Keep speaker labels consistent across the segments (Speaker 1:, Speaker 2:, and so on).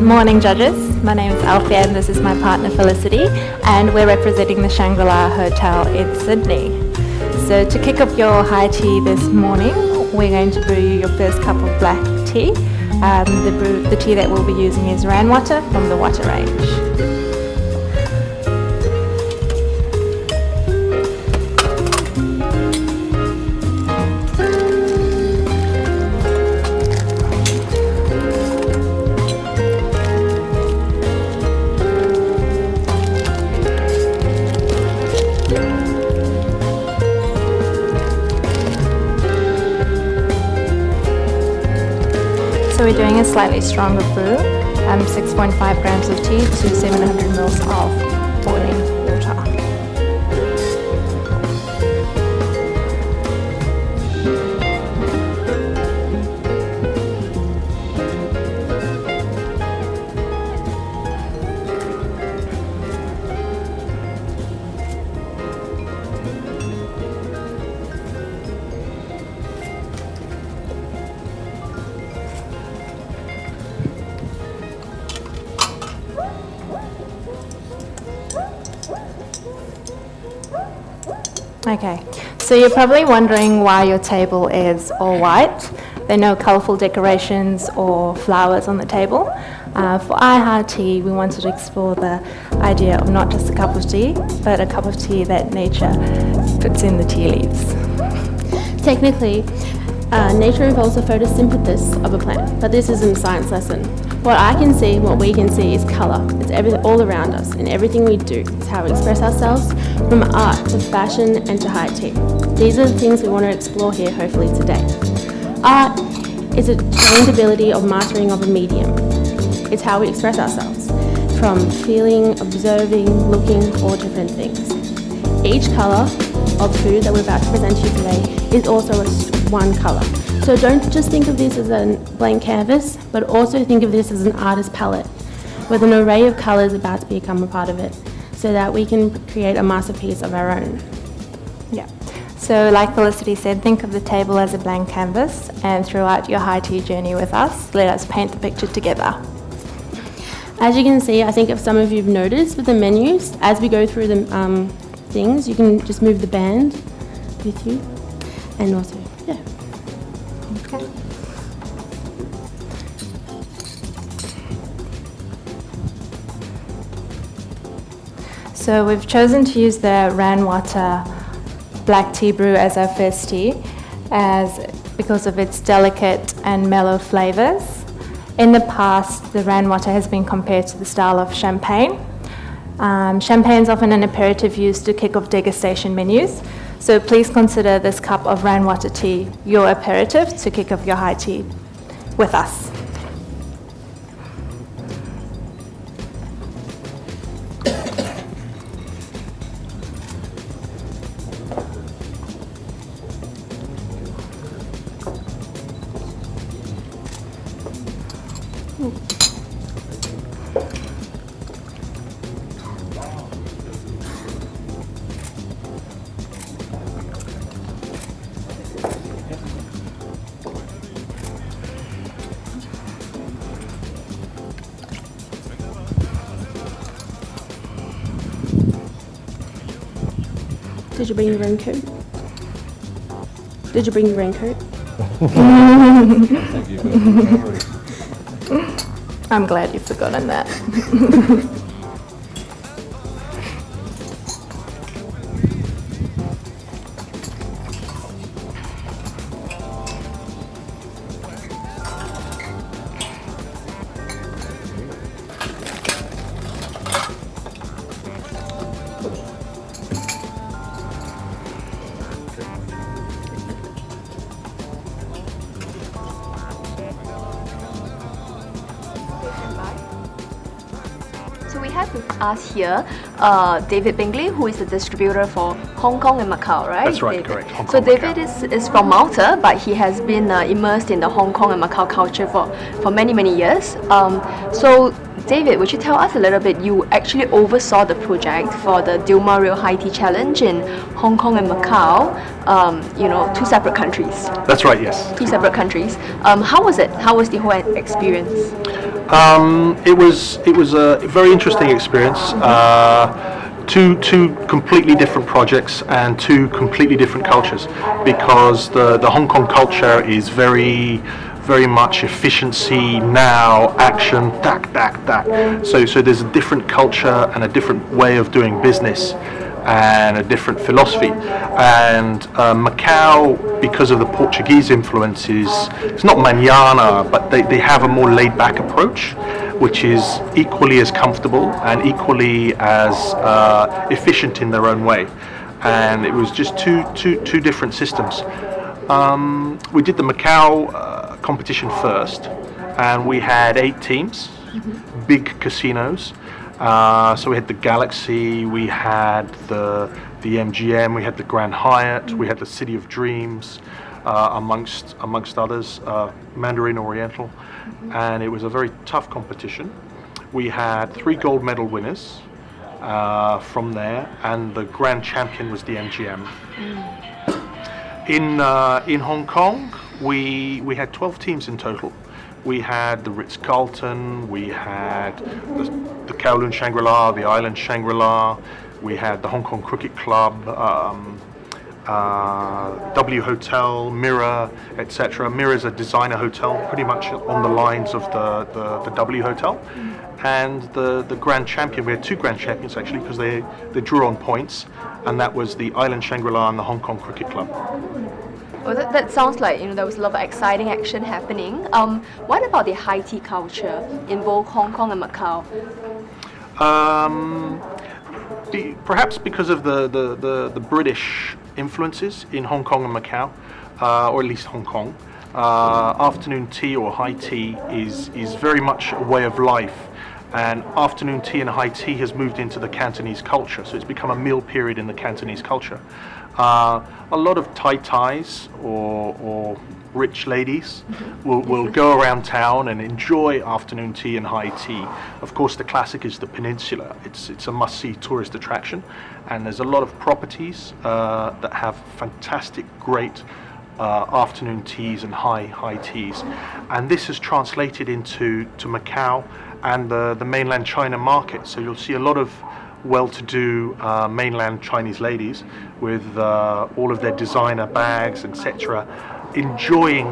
Speaker 1: Morning judges, my name is Alfia and this is my partner Felicity, and we're representing the Shangri-La Hotel in Sydney. So to kick off your high tea this morning, we're going to brew you your first cup of black tea. The tea that we'll be using is Ran water from the water range. So we're doing a slightly stronger brew, 6.5 grams of tea to 700 mils of boiling water. Okay, so you're probably wondering why your table is all white. There are no colourful decorations or flowers on the table. For our tea, we wanted to explore the idea of not just a cup of tea, but a cup of tea that nature puts in the tea leaves.
Speaker 2: Technically, nature involves the photosynthesis of a plant, but this isn't a science lesson. What I can see, what we can see is colour. It's everything all around us, and everything we do. It's how we express ourselves, from art to fashion and to high tea. These are the things we want to explore here, hopefully today. Art is a trained ability of mastering of a medium. It's how we express ourselves, from feeling, observing, looking, all different things. Each colour of food that we're about to present to you today is also one colour. So don't just think of this as a blank canvas, but also think of this as an artist's palette, with an array of colours about to become a part of it, so that we can create a masterpiece of our own.
Speaker 1: Yeah. So like Felicity said, think of the table as a blank canvas, and throughout your high tea journey with us, let us paint the picture together.
Speaker 2: As you can see, I think if some of you have noticed with the menus, as we go through the things, you can just move the band with you, and also, yeah.
Speaker 1: Okay. So we've chosen to use the Ran water black tea brew as our first tea, because of its delicate and mellow flavours. In the past, the Ran water has been compared to the style of champagne. Champagne is often an aperitif used to kick off degustation menus, so please consider this cup of Ran water tea your aperitif to kick off your high tea with us.
Speaker 2: Did you bring your raincoat? Did you bring your raincoat?
Speaker 1: I'm glad you've forgotten that.
Speaker 3: So we have with us here David Bingley, who is the distributor for Hong Kong and Macau, right?
Speaker 4: That's right,
Speaker 3: David?
Speaker 4: correct. Hong
Speaker 3: So
Speaker 4: Kong,
Speaker 3: David
Speaker 4: Macau.
Speaker 3: is from Malta, but he has been immersed in the Hong Kong and Macau culture for many, many years. So David, would you tell us a little bit, you actually oversaw the project for the Dilmah Real High Tea Challenge in Hong Kong and Macau, two separate countries.
Speaker 4: That's right, yes.
Speaker 3: Two separate countries. How was it? How was the whole experience?
Speaker 4: It was a very interesting experience. Two completely different projects and two completely different cultures, because the Hong Kong culture is very much efficiency, now, action, tack, tack, tack. So there's a different culture and a different way of doing business and a different philosophy. And Macau, because of the Portuguese influences, it's not manana, but they have a more laid back approach, which is equally as comfortable and equally as efficient in their own way. And it was just two different systems. We did the Macau competition first, and we had 8 teams, big casinos. So we had the Galaxy, we had the MGM, we had the Grand Hyatt, we had the City of Dreams, amongst others, Mandarin Oriental, and it was a very tough competition. We had 3 gold medal winners from there, and the grand champion was the MGM. In Hong Kong, we had 12 teams in total. We had the Ritz-Carlton, we had the Kowloon Shangri-La, the Island Shangri-La, we had the Hong Kong Cricket Club, W Hotel, Mirror, etc. Mirror is a designer hotel, pretty much on the lines of the W Hotel. And the grand champion, we had 2 grand champions actually, because they drew on points, and that was the Island Shangri-La and the Hong Kong Cricket Club.
Speaker 3: Well, that sounds like there was a lot of exciting action happening. What about the high tea culture in both Hong Kong and Macau?
Speaker 4: Perhaps because of the British influences in Hong Kong and Macau, or at least Hong Kong, afternoon tea or high tea is very much a way of life. And afternoon tea and high tea has moved into the Cantonese culture, so it's become a meal period in the Cantonese culture. A lot of tai-tais or rich ladies will go around town and enjoy afternoon tea and high tea. Of course, the classic is the Peninsula. It's a must-see tourist attraction, and there's a lot of properties that have fantastic, great afternoon teas and high teas, and this has translated into Macau and the mainland China market. So you'll see a lot of well-to-do mainland Chinese ladies with all of their designer bags, etc., enjoying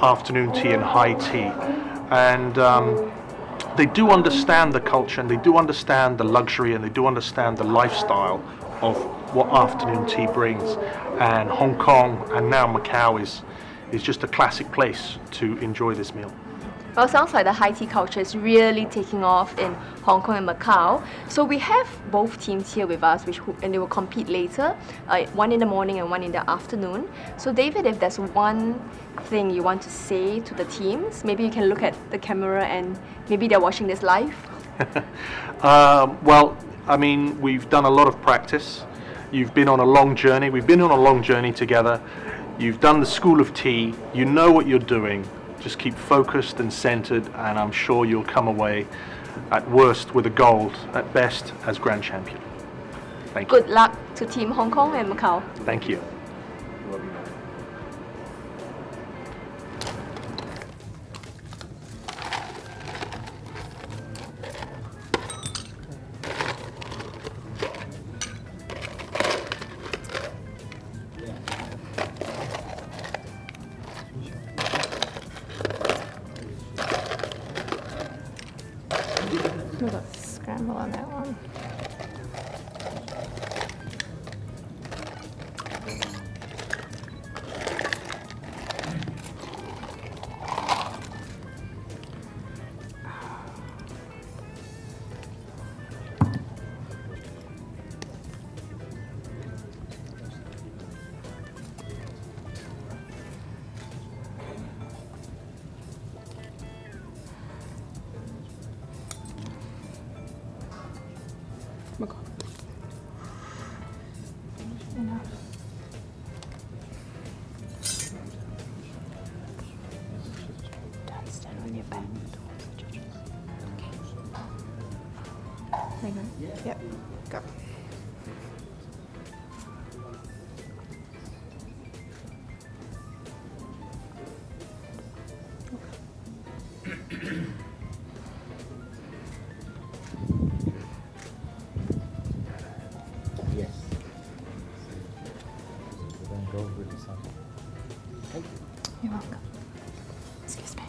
Speaker 4: afternoon tea and high tea. And they do understand the culture, and they do understand the luxury, and they do understand the lifestyle of what afternoon tea brings. And Hong Kong and now Macau is just a classic place to enjoy this meal.
Speaker 3: Well, it sounds like the high tea culture is really taking off in Hong Kong and Macau. So we have both teams here with us, and they will compete later, one in the morning and one in the afternoon. So David, if there's one thing you want to say to the teams, maybe you can look at the camera and maybe they're watching this live.
Speaker 4: Well, I mean, we've done a lot of practice. You've been on a long journey. We've been on a long journey together. You've done the School of Tea. You know what you're doing. Just keep focused and centered, and I'm sure you'll come away at worst with a gold, at best as grand champion. Thank you.
Speaker 3: Good luck to Team Hong Kong and Macau.
Speaker 4: Thank you.
Speaker 1: Scramble on that one. Enough. Don't stand on your back towards the judges. Okay. There you go. Yep. Go.
Speaker 5: go with the sun. Thank you.
Speaker 1: You're welcome. Excuse me.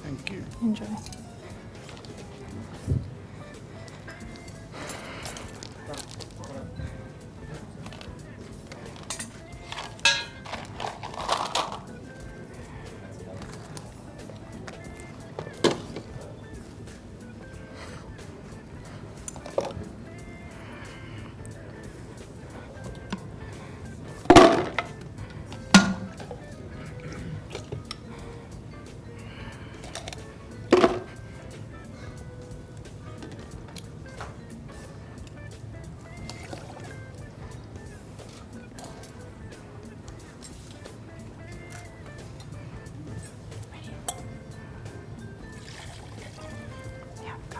Speaker 5: Thank you.
Speaker 1: Enjoy. Yeah, go.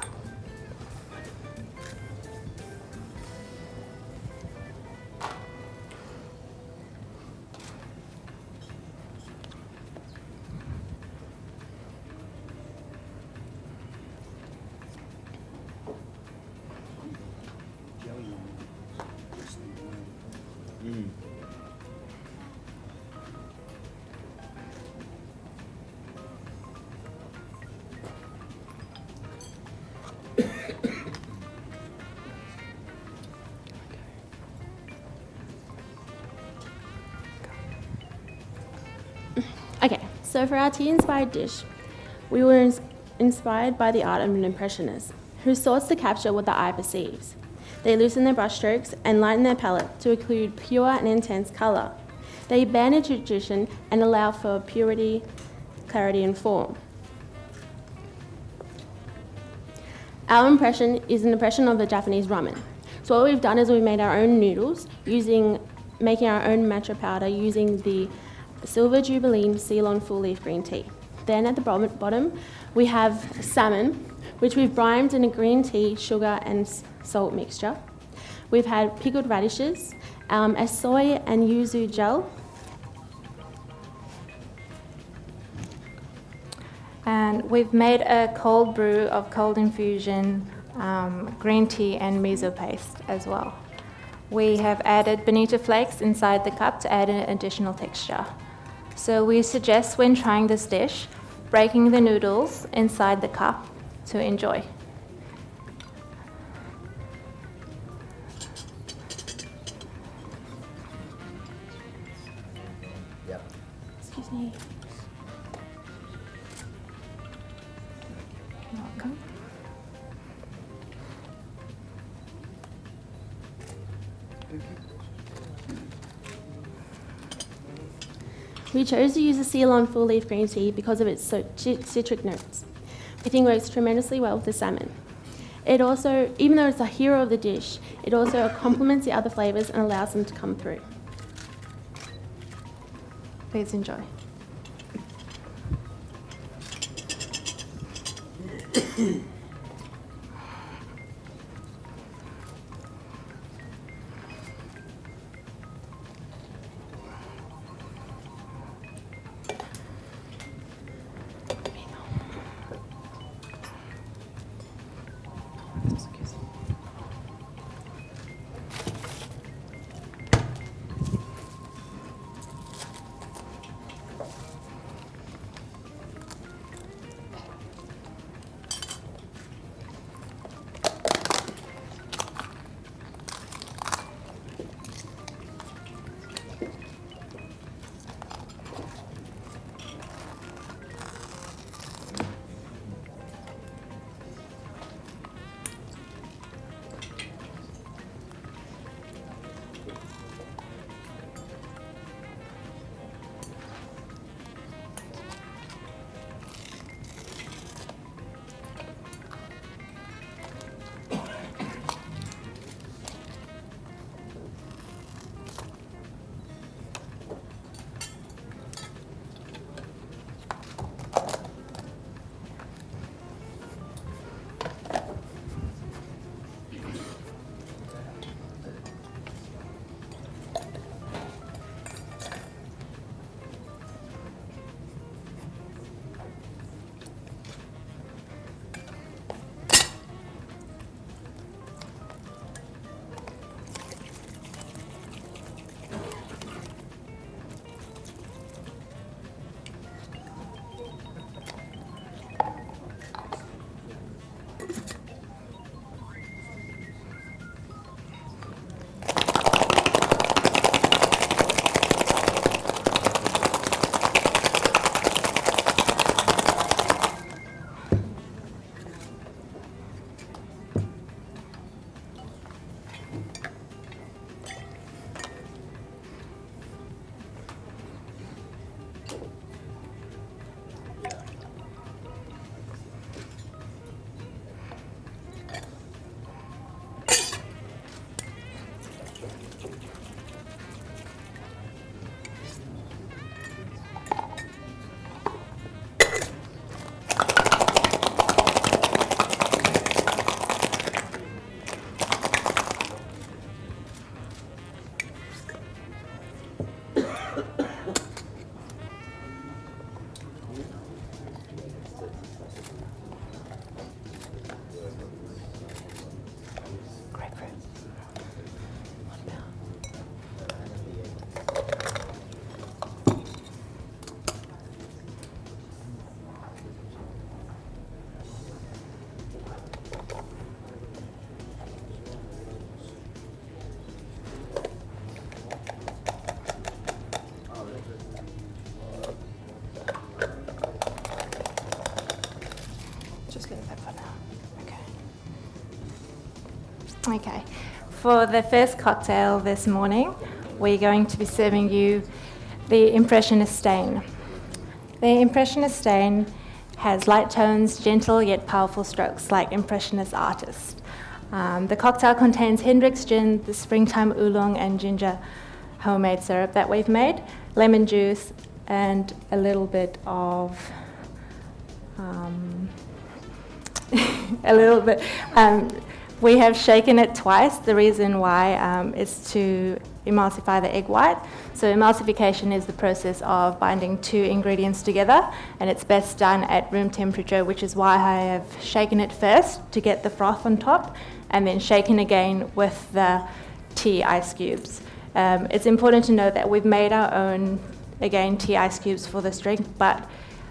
Speaker 2: Okay, so for our tea-inspired dish, we were inspired by the art of an impressionist, who sought to capture what the eye perceives. They loosen their brushstrokes and lighten their palette to include pure and intense colour. They abandon tradition and allow for purity, clarity and form. Our impression is an impression of the Japanese ramen. So what we've done is we've made our own noodles, making our own matcha powder using the Silver Jubilee Ceylon full leaf green tea. Then at the bottom, we have salmon, which we've brined in a green tea, sugar and salt mixture. We've had pickled radishes, a soy and yuzu gel.
Speaker 1: And we've made a cold brew of cold infusion, green tea and miso paste as well. We have added bonito flakes inside the cup to add an additional texture. So we suggest when trying this dish, breaking the noodles inside the cup to enjoy.
Speaker 2: Excuse me.
Speaker 1: You're welcome.
Speaker 2: We chose to use the Ceylon full leaf green tea because of its citric notes. We think it works tremendously well with the salmon. It also, even though it's a hero of the dish, it also complements the other flavours and allows them to come through.
Speaker 1: Please enjoy. Excuse me. Okay. For the first cocktail this morning, we're going to be serving you the Impressionist Stain. The Impressionist Stain has light tones, gentle yet powerful strokes like Impressionist artists. The cocktail contains Hendrick's gin, the springtime oolong and ginger homemade syrup that we've made, lemon juice, and a little bit of we have shaken it twice. The reason why is to emulsify the egg white. So emulsification is the process of binding two ingredients together, and it's best done at room temperature, which is why I have shaken it first to get the froth on top, and then shaken again with the tea ice cubes. It's important to note that we've made our own, again, tea ice cubes for this drink, but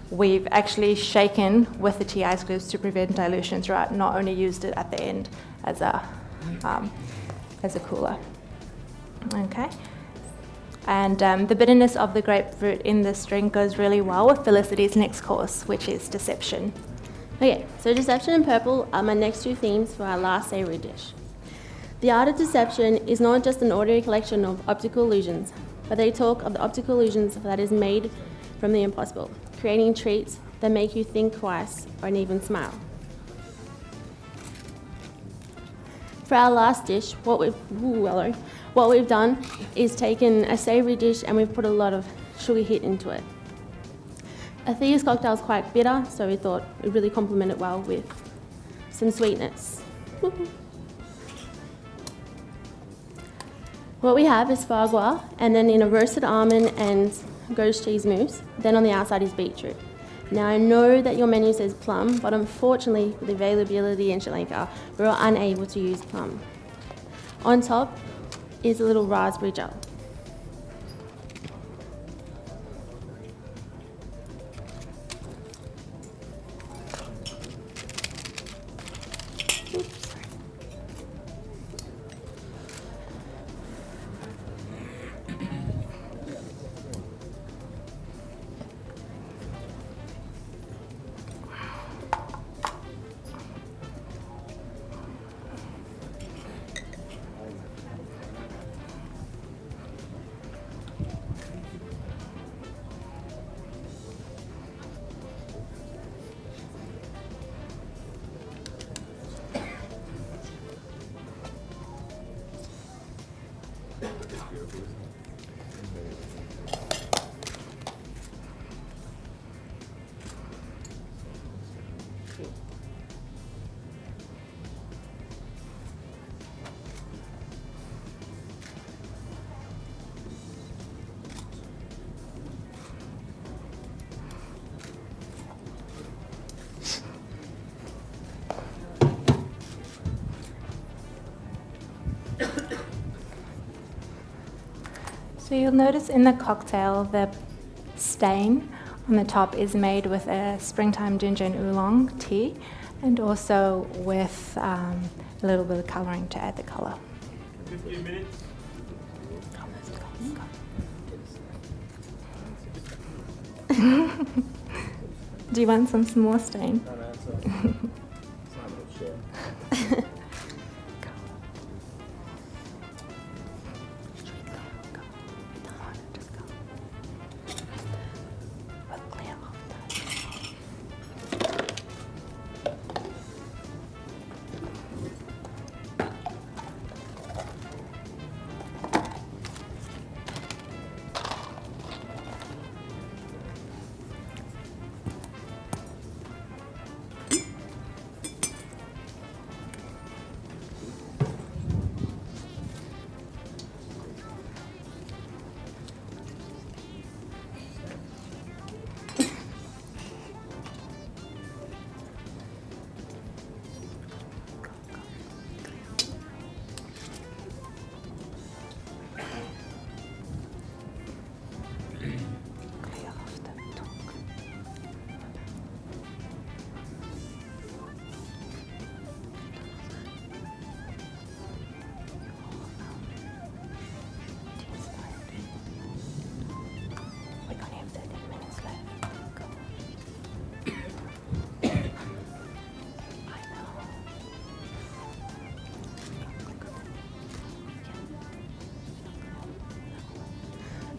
Speaker 1: we've actually shaken with the tea ice cubes to prevent dilution throughout, not only used it at the end as a cooler. Okay. And the bitterness of the grapefruit in this drink goes really well with Felicity's next course, which is Deception.
Speaker 2: Okay, so Deception and Purple are my next two themes for our last savoury dish. The art of deception is not just an ordinary collection of optical illusions, but they talk of the optical illusions that is made from the impossible, creating treats that make you think twice or even smile. For our last dish, what we've done is taken a savoury dish and we've put a lot of sugar hit into it. Athea's cocktail is quite bitter, so we thought it would really complement it well with some sweetness. What we have is foie gras, and then in a roasted almond and ghost cheese mousse, then on the outside is beetroot. Now I know that your menu says plum, but unfortunately with the availability in Sri Lanka, we were unable to use plum. On top is a little raspberry gel.
Speaker 1: So you'll notice in the cocktail the stain on the top is made with a springtime ginger and oolong tea, and also with a little bit of colouring to add the colour.
Speaker 4: 15 minutes.
Speaker 1: Do you want some more stain?
Speaker 5: No, it's not much, yeah.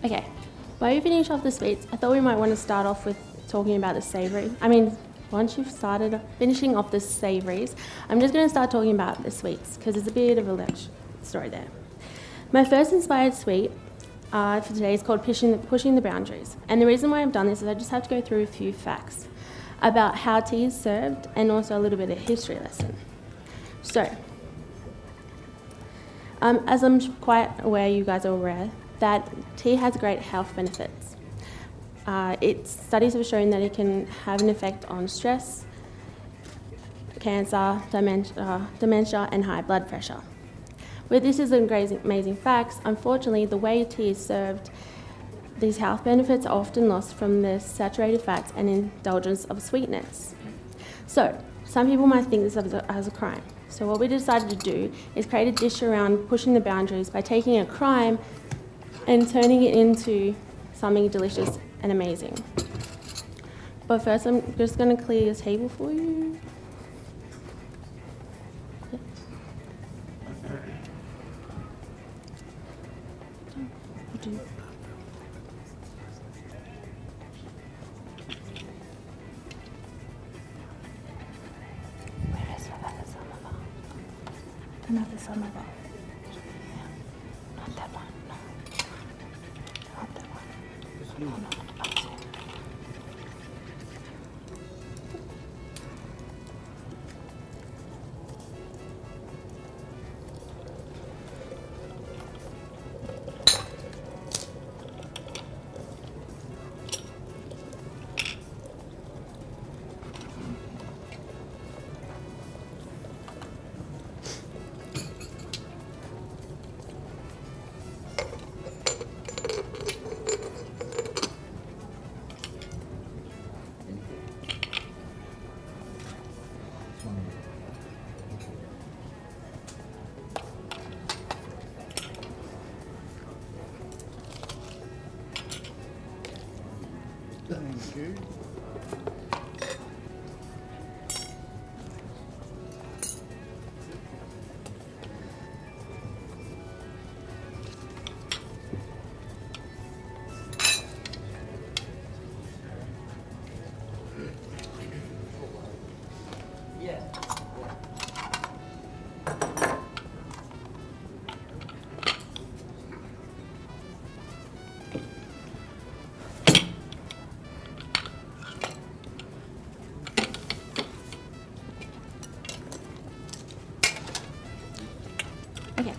Speaker 2: Okay, while you finish off the sweets, I thought we might want to start off with talking about the savoury. Once you've started finishing off the savouries, I'm just going to start talking about the sweets because there's a bit of a story there. My first inspired sweet for today is called Pushing the Boundaries. And the reason why I've done this is I just have to go through a few facts about how tea is served and also a little bit of history lesson. So, as I'm quite aware you guys are aware, that tea has great health benefits. Studies have shown that it can have an effect on stress, cancer, dementia and high blood pressure. With this is amazing facts, unfortunately the way tea is served, these health benefits are often lost from the saturated fats and indulgence of sweetness. So, some people might think this as a crime. So what we decided to do is create a dish around pushing the boundaries by taking a crime and turning it into something delicious and amazing. But first I'm just going to clear the table for you.
Speaker 1: Where is the other samovar? Another samovar. Not that one, no. Not that one. No, upstairs.
Speaker 5: Thank you.
Speaker 2: Okay,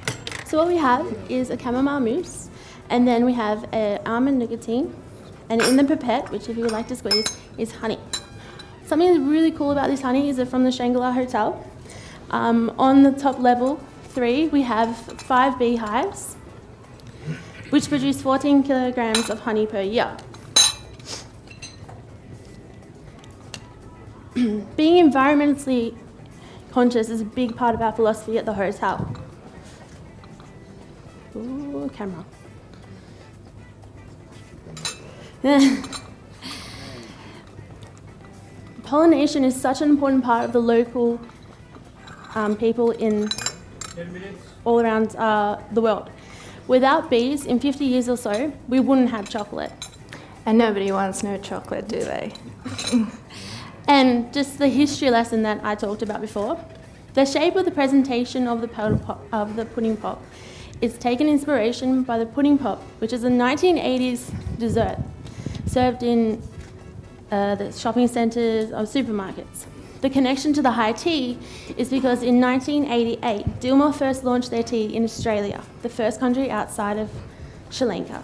Speaker 2: so what we have is a chamomile mousse, and then we have almond nicotine, and in the pipette, which if you would like to squeeze, is honey. Something that's really cool about this honey is that from the Shangri-La Hotel. On the top level 3, we have 5 beehives, which produce 14 kilograms of honey per year. Being environmentally conscious is a big part of our philosophy at the hotel. Ooh, camera. Pollination is such an important part of the local people in all around the world. Without bees, in 50 years or so, we wouldn't have chocolate.
Speaker 1: And nobody wants no chocolate, do they?
Speaker 2: And just the history lesson that I talked about before, the shape of the presentation of the pudding pop is taken inspiration by the pudding pop, which is a 1980s dessert served in the shopping centres or supermarkets. The connection to the high tea is because in 1988, Dilmah first launched their tea in Australia, the first country outside of Sri Lanka.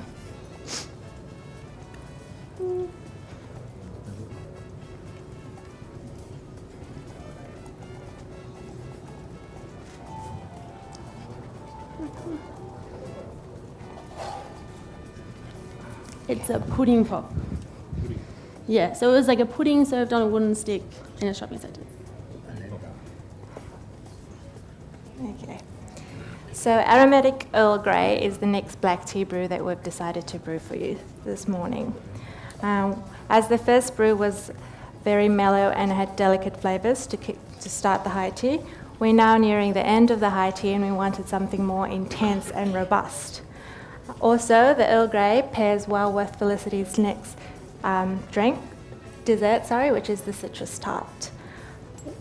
Speaker 2: It's a pudding pop. Yeah, so it was like a pudding served on a wooden stick in a shopping centre.
Speaker 1: Okay. So aromatic Earl Grey is the next black tea brew that we've decided to brew for you this morning. As the first brew was very mellow and had delicate flavours to start the high tea, we're now nearing the end of the high tea and we wanted something more intense and robust. Also, the Earl Grey pairs well with Felicity's next dessert, which is the citrus tart.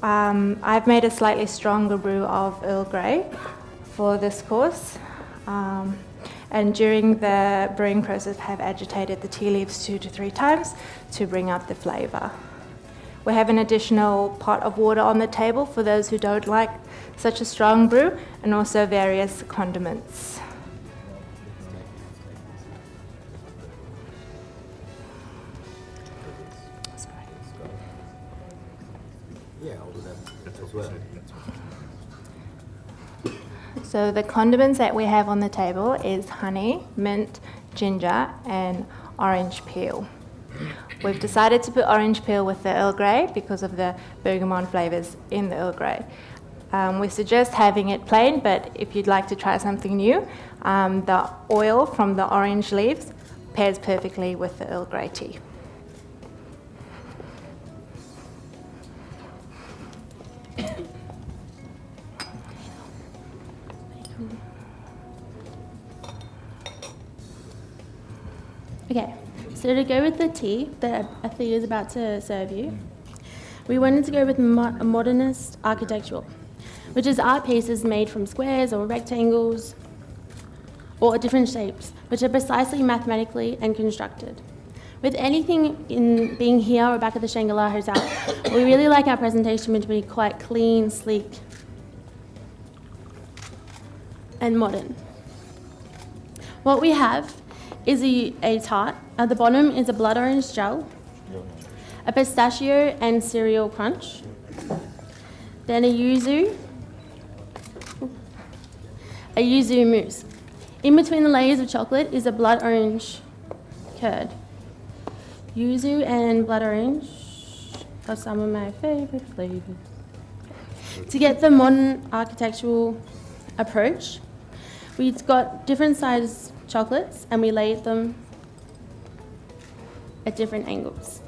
Speaker 1: I've made a slightly stronger brew of Earl Grey for this course, and during the brewing process have agitated the tea leaves 2 to 3 times to bring out the flavour. We have an additional pot of water on the table for those who don't like such a strong brew, and also various condiments.
Speaker 5: Yeah, I'll do that as well.
Speaker 1: So the condiments that we have on the table is honey, mint, ginger, and orange peel. We've decided to put orange peel with the Earl Grey because of the bergamot flavours in the Earl Grey. We suggest having it plain, but if you'd like to try something new, the oil from the orange leaves pairs perfectly with the Earl Grey tea.
Speaker 2: Okay, so to go with the tea that Athea is about to serve you, we wanted to go with a modernist architectural, which is art pieces made from squares or rectangles or different shapes, which are precisely mathematically and constructed. With anything in being here or back at the Shangri-La Hotel, we really like our presentation to be quite clean, sleek, and modern. What we have is a tart. At the bottom is a blood orange gel, a pistachio and cereal crunch, then a yuzu mousse. In between the layers of chocolate is a blood orange curd. Yuzu and blood orange are some of my favourite flavours. To get the modern architectural approach, we've got different sized chocolates and we laid them at different angles.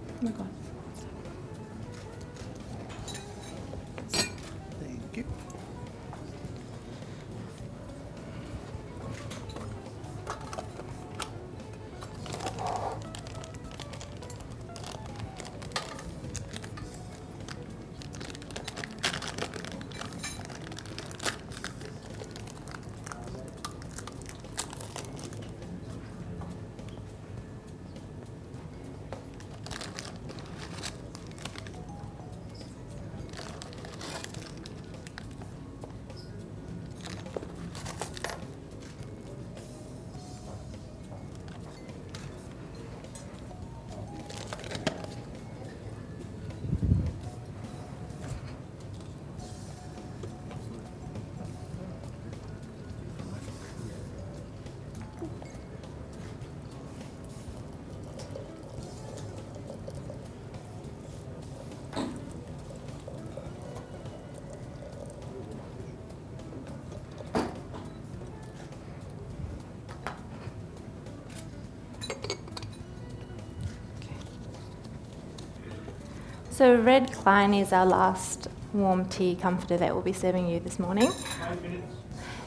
Speaker 2: Oh my God.
Speaker 4: Thank you.
Speaker 1: So Red Klein is our last warm tea comforter that we'll be serving you this morning.
Speaker 4: 5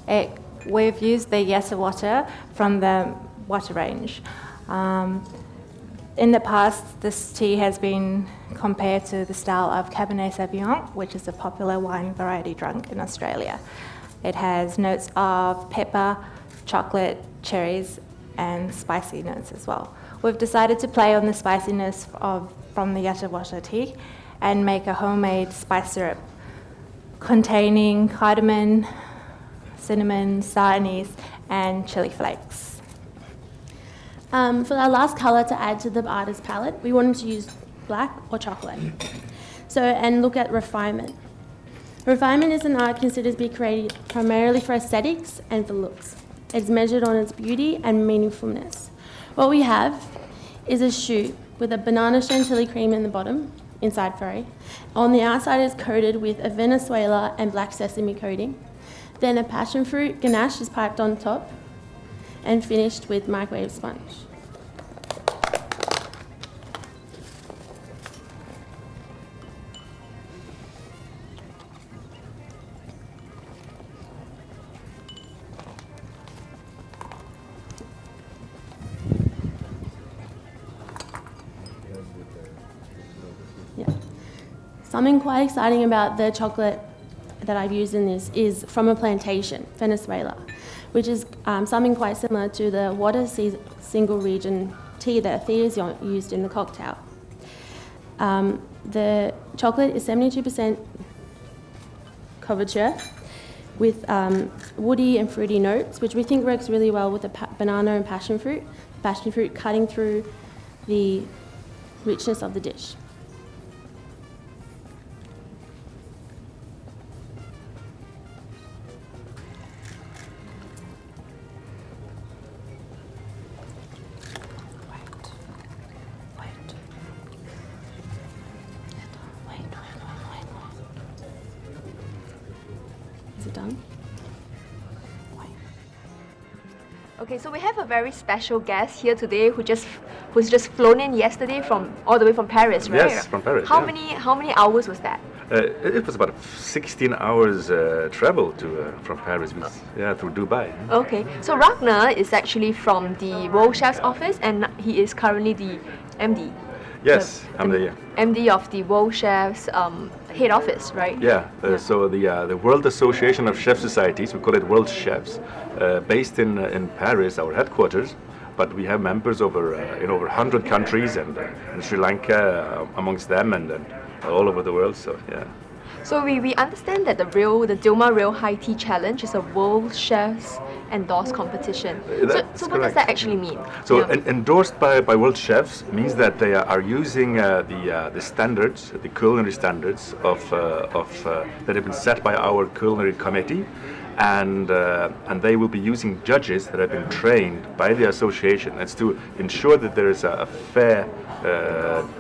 Speaker 4: minutes.
Speaker 1: We've used the Yassa water from the water range. In the past, this tea has been compared to the style of Cabernet Sauvignon, which is a popular wine variety drunk in Australia. It has notes of pepper, chocolate, cherries, and spicy notes as well. We've decided to play on the spiciness from the Yassa water tea and make a homemade spice syrup containing cardamom, cinnamon, sour anise, and chili flakes.
Speaker 2: For our last colour to add to the artist palette, we wanted to use black or chocolate. And look at refinement. Refinement is an art considered to be created primarily for aesthetics and for looks. It's measured on its beauty and meaningfulness. What we have is a shoe with a banana chantilly cream in the bottom, inside. On the outside is coated with a Venezuela and black sesame coating. Then a passion fruit ganache is piped on top and finished with microwave sponge. Yeah. Something quite exciting about the chocolate that I've used in this is from a plantation, Venezuela, which is something quite similar to the water single region tea that Thea's used in the cocktail. The chocolate is 72% couverture with woody and fruity notes, which we think works really well with the banana and passion fruit cutting through the richness of the dish. Is it done?
Speaker 3: Okay, so we have a very special guest here today who's just flown in yesterday from all the way from Paris, right?
Speaker 6: Yes, from Paris.
Speaker 3: How
Speaker 6: yeah.
Speaker 3: many hours was that?
Speaker 6: It was about 16 hours travel from Paris, through Dubai.
Speaker 3: Okay, so Ragnar is actually from the World Chef's office, and he is currently the MD.
Speaker 6: Yes, I'm the
Speaker 3: MD of the World Chef's head office, right?
Speaker 6: Yeah. So the World Association of Chef Societies, we call it World Chefs, based in Paris, our headquarters. But we have members in over 100 countries, and in Sri Lanka amongst them, and all over the world. So yeah.
Speaker 3: So we understand that the Dilmah Real High Tea Challenge is a World Chefs endorsed competition. So what does that actually mean?
Speaker 6: So
Speaker 3: Yeah.
Speaker 6: endorsed by World Chefs means that they are using the standards, the culinary standards that have been set by our culinary committee, and they will be using judges that have been trained by the association. It's to ensure that there is a fair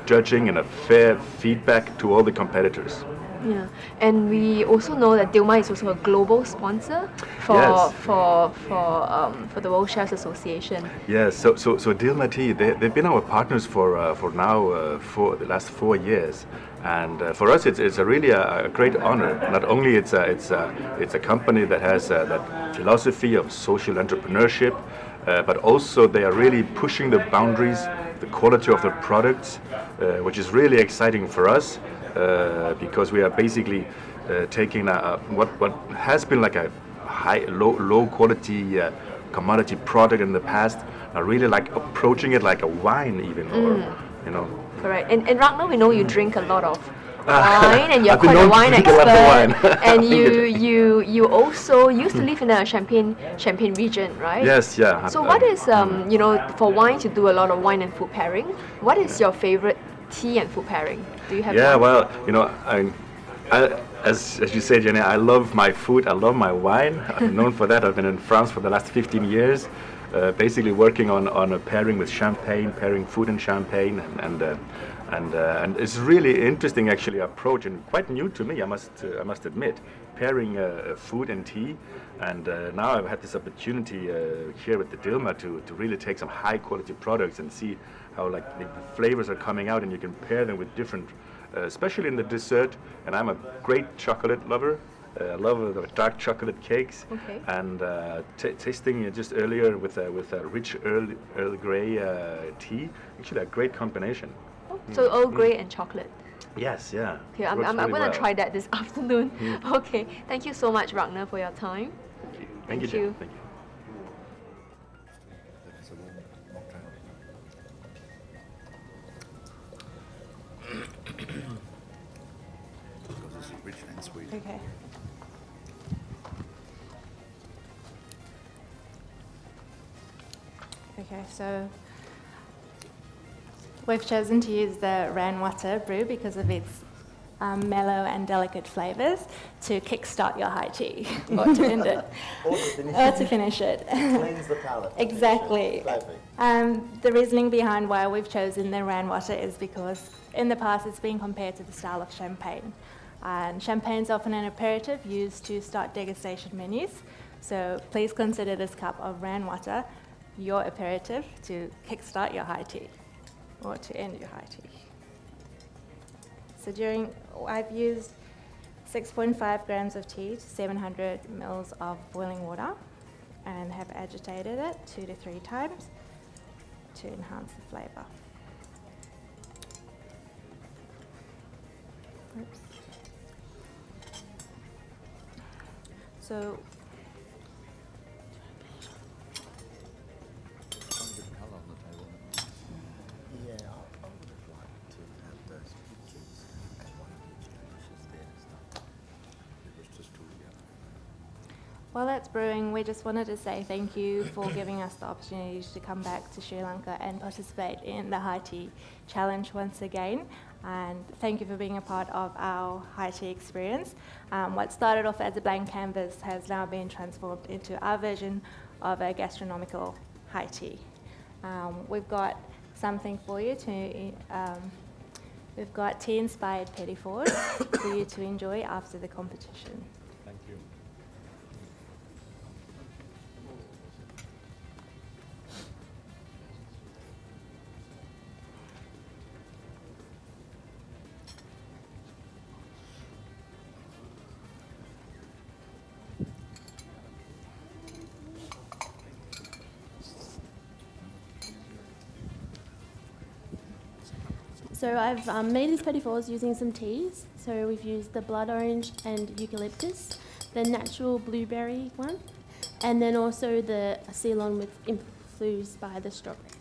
Speaker 6: judging and a fair feedback to all the competitors.
Speaker 3: Yeah, and we also know that Dilmah is also a global sponsor for
Speaker 6: Yes.
Speaker 3: for the World Chefs Association.
Speaker 6: Yes, so Dilmah Tea, they've been our partners for now for the last 4 years, and for us it's really a great honor. Not only it's a company that has that philosophy of social entrepreneurship, but also they are really pushing the boundaries, the quality of their products, which is really exciting for us. Because we are basically taking what has been like a low quality commodity product in the past, really like approaching it like a wine even, or you know.
Speaker 3: Correct. And Ragnar, we know you drink a lot of wine, and you're
Speaker 6: I've been
Speaker 3: quite a
Speaker 6: known to
Speaker 3: wine
Speaker 6: drink a lot of
Speaker 3: expert.
Speaker 6: wine.
Speaker 3: And you also used to live in a Champagne region, right?
Speaker 6: Yes, yeah.
Speaker 3: So what is for wine to do a lot of wine and food pairing? What is your favorite tea and food pairing? Do you have?
Speaker 6: Yeah,
Speaker 3: one?
Speaker 6: well, as you said, Jenny, I love my food, I love my wine. I'm known for that. I've been in France for the last 15 years, basically working on a pairing with champagne, pairing food and champagne, and it's really interesting actually approach, and quite new to me, I must admit, pairing food and tea. And now I've had this opportunity here with the Dilmah to really take some high quality products and see how like the flavors are coming out, and you can pair them with different, especially in the dessert. And I'm a great chocolate lover. I love the dark chocolate cakes.
Speaker 3: Okay.
Speaker 6: And tasting just earlier with a rich Earl Grey tea, actually a great combination.
Speaker 3: So Earl Grey and chocolate.
Speaker 6: Yes, yeah.
Speaker 3: Okay, I'm
Speaker 6: Works really
Speaker 3: going to
Speaker 6: well.
Speaker 3: try that this afternoon. Okay, thank you so much, Ragnar, for your time.
Speaker 6: Thank you.
Speaker 3: Thank you.
Speaker 6: Jen. Thank you.
Speaker 5: Because it's rich and sweet.
Speaker 1: Okay. Okay, so we've chosen to use the Ranwata brew because of its mellow and delicate flavours to kickstart your high tea, or to end it, or to finish it.
Speaker 5: Cleanse the palate.
Speaker 1: Exactly.
Speaker 5: Perfect.
Speaker 1: The reasoning behind why we've chosen the Ranwata is because in the past it's been compared to the style of champagne. And champagne is often an aperitif used to start degustation menus. So please consider this cup of Ranwata your aperitif to kickstart your high tea, or to end your high tea. So I've used 6.5 grams of tea to 700 mils of boiling water, and have agitated it 2 to 3 times to enhance the flavour. Oops. So
Speaker 5: colour on the table. Yeah, I would have liked to have those pictures and one of each dishes there and stuff. It was just too young.
Speaker 1: while that's brewing, we just wanted to say thank you for giving us the opportunity to come back to Sri Lanka and participate in the High Tea Challenge once again. And thank you for being a part of our high tea experience. What started off as a blank canvas has now been transformed into our version of a gastronomical high tea. We've got something for you we've got tea-inspired petit fours for you to enjoy after the competition.
Speaker 6: Thank you.
Speaker 2: So I've made these petit fours using some teas. So we've used the blood orange and eucalyptus, the natural blueberry one, and then also the Ceylon with infused by the strawberries.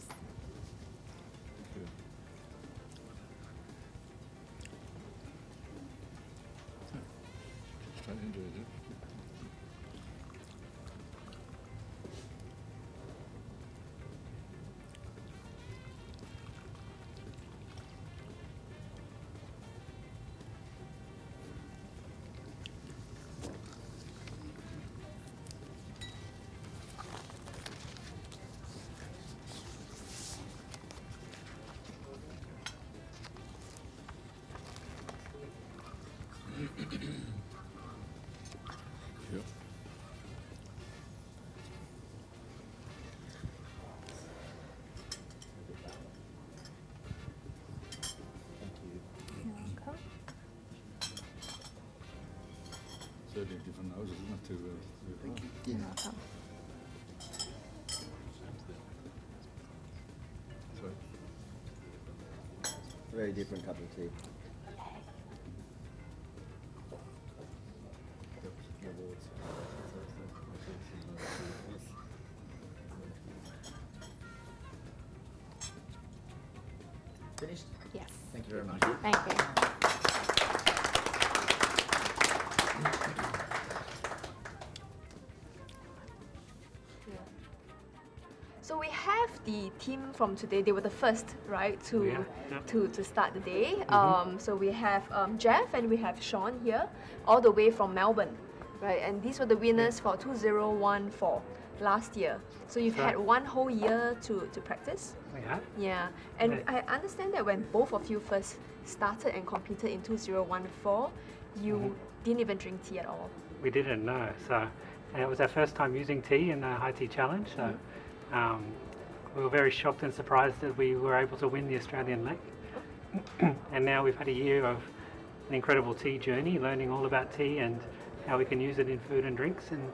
Speaker 5: Straight into it. Yep. Certainly different noses, isn't it? Thank you.
Speaker 1: You're welcome.
Speaker 5: Sorry.
Speaker 7: Very different cup of tea.
Speaker 5: Finished?
Speaker 1: Yes.
Speaker 5: Thank you very much.
Speaker 1: Thank you.
Speaker 3: So we have the team from today. They were the first, right, to start the day. So we have Jeff and we have Sean here, all the way from Melbourne, right? And these were the winners for 2014 last year. So you've had one whole year to practice.
Speaker 8: Yeah.
Speaker 3: Yeah, and I understand that when both of you first started and competed in 2014, you didn't even drink tea at all.
Speaker 8: We didn't know. So, and it was our first time using tea in the High Tea Challenge. So we were very shocked and surprised that we were able to win the Australian leg. And now we've had a year of an incredible tea journey, learning all about tea and how we can use it in food and drinks. And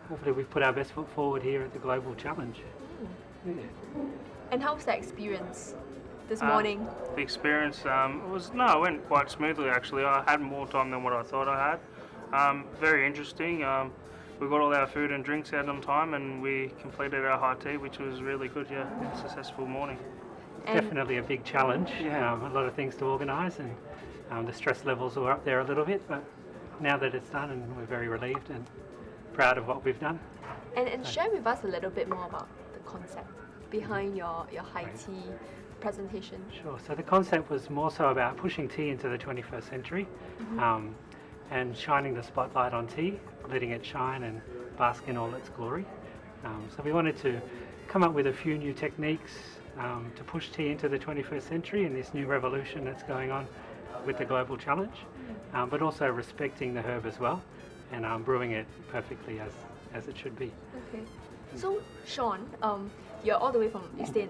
Speaker 8: hopefully we've put our best foot forward here at the Global Challenge. Yeah.
Speaker 3: And how's that experience this morning?
Speaker 9: The experience it went quite smoothly actually. I had more time than what I thought I had. Very interesting. We got all our food and drinks out on time and we completed our high tea, which was really good. Yeah, a successful morning.
Speaker 8: Definitely a big challenge.
Speaker 9: Yeah.
Speaker 8: A lot of things to organise, and the stress levels were up there a little bit, but now that it's done, and we're very relieved and proud of what we've done.
Speaker 3: And share with us a little bit more about the concept behind your high tea presentation.
Speaker 8: Sure. So the concept was more so about pushing tea into the 21st century and shining the spotlight on tea, letting it shine and bask in all its glory. So we wanted to come up with a few new techniques to push tea into the 21st century in this new revolution that's going on with the Global Challenge, but also respecting the herb as well and brewing it perfectly as it should be.
Speaker 3: Okay. So Sean, you're all the way from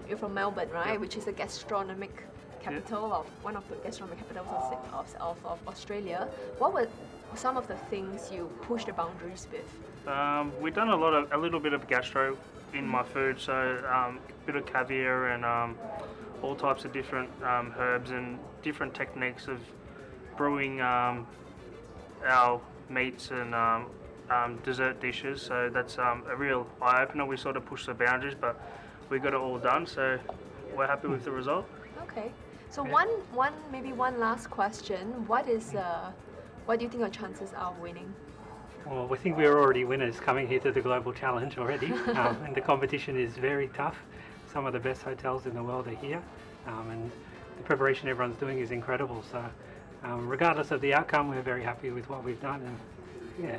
Speaker 3: you're from Melbourne, right? Which is the gastronomic capital of one of the gastronomic capitals of Australia. What were some of the things you pushed the boundaries with?
Speaker 9: We've done a little bit of gastro in my food, so a bit of caviar and all types of different herbs and different techniques of brewing our meats and dessert dishes. So that's a real eye opener. We sort of pushed the boundaries, but we got it all done. So we're happy with the result.
Speaker 3: Okay. So
Speaker 8: Yeah.
Speaker 3: maybe one last question. What do you think your chances are of winning?
Speaker 8: Well, we think we're already winners coming here to the Global Challenge already, and the competition is very tough. Some of the best hotels in the world are here, and the preparation everyone's doing is incredible. So, regardless of the outcome, we're very happy with what we've done, and yeah,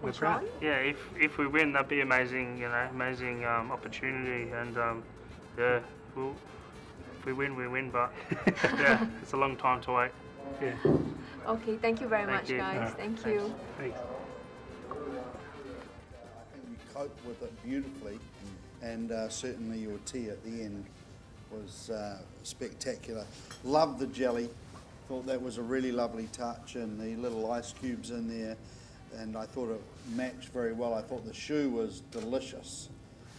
Speaker 8: we're proud.
Speaker 9: Yeah, if we win, that'd be amazing. Amazing opportunity, and yeah, if we win, we win. But yeah, it's a long time to wait.
Speaker 8: Yeah,
Speaker 3: Okay, thank you very
Speaker 9: Thank
Speaker 3: much,
Speaker 9: you.
Speaker 3: guys. Thank you.
Speaker 8: thanks.
Speaker 7: I think you coped with it beautifully, and certainly your tea at the end was spectacular. Loved the jelly. Thought that was a really lovely touch, and the little ice cubes in there, and I thought it matched very well. I thought the choux was delicious,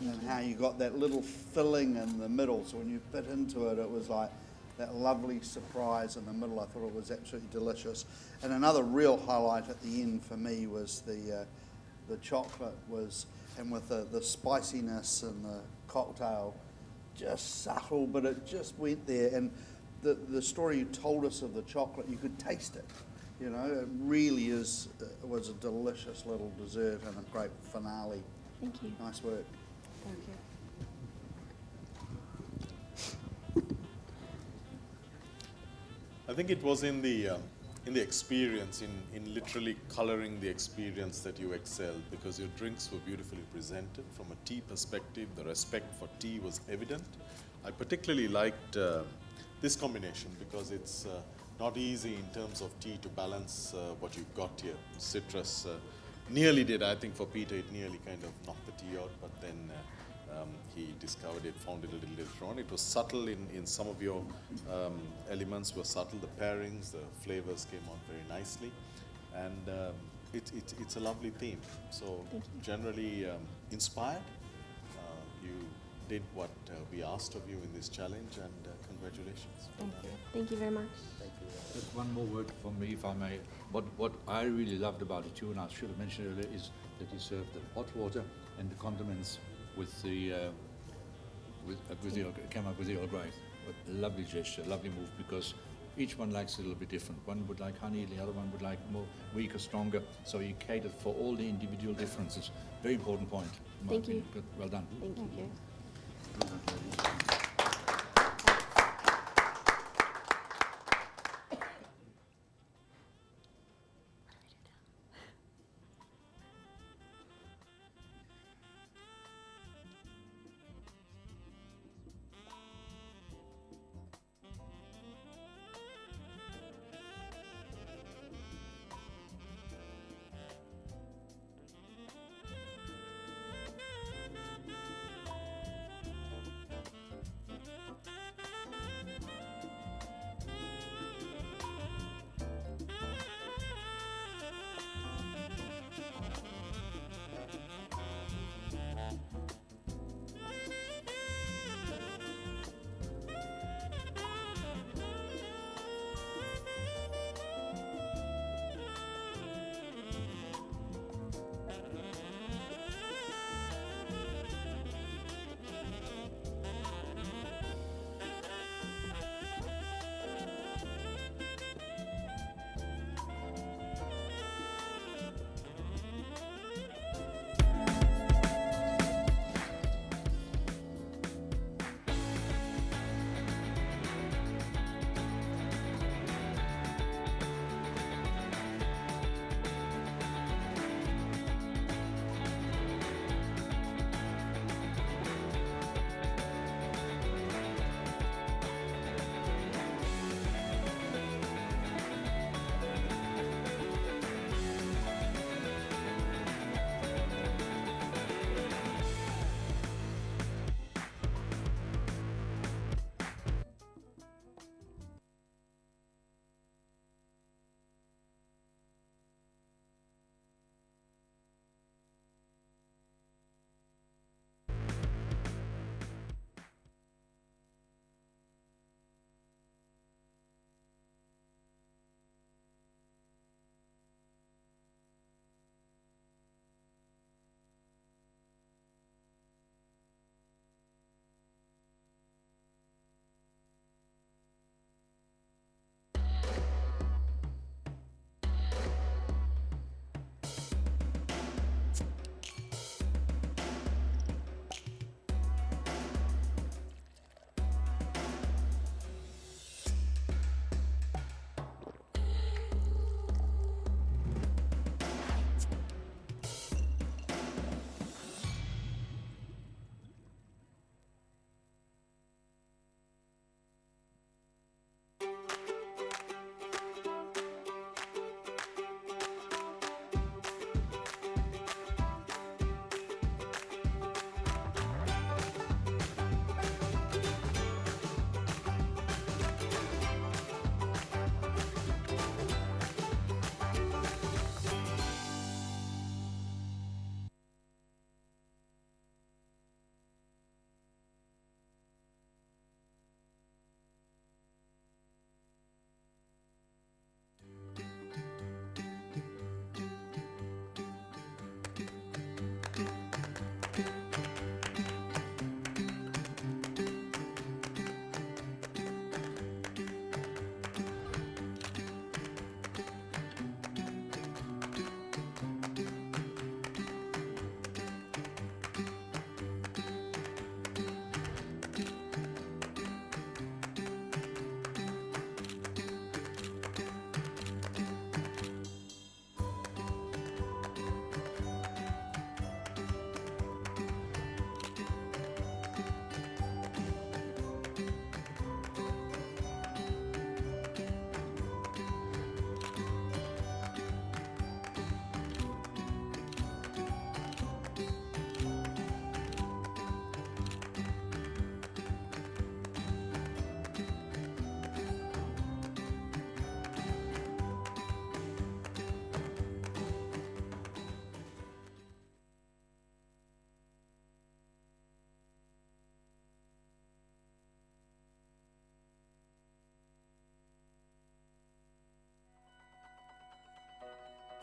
Speaker 7: and how you got that little filling in the middle, so when you bit into it, it was like that lovely surprise in the middle. I thought it was absolutely delicious. And another real highlight at the end for me was the chocolate was, and with the spiciness and the cocktail, just subtle, but it just went there. And the story you told us of the chocolate, you could taste it. You know, it really was a delicious little dessert and a great finale.
Speaker 2: Thank you.
Speaker 7: Nice work.
Speaker 3: Thank you.
Speaker 10: I think it was in the experience, in literally coloring the experience that you excelled, because your drinks were beautifully presented. From a tea perspective, the respect for tea was evident. I particularly liked this combination because it's not easy in terms of tea to balance what you've got here. Citrus nearly did, I think for Peter, it nearly kind of knocked the tea out, but then he discovered it, found it a little later on. It was subtle in some of your elements were subtle. The pairings, the flavors came out very nicely, and it's a lovely theme. So generally inspired. You did what we asked of you in this challenge, and congratulations.
Speaker 2: Thank you. Thank you very much.
Speaker 5: Just one more word from me, if I may. What I really loved about it too, and I should have mentioned earlier, is that he served the hot water and the condiments with the came up with the Earl Grey. What a lovely gesture, lovely move, because each one likes it a little bit different. One would like honey, the other one would like more weaker, stronger. So you catered for all the individual differences. Very important point. in my
Speaker 2: Thank you.
Speaker 5: opinion. Good, well done.
Speaker 2: Thank you.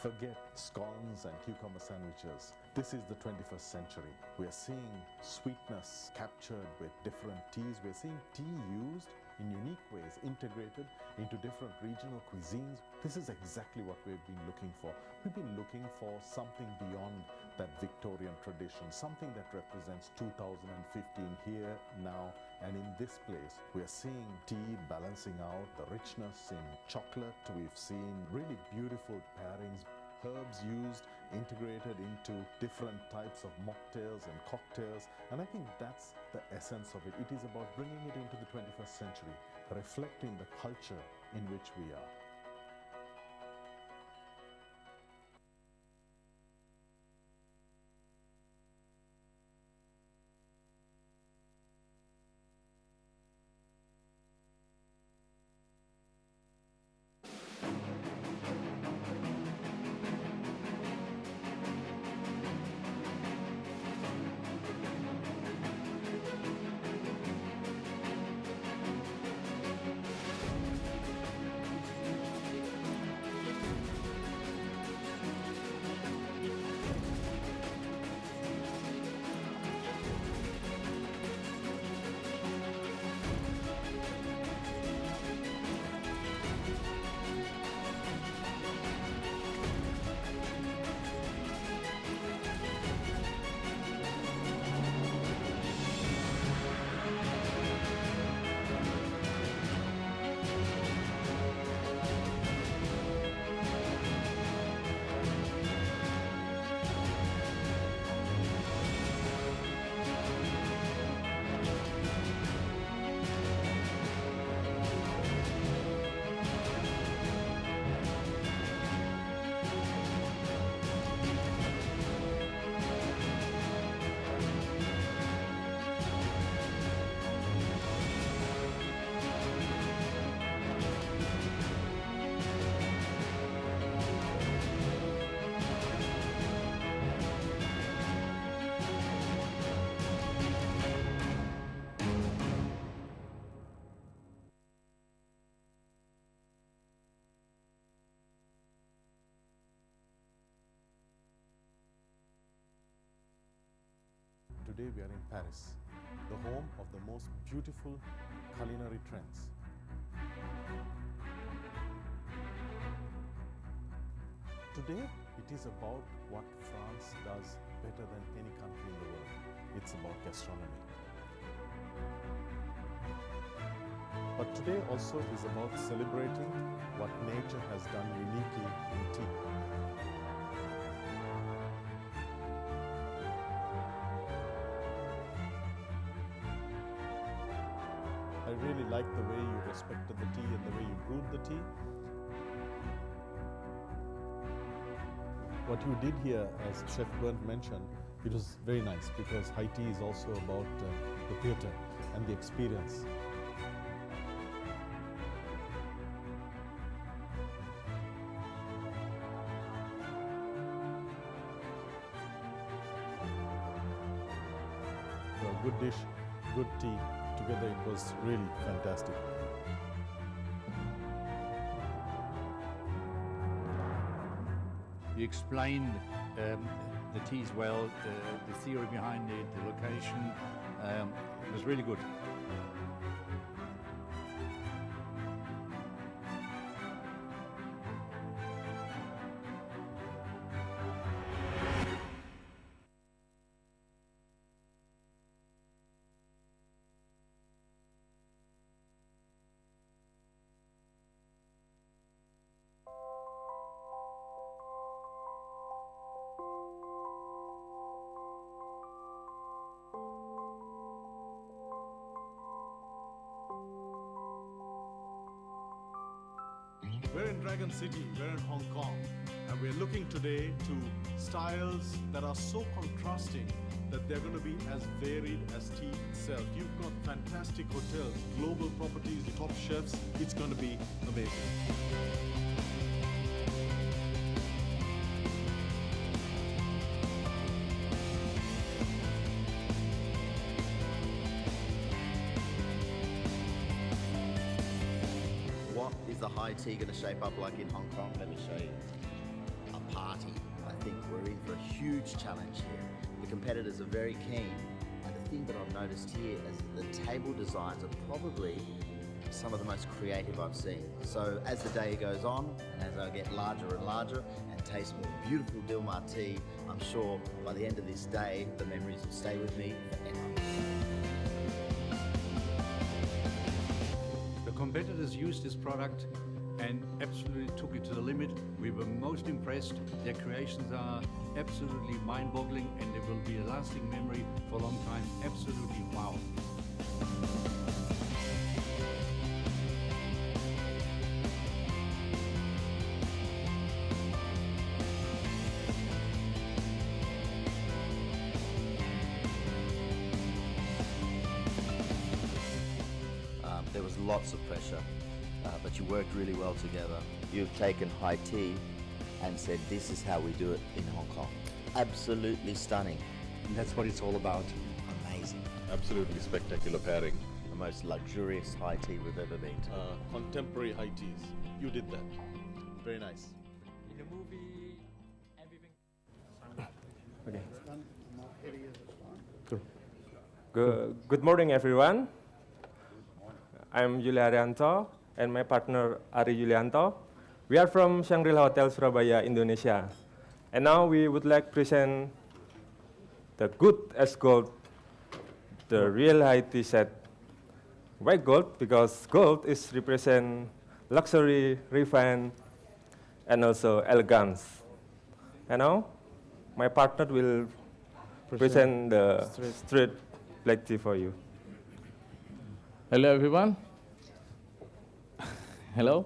Speaker 11: Forget scones and cucumber sandwiches. This is the 21st century. We are seeing sweetness captured with different teas. We are seeing tea used in unique ways, integrated into different regional cuisines. This is exactly what we've been looking for. We've been looking for something beyond that Victorian tradition, something that represents 2015 here, now, and in this place. We are seeing tea balancing out the richness in chocolate. We've seen really beautiful pairings, herbs used, integrated into different types of mocktails and cocktails. And I think that's the essence of it. It is about bringing it into the 21st century, reflecting the culture in which we are. Today we are in Paris, the home of the most beautiful culinary trends. Today it is about what France does better than any country in the world. It's about gastronomy. But today also is about celebrating what nature has done uniquely in tea. I really like the way you respected the tea and the way you brewed the tea. What you did here, as Chef Bernd mentioned, it was very nice because high tea is also about the theatre and the experience. So a good dish, good tea. Together it was really fantastic.
Speaker 5: You explained the teas well, the theory behind it, the location. It was really good.
Speaker 12: We're in Dragon City, we're in Hong Kong, and we're looking today to styles that are so contrasting that they're going to be as varied as tea itself. You've got fantastic hotels, global properties, top chefs. It's going to be amazing.
Speaker 13: What is the high tea going to shape up like in Hong Kong? Let me show you. A party. I think we're in for a huge challenge here. The competitors are very keen, and the thing that I've noticed here is the table designs are probably some of the most creative I've seen. So as the day goes on, and as I get larger and larger and taste more beautiful Dilmah tea, I'm sure by the end of this day, the memories will stay with me forever.
Speaker 5: The competitors used this product and absolutely took it to the limit. We were most impressed. Their creations are absolutely mind-boggling, and they will be a lasting memory for a long time. Absolutely wow.
Speaker 13: There was lots of pressure, but you worked really well together. You've taken high tea and said, this is how we do it in Hong Kong. Absolutely stunning.
Speaker 6: And that's what it's all about.
Speaker 13: Amazing.
Speaker 10: Absolutely spectacular pairing.
Speaker 13: The most luxurious high tea we've ever been to.
Speaker 10: Contemporary high teas. You did that. Very nice.
Speaker 14: In the movie, everything. Good morning, everyone. I'm Yuli Arianto and my partner Ari Yulianto. We are from Shangri-La Hotel, Surabaya, Indonesia. And now we would like to present the good as gold, the real high tea set. Why gold? Because gold is represent luxury, refine, and also elegance. And now my partner will present the straight black tea for you.
Speaker 15: Hello everyone. Hello.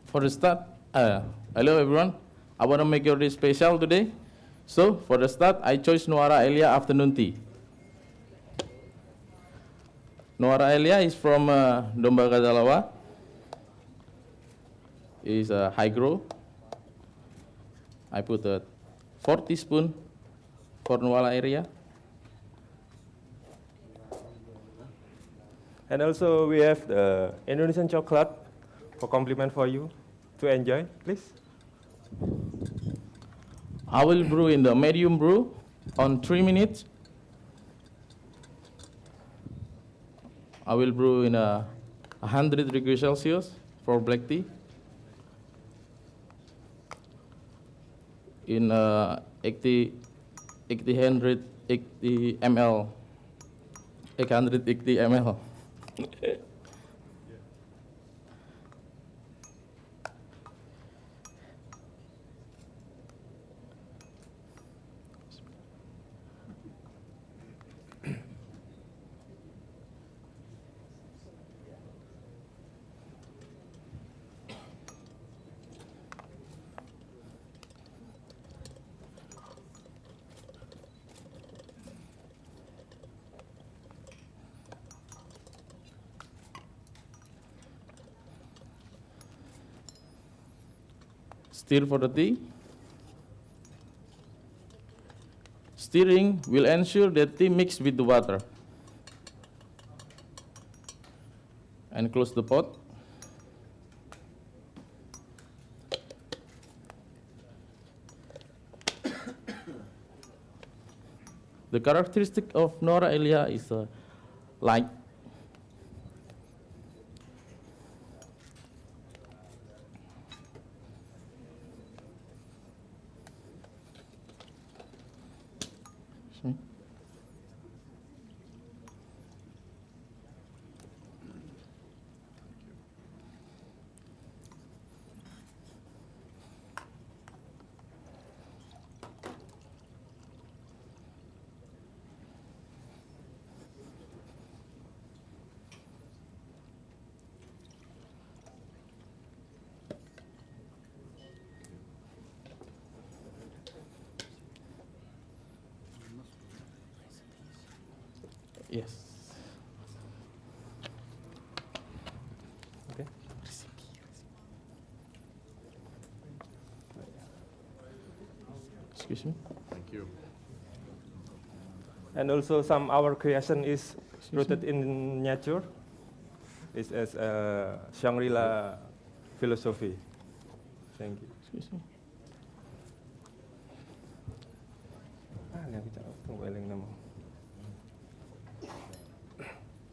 Speaker 15: For the start, hello everyone. I want to make your day special today. So for the start, I chose Nuara Elia afternoon tea. Nuara Elia is from Domba Gazalawa. It's high grow. I put 4 teaspoons for Nuara Elia.
Speaker 14: And also we have the Indonesian chocolate for compliment for you to enjoy, please.
Speaker 15: I will brew in the medium brew on 3 minutes. I will brew in 100 degrees Celsius for black tea. In 800 ml. 880 ml. Stir for the tea. Stirring will ensure that tea mixes with the water. And close the pot. The characteristic of Nuara Elia is light. Yes.
Speaker 14: Okay.
Speaker 15: Excuse me.
Speaker 10: Thank you.
Speaker 14: And also our creation is rooted in nature. It's as a Shangri-La philosophy. Thank you.
Speaker 15: Excuse me.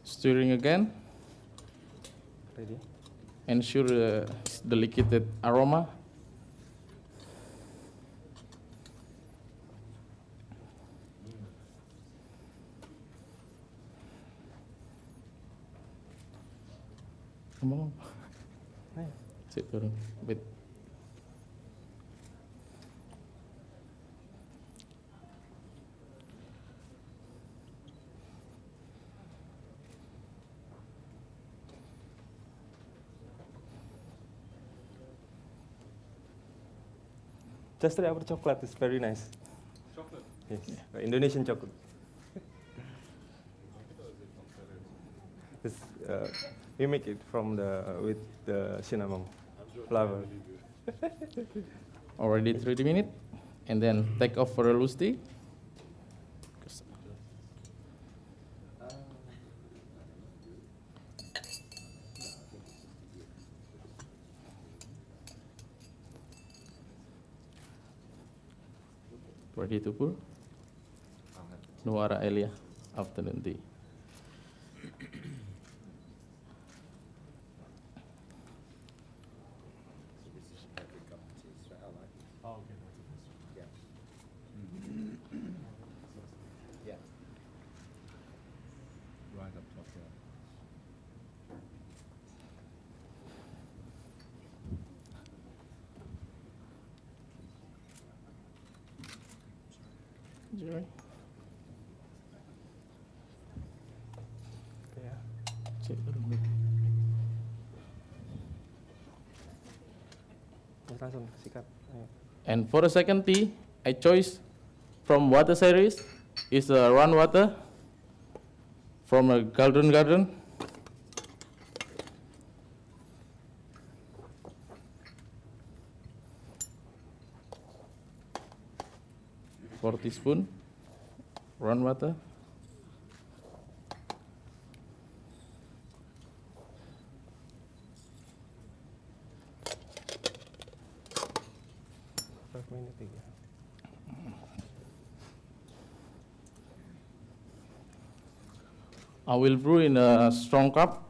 Speaker 15: Stirring again. Ensure the liquid aroma. Come on. Sit turun. Wait.
Speaker 14: Just try our chocolate, it's very nice.
Speaker 12: Chocolate?
Speaker 14: Yes, Indonesian chocolate. It's, we make it from with the cinnamon flour.
Speaker 15: Already 30 minutes. And then take off for a loose tea. Ready to pour? Nuara Elia, afternoon tea.
Speaker 5: Right up top here.
Speaker 15: Enjoy. Cek dulu.
Speaker 14: Langsung sikat.
Speaker 15: And for the second tea, I choose from water series is run water from a garden. 4 teaspoon run water. I will brew in a strong cup,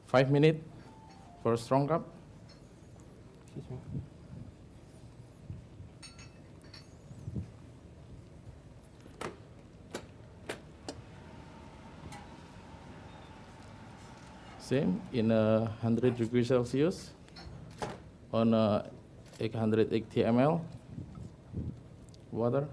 Speaker 15: 5 minutes for a strong cup. Same in 100 degrees Celsius on 880 ml water.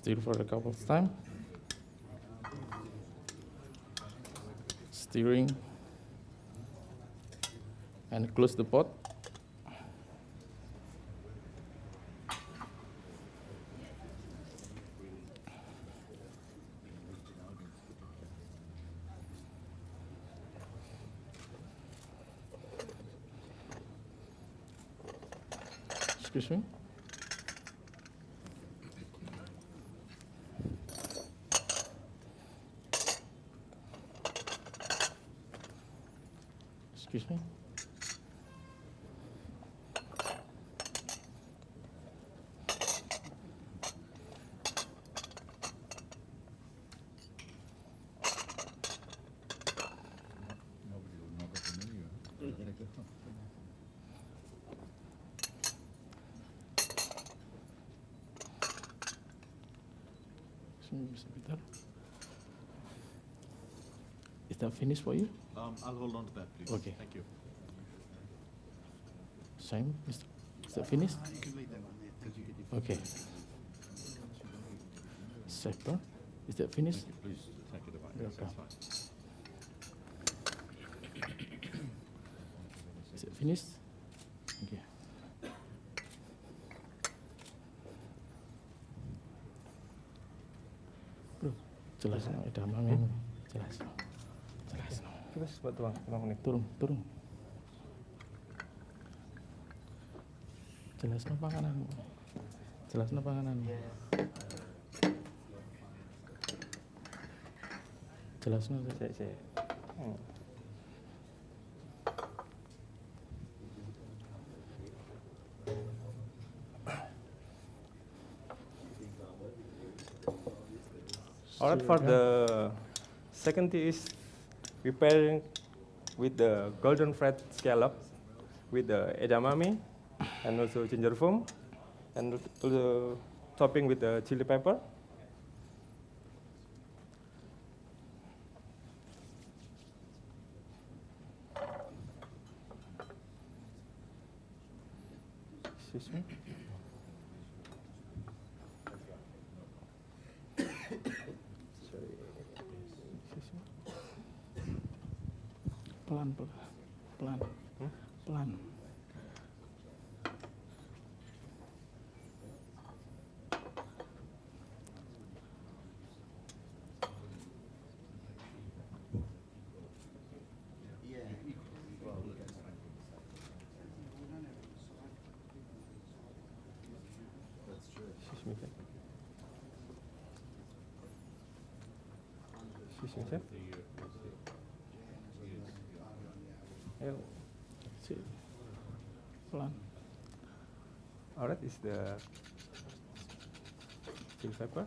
Speaker 15: Stir for a couple of times. Stirring and close the pot. Excuse me. Excuse me.
Speaker 5: Nobody will knock off the menu.
Speaker 15: Is that finished for you?
Speaker 12: I'll hold on to that, please.
Speaker 15: Okay.
Speaker 12: Thank you.
Speaker 15: Same, Mr. Is that finished?
Speaker 7: You can leave that one there, because you get your
Speaker 15: Okay. Sector, is that finished?
Speaker 5: Please take it away.
Speaker 15: Yes,
Speaker 5: That's
Speaker 15: okay.
Speaker 5: fine.
Speaker 15: Is it finished? Okay. Bro, Jelas no, edamame. Jelas no. Jelas no.
Speaker 14: Terus buat tuang, menit.
Speaker 15: Turun. Jelas no panganan. Jelas no panganan. Jelas no.
Speaker 14: Saya. Alright, for the second tea is preparing with the golden fried scallop with the edamame and also ginger foam and also topping with the chili pepper. Excuse me.
Speaker 15: Pelan.
Speaker 14: Excuse me, chef.
Speaker 15: Pelan.
Speaker 14: Alright, is the chili pepper.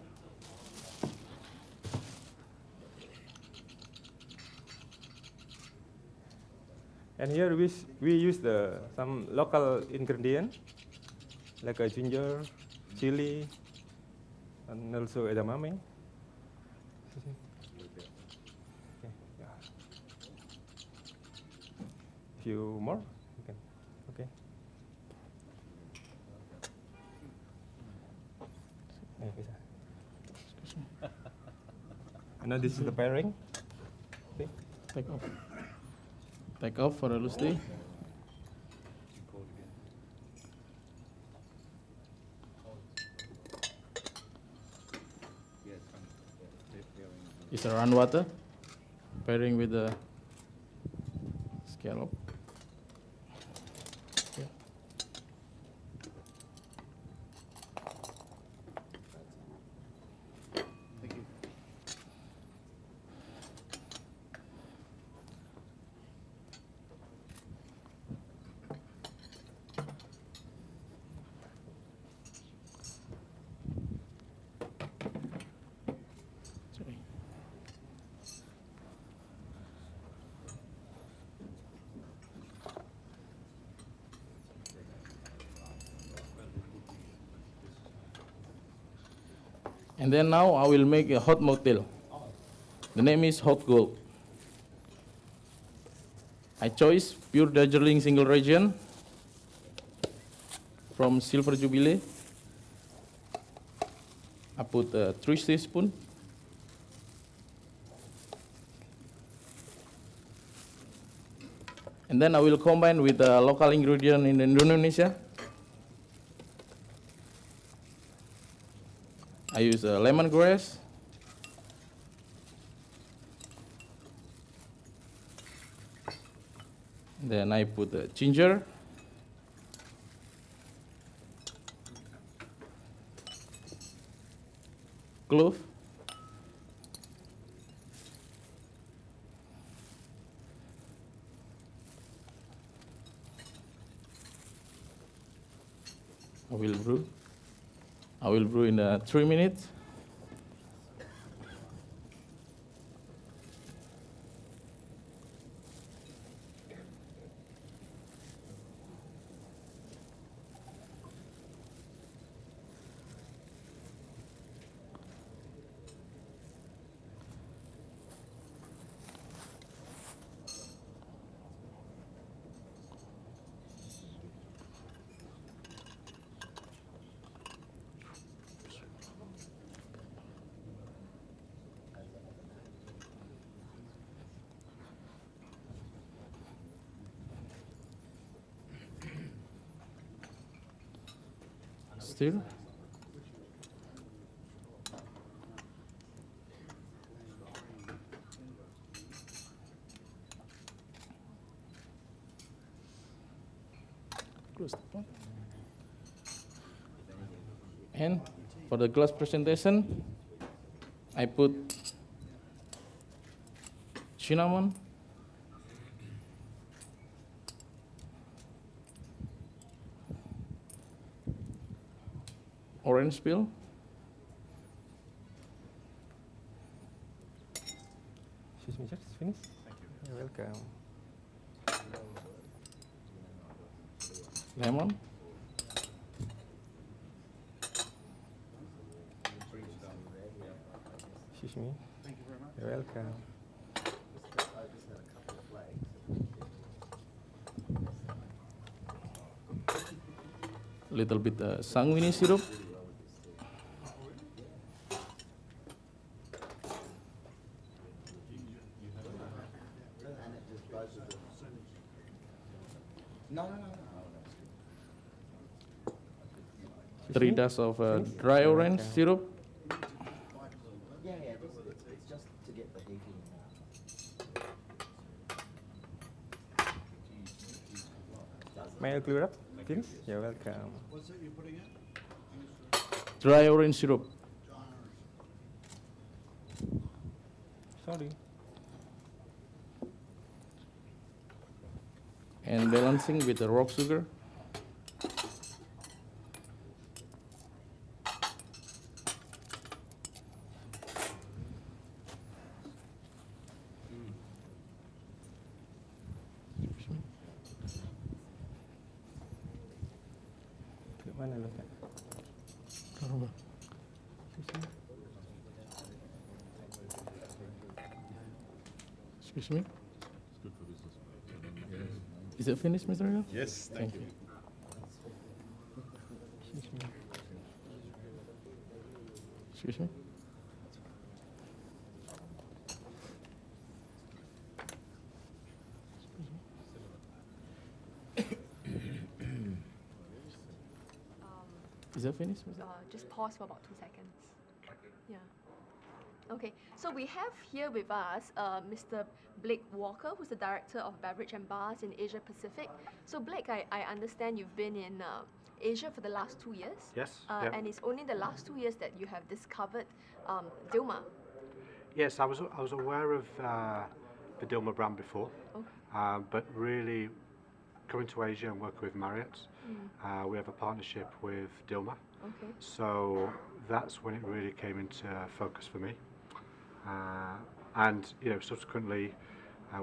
Speaker 14: And here we use some local ingredient like a ginger, chili, and also edamame. Okay, yeah. Few more. Okay. And now this is the pairing. Okay.
Speaker 15: Take off for a loose tea. It's a run water pairing with the scallop. And then now I will make a hot mocktail. The name is Hot Gold. I chose pure Darjeeling single region from Silver Jubilee. I put 3 teaspoons. And then I will combine with the local ingredient in Indonesia. I use lemongrass, then I put ginger, clove, I will brew in 3 minutes. Stir. And for the glass presentation, I put cinnamon, orange peel,
Speaker 14: Excuse me, just finish. Thank you. You're welcome.
Speaker 15: lemon,
Speaker 14: Excuse me. Thank you very much. You're welcome.
Speaker 15: little bit sanguine syrup, three dashes of dry orange syrup,
Speaker 13: It's just to get the heating.
Speaker 14: May I clear up, please? You're welcome.
Speaker 7: What's that you're putting in?
Speaker 15: dry orange syrup,
Speaker 14: Sorry.
Speaker 15: and balancing with the rock sugar.
Speaker 14: Mana letak?
Speaker 15: Excuse me.
Speaker 10: It's good for business.
Speaker 15: Is it finished, Mr. Rio?
Speaker 10: Yes, thank you.
Speaker 14: Excuse me.
Speaker 15: Excuse me. Is that finished, Mr.
Speaker 3: Just pause for about 2 seconds. Yeah. Okay, so we have here with us Mr. Blake Walker, who's the Director of Beverage and Bars in Asia Pacific. So Blake, I understand you've been in Asia for the last 2 years.
Speaker 4: Yes. Yeah.
Speaker 3: And it's only the last 2 years that you have discovered Dilmah.
Speaker 16: Yes, I was aware of the Dilmah brand before, but really coming to Asia and working with Marriott, we have a partnership with Dilmah.
Speaker 3: Okay.
Speaker 16: So that's when it really came into focus for me. And subsequently,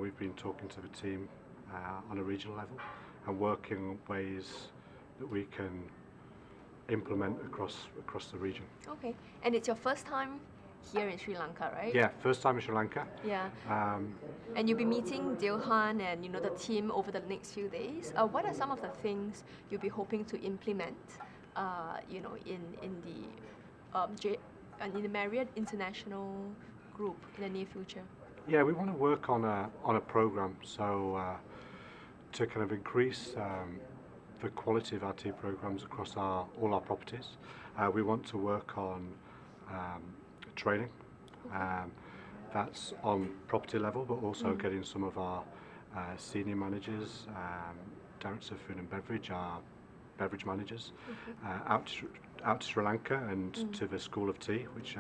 Speaker 16: we've been talking to the team on a regional level and working on ways that we can implement across the region.
Speaker 3: Okay, and it's your first time here in Sri Lanka, right?
Speaker 16: Yeah, first time in Sri Lanka.
Speaker 3: Yeah. And you'll be meeting Dilhan and the team over the next few days. What are some of the things you'll be hoping to implement, in the Marriott International Group in the near future?
Speaker 16: Yeah, we want to work on a program to kind of increase the quality of our tea programs across all our properties. We want to work on training. That's on property level, but also getting some of our senior managers, directors of food and beverage, our beverage managers, out to Sri Lanka and to the School of Tea, which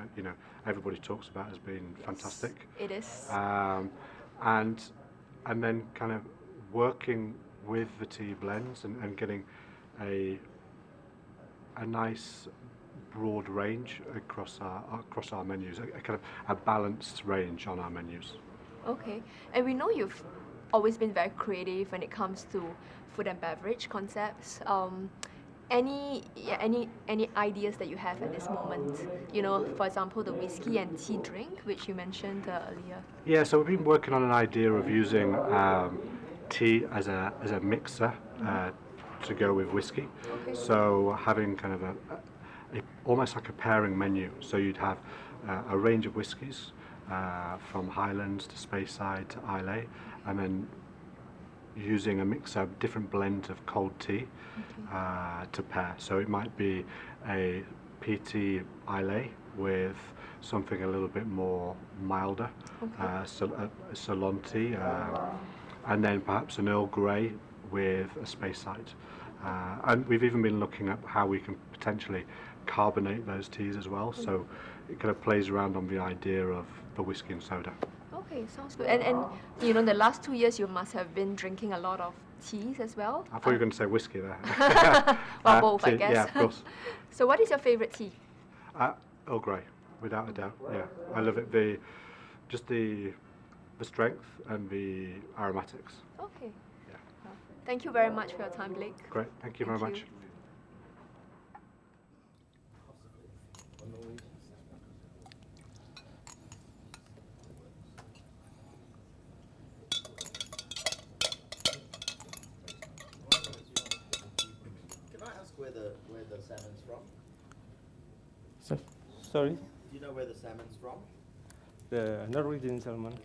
Speaker 16: everybody talks about as being fantastic.
Speaker 3: It is.
Speaker 16: And then kind of working with the tea blends and getting a nice broad range across our menus, a kind of a balanced range on our menus.
Speaker 3: Okay, and we know you've always been very creative when it comes to food and beverage concepts. Any ideas that you have at this moment? For example, the whiskey and tea drink, which you mentioned earlier.
Speaker 16: Yeah, so we've been working on an idea of using tea as a mixer to go with whiskey.
Speaker 3: Okay.
Speaker 16: So having kind of almost like a pairing menu. So you'd have a range of whiskies from Highlands to Speyside to Islay, and then using a mix of different blends of cold tea to pair. So it might be a PT Islay with something a little bit more milder, Ceylon tea, and then perhaps an Earl Grey with a Speyside. And we've even been looking at how we can potentially carbonate those teas as well. So it kind of plays around on the idea of the whiskey and soda.
Speaker 3: Okay, sounds good. And you know, the last 2 years you must have been drinking a lot of teas as well.
Speaker 16: I thought you were going to say whiskey there.
Speaker 3: Well, both, I
Speaker 16: tea,
Speaker 3: guess.
Speaker 16: Yeah, of course.
Speaker 3: So what is your favorite tea?
Speaker 16: Earl Grey, without a doubt. Yeah, I love it. Just the strength and the aromatics.
Speaker 3: Okay. Yeah. Thank you very much for your time, Blake.
Speaker 16: Great. Thank you very much.
Speaker 13: Can I ask where the salmon's from?
Speaker 14: Sorry?
Speaker 13: Do you know where the salmon's from?
Speaker 14: The Norwegian salmon.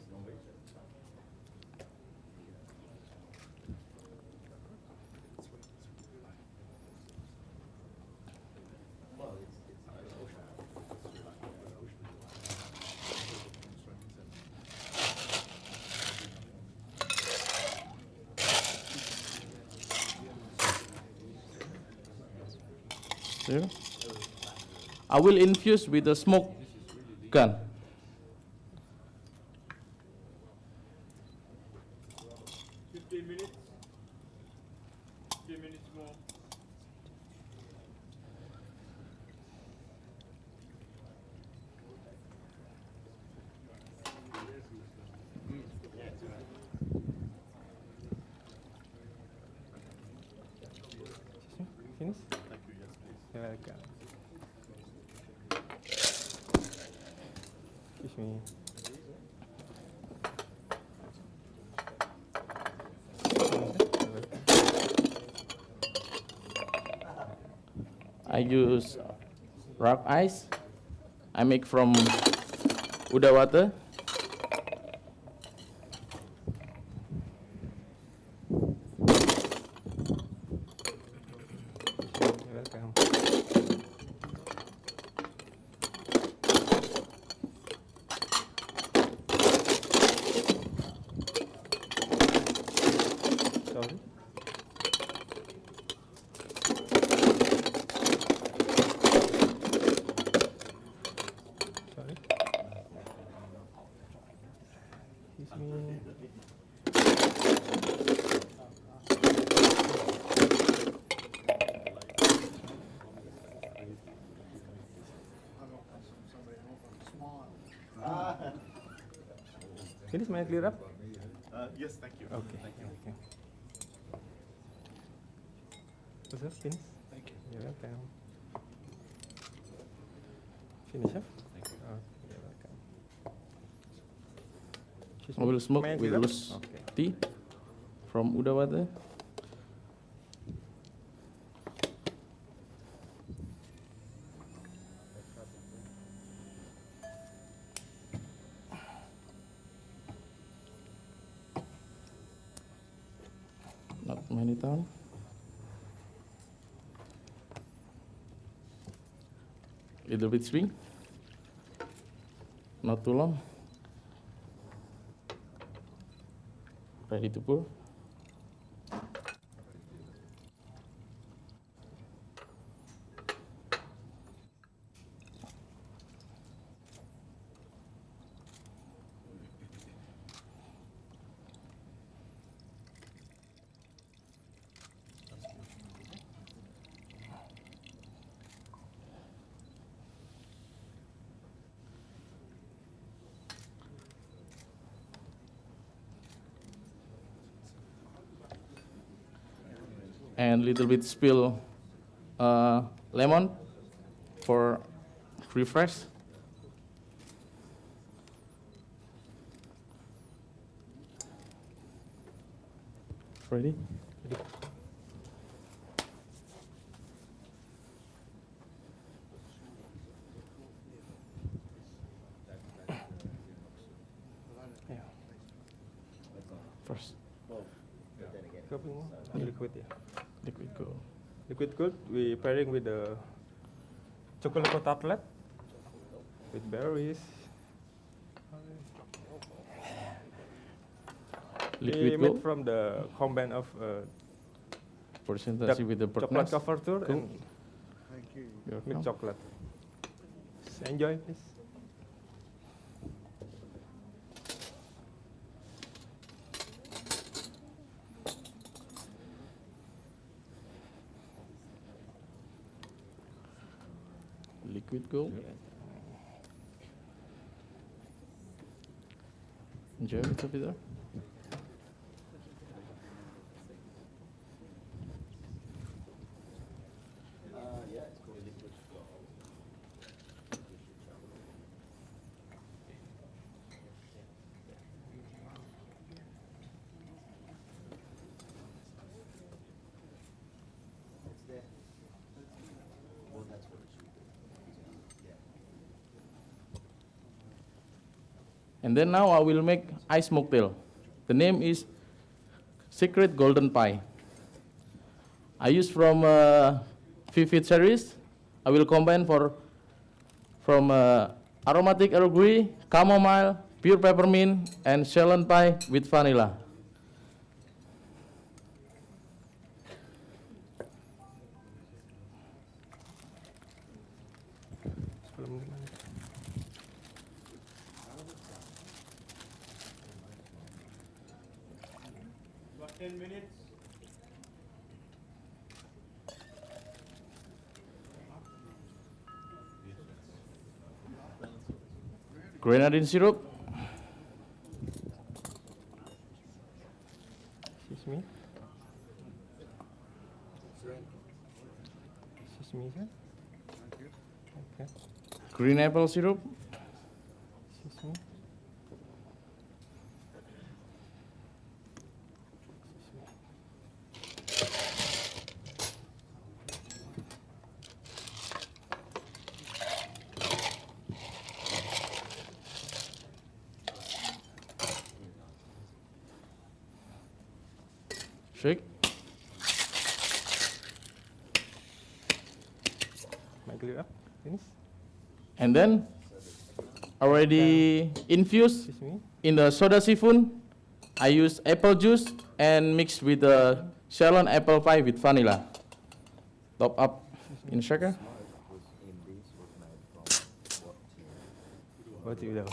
Speaker 15: Here. I will infuse with the smoke gun.
Speaker 14: Finish? You're welcome. Excuse me.
Speaker 15: I use rock ice. I make from Uda water.
Speaker 14: You're welcome. Sorry. Sorry. Excuse me. Finish, may I clear up?
Speaker 12: Yes, thank you.
Speaker 14: Okay.
Speaker 12: Thank you.
Speaker 14: Okay. What's up? Finish?
Speaker 12: Thank you.
Speaker 14: You're welcome. Finish, huh?
Speaker 12: Thank you.
Speaker 14: You're welcome.
Speaker 15: I will smoke
Speaker 14: May I
Speaker 15: with
Speaker 14: clear up?
Speaker 15: loose
Speaker 14: Okay.
Speaker 15: tea from Uda water. Not many time. Little bit sweet. Not too long. Ready to pour. And little bit spill lemon for refresh. Ready?
Speaker 14: Yeah.
Speaker 15: First.
Speaker 14: Couple more. Liquid, yeah.
Speaker 15: Liquid gold.
Speaker 14: Liquid gold, we pairing with the chocolate tartlet with berries. We
Speaker 15: Liquid
Speaker 14: made
Speaker 15: gold.
Speaker 14: from the combine of
Speaker 15: presentation with the
Speaker 14: chocolate
Speaker 15: brightness.
Speaker 14: couverture
Speaker 15: Cool.
Speaker 14: and
Speaker 7: Thank you.
Speaker 15: You're
Speaker 14: milk
Speaker 15: welcome.
Speaker 14: chocolate. Enjoy, please.
Speaker 15: Liquid gold. Enjoy, Mr. Peter. And then now I will make ice mocktail. The name is Secret Golden Pie. I use from Vivid series. I will combine from aromatic Earl Grey, chamomile, pure peppermint, and Ceylon pie with vanilla.
Speaker 4: About 10 minutes.
Speaker 15: Grenadine syrup.
Speaker 14: Excuse me. Excuse me, sir. Okay.
Speaker 15: Green apple syrup.
Speaker 14: Excuse me.
Speaker 15: Shake.
Speaker 14: Might clear up. Finish.
Speaker 15: And then already infused in the soda siphon. I use apple juice and mix with the Ceylon apple pie with vanilla. Top up in shaker.
Speaker 14: What do you do?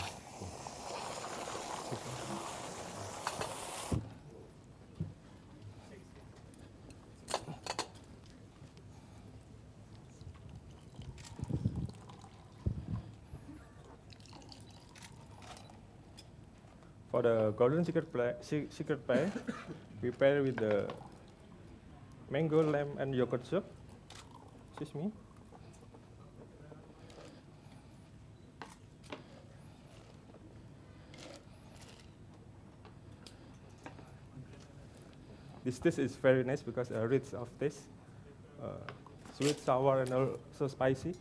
Speaker 14: For the golden secret pie, we pair with the mango, lamb, and yogurt soup. Excuse me. This dish is very nice because rich of taste, sweet, sour, and also spicy.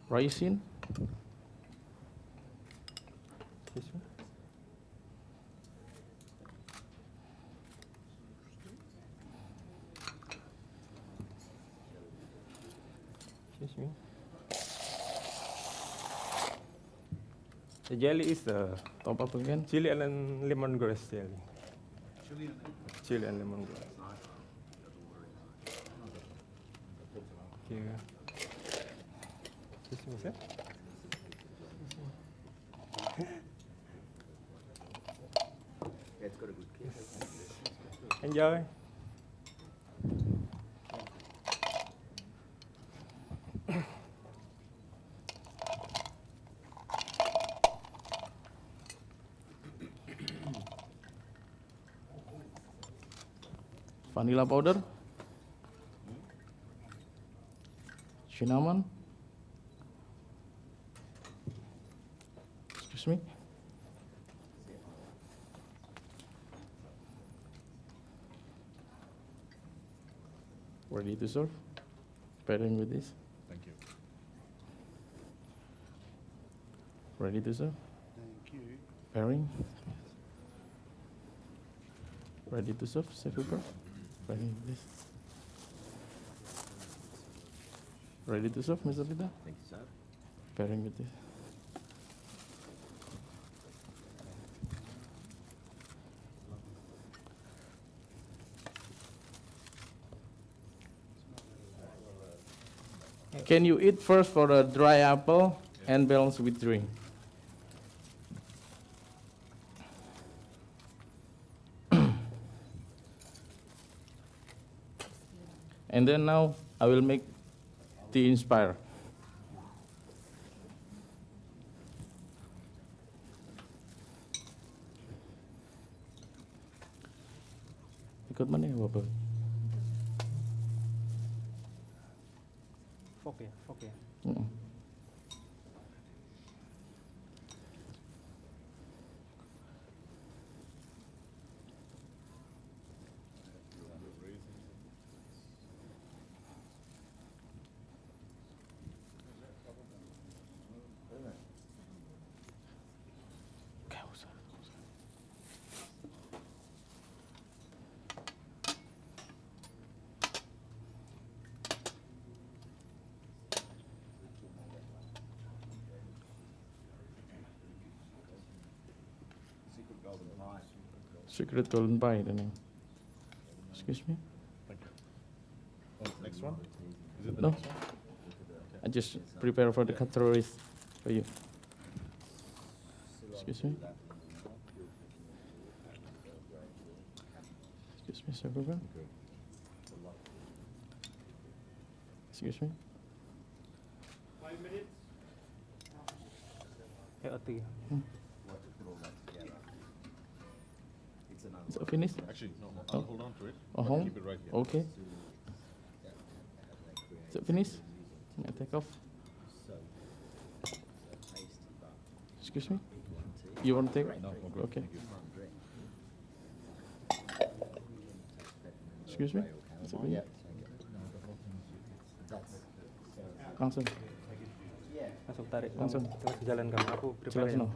Speaker 15: Raisin.
Speaker 14: Excuse me. Excuse me. The jelly is the
Speaker 15: top up again.
Speaker 14: Chili and lemongrass jelly. Chili and lemongrass. Here. Excuse me, sir.
Speaker 13: It's got a good kick.
Speaker 14: Enjoy.
Speaker 15: Vanilla powder. Cinnamon. Excuse me. Ready to serve. Pairing with this.
Speaker 10: Thank you.
Speaker 15: Ready to serve.
Speaker 7: Thank you.
Speaker 15: Pairing. Ready to serve. Chef Cooper. Pairing with this. Ready to serve, Mr. Pita.
Speaker 13: Thank you, sir.
Speaker 15: Pairing with this. Can you eat first for the dry apple and balance with drink? And then now I will make tea inspire. Ikut mana ya Bapak?
Speaker 14: Fok ya.
Speaker 15: Secret golden pie, the name. Excuse me?
Speaker 12: Next one? Is it the
Speaker 15: No.
Speaker 12: next one?
Speaker 15: I just prepare for the cutleries for you. Excuse me? Excuse me, Sir Baba? Excuse me?
Speaker 14: 5 minutes. tea.
Speaker 15: Is it finished?
Speaker 12: Actually, no, I'll hold on to it.
Speaker 15: Oh,
Speaker 12: but
Speaker 15: home?
Speaker 12: keep it right here.
Speaker 15: Okay. Is it finished? May I take off? Excuse me? You want to take?
Speaker 12: No, I'm good.
Speaker 15: Okay.
Speaker 12: Thank you.
Speaker 15: Excuse me? Is it finished? Langsung.
Speaker 14: Langsung tarik.
Speaker 15: Langsung.
Speaker 14: Terus jalankan. Aku prepare.
Speaker 15: Jelas no.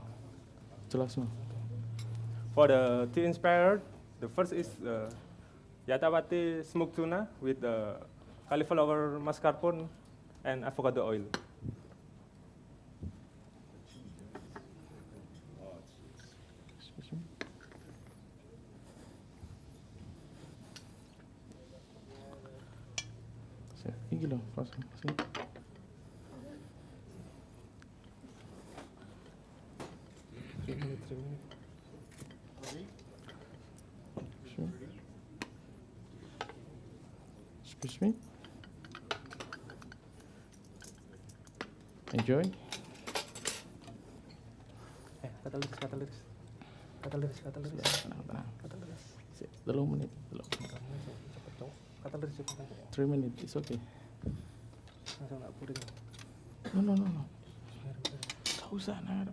Speaker 15: Jelas no.
Speaker 14: For the tea inspired, the first is Yatawati smoked tuna with the cauliflower mascarpone and avocado oil.
Speaker 15: Excuse me? Tinggi loh, pasang. Sini. Excuse me. Enjoy.
Speaker 14: Kata liris.
Speaker 15: Tenang. 3 menit.
Speaker 14: Kata liris cepat.
Speaker 15: 3 minutes, it's okay.
Speaker 14: Langsung nggak puring.
Speaker 15: No. Gak usah, nah.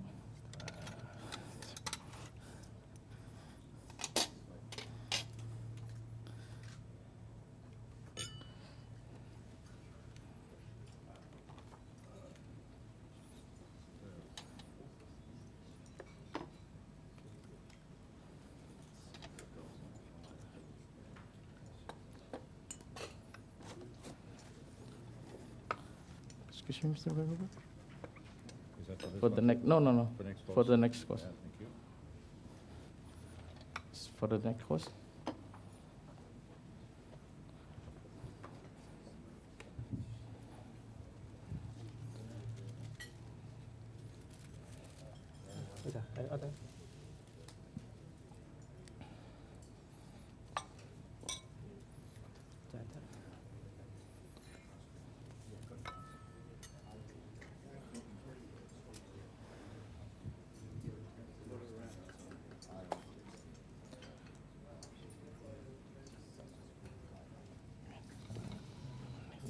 Speaker 15: Excuse me, Mr. Weber.
Speaker 5: Is that
Speaker 15: For the next, no.
Speaker 5: For next
Speaker 15: For
Speaker 5: course?
Speaker 15: the next course.
Speaker 5: Yeah, thank you.
Speaker 15: For the next course.
Speaker 14: Udah, ayo.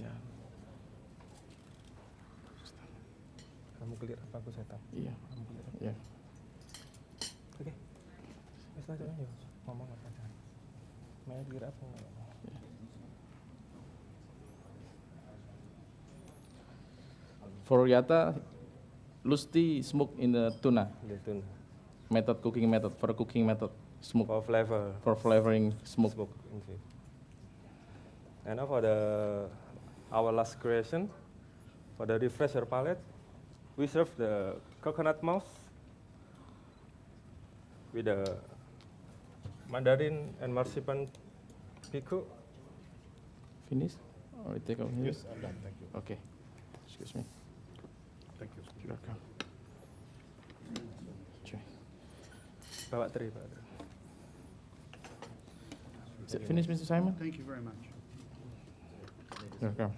Speaker 15: Ya.
Speaker 14: Kamu clear apa aku setup?
Speaker 15: Iya.
Speaker 14: Kamu clear.
Speaker 15: Iya.
Speaker 14: Oke. Wes lanjut aja. Ngomong apa aja. Main clear apa?
Speaker 15: For Yata, Lusty smoke in the tuna.
Speaker 14: The tuna.
Speaker 15: Method, cooking method. For cooking method, smoke.
Speaker 14: For flavor.
Speaker 15: For flavoring, smoke.
Speaker 14: Okay. And now for our last creation, for the refresher palette, we serve the coconut mouse with the mandarin and marzipan pico.
Speaker 15: Finish? Or we take out here?
Speaker 12: Yes, I'm done. Thank you.
Speaker 15: Okay. Excuse me.
Speaker 4: Thank you.
Speaker 15: You're welcome. Okay.
Speaker 14: Bawa tray, Pak.
Speaker 15: Is it finished, Mr. Simon?
Speaker 7: Thank you very much.
Speaker 15: You're welcome.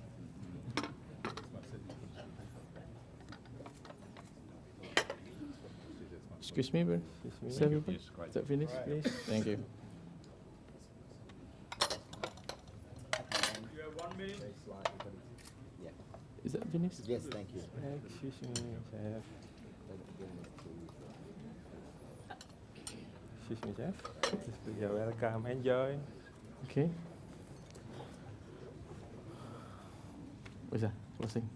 Speaker 15: Excuse me, bro. Is that open? Is that finished, please? Thank you.
Speaker 17: You have 1 minute.
Speaker 15: Is that finished?
Speaker 13: Yes, thank you.
Speaker 14: Excuse me, chef. Excuse me, chef. You're welcome. Enjoy.
Speaker 15: Okay. Bisa, closing.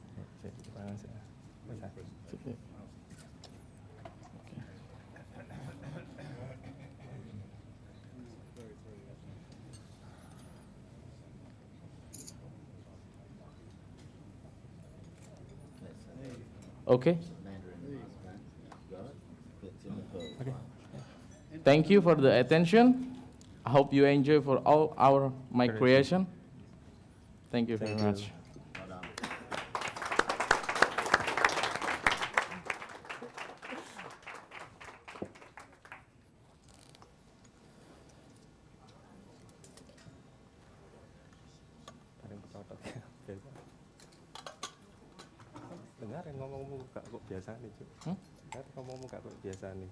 Speaker 15: Okay. Okay. Okay. Thank you for the attention. I hope you enjoy for all my creation. Thank you very much.
Speaker 14: Dengar yang ngomong muka kok biasa nih, Cuk. Dengar ngomong muka kok biasa nih.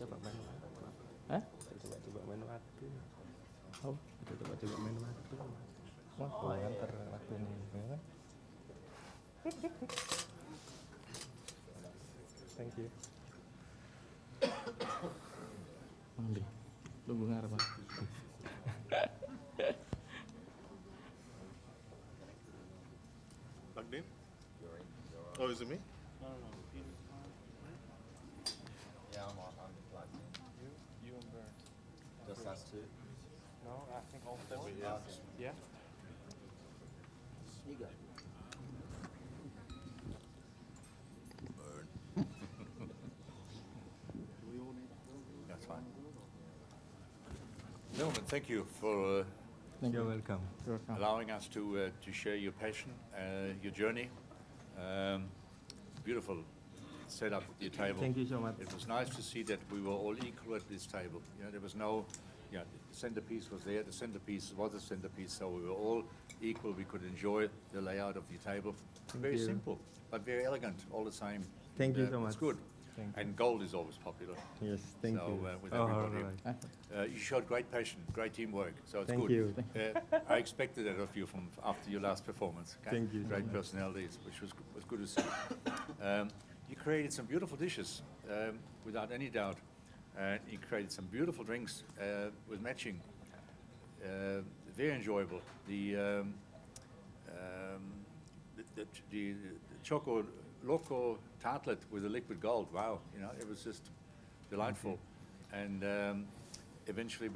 Speaker 14: Coba main waktu.
Speaker 15: Hah?
Speaker 14: Coba main waktu.
Speaker 15: Oh,
Speaker 14: coba main waktu. Wah, nganter waktu ini, ya kan? Thank you.
Speaker 15: Mandi. Tunggu ngarep, Pak.
Speaker 12: Plugged in? Oh, is it me?
Speaker 17: No.
Speaker 13: Yeah, I'm plugged in.
Speaker 17: You and Bert.
Speaker 13: Just us two?
Speaker 17: No, I think all four. Yeah.
Speaker 13: You go.
Speaker 5: That's fine. Gentlemen, thank you for
Speaker 14: You're welcome.
Speaker 5: allowing us to share your passion, your journey. Beautiful setup at your table.
Speaker 14: Thank you so much.
Speaker 5: It was nice to see that we were all equal at this table. There was no, the centerpiece was there, the centerpiece was a centerpiece, so we were all equal. We could enjoy the layout of the table. Very
Speaker 14: you.
Speaker 5: simple, but very elegant, all the same.
Speaker 14: Thank you so
Speaker 5: It's
Speaker 14: much.
Speaker 5: good.
Speaker 14: Thank
Speaker 5: And gold is always popular.
Speaker 14: Yes, thank
Speaker 5: so,
Speaker 14: you.
Speaker 5: With
Speaker 14: Oh,
Speaker 5: everybody.
Speaker 14: alright.
Speaker 5: You showed great passion, great teamwork, so it's
Speaker 14: Thank
Speaker 5: good.
Speaker 14: you.
Speaker 5: I expected that of you from after your last performance. Okay?
Speaker 14: Thank you so
Speaker 5: Great
Speaker 14: much.
Speaker 5: personalities, which was good to see. You created some beautiful dishes, without any doubt. And you created some beautiful drinks with matching. Very enjoyable. The Choco Loco tartlet with the liquid gold. Wow, it was just delightful. And eventually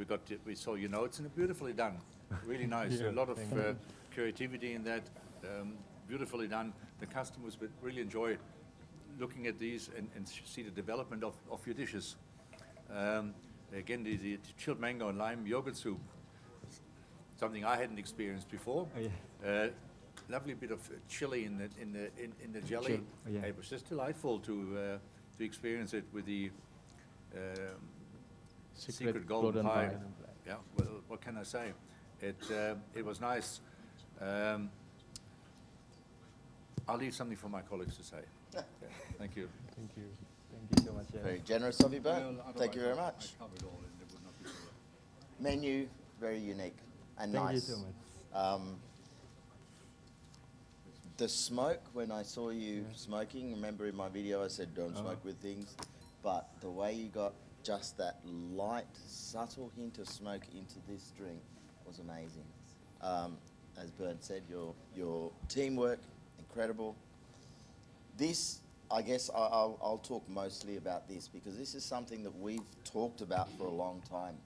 Speaker 5: we saw your notes, and beautifully done. Really nice.
Speaker 14: Yeah,
Speaker 5: A lot of
Speaker 14: thank you.
Speaker 5: creativity in that. Beautifully done. The customers would really enjoy looking at these and see the development of your dishes. Again, the chilled mango and lime yogurt soup, something I hadn't experienced before.
Speaker 14: Oh, yeah.
Speaker 5: Lovely bit of chili in the jelly.
Speaker 14: Chill, yeah.
Speaker 5: It was just delightful to experience it with the secret golden pie. Yeah. Well, what can I say? It was nice. I'll leave something for my colleagues to say. Okay. Thank you.
Speaker 14: Thank you. Thank you so much.
Speaker 13: Very generous of you, Bert. Thank you very much. Menu, very unique and
Speaker 14: Thank you
Speaker 13: nice.
Speaker 14: so much.
Speaker 13: The smoke, when I saw you smoking, remember in my video I said don't smoke with things, but the way you got just that light, subtle hint of smoke into this drink was amazing. As Bern said, your teamwork, incredible. This, I guess I'll talk mostly about this because this is something that we've talked about for a long time.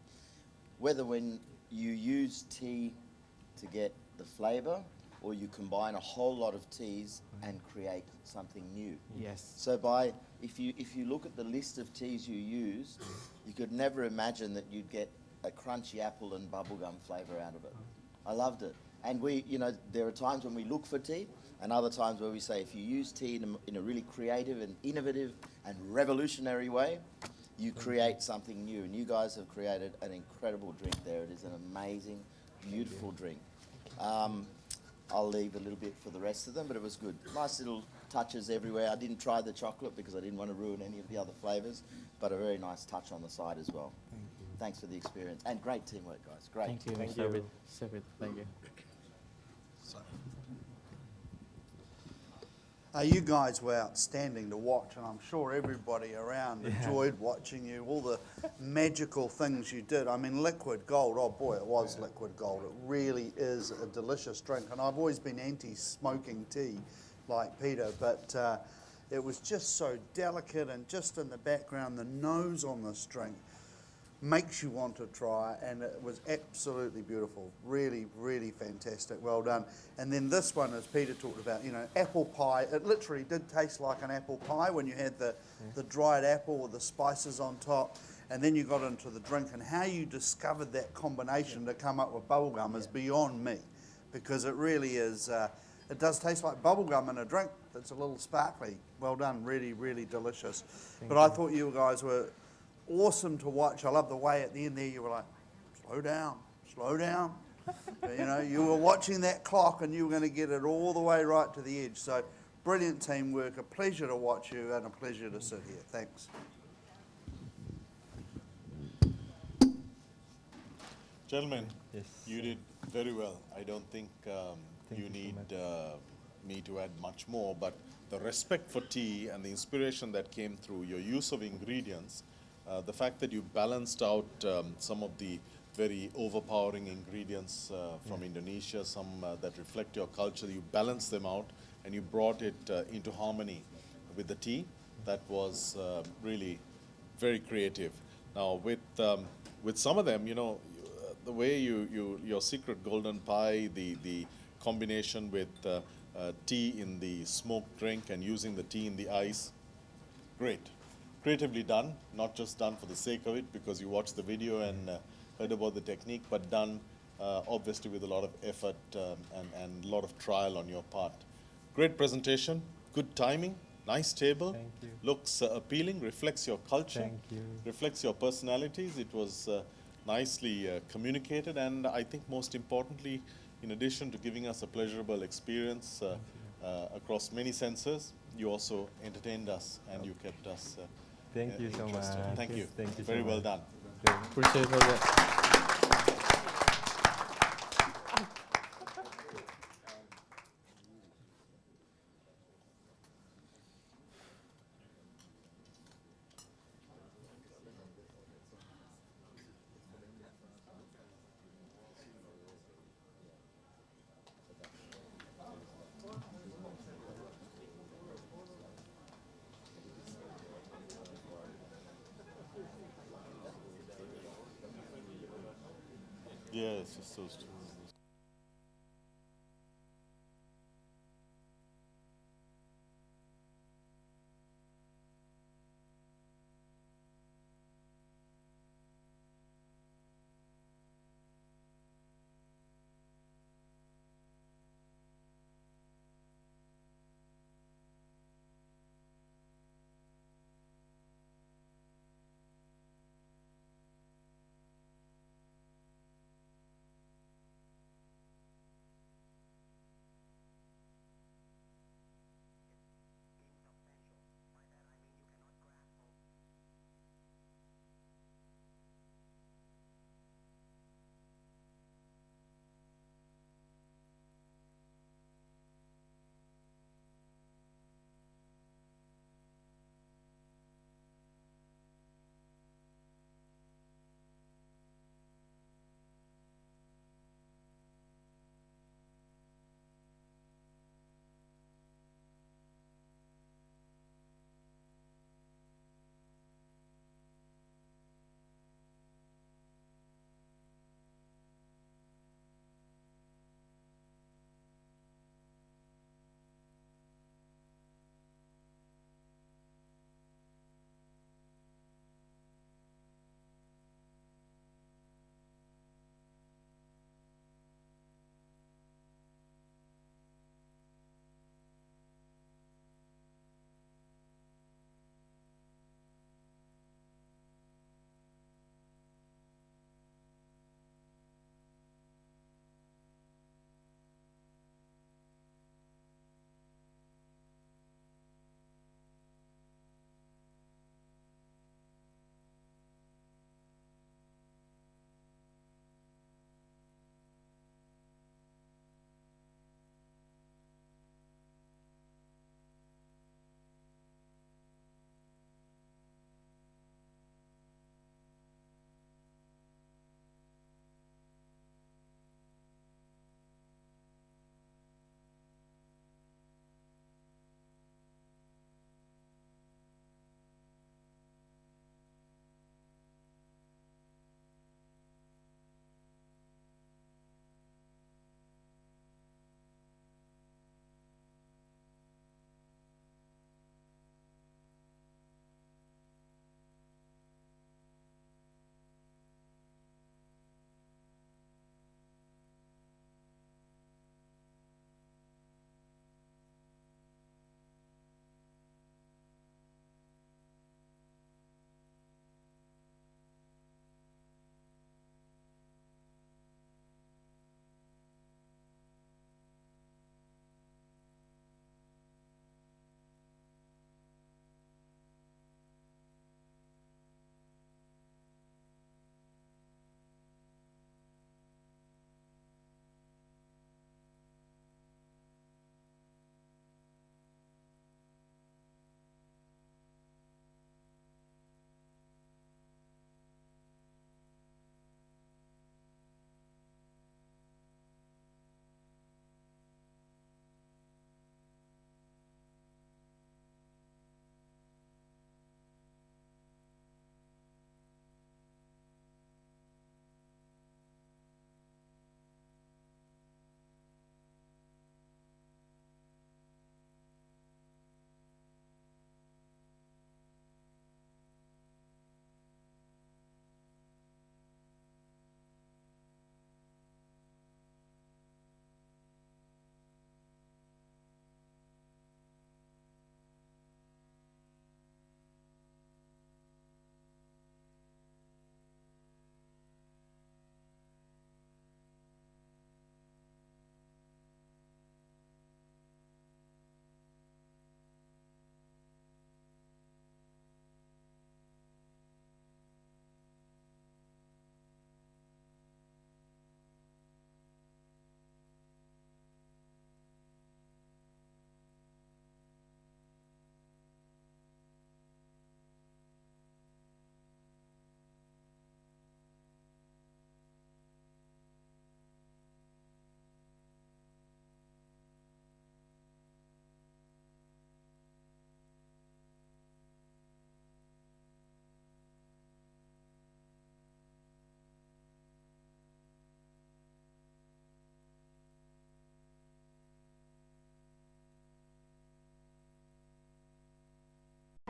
Speaker 13: Whether when you use tea to get the flavour or you combine a whole lot of teas and create something new.
Speaker 14: Yes.
Speaker 13: So if you look at the list of teas you use, you could never imagine that you'd get a crunchy apple and bubblegum flavour out of it. I loved it. And there are times when we look for tea and other times where we say if you use tea in a really creative and innovative and revolutionary way, you create something new. And you guys have created an incredible drink there. It is an amazing, beautiful drink. I'll leave a little bit for the rest of them, but it was good. Nice little touches everywhere. I didn't try the chocolate because I didn't want to ruin any of the other flavours, but a very nice touch on the side as well. Thanks for the experience. And great teamwork, guys. Great.
Speaker 15: Thank you.
Speaker 14: Thank
Speaker 15: Sabit.
Speaker 14: you.
Speaker 15: Sabit, thank you.
Speaker 7: You guys were outstanding to watch, and I'm sure everybody around enjoyed watching you, all the magical things you did. I mean, liquid gold, oh boy, it was liquid gold. It really is a delicious drink, and I've always been anti-smoking tea like Peter, but it was just so delicate, and just in the background, the nose on this drink makes you want to try, and it was absolutely beautiful. Really, really fantastic. Well done. And then this one, as Peter talked about, apple pie. It literally did taste like an apple pie when you had the dried apple with the spices on top, and then you got into the drink, and how you discovered that combination to come up with bubblegum is beyond me, because it really is, it does taste like bubblegum in a drink that's a little sparkly. Well done. Really, really delicious. But I thought you guys were awesome to watch. I love the way at the end there you were like, slow down, slow down. You were watching that clock and you were going to get it all the way right to the edge. So brilliant teamwork, a pleasure to watch you and a pleasure to sit here. Thanks.
Speaker 10: Gentlemen,
Speaker 14: Yes.
Speaker 10: you did very well. I don't think you need me to add much more, but the respect for tea and the inspiration that came through, your use of ingredients, the fact that you balanced out some of the very overpowering ingredients from Indonesia, some that reflect your culture, you balanced them out and you brought it into harmony with the tea. That was really very creative. Now with some of them, the way your secret golden pie, the combination with tea in the smoked drink and using the tea in the ice, great. Creatively done, not just done for the sake of it because you watched the video and heard about the technique, but done obviously with a lot of effort and a lot of trial on your part. Great presentation, good timing, nice table, looks appealing, reflects your culture, reflects your personalities. It was nicely communicated, and I think most importantly, in addition to giving us a pleasurable experience across many senses, you also entertained us and you kept us
Speaker 14: Thank you so much.
Speaker 10: Thank you.
Speaker 14: Thank you so
Speaker 10: Very well
Speaker 14: much.
Speaker 10: done.
Speaker 15: Appreciate that.
Speaker 10: Yes, it's so true.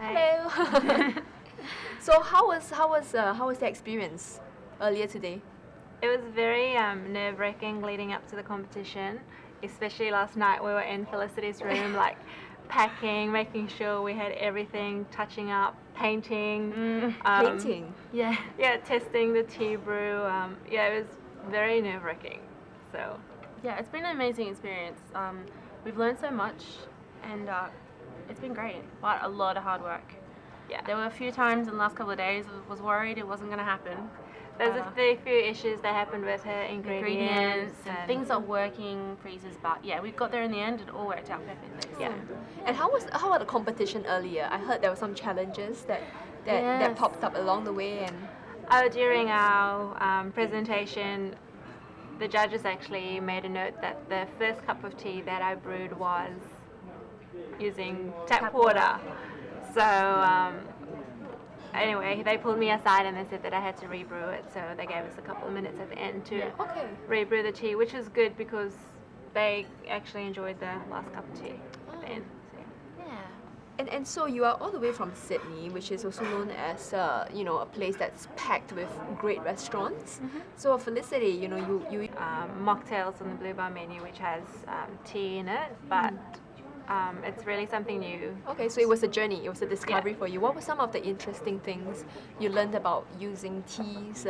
Speaker 3: Hello. So how was the experience earlier today?
Speaker 1: It was very nerve-wracking leading up to the competition, especially last night. We were in Felicity's room, like packing, making sure we had everything, touching up, painting.
Speaker 3: Painting?
Speaker 1: Yeah, testing the tea brew. It was very nerve-wracking. So,
Speaker 2: yeah, it's been an amazing experience. We've learned so much, and it's been great, but a lot of hard work.
Speaker 1: Yeah.
Speaker 2: There were a few times in the last couple of days I was worried it wasn't going to happen.
Speaker 1: There's a few issues that happened with her ingredients
Speaker 2: and things not working, freezers, but yeah, we got there in the end. It all worked out perfectly.
Speaker 3: Yeah. And how about the competition earlier? I heard there were some challenges that popped up along the way. And
Speaker 1: during our presentation, the judges actually made a note that the first cup of tea that I brewed was using tap water. So anyway, they pulled me aside and they said that I had to rebrew it. So they gave us a couple of minutes at the end to rebrew the tea, which is good because they actually enjoyed the last cup of tea then.
Speaker 3: And so you are all the way from Sydney, which is also known as a place that's packed with great restaurants. So Felicity, you
Speaker 1: mocktails on the Blue Bar menu, which has tea in it, but it's really something new.
Speaker 3: Okay, so it was a journey, it was a discovery for you. What were some of the interesting things you learned about using teas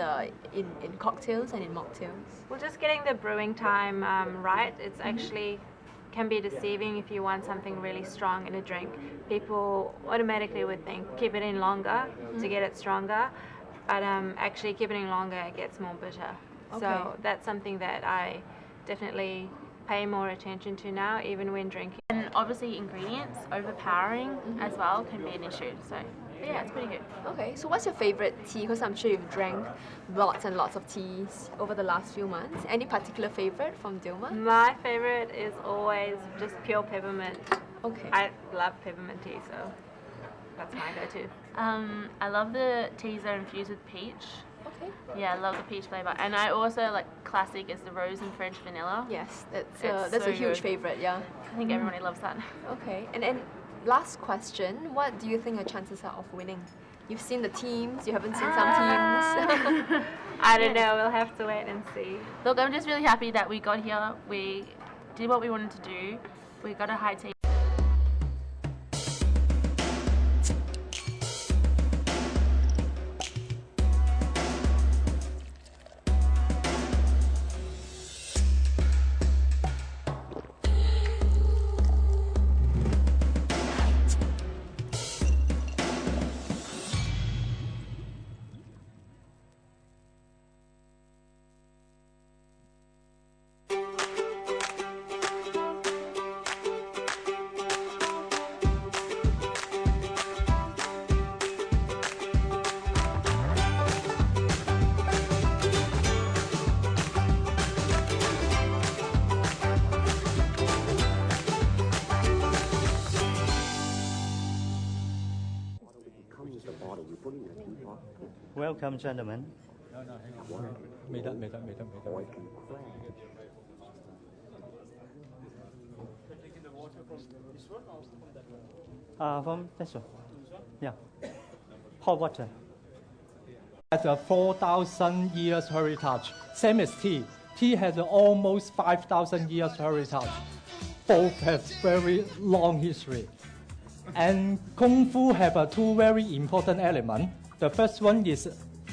Speaker 3: in cocktails and in mocktails?
Speaker 1: Well, just getting the brewing time right. It's actually can be deceiving if you want something really strong in a drink. People automatically would think keep it in longer to get it stronger, but actually keep it in longer it gets more bitter. So that's something that I definitely pay more attention to now, even when drinking.
Speaker 2: And obviously ingredients overpowering as well can be an issue. So yeah, it's pretty good.
Speaker 3: Okay, so what's your favorite tea? Because I'm sure you've drank lots and lots of teas over the last few months. Any particular favorite from Dilmah?
Speaker 1: My favorite is always just pure peppermint.
Speaker 3: Okay.
Speaker 1: I love peppermint tea, so that's my go-to.
Speaker 2: I love the teas that are infused with peach.
Speaker 3: Okay.
Speaker 2: Yeah, I love the peach flavour. And I also like classic is the rose and French vanilla.
Speaker 3: Yes, that's a huge favorite, yeah.
Speaker 2: I think everybody loves that.
Speaker 3: Okay, and last question, what do you think your chances are of winning? You've seen the teams, you haven't seen some teams.
Speaker 1: I don't know, we'll have to wait and see.
Speaker 2: Look, I'm just really happy that we got here, we did what we wanted to do, we got a high tea.
Speaker 18: Welcome, gentlemen. From this one. Yeah. Hot water.
Speaker 19: Has a 4,000 years heritage, same as tea. Tea has almost 5,000 years heritage. Both have very long history. And Kung Fu have two very important elements. The first one is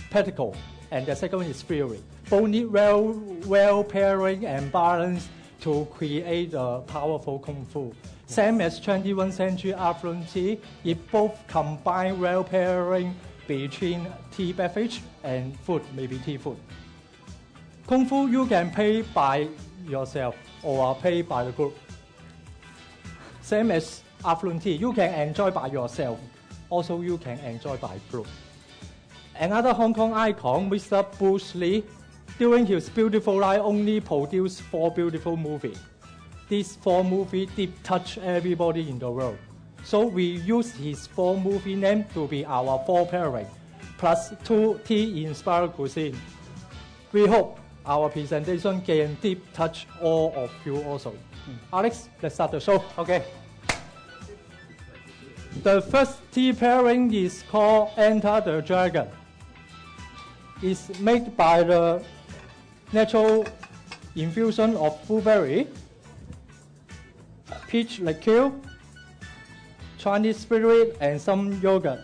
Speaker 19: practical, and the second one is theory. Both need well pairing and balance to create a powerful Kung Fu. Same as 21st century afternoon tea, it both combine well pairing between tea beverage and food, maybe tea food. Kung Fu you can pay by yourself or pay by the group. Same as afternoon tea, you can enjoy by yourself. Also, you can enjoy by group. Another Hong Kong icon, Mr. Bruce Lee, during his beautiful life only produced 4 beautiful movies. These 4 movies deep touch everybody in the world. So we use his 4 movie name to be our 4 pairing, plus 2 tea-inspired cuisine. We hope our presentation can deep touch all of you also. Alex, let's start the show. Okay. The first tea pairing is called Enter the Dragon. It's made by the natural infusion of blueberry, peach liqueur, Chinese spirit, and some yogurt.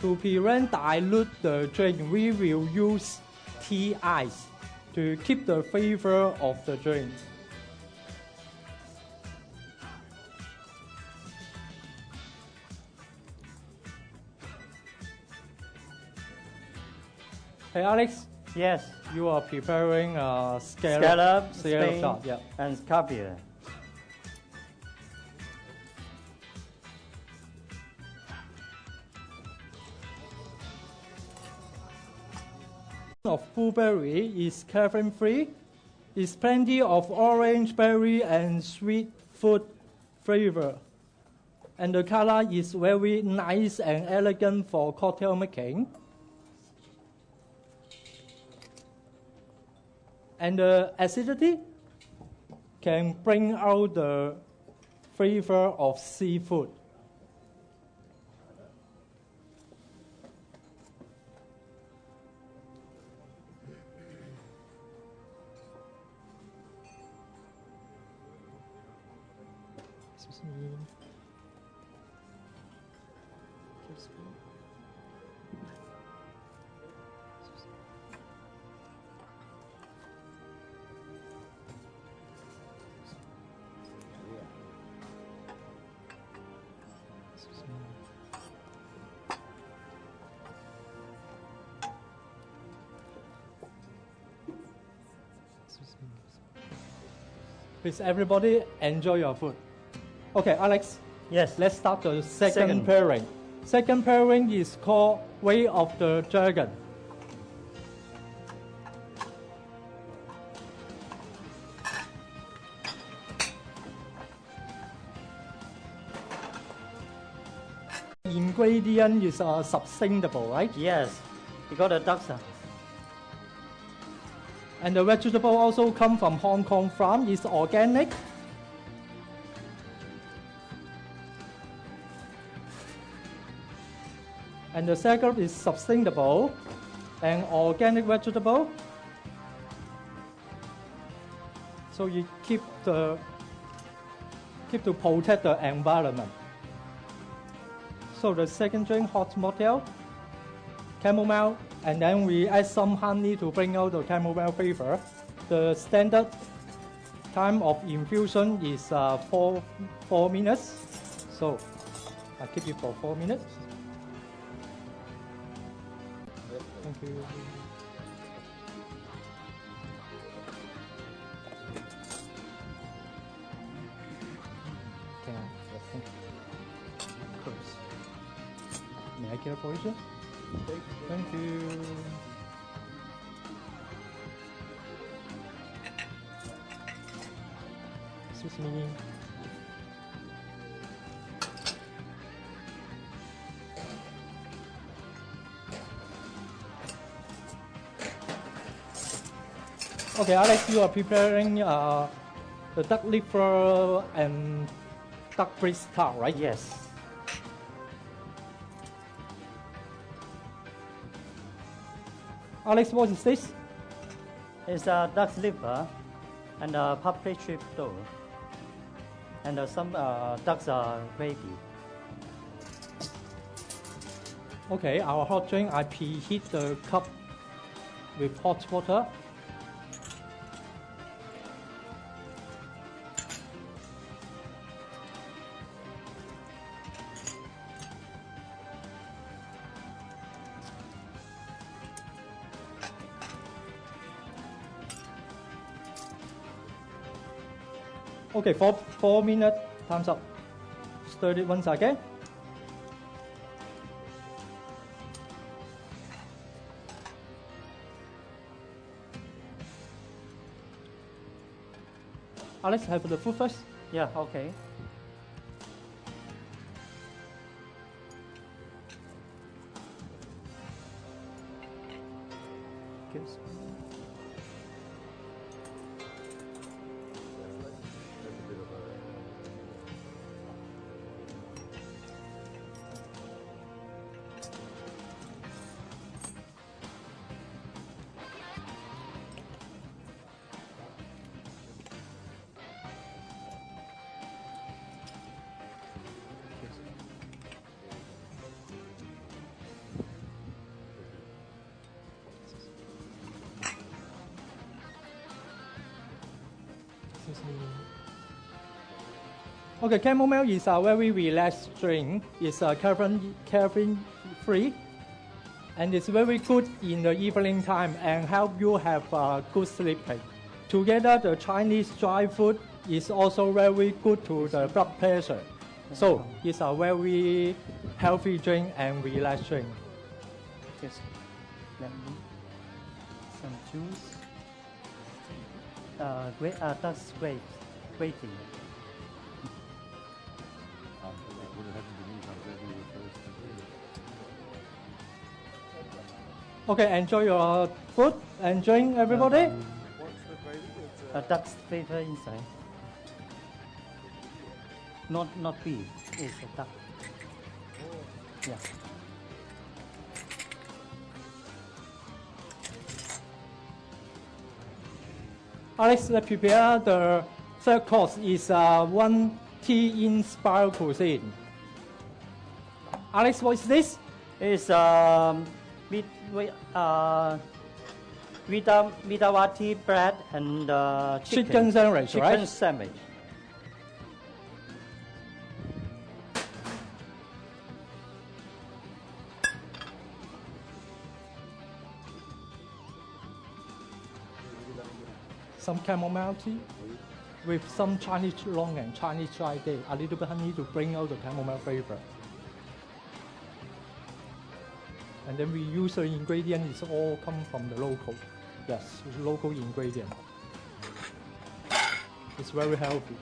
Speaker 19: To prevent dilute the drink, we will use tea ice to keep the flavor of the drink. Hey Alex.
Speaker 18: Yes.
Speaker 19: You are preparing
Speaker 18: Scallop, Spain,
Speaker 19: shot, yeah.
Speaker 18: and caviar.
Speaker 19: Of blueberry is caffeine free. It's plenty of orange berry and sweet fruit flavor. And the color is very nice and elegant for cocktail making. And the acidity can bring out the flavor of seafood. Please, everybody, enjoy your food. Okay, Alex.
Speaker 18: Yes.
Speaker 19: Let's start the second pairing. Second pairing is called Way of the Dragon. Ingredient is sustainable, right?
Speaker 18: Yes. You got a duck.
Speaker 19: And the vegetable also come from Hong Kong farm. It's organic. And the second is sustainable and organic vegetable. So you keep to protect the environment. So the second drink, hot motel, chamomile, and then we add some honey to bring out the chamomile flavor. The standard time of infusion is 4 minutes. So I keep it for 4 minutes. Thank you. Can I? Close. May I get a portion? Thank you. Excuse me. Okay, Alex, you are preparing the duck liver and duck breast tart, right?
Speaker 18: Yes.
Speaker 19: Alex, what is this?
Speaker 18: It's a duck's liver and a paprika dough and some duck's gravy.
Speaker 19: Okay, our hot drink, I preheat the cup with hot water. Okay, 4 minutes, time's up. Stir it once again. Alex, have the food first.
Speaker 18: Yeah, okay. Excuse me.
Speaker 19: Okay, chamomile is a very relaxed drink. It's caffeine free, and it's very good in the evening time and help you have good sleeping. Together, the Chinese dry food is also very good to the blood pressure. So it's a very healthy drink and relaxed drink.
Speaker 18: Yes. Let me some juice. That's great. Great tea.
Speaker 19: Okay, enjoy your food and drink, everybody.
Speaker 7: What's the gravy?
Speaker 18: Duck's flavor inside. Not beef. It's a duck. Yeah.
Speaker 19: Alex, let's prepare the third course. Is one tea-inspired cuisine. Alex, what is this?
Speaker 18: It's Vidawati bread and
Speaker 19: Chicken sandwich, right?
Speaker 18: Chicken sandwich.
Speaker 19: Some chamomile tea with some Chinese long and Chinese dry day. A little bit honey to bring out the chamomile flavor. And then we use the ingredient is all come from the local. Yes, it's local ingredient. It's very healthy.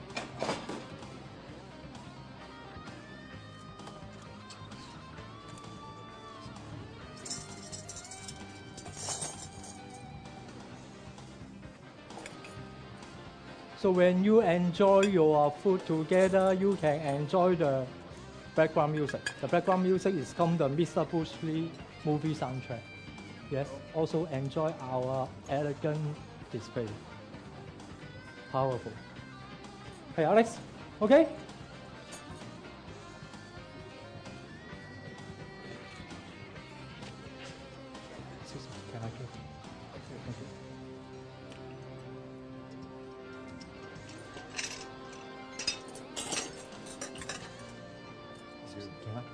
Speaker 19: So when you enjoy your food together, you can enjoy the background music. The background music is from the Mr. Bruce Lee movie soundtrack. Yes, also enjoy our elegant display. Powerful. Hey Alex, okay? Excuse me, can I go?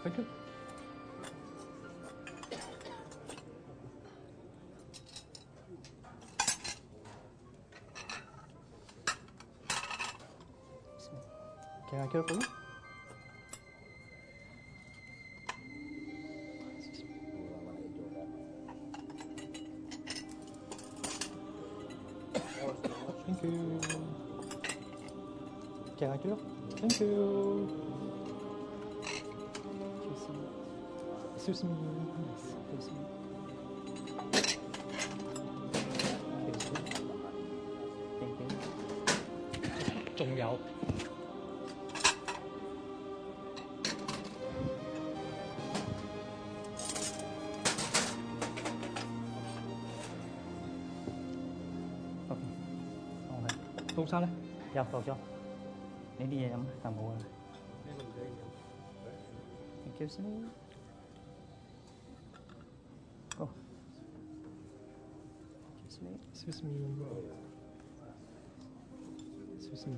Speaker 19: Thank you. Thank you. Can I get it for you? Thank you. Can I get it? Thank you. Excuse me. Yes, excuse me. Thank you. 仲有。高沙咧？有夠咗。你啲嘢飲就冇啦。Excuse me. Oh. Excuse me. Excuse me.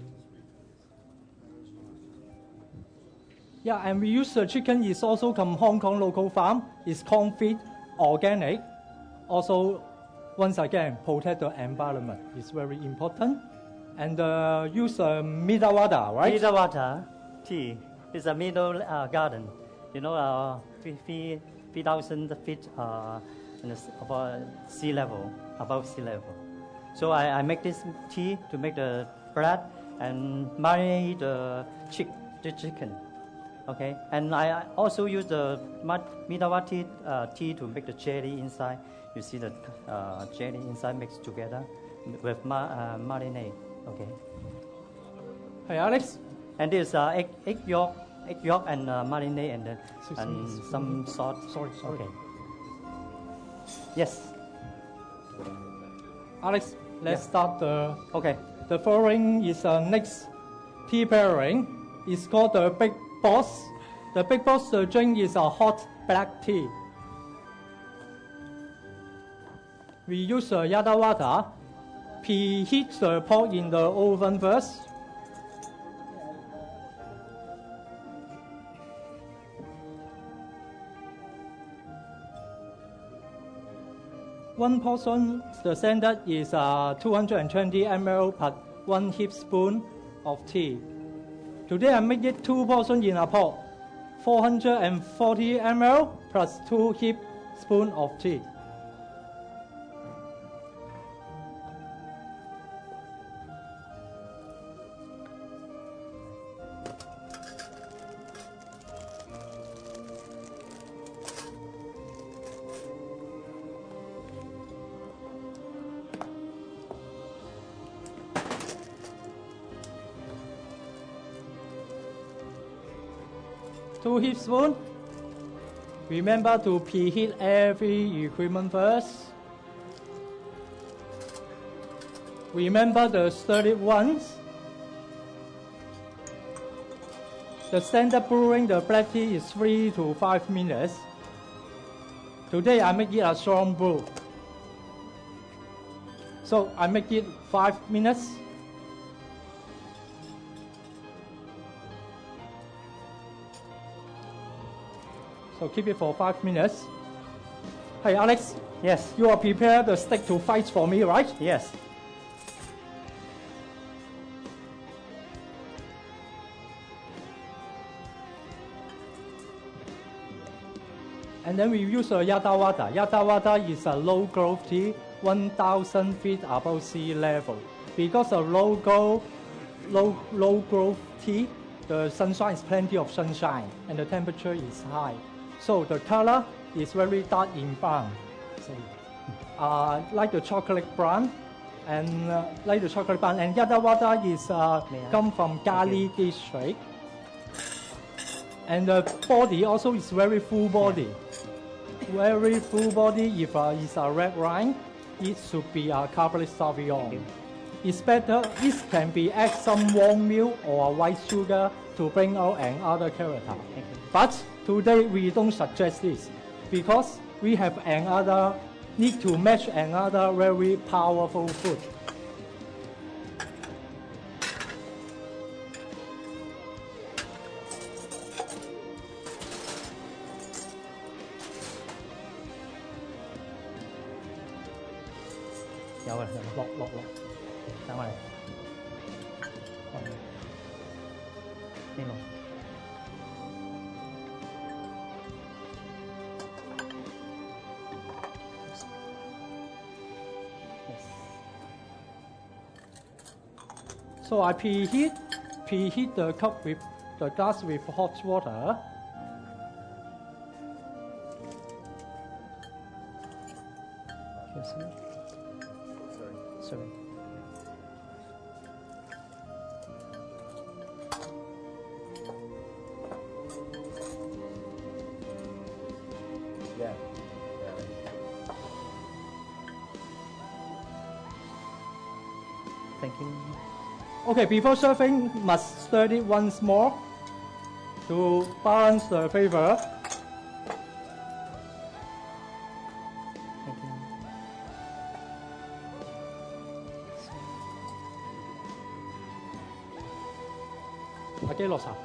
Speaker 19: Yeah, and we use the chicken is also from Hong Kong local farm. It's corn-fed, organic. Also, once again, protect the environment is very important. And use Midawada, right?
Speaker 18: Midawata tea is a middle garden. You know, 3,000 feet above sea level. So I make this tea to make the bread and marinate the chicken. Okay, and I also use the Midawati tea to make the jelly inside. You see the jelly inside mixed together with marinade. Okay.
Speaker 19: Hey, Alex.
Speaker 18: And this egg yolk and marinade and some salt.
Speaker 19: Sorry.
Speaker 18: Okay. Yes.
Speaker 19: Alex, let's start the.
Speaker 18: Okay.
Speaker 19: The following is next tea pairing. It's called the Big Boss. The Big Boss drink is a hot black tea. We use yada water. Preheat the pot in the oven first. One portion, the standard is 220 ml per 1 heaped spoon of tea. Today I make it 2 portions in a pot, 440 ml plus 2 heaped spoons of tea. Two heaped spoons. Remember to preheat every equipment first. Remember the stirred ones. The standard brewing the black tea is 3 to 5 minutes. Today I make it a strong brew. So I make it 5 minutes. So keep it for 5 minutes. Hey Alex.
Speaker 18: Yes.
Speaker 19: You are prepared the stick to fight for me, right?
Speaker 18: Yes.
Speaker 19: And then we use Yadawada. Yadawada is a low growth tea, 1,000 feet above sea level. Because of low growth tea, the sunshine is plenty of sunshine and the temperature is high. So the color is very dark in brown. Like the chocolate brown. And Yadawada is come from Gali district. And the body also is very full body. Very full body. If it's a red wine, it should be a Cabernet Sauvignon. It's better, it can be add some warm milk or white sugar to bring out another character. But today we don't suggest this because we have need to match another very powerful food. So I preheat the cup with the glass with hot water. Sorry.
Speaker 13: Yeah.
Speaker 18: Thank you.
Speaker 19: Okay, before serving, must stir it once more to balance the flavor.
Speaker 18: Thank you.
Speaker 19: Ở cái lột xào.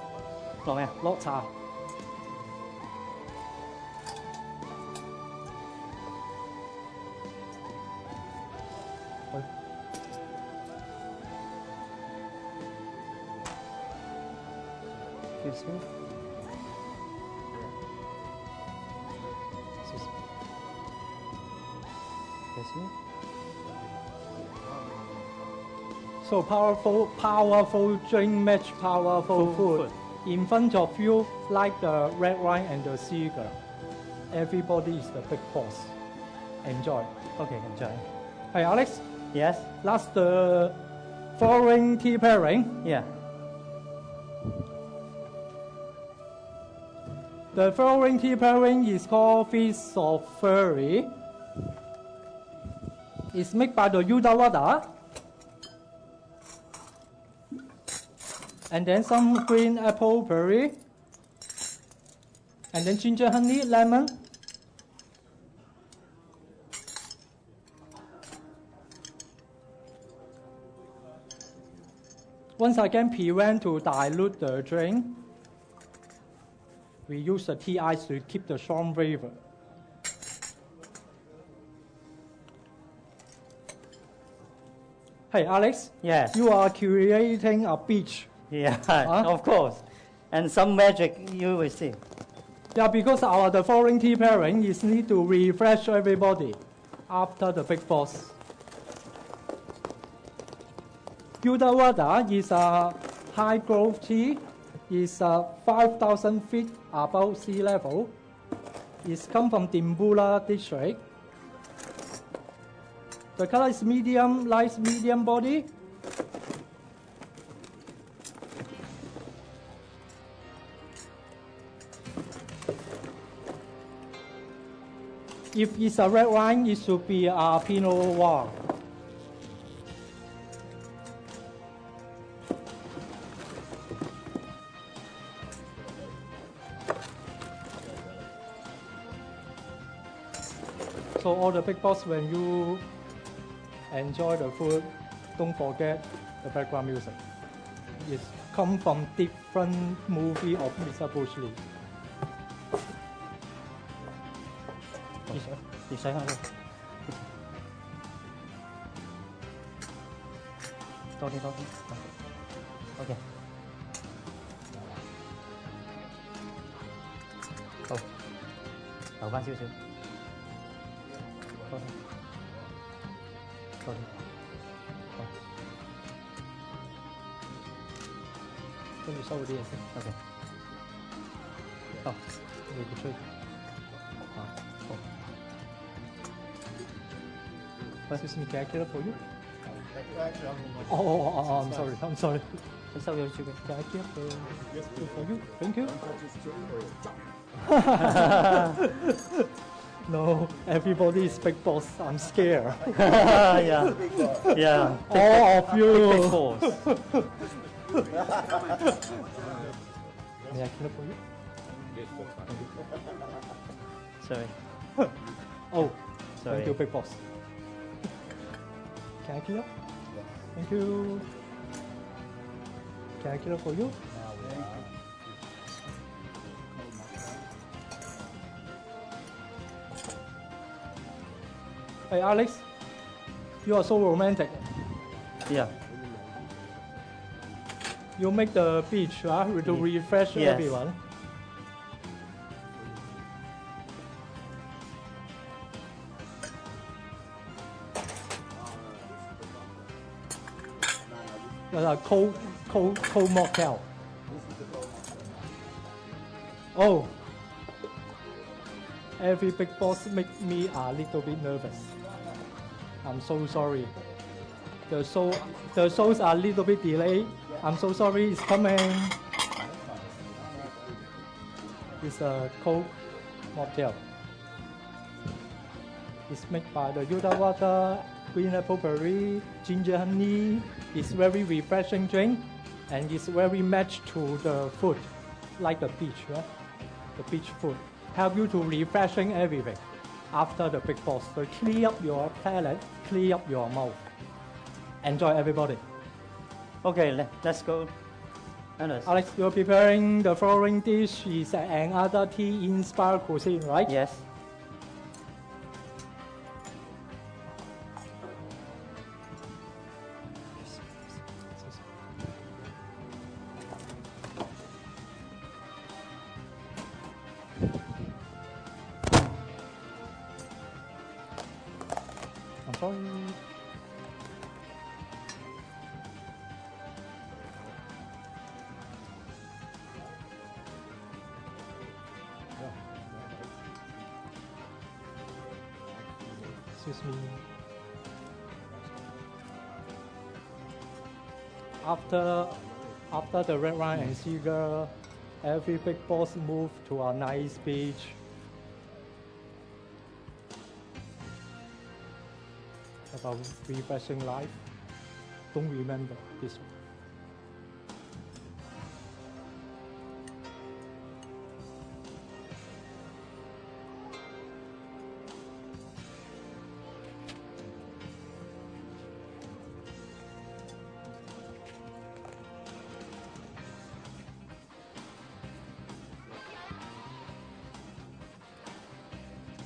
Speaker 18: Lột咩？
Speaker 19: 落茶。
Speaker 18: Excuse me. Excuse me.
Speaker 19: So powerful drink match powerful food. In front of you, like the red wine and the seagull. Everybody is the big boss. Enjoy.
Speaker 18: Okay, enjoy.
Speaker 19: Hey, Alex.
Speaker 18: Yes?
Speaker 19: Last the following tea pairing.
Speaker 18: Yeah.
Speaker 19: The following tea pairing is called Feast of Fairy. It's made by the Yudawada. And then some green apple puree. And then ginger honey, lemon. Once again, prevent to dilute the drink. We use the tea ice to keep the strong flavor. Hey, Alex.
Speaker 18: Yes.
Speaker 19: You are creating a beach.
Speaker 18: Yeah, of course. And some magic you will see.
Speaker 19: Yeah, because the following tea pairing is need to refresh everybody after the big boss. Yudawada is a high growth tea. It's 5,000 feet above sea level. It's come from Dilmah district. The color is medium, light medium body. If it's a red wine, it should be a Pinot Noir. So all the big boss, when you enjoy the food, don't forget the background music. It's come from different movie of Mr. Bruce Lee.
Speaker 18: 你洗下佢，多啲多啲。OK， 好，留翻少少，多啲，多啲，好，
Speaker 19: 跟住收嗰啲嘢先。
Speaker 18: OK，
Speaker 19: 哦，你不吹。啊，好。Excuse me, can I get it for you? Oh, I'm sorry, I'm sorry. Can I get for you? Thank you. No, everybody is big boss. I'm scared.
Speaker 18: Yeah, yeah.
Speaker 19: All of you.
Speaker 18: Big boss.
Speaker 19: May I get it for you?
Speaker 18: Sorry.
Speaker 19: Oh,
Speaker 18: sorry.
Speaker 19: Thank you, big boss. Can I kill up? Thank you. Can I kill up for you? Hey, Alex, you are so romantic.
Speaker 18: Yeah.
Speaker 19: You make the beach, right, to refresh
Speaker 18: Yes.
Speaker 19: everyone. Cold mocktail. Oh, every big boss make me a little bit nervous. I'm so sorry. The shows are a little bit delayed. I'm so sorry. It's coming. It's a cold mocktail. It's made by the Yudawada, green apple puree, ginger honey. It's very refreshing drink, and it's very matched to the food, like the beach, right? The beach food. Help you to refreshing everything after the big boss. So clear up your palate, clear up your mouth. Enjoy, everybody.
Speaker 18: Okay, let's go.
Speaker 19: Alex, you're preparing the following dish is another tea-inspired cuisine, right?
Speaker 18: Yes.
Speaker 19: I'm sorry. Excuse me. After the red wine and cigar, every big boss move to a nice beach. About refreshing life. Don't remember this one.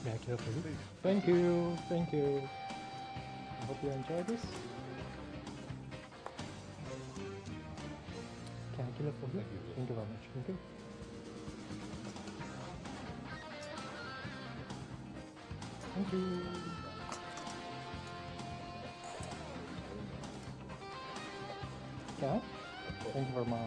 Speaker 19: May I care for you? Thank you, thank you. I hope you enjoy this. Can I kill it for you? Thank you very much. Thank you. Thank you. Okay. Thank you very much.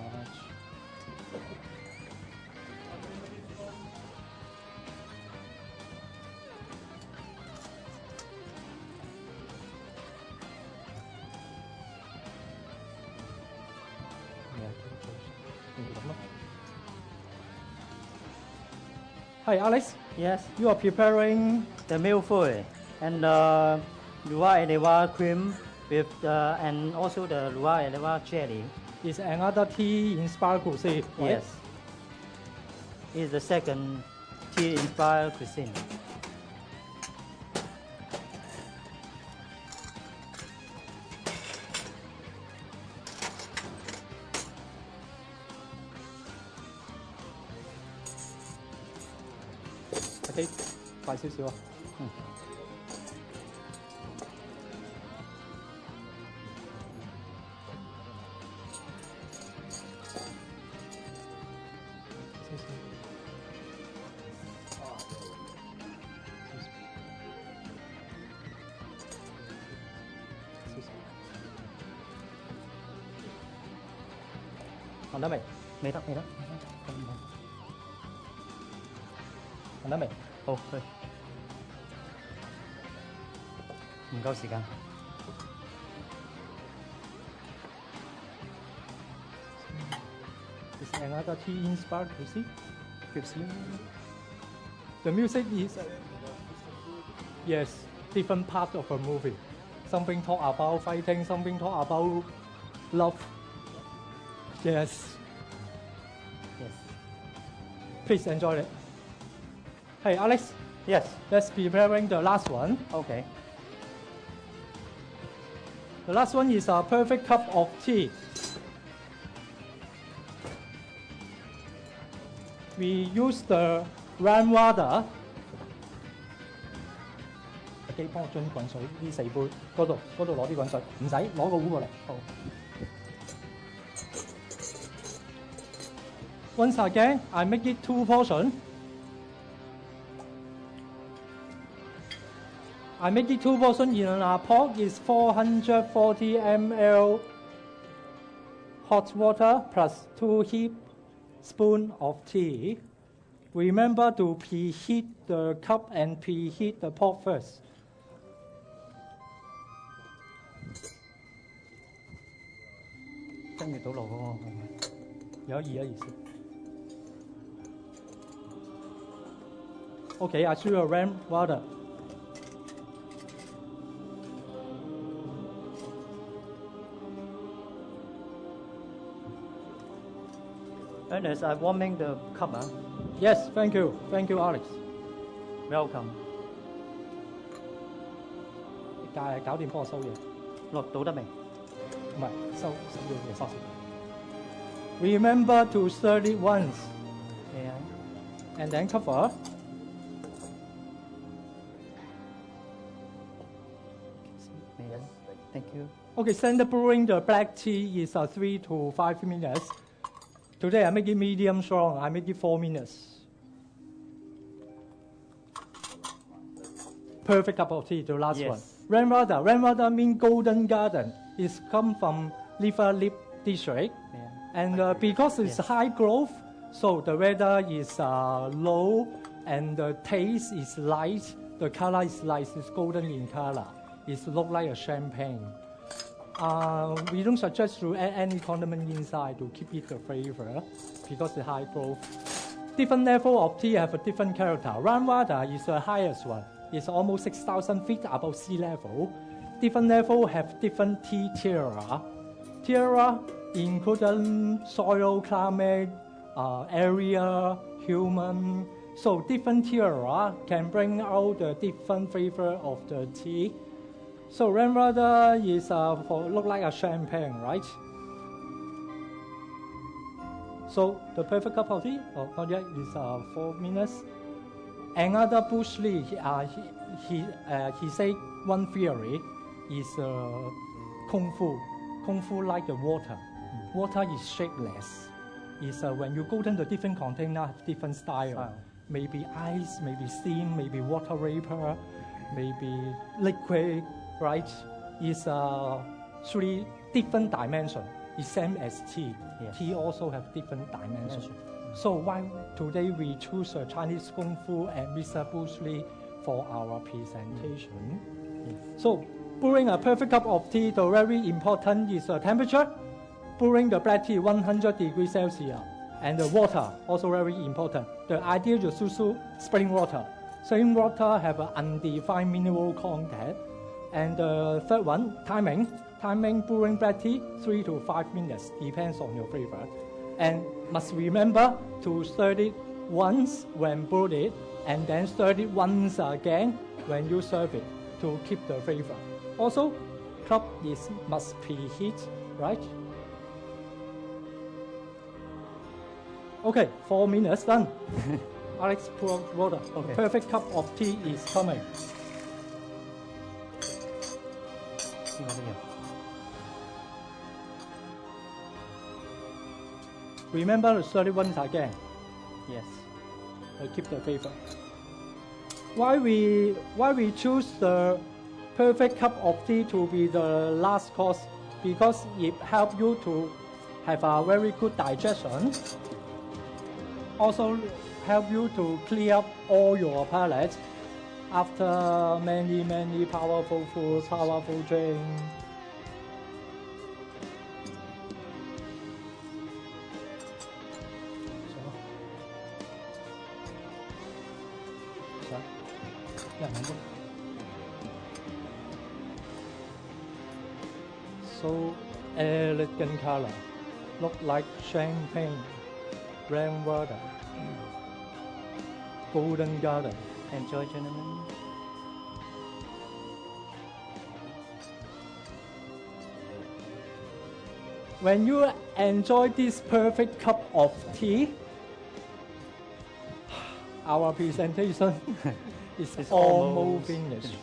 Speaker 19: Hi, Alex.
Speaker 18: Yes.
Speaker 19: You are preparing
Speaker 18: the milk food and Luar Eleva cream with and also the Luar Eleva jelly.
Speaker 19: Is another tea inspired cuisine, right?
Speaker 18: Yes. It's the second tea inspired cuisine.
Speaker 19: OK，快少少啊。聞得未？
Speaker 18: 未得，未得。
Speaker 19: 聞得未？
Speaker 18: 好，去。唔夠時間。
Speaker 19: Is another tea inspired cuisine? The music is yes, different part of a movie. Something talk about fighting, something talk about love. Yes.
Speaker 18: Yes.
Speaker 19: Please enjoy it. Hey, Alex.
Speaker 18: Yes.
Speaker 19: Let's be preparing the last one.
Speaker 18: Okay.
Speaker 19: The last one is a perfect cup of tea. We use the rainwater. 機幫我樽滾水，呢4杯嗰度攞啲滾水，唔使攞個壺過嚟。好。Once again, I make it 2 portions. I make it 2 portions in a pot is 440 ml hot water plus 2 heaped spoons of tea. Remember to preheat the cup and preheat the pot first. Okay, I show you rainwater.
Speaker 18: And as I'm warming the cup,
Speaker 19: Yes, thank you. Thank you, Alex.
Speaker 18: welcome.
Speaker 19: 搞掂幫我收嘢。
Speaker 18: 落到得未？
Speaker 19: 唔係，收嘢收。Remember to stir it once.
Speaker 18: Yeah.
Speaker 19: And then cover.
Speaker 18: Thank you.
Speaker 19: Okay, standard brewing the black tea is 3 to 5 minutes. Today I make it medium strong. I make it 4 minutes. Perfect cup of tea, the last
Speaker 18: Yes.
Speaker 19: one. Rainwater. Rainwater means golden garden. It's come from River Lip district.
Speaker 18: Yeah.
Speaker 19: And because it's high growth, so the weather is low and the taste is light The color is like it's golden in color. It looks like a champagne. We don't suggest to add any condiment inside to keep it the flavor because the high growth. Different level of tea have a different character. Rainwater is the highest one. It's almost 6,000 feet above sea level. Different level have different tea terroir. Terroir include soil, climate, area, human. So different terroir can bring out the different flavor of the tea. So rainwater is look like a champagne, right? So the perfect cup of tea, not yet, is 4 minutes. Another Bruce Lee, he said one theory is kung fu. Kung fu like the water. Water is shapeless. Is when you go into different container, have different style. Maybe ice, maybe steam, maybe water vapor, maybe liquid, right? Is 3 different dimensions. It's same as tea. Yes. Tea also have different dimensions. Yes. So why today we choose Chinese Kung Fu and Mr. Bruce Lee for our presentation? Yes. So brewing a perfect cup of tea, the very important is the temperature. Brewing the black tea 100 degrees Celsius. And the water, also very important. The ideal is to spring water. Spring water have an undefined mineral content. And the third one, timing. Timing brewing black tea, 3 to 5 minutes, depends on your flavor. And must remember to stir it once when brewed it, and then stir it once again when you serve it to keep the flavor. Also, cup must preheat, right? Okay, 4 minutes done. Alex, pour water. Okay. Perfect cup of tea is coming. Remember to stir it once again. Yes. Keep the flavor. Why we choose the perfect cup of tea to be the last course? Because it helps you to have a very good digestion. Also help you to clear up all your palate after many powerful foods, powerful drinks. So elegant color, look like champagne, rainwater, golden garden. Enjoy, gentlemen. When you enjoy this perfect cup of tea, our presentation is almost finished.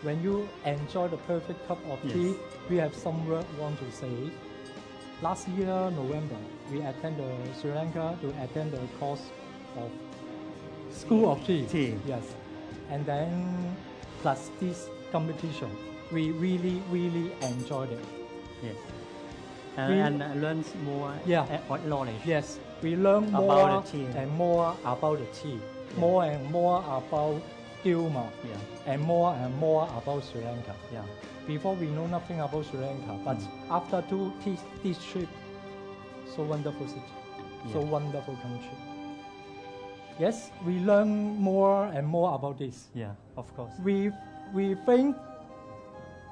Speaker 19: When you enjoy the perfect cup of tea, we have some word want to say. Last year, November, we attended Sri Lanka to attend the course of School of Tea. Yes. And then plus this competition, we really enjoyed it. Yes. And learn more knowledge. Yes. We learn more about the tea. And more about the tea. Yeah. More and more about Dilmah. Yeah. And more about Sri Lanka. Yeah. Before we know nothing about Sri Lanka, but after this trip, so wonderful city, so wonderful country. Yes, we learn more and more about this. Yeah, of course. We think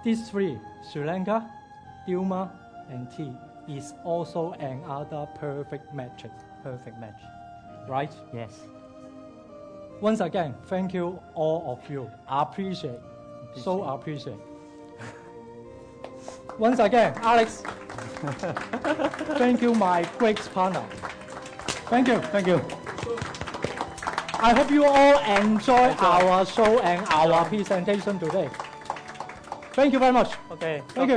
Speaker 19: these 3, Sri Lanka, Dilmah, and tea, is also another perfect match. Perfect match. Right? Yes. Once again, thank you all of you. Appreciate. So appreciate. Once again, Alex. Thank you, my great partner. Thank you. I hope you all enjoy our show and our presentation today. Thank you very much. Okay. Thank you.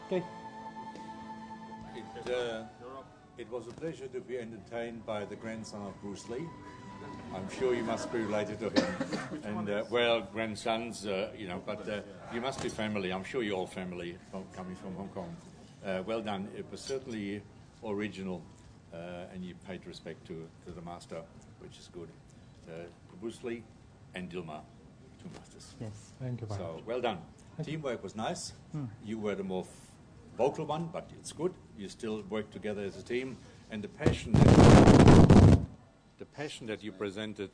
Speaker 19: Okay.
Speaker 5: It was a pleasure to be entertained by the grandson of Bruce Lee. I'm sure you must be related to him. And, grandsons, but you must be family. I'm sure you're all family coming from Hong Kong. Well done. It was certainly original. and you paid respect to the master, which is good. Bruce Lee and Dilmah, two masters.
Speaker 19: Yes, thank you very
Speaker 5: So
Speaker 19: much.
Speaker 5: well done.
Speaker 19: Thank you.
Speaker 5: Teamwork was nice.
Speaker 19: Mm.
Speaker 5: You were the more vocal one, but it's good. You still work together as a team, and the passion that you presented,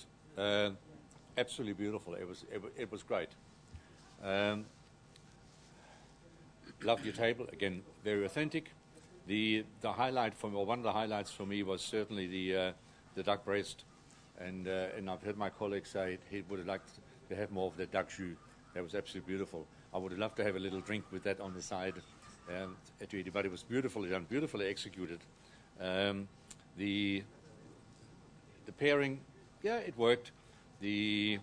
Speaker 5: absolutely beautiful. It was great. Loved your table again, very authentic. The highlight one of the highlights for me was certainly the duck breast, and I've heard my colleagues say he would have liked to have more of the duck jus. That was absolutely beautiful. I would have loved to have a little drink with that on the side, but it was beautifully done, beautifully executed. The pairing, yeah, it worked. The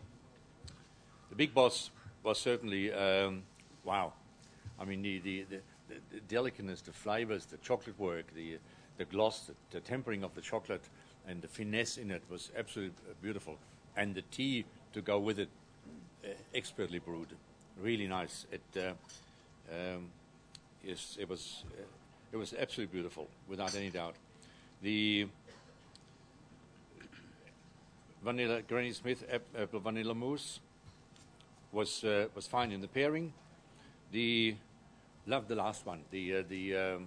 Speaker 5: Big Boss was certainly wow. I mean, the delicateness, the flavors, the chocolate work, the gloss, the tempering of the chocolate, and the finesse in it was absolutely beautiful. And the tea to go with it, expertly brewed, really nice. It was absolutely beautiful, without any doubt. The vanilla Granny Smith apple vanilla mousse was fine in the pairing. Loved the last one. The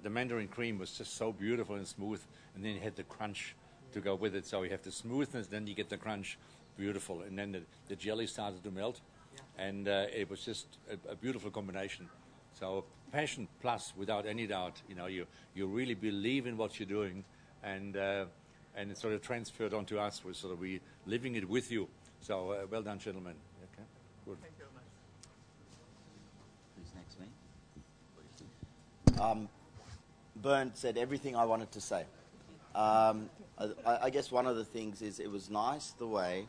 Speaker 5: mandarin cream was just so beautiful and smooth, and then you had the crunch to go with it. So you have the smoothness, then you get the crunch, beautiful, and then the jelly started to melt, and it was just a beautiful combination. So passion plus, without any doubt, you really believe in what you're doing, and it sort of transferred onto us. We're sort of living it with you. So well done, gentlemen. Okay, good.
Speaker 13: Thank you very much. Who's next, me? Bernd said everything I wanted to say. I guess one of the things is it was nice the way,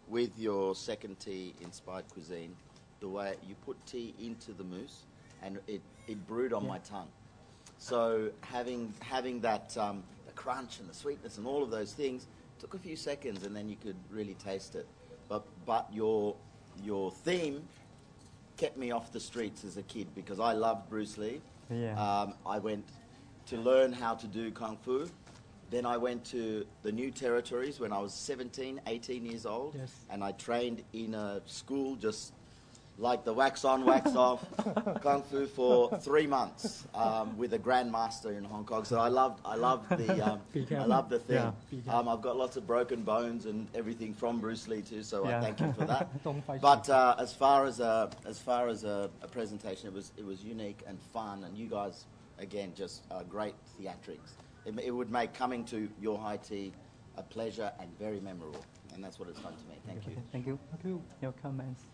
Speaker 13: with your second tea-inspired cuisine, the way you put tea into the mousse, and it brewed on my tongue. So having that the crunch and the sweetness and all of those things took a few seconds, and then you could really taste it. But your theme kept me off the streets as a kid, because I loved Bruce Lee.
Speaker 18: Yeah.
Speaker 13: I went to learn how to do Kung Fu. Then I went to the New Territories when I was 17, 18 years old.
Speaker 19: Yes.
Speaker 13: And I trained in a school just like the wax on, wax off Kung Fu for 3 months with a grandmaster in Hong Kong. So I loved the thing.
Speaker 19: Yeah,
Speaker 13: I've got lots of broken bones and everything from Bruce Lee too. So
Speaker 19: Yeah.
Speaker 13: I thank you for that.
Speaker 19: Don't fight
Speaker 13: But as far as a presentation, it was unique and fun. And you guys, again, just great theatrics. It would make coming to your high tea a pleasure and very memorable. And that's what it's done to me. Thank you.
Speaker 18: Thank you. Thank you. Your comments.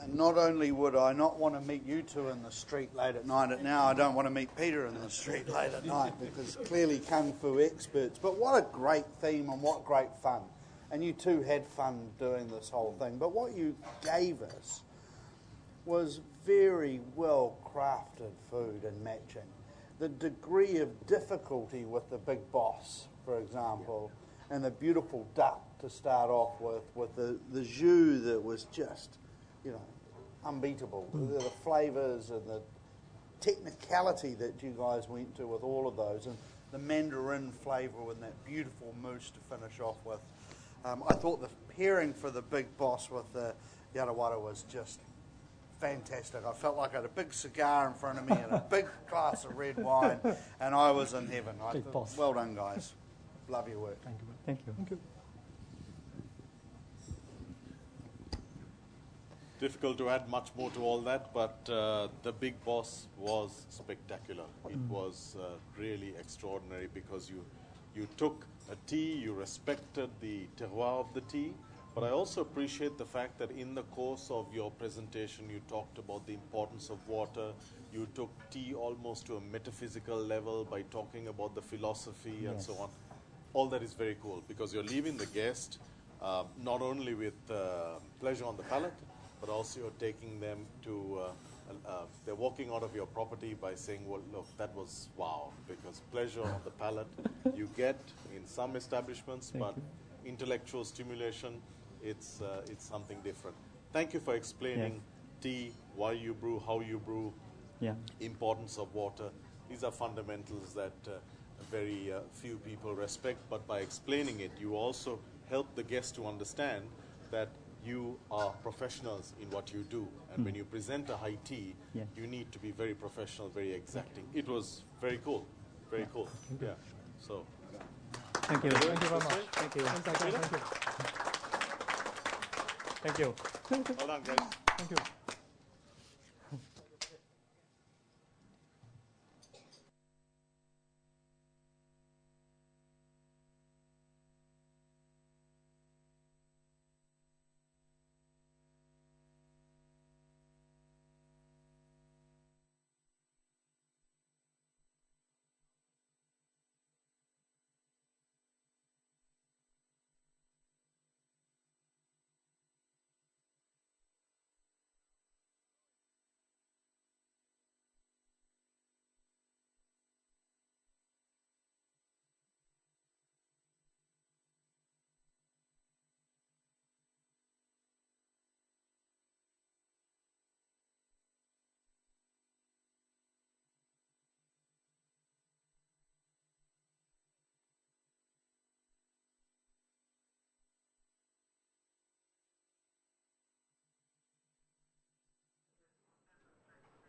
Speaker 7: Not only would I not want to meet you two in the street late at night, now I don't want to meet Peter in the street late at night, because clearly Kung Fu experts. But what a great theme and what great fun. And you two had fun doing this whole thing. But what you gave us was very well crafted food and matching. The degree of difficulty with the Big Boss, for example, and the beautiful duck to start off with the jus that was just, unbeatable. The flavours and the technicality that you guys went to with all of those, and the mandarin flavour and that beautiful mousse to finish off with. I thought the pairing for the Big Boss with the Yarawara was just fantastic. I felt like I had a big cigar in front of me and a big glass of red wine, and I was in heaven. Well done, guys. Love your work.
Speaker 19: Thank you.
Speaker 18: Thank you.
Speaker 19: Thank you.
Speaker 10: Difficult to add much more to all that, but the Big Boss was spectacular. It was really extraordinary, because you took a tea, you respected the terroir of the tea, but I also appreciate the fact that in the course of your presentation you talked about the importance of water. You took tea almost to a metaphysical level by talking about the philosophy and so on. All that is very cool, because you're leaving the guest not only with pleasure on the palate, but also you're taking them to, they're walking out of your property by saying, well, look, that was wow, because pleasure on the palate you get in some establishments, but intellectual stimulation, it's something different. Thank you for explaining tea, why you brew, how you brew, importance of water. These are fundamentals that very few people respect, but by explaining it, you also help the guest to understand that you are professionals in what you do. And when you present a high tea, you need to be very professional, very exacting. It was very cool. Very cool. Yeah. So.
Speaker 18: Thank you.
Speaker 19: Thank you very much.
Speaker 18: Thank you.
Speaker 19: Thank you. Thank you.
Speaker 10: Well done, guys.
Speaker 19: Thank you.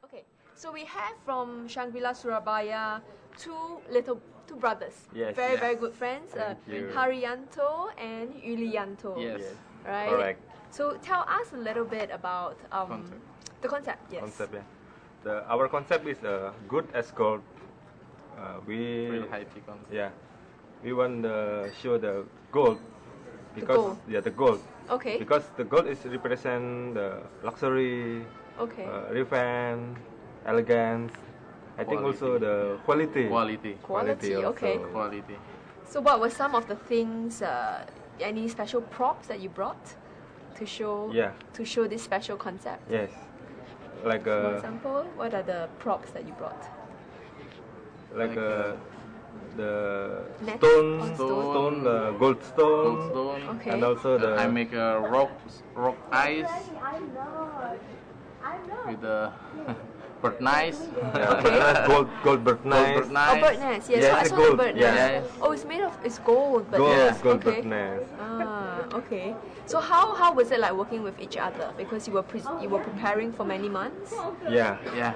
Speaker 3: Okay, so we have from Shangri-La Surabaya two brothers.
Speaker 14: Yes.
Speaker 3: Very good friends.
Speaker 14: Thank you.
Speaker 3: Haryanto and Yulianto.
Speaker 14: Yes.
Speaker 3: Right.
Speaker 14: Correct.
Speaker 3: So tell us a little bit about the concept. Yes.
Speaker 14: Concept, yeah. Our concept is good as gold.
Speaker 15: Really high tea concept.
Speaker 14: Yeah. We want to show the gold because
Speaker 3: gold.
Speaker 14: the gold.
Speaker 3: Okay.
Speaker 14: Because the gold is represent the luxury,
Speaker 3: Okay.
Speaker 14: refine, elegance. I think also the quality.
Speaker 3: Quality,
Speaker 14: also.
Speaker 3: okay.
Speaker 15: Quality.
Speaker 3: So what were some of the things? Any special props that you brought to show?
Speaker 14: Yeah.
Speaker 3: To show this special concept.
Speaker 14: Yes. Like
Speaker 3: For example, what are the props that you brought?
Speaker 14: like the
Speaker 3: Net
Speaker 14: stone,
Speaker 3: on stone.
Speaker 14: gold stone,
Speaker 3: Okay.
Speaker 14: and also the
Speaker 15: I make a rock ice with the bird nice.
Speaker 14: yeah, gold bird nice.
Speaker 15: Gold bird nice.
Speaker 3: Oh, bird nest. Yes,
Speaker 14: Yes,
Speaker 3: so I
Speaker 14: it's
Speaker 3: saw
Speaker 14: gold,
Speaker 3: the bird
Speaker 14: yeah.
Speaker 3: nest.
Speaker 15: Yes.
Speaker 3: Oh, it's made of, it's gold. But
Speaker 14: Gold,
Speaker 3: yes,
Speaker 14: gold
Speaker 3: okay.
Speaker 14: bird nest.
Speaker 3: Okay. So how was it like working with each other? Because you were preparing for many months.
Speaker 14: Yeah.
Speaker 15: Yeah.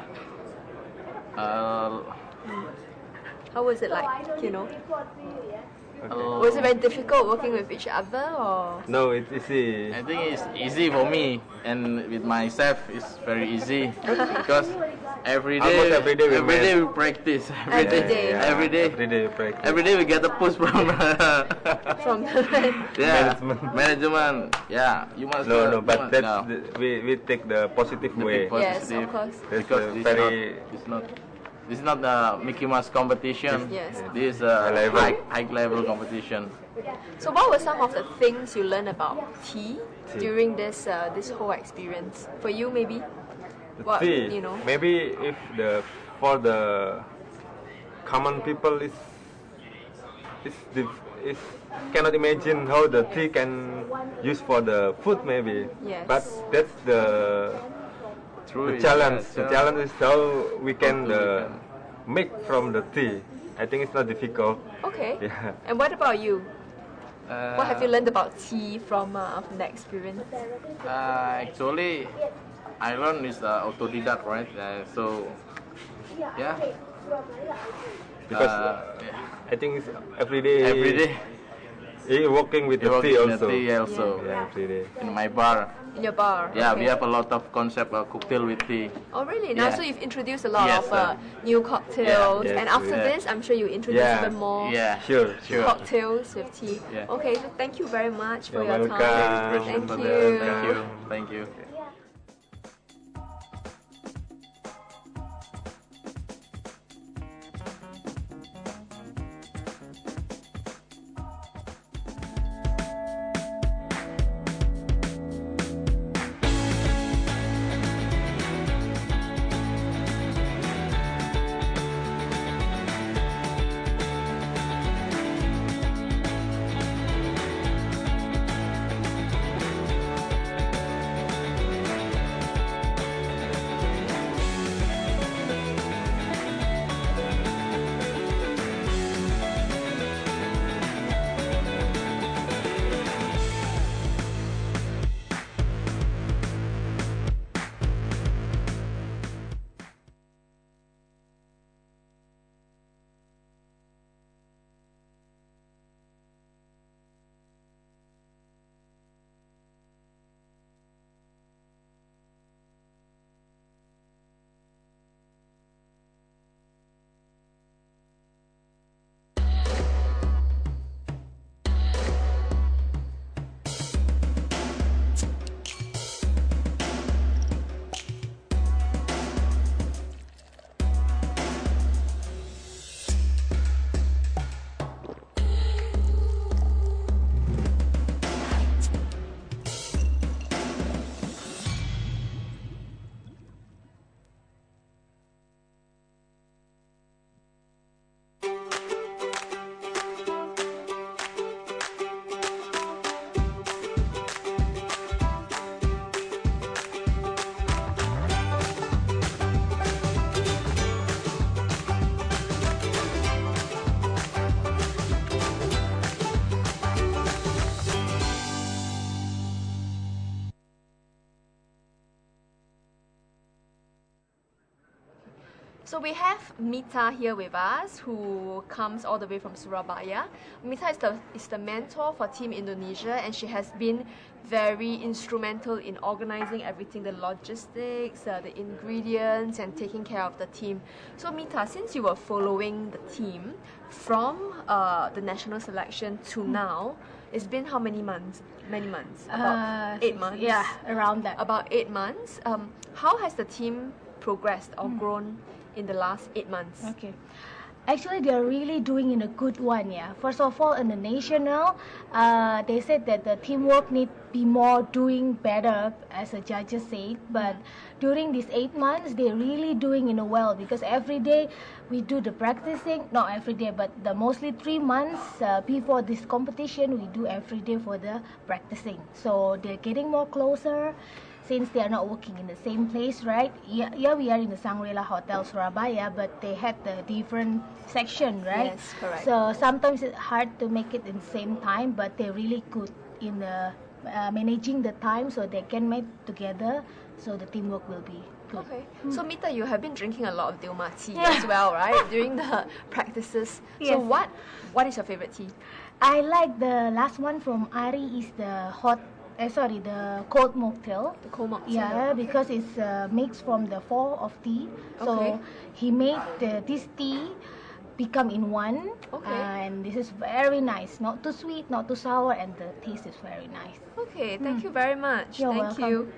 Speaker 3: How was it like? You know,
Speaker 14: Okay.
Speaker 3: was it very difficult working with each other, or?
Speaker 14: No, it's easy.
Speaker 15: I think it's easy for me, and with my chef it's very easy because every day,
Speaker 14: Almost every day we
Speaker 15: practice.
Speaker 3: Every day.
Speaker 14: Yeah,
Speaker 15: Every day.
Speaker 14: Every day practice.
Speaker 15: Every day we get a push from
Speaker 3: From the
Speaker 15: management. Yeah, you must.
Speaker 14: No, but that's
Speaker 15: no.
Speaker 14: we take the positive way.
Speaker 3: Yes, of course.
Speaker 14: That's
Speaker 15: Because this is not the Mickey Mouse competition.
Speaker 3: Yes.
Speaker 15: This is
Speaker 14: level.
Speaker 15: high level competition.
Speaker 3: So what were some of the things you learned about tea during this whole experience? For you, maybe. What,
Speaker 14: See,
Speaker 3: you know?
Speaker 14: maybe if for the common people is cannot imagine how the tea can use for the food maybe.
Speaker 3: Yes.
Speaker 14: But that's the challenge. The challenge is how we can make from the tea. I think it's not difficult.
Speaker 3: Okay.
Speaker 14: Yeah.
Speaker 3: And what about you? What have you learned about tea from the experience?
Speaker 15: Actually, I learned is autodidact, right? So, yeah.
Speaker 14: Because I think it's every day.
Speaker 15: Every day.
Speaker 14: You're working with the tea also. Yeah, every day.
Speaker 15: In my bar.
Speaker 3: In your bar?
Speaker 15: Yeah,
Speaker 3: okay.
Speaker 15: we have a lot of concept cocktail with tea.
Speaker 3: Oh, really? Now,
Speaker 15: Yeah.
Speaker 3: so you've introduced a lot
Speaker 15: Yes,
Speaker 3: of new cocktails,
Speaker 14: Yeah.
Speaker 3: and
Speaker 14: Yes,
Speaker 3: after
Speaker 14: yeah.
Speaker 3: this, I'm sure you introduce
Speaker 14: Yeah.
Speaker 3: even more
Speaker 15: Yeah,
Speaker 14: Sure.
Speaker 3: cocktails with tea.
Speaker 15: Yeah.
Speaker 3: Okay, so thank you very much for
Speaker 14: You're
Speaker 3: your
Speaker 14: welcome.
Speaker 3: time. Thank you.
Speaker 15: Thank you.
Speaker 3: So we have Mita here with us, who comes all the way from Surabaya. Mita is the mentor for Team Indonesia, and she has been very instrumental in organizing everything, the logistics, the ingredients, and taking care of the team. So Mita, since you were following the team from the national selection to now, it's been how many months? Many months? About 8 months?
Speaker 20: Yeah, around that.
Speaker 3: About 8 months. How has the team progressed or grown in the last 8 months?
Speaker 20: Okay. Actually, they're really doing in a good one, yeah. First of all, in the national, they said that the teamwork need be more doing better, as the judges said. But during these 8 months, they're really doing in a well, because every day we do the practicing. Not every day, but the mostly 3 months before this competition, we do every day for the practicing. So they're getting more closer. Since they are not working in the same place, right? Yeah, we are in the Shangri-La Hotel Surabaya, but they had the different section, right?
Speaker 3: Yes, correct.
Speaker 20: So sometimes it's hard to make it in the same time, but they're really good in managing the time, so they can make together, so the teamwork will be good.
Speaker 3: Okay. So Mita, you have been drinking a lot of Dilmah tea as well, right? During the practices. So
Speaker 20: Yes.
Speaker 3: what is your favorite tea?
Speaker 20: I like the last one from Ari is the the cold mocktail.
Speaker 3: The cold mocktail.
Speaker 20: Yeah, because it's mixed from the 4 of tea.
Speaker 3: Okay.
Speaker 20: So he made this tea become in one.
Speaker 3: Okay.
Speaker 20: And this is very nice. Not too sweet, not too sour, and the taste is very nice.
Speaker 3: Okay, thank you very much.
Speaker 20: You're
Speaker 3: Thank
Speaker 20: welcome.
Speaker 3: you.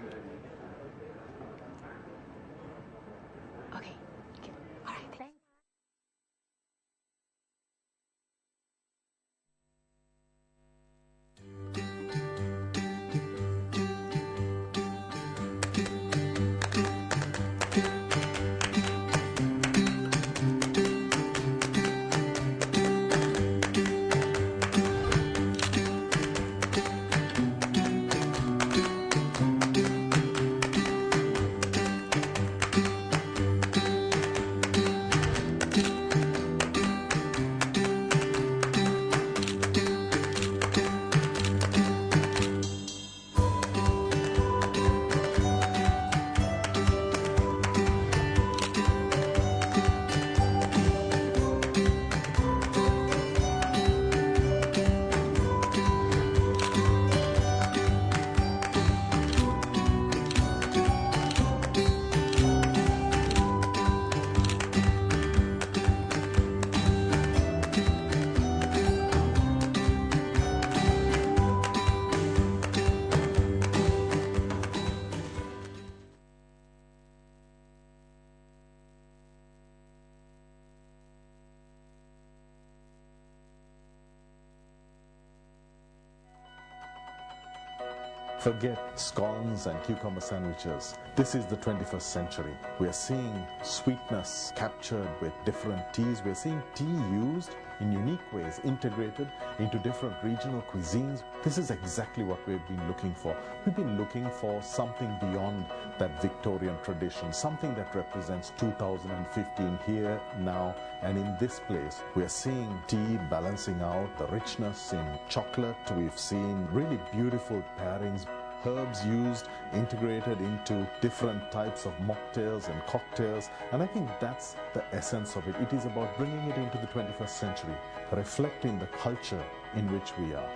Speaker 11: Forget scones and cucumber sandwiches. This is the 21st century. We are seeing sweetness captured with different teas. We are seeing tea used in unique ways, integrated into different regional cuisines. This is exactly what we've been looking for. We've been looking for something beyond that Victorian tradition, something that represents 2015 here, now, and in this place. We are seeing tea balancing out the richness in chocolate. We've seen really beautiful pairings, herbs used, integrated into different types of mocktails and cocktails. And I think that's the essence of it. It is about bringing it into the 21st century, reflecting the culture in which we are.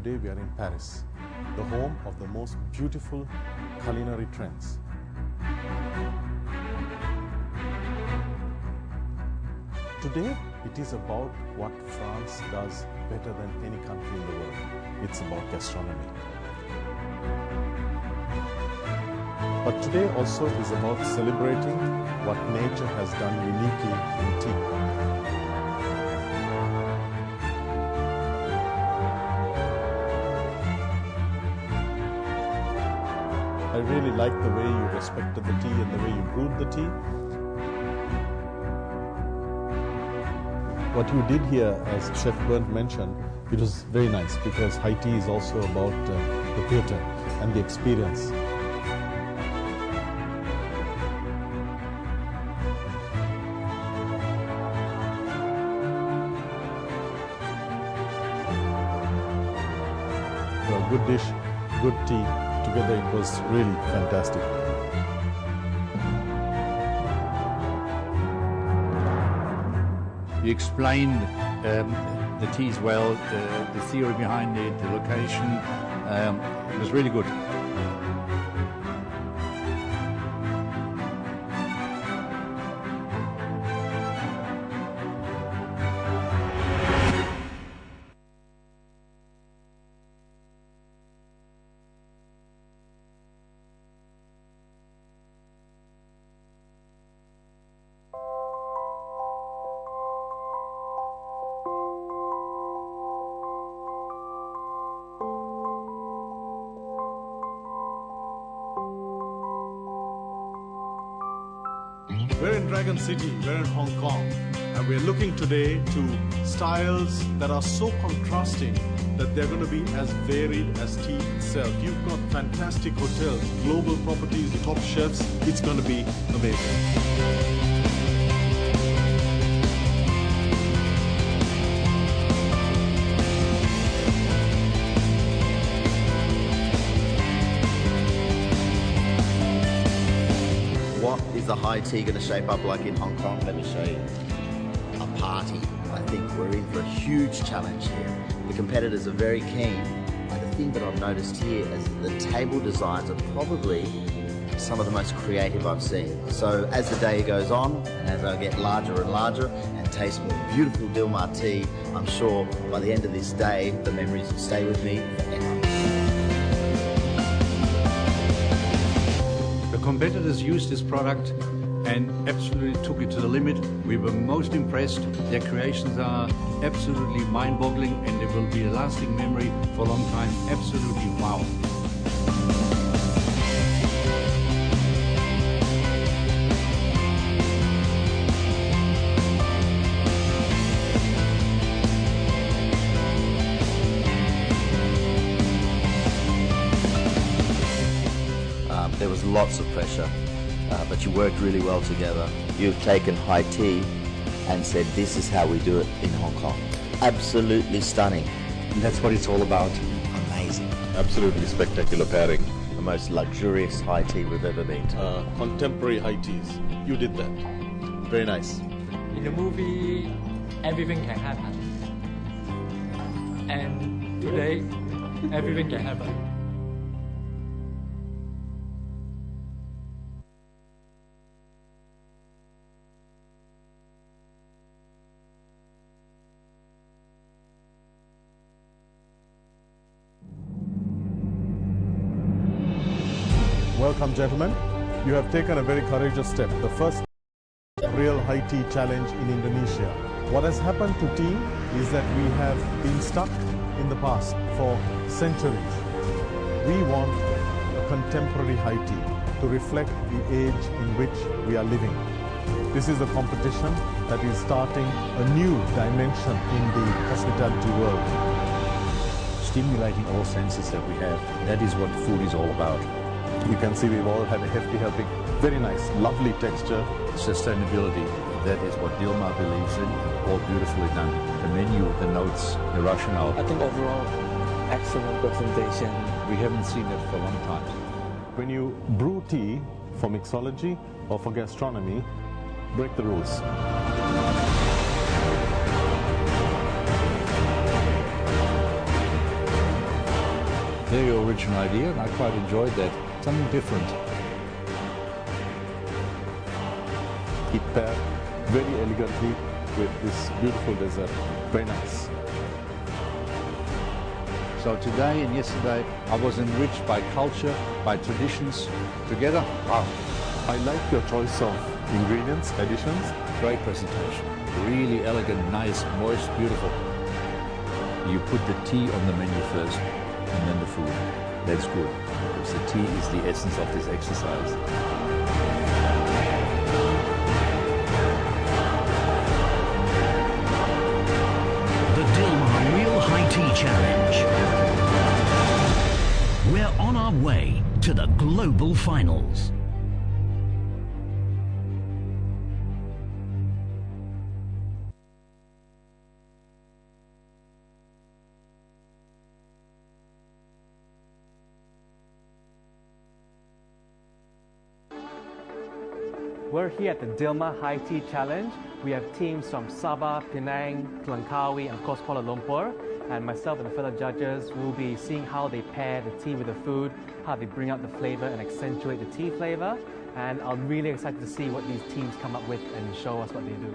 Speaker 11: today we are in Paris, the home of the most beautiful culinary trends. Today, it is about what France does better than any country in the world. It's about gastronomy. But today also is about celebrating what nature has done uniquely in tea. I really like the way you respected the tea and the way you brewed the tea. What you did here, as Chef Bernd mentioned, it was very nice because high tea is also about the theatre and the experience. So a good dish, good tea, together it was really fantastic.
Speaker 5: You explained the teas well, the theory behind it, the location. It was really good.
Speaker 12: We're in Dragon City, we're in Hong Kong, and we're looking today to styles that are so contrasting that they're going to be as varied as tea itself. You've got fantastic hotels, global properties, top chefs. It's going to be amazing.
Speaker 13: Is the high tea going to shape up like in Hong Kong? Let me show you. A party. I think we're in for a huge challenge here. The competitors are very keen. And the thing that I've noticed here is the table designs are probably some of the most creative I've seen. So as the day goes on, and as I get larger and larger and taste more beautiful Dilmah tea, I'm sure by the end of this day, the memories will stay with me forever.
Speaker 5: The competitors used this product and absolutely took it to the limit. We were most impressed. Their creations are absolutely mind-boggling and they will be a lasting memory for a long time. Absolutely wow.
Speaker 13: There was lots of pressure, but you worked really well together. You've taken high tea and said, this is how we do it in Hong Kong. Absolutely stunning.
Speaker 6: And that's what it's all about.
Speaker 13: Amazing.
Speaker 6: Absolutely spectacular pairing.
Speaker 13: The most luxurious high tea we've ever been to.
Speaker 12: Contemporary high teas. You did that. Very nice.
Speaker 19: In the movie, everything can happen. And today, everything can happen.
Speaker 12: Welcome, gentlemen. You have taken a very courageous step. The first real high tea challenge in Indonesia. What has happened to tea is that we have been stuck in the past for centuries. We want a contemporary high tea to reflect the age in which we are living. This is a competition that is starting a new dimension in the hospitality world.
Speaker 5: Stimulating all senses that we have. That is what food is all about.
Speaker 12: You can see we've all had a hefty helping. Very nice, lovely texture.
Speaker 5: Sustainability, that is what Dilmah believes in, all beautifully done. The menu, the notes, the rationale.
Speaker 17: I think overall, excellent presentation.
Speaker 5: We haven't seen it for a long time.
Speaker 12: When you brew tea for mixology or for gastronomy, break the rules.
Speaker 5: very original idea, and I quite enjoyed that. Something different.
Speaker 11: It paired very elegantly with this beautiful dessert. Very nice.
Speaker 5: So today and yesterday, I was enriched by culture, by traditions together. Wow.
Speaker 11: I like your choice of ingredients, additions.
Speaker 5: Great presentation. Really elegant, nice, moist, beautiful. You put the tea on the menu first and then the food. That's good, because the tea is the essence of this exercise.
Speaker 21: The Dilmah Real High Tea Challenge. We're on our way to the global finals.
Speaker 22: We're here at the Dilmah High Tea Challenge. We have teams from Sabah, Penang, Langkawi, and of course Kuala Lumpur. And myself and the fellow judges will be seeing how they pair the tea with the food, how they bring out the flavor and accentuate the tea flavor. And I'm really excited to see what these teams come up with and show us what they do.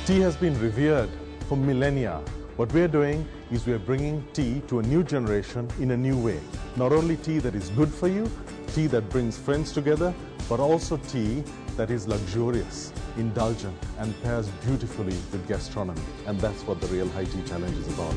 Speaker 11: Tea has been revered for millennia. What we're doing is we're bringing tea to a new generation in a new way. Not only tea that is good for you, tea that brings friends together, but also tea that is luxurious, indulgent, and pairs beautifully with gastronomy. And that's what the Real High Tea Challenge is about.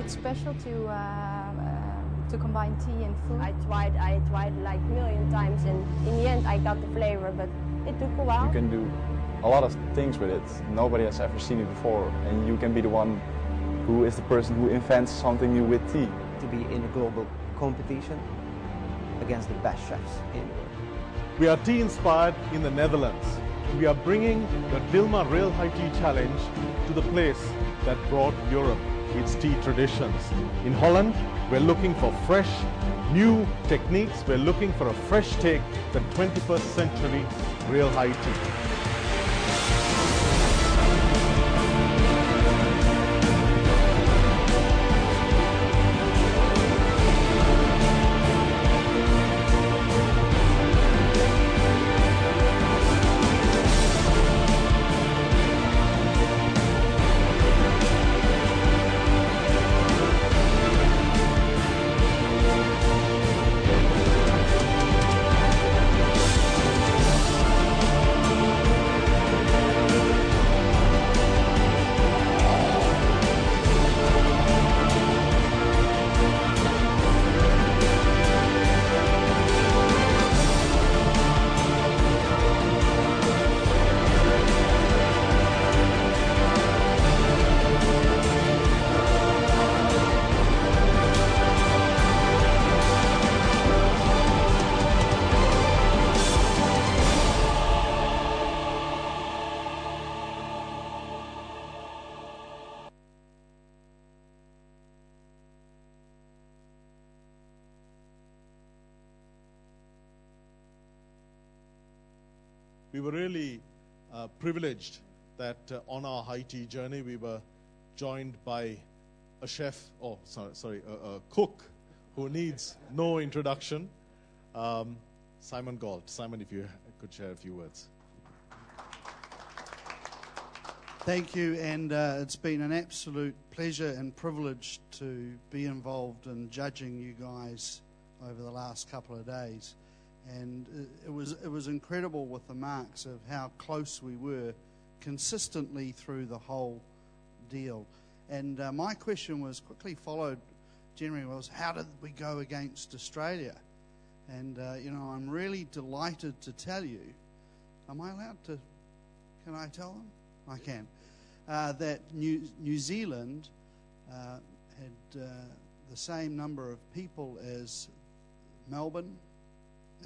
Speaker 23: It's special to combine tea and food. I tried like a million times, and in the end I got the flavor, but it took a while.
Speaker 24: You can do a lot of things with it. Nobody has ever seen it before, and you can be the one who is the person who invents something new with tea.
Speaker 25: To be in a global competition against the best chefs in the world.
Speaker 11: We are tea inspired in the Netherlands. We are bringing the Dilmah Real High Tea Challenge to the place that brought Europe its tea traditions. In Holland, we're looking for fresh, new techniques. We're looking for a fresh take, the 21st century real high tea.
Speaker 12: we were really privileged that on our high tea journey we were joined by a chef, a cook who needs no introduction, Simon Galt. Simon, if you could share a few words.
Speaker 7: Thank you, and it's been an absolute pleasure and privilege to be involved in judging you guys over the last couple of days. And it was incredible with the marks of how close we were consistently through the whole deal. And my question was quickly followed, generally, was how did we go against Australia? And, I'm really delighted to tell you, am I allowed to, can I tell them? I can. That New Zealand had the same number of people as Melbourne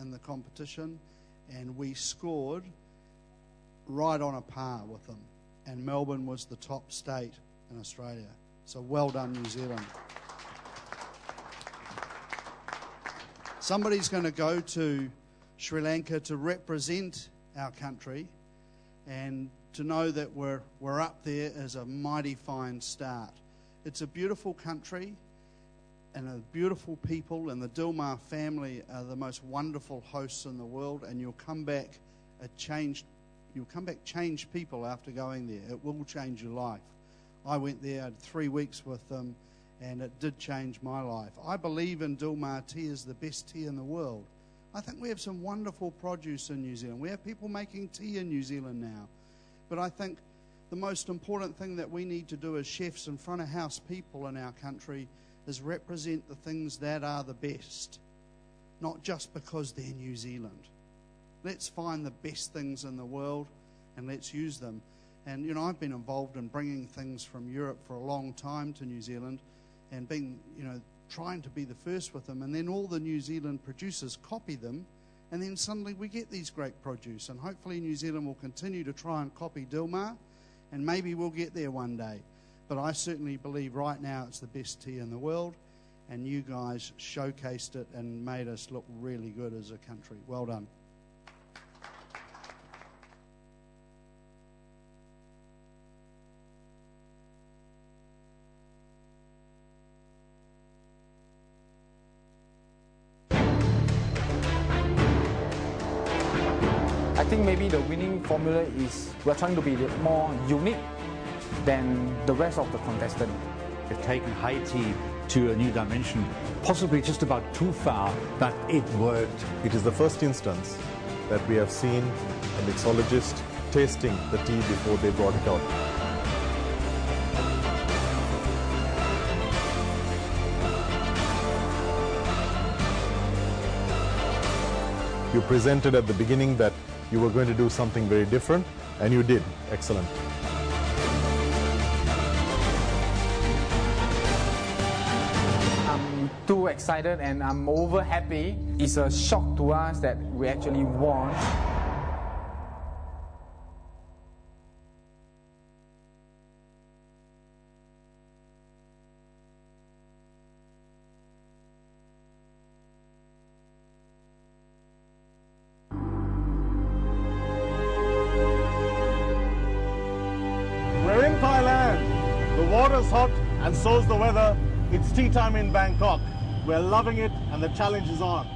Speaker 7: in the competition, and we scored right on a par with them. And Melbourne was the top state in Australia. So well done, New Zealand. Somebody's going to go to Sri Lanka to represent our country, and to know that we're up there is a mighty fine start. It's a beautiful country and a beautiful people, and the Dilmah family are the most wonderful hosts in the world, and you'll come back changed people after going there. It will change your life. I went there, I had 3 weeks with them, and it did change my life. I believe in Dilmah tea as the best tea in the world. I think we have some wonderful produce in New Zealand. We have people making tea in New Zealand now. But I think the most important thing that we need to do as chefs and front of house people in our country is represent the things that are the best, not just because they're New Zealand. Let's find the best things in the world and let's use them. And, I've been involved in bringing things from Europe for a long time to New Zealand and being, trying to be the first with them. And then all the New Zealand producers copy them, and then suddenly we get these great produce. And hopefully New Zealand will continue to try and copy Dilmah, and maybe we'll get there one day. But I certainly believe right now it's the best tea in the world, and you guys showcased it and made us look really good as a country. Well done.
Speaker 1: I think maybe the winning formula is we're trying to be more unique than the rest of the contestants.
Speaker 4: They've taken high tea to a new dimension, possibly just about too far, but it worked.
Speaker 12: It is the first instance that we have seen a mixologist tasting the tea before they brought it out. You presented at the beginning that you were going to do something very different, and you did. Excellent.
Speaker 1: I'm too excited and I'm over happy. It's a shock to us that we actually won.
Speaker 12: We're in Thailand. The water's hot and so's the weather. It's tea time in Bangkok. We're loving it and the challenge is on.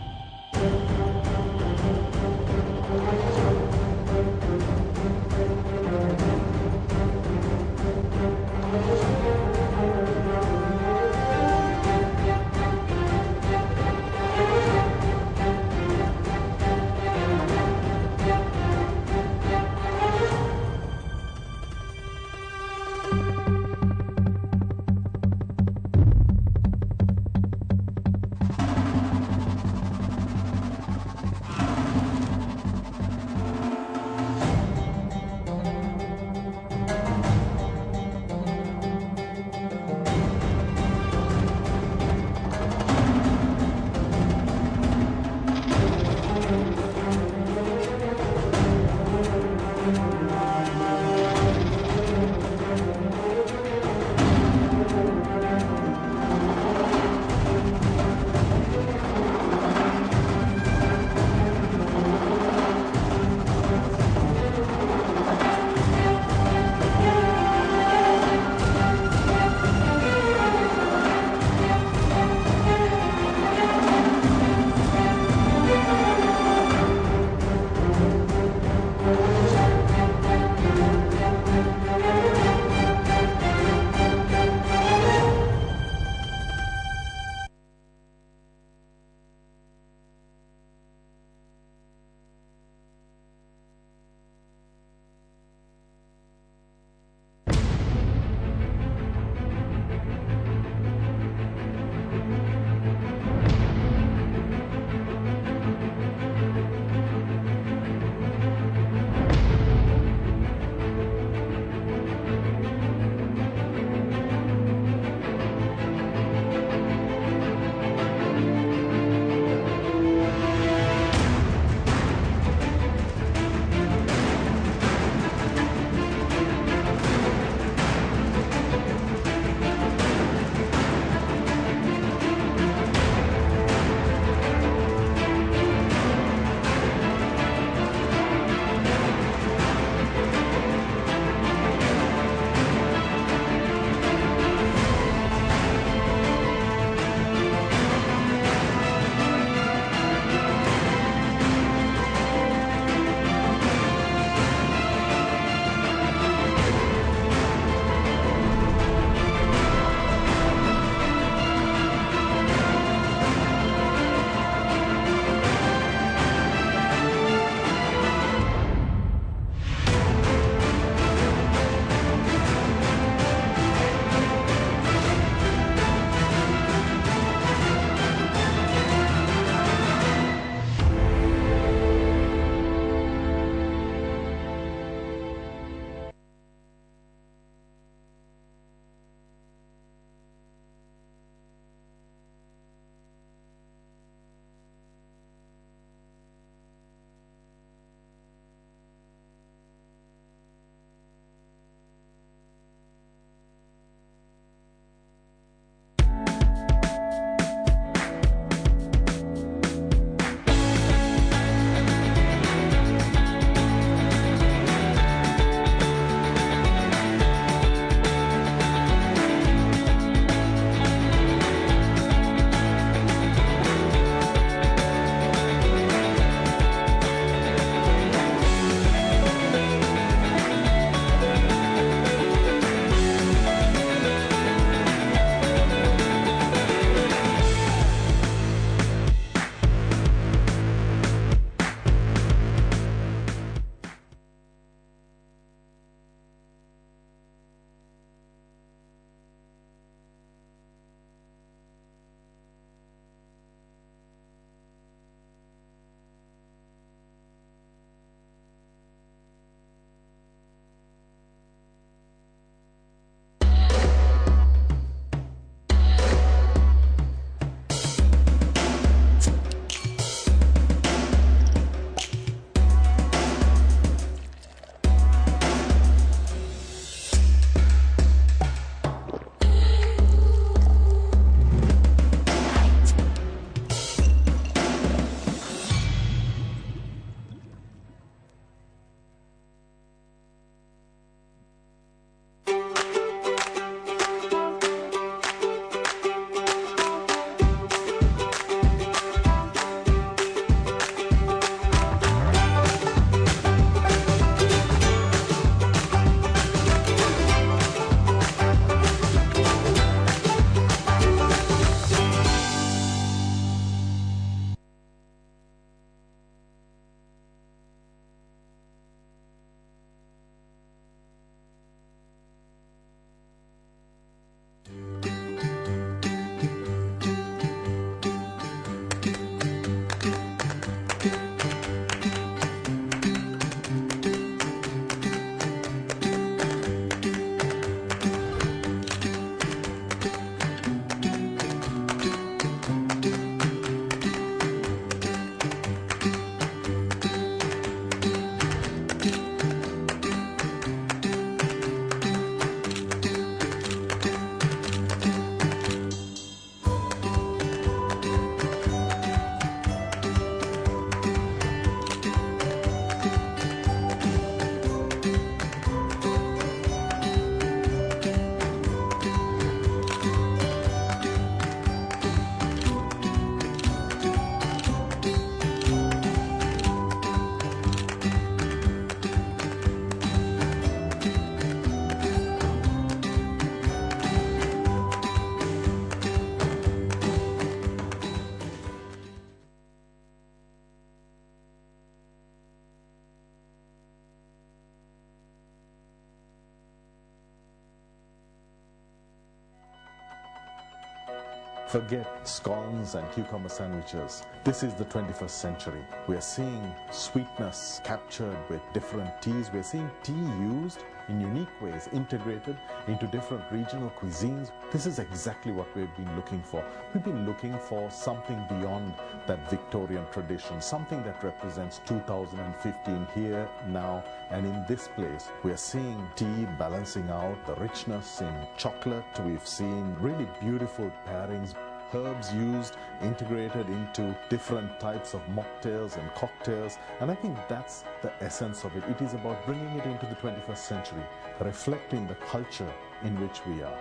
Speaker 11: Forget scones and cucumber sandwiches. This is the 21st century. We are seeing sweetness captured with different teas. We are seeing tea used in unique ways, integrated into different regional cuisines. This is exactly what we've been looking for. We've been looking for something beyond that Victorian tradition, something that represents 2015 here, now, and in this place. We are seeing tea balancing out the richness in chocolate. We've seen really beautiful pairings, herbs used, integrated into different types of mocktails and cocktails. And I think that's the essence of it. It is about bringing it into the 21st century, reflecting the culture in which we are.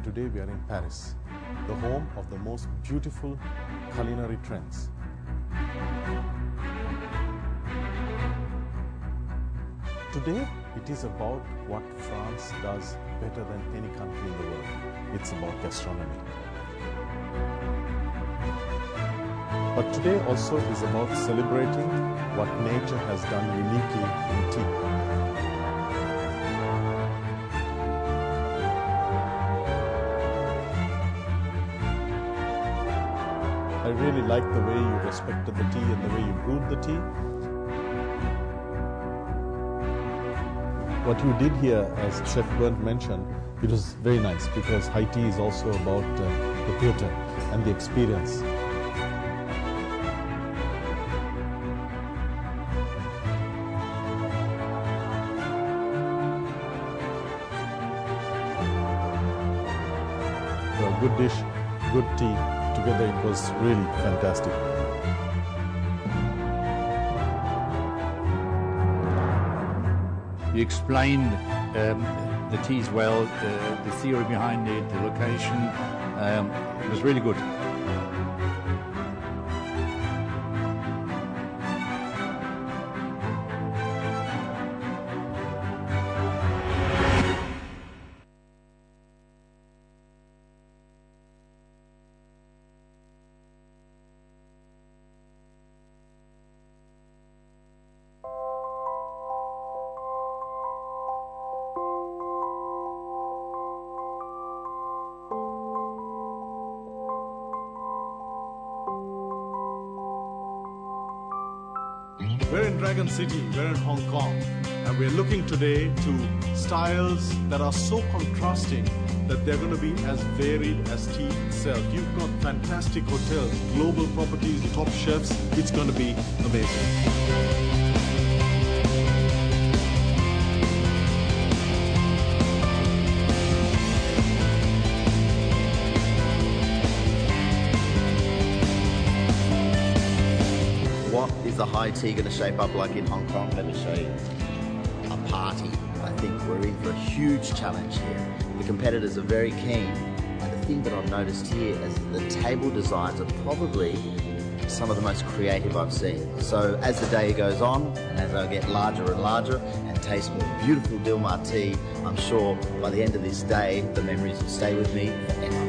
Speaker 11: Today we are in Paris, the home of the most beautiful culinary trends. Today it is about what France does better than any country in the world. It's about gastronomy. But today also is about celebrating what nature has done uniquely in tea. I really like the way you respected the tea and the way you brewed the tea. What you did here, as Chef Bernd mentioned, it was very nice because high tea is also about the theatre and the experience. So a good dish, good tea. Together it was really fantastic.
Speaker 4: You explained the teas well, the theory behind it, the location. It was really good.
Speaker 12: We're in Dragon City, we're in Hong Kong, and we're looking today to styles that are so contrasting that they're going to be as varied as tea itself. You've got fantastic hotels, global properties, top chefs. It's going to be amazing.
Speaker 13: What is the high tea going to shape up like in Hong Kong? Let me show you. A party. I think we're in for a huge challenge here. The competitors are very keen, and the thing that I've noticed here is the table designs are probably some of the most creative I've seen. So as the day goes on, and as I get larger and larger and taste more beautiful Dilmah tea, I'm sure by the end of this day, the memories will stay with me forever.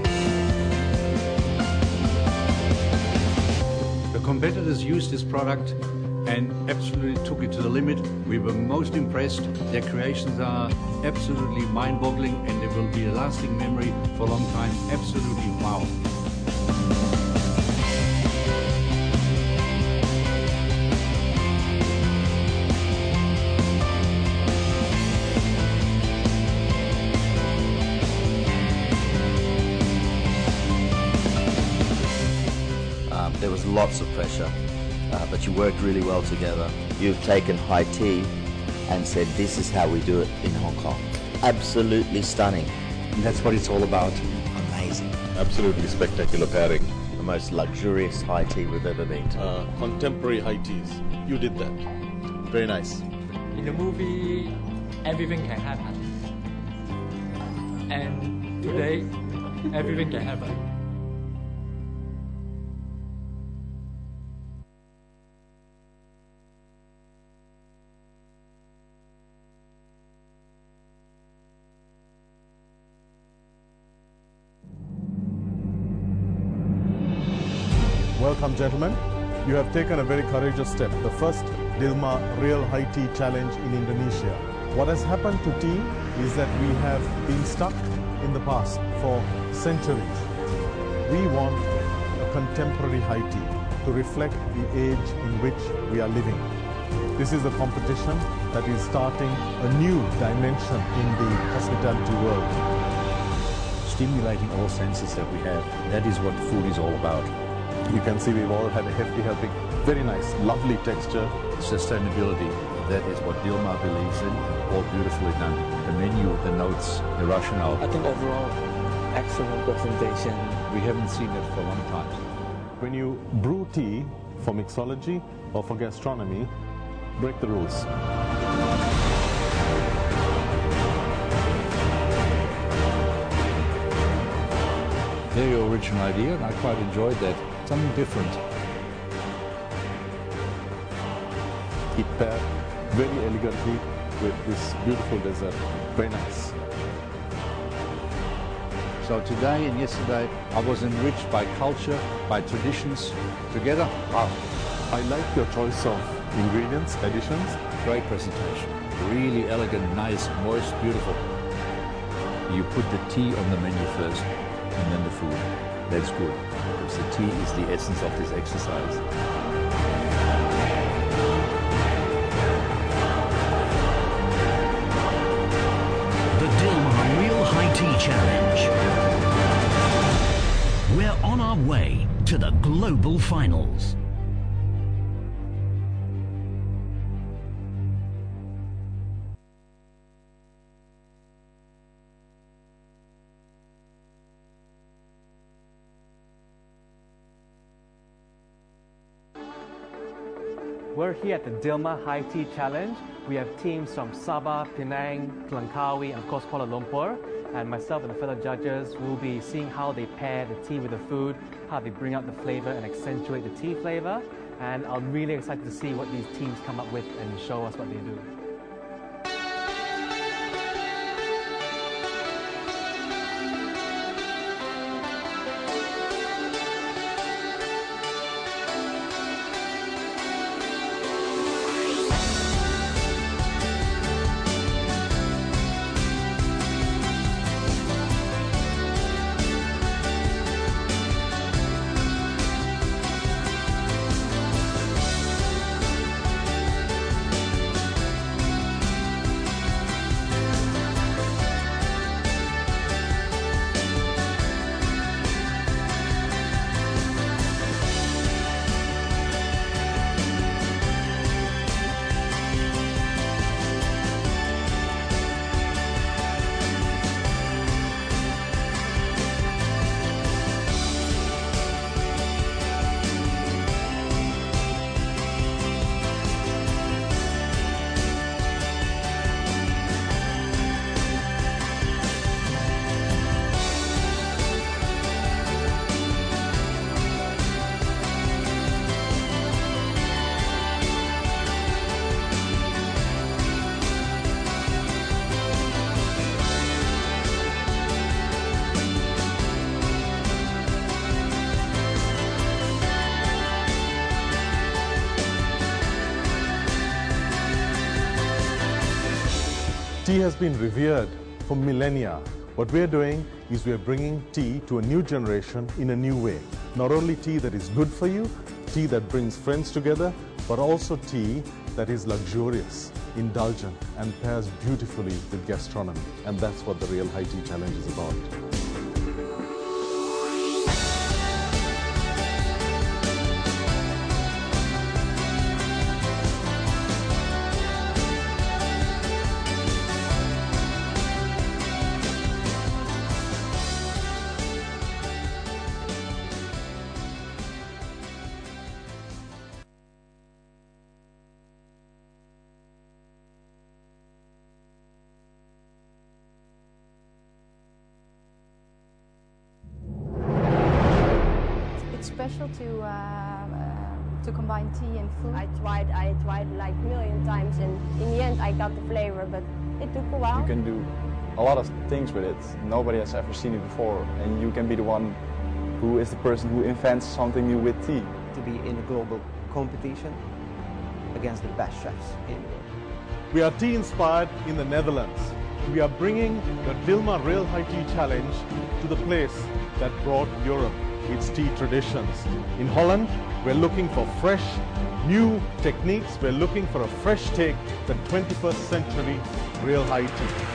Speaker 4: The competitors used this product and absolutely took it to the limit. We were most impressed. Their creations are absolutely mind-boggling, and they will be a lasting memory for a long time. Absolutely wow.
Speaker 13: There was lots of pressure, but you worked really well together. You've taken high tea and said, this is how we do it in Hong Kong. Absolutely stunning.
Speaker 4: And that's what it's all about.
Speaker 13: Amazing.
Speaker 10: Absolutely spectacular pairing.
Speaker 13: The most luxurious high tea we've ever been to.
Speaker 10: Contemporary high teas. You did that. Very nice.
Speaker 19: In the movie, everything can happen. And today, everything can happen.
Speaker 11: Welcome, gentlemen. You have taken a very courageous step. The first Dilmah Real High Tea Challenge in Indonesia. What has happened to tea is that we have been stuck in the past for centuries. We want a contemporary high tea to reflect the age in which we are living. This is a competition that is starting a new dimension in the hospitality world.
Speaker 4: Stimulating all senses that we have. That is what food is all about.
Speaker 11: You can see we've all had a hefty helping. Very nice, lovely texture.
Speaker 4: Sustainability, that is what Dilmah believes in. All beautifully done. The menu, the notes, the rationale.
Speaker 17: I think overall, excellent presentation.
Speaker 4: We haven't seen it for a long time.
Speaker 11: When you brew tea for mixology or for gastronomy, break the rules.
Speaker 4: Very original idea, and I quite enjoyed that. Something different.
Speaker 11: It paired very elegantly with this beautiful dessert. Very nice.
Speaker 4: So today and yesterday, I was enriched by culture, by traditions. Together, wow.
Speaker 11: I like your choice of ingredients, additions.
Speaker 4: Great presentation. Really elegant, nice, moist, beautiful. You put the tea on the menu first, and then the food. That's good, because the tea is the essence of this exercise.
Speaker 21: The Dilmah Real High Tea Challenge. We're on our way to the global finals.
Speaker 22: We're here at the Dilmah High Tea Challenge. We have teams from Sabah, Penang, Langkawi, and of course Kuala Lumpur. And myself and the fellow judges will be seeing how they pair the tea with the food, how they bring out the flavor and accentuate the tea flavor. And I'm really excited to see what these teams come up with and show us what they do.
Speaker 11: Tea has been revered for millennia. What we're doing is we're bringing tea to a new generation in a new way. Not only tea that is good for you, tea that brings friends together, but also tea that is luxurious, indulgent, and pairs beautifully with gastronomy. And that's what the Real High Tea Challenge is about.
Speaker 23: It's special to combine tea and food. I tried like a million times, and in the end I got the flavor, but it took a while.
Speaker 24: You can do a lot of things with it. Nobody has ever seen it before, and you can be the one who is the person who invents something new with tea.
Speaker 25: To be in a global competition against the best chefs in the world.
Speaker 12: We are tea inspired in the Netherlands. We are bringing the Dilmah Real High Tea Challenge to the place that brought Europe its tea traditions. In Holland, we're looking for fresh, new techniques. We're looking for a fresh take, the 21st century Real High Tea.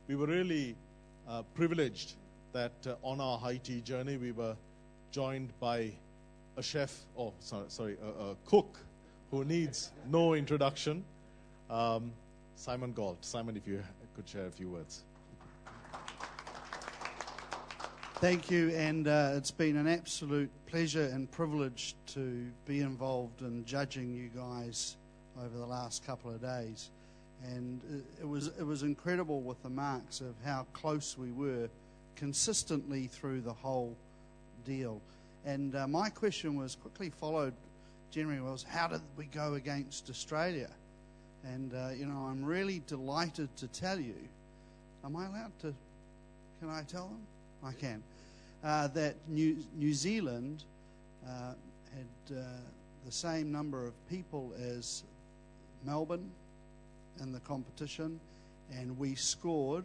Speaker 12: We were really privileged that on our high tea journey we were joined by a chef, a cook who needs no introduction, Simon Gault. Simon, if you could share a few words.
Speaker 7: Thank you, and it's been an absolute pleasure and privilege to be involved in judging you guys over the last couple of days. And it was incredible with the marks of how close we were consistently through the whole deal. And my question was quickly followed, generally, was how did we go against Australia? And, I'm really delighted to tell you, am I allowed to, can I tell them? I can. That New Zealand had the same number of people as Melbourne in the competition, and we scored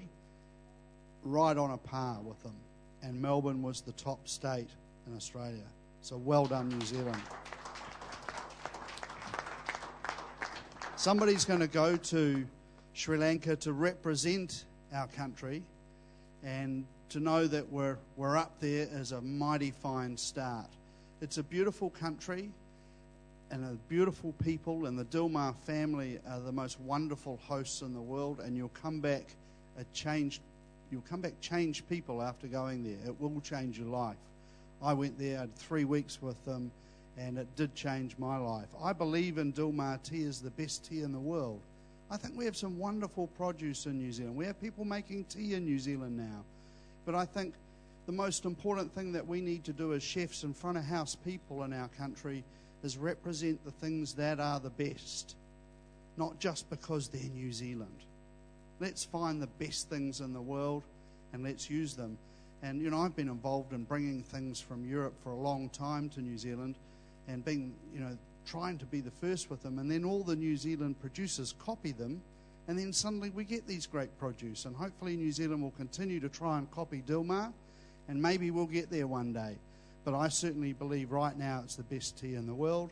Speaker 7: right on a par with them. And Melbourne was the top state in Australia. So well done, New Zealand. Somebody's going to go to Sri Lanka to represent our country, and to know that we're up there is a mighty fine start. It's a beautiful country and a beautiful people, and the Dilmah family are the most wonderful hosts in the world, and you'll come back changed people after going there. It will change your life. I went there, I had 3 weeks with them, and it did change my life. I believe in Dilmah tea is the best tea in the world. I think we have some wonderful produce in New Zealand. We have people making tea in New Zealand now. But I think the most important thing that we need to do as chefs and front of house people in our country is represent the things that are the best, not just because they're New Zealand. Let's find the best things in the world and let's use them. And, I've been involved in bringing things from Europe for a long time to New Zealand and being, trying to be the first with them. And then all the New Zealand producers copy them and then suddenly we get these great produce, and hopefully New Zealand will continue to try and copy Dilmah, and maybe we'll get there one day. But I certainly believe right now it's the best tea in the world,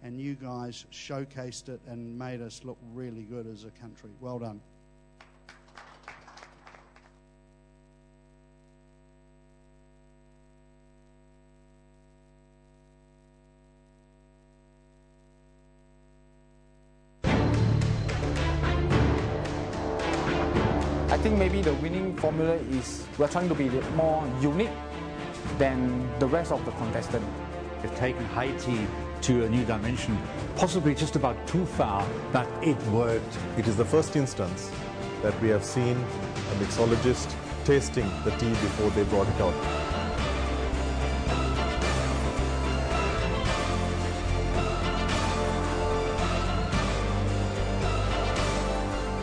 Speaker 7: and you guys showcased it and made us look really good as a country. Well done.
Speaker 1: I think maybe the winning formula is we're trying to be more unique than the rest of the contestants.
Speaker 5: They've taken high tea to a new dimension, possibly just about too far, but it worked.
Speaker 11: It is the first instance that we have seen a mixologist tasting the tea before they brought it out.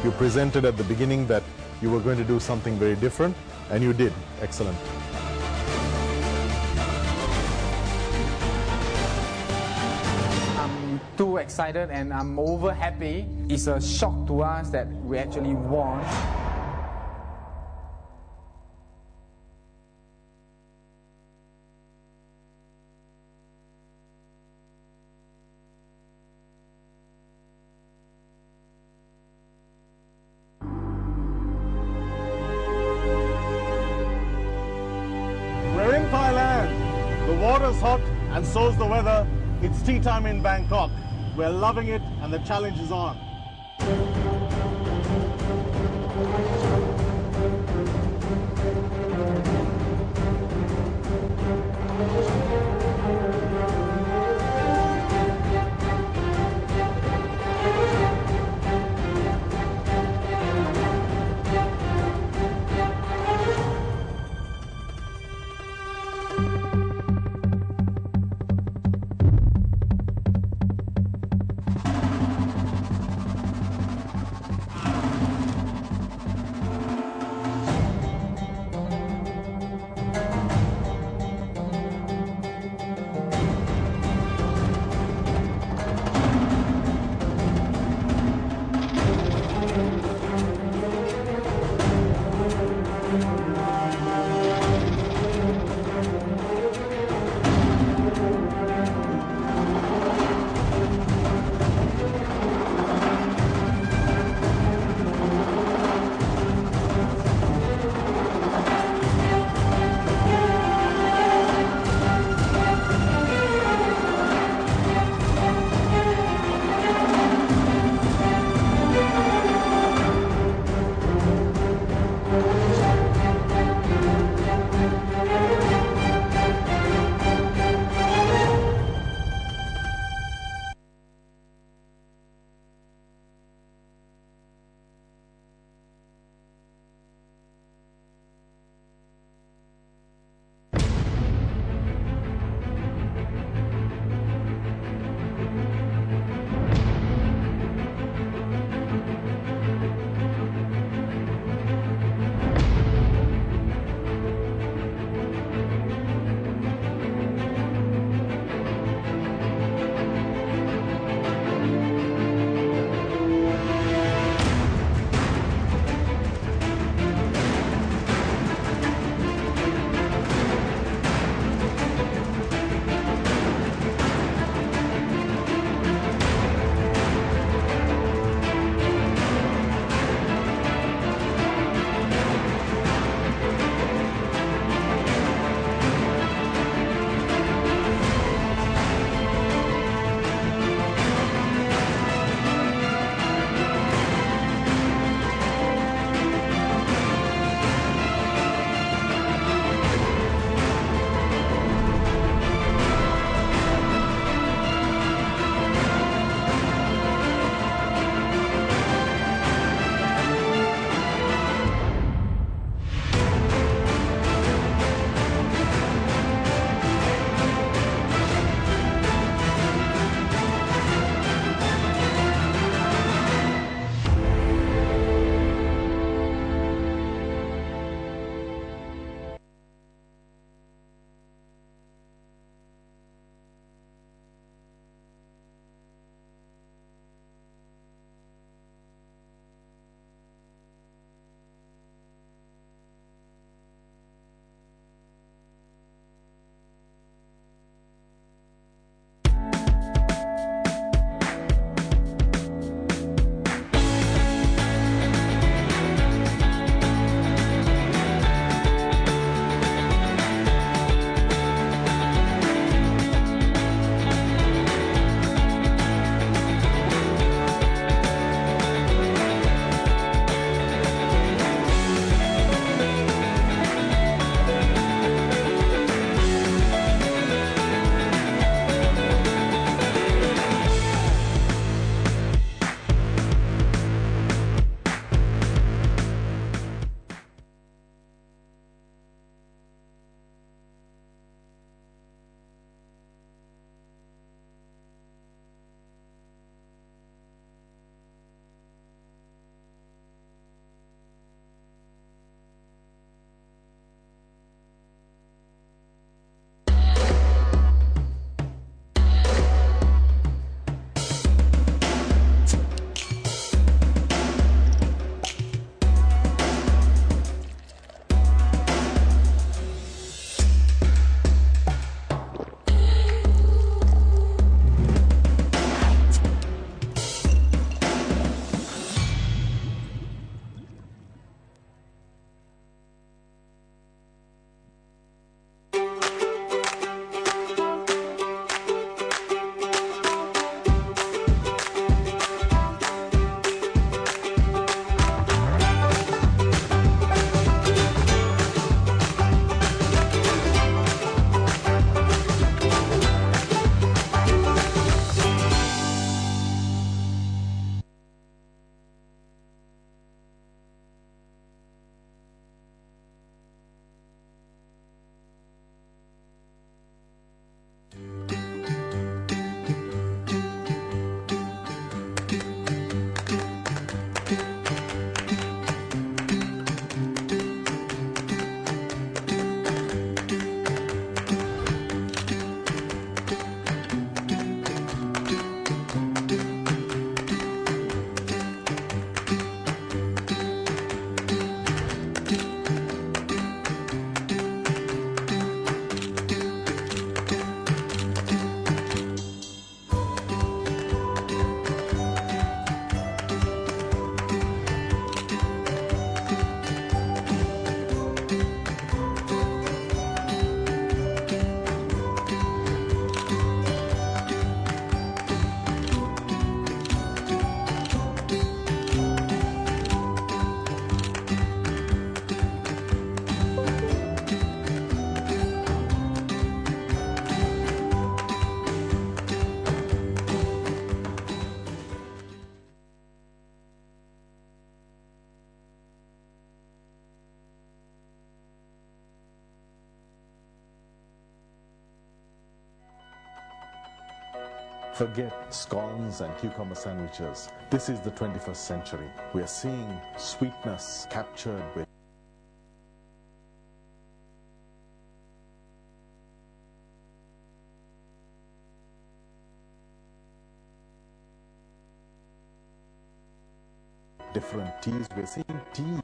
Speaker 11: You presented at the beginning that you were going to do something very different, and you did. Excellent.
Speaker 1: I'm too excited and I'm over happy. It's a shock to us that we actually won.
Speaker 12: We're in Thailand. The water's hot and so's the weather. It's tea time in Bangkok. We're loving it and the challenge is on.
Speaker 11: Forget scones and cucumber sandwiches. This is the 21st century. We are seeing sweetness captured with different teas. We're seeing tea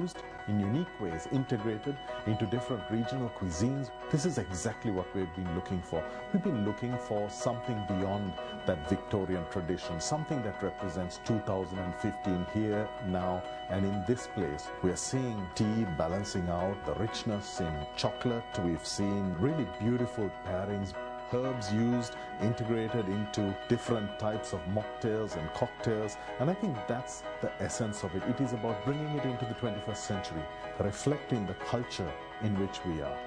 Speaker 11: used in unique ways, integrated into different regional cuisines. This is exactly what we've been looking for. We've been looking for something beyond that Victorian tradition, something that represents 2015 here, now, and in this place. We're seeing tea balancing out the richness in chocolate. We've seen really beautiful pairings, herbs used, integrated into different types of mocktails and cocktails. And I think that's the essence of it. It is about bringing it into the 21st century, reflecting the culture in which we are.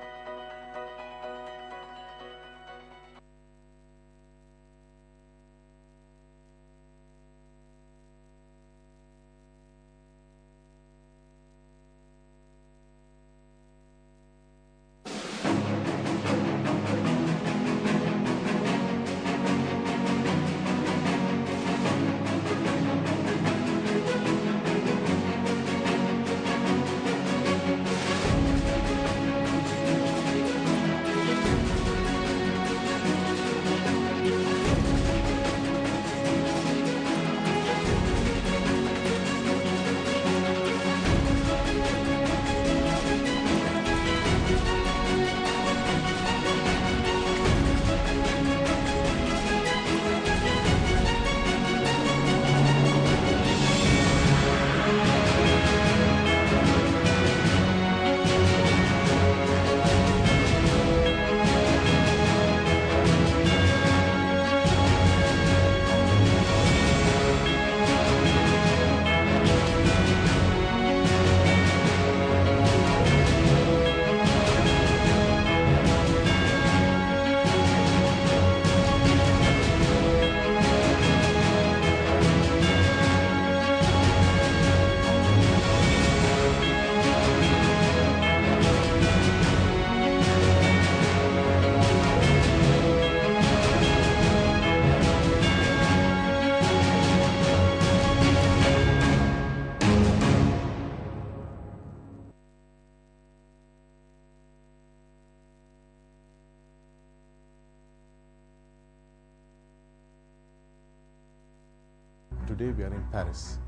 Speaker 11: Today we are in Paris,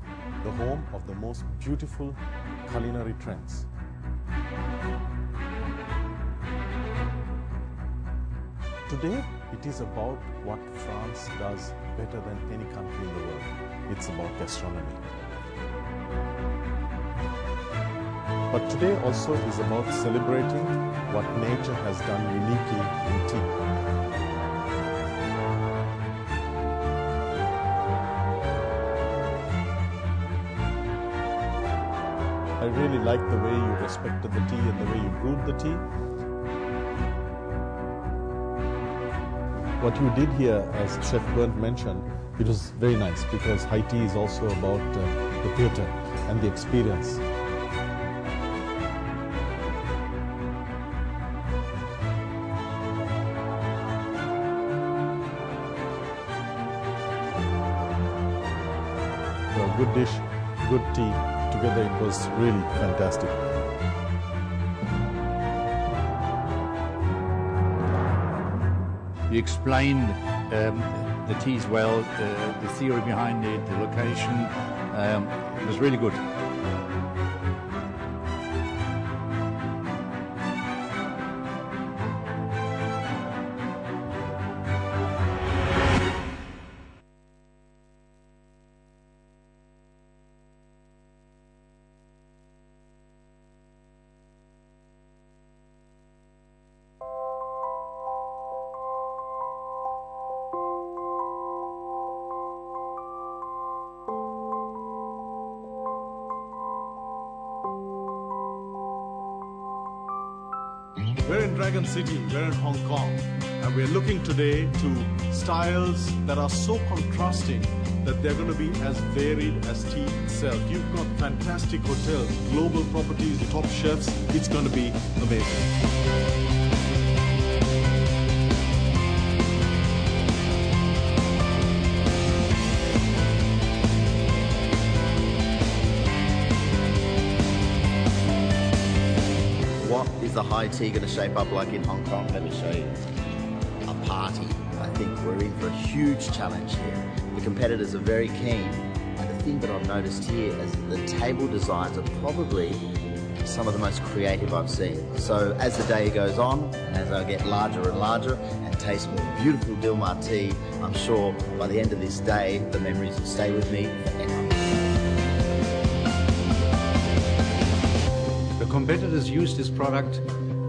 Speaker 11: the home of the most beautiful culinary trends. Today it is about what France does better than any country in the world. It's about gastronomy. But today also is about celebrating what nature has done uniquely in tea. I really like the way you respected the tea and the way you brewed the tea. What you did here, as Chef Bernd mentioned, it was very nice because high tea is also about the theatre and the experience. So a good dish, good tea. Together it was really fantastic.
Speaker 5: You explained the teas well, the theory behind it, the location. It was really good.
Speaker 12: We're in Dragon City, we're in Hong Kong, and we're looking today to styles that are so contrasting that they're going to be as varied as tea itself. You've got fantastic hotels, global properties, top chefs. It's going to be amazing.
Speaker 13: high tea going to shape up like in Hong Kong? Let me show you. A party. I think we're in for a huge challenge here. The competitors are very keen, and the thing that I've noticed here is the table designs are probably some of the most creative I've seen. So as the day goes on, and as I get larger and larger and taste more beautiful Dilmah tea, I'm sure by the end of this day, the memories will stay with me forever.
Speaker 4: The competitors used this product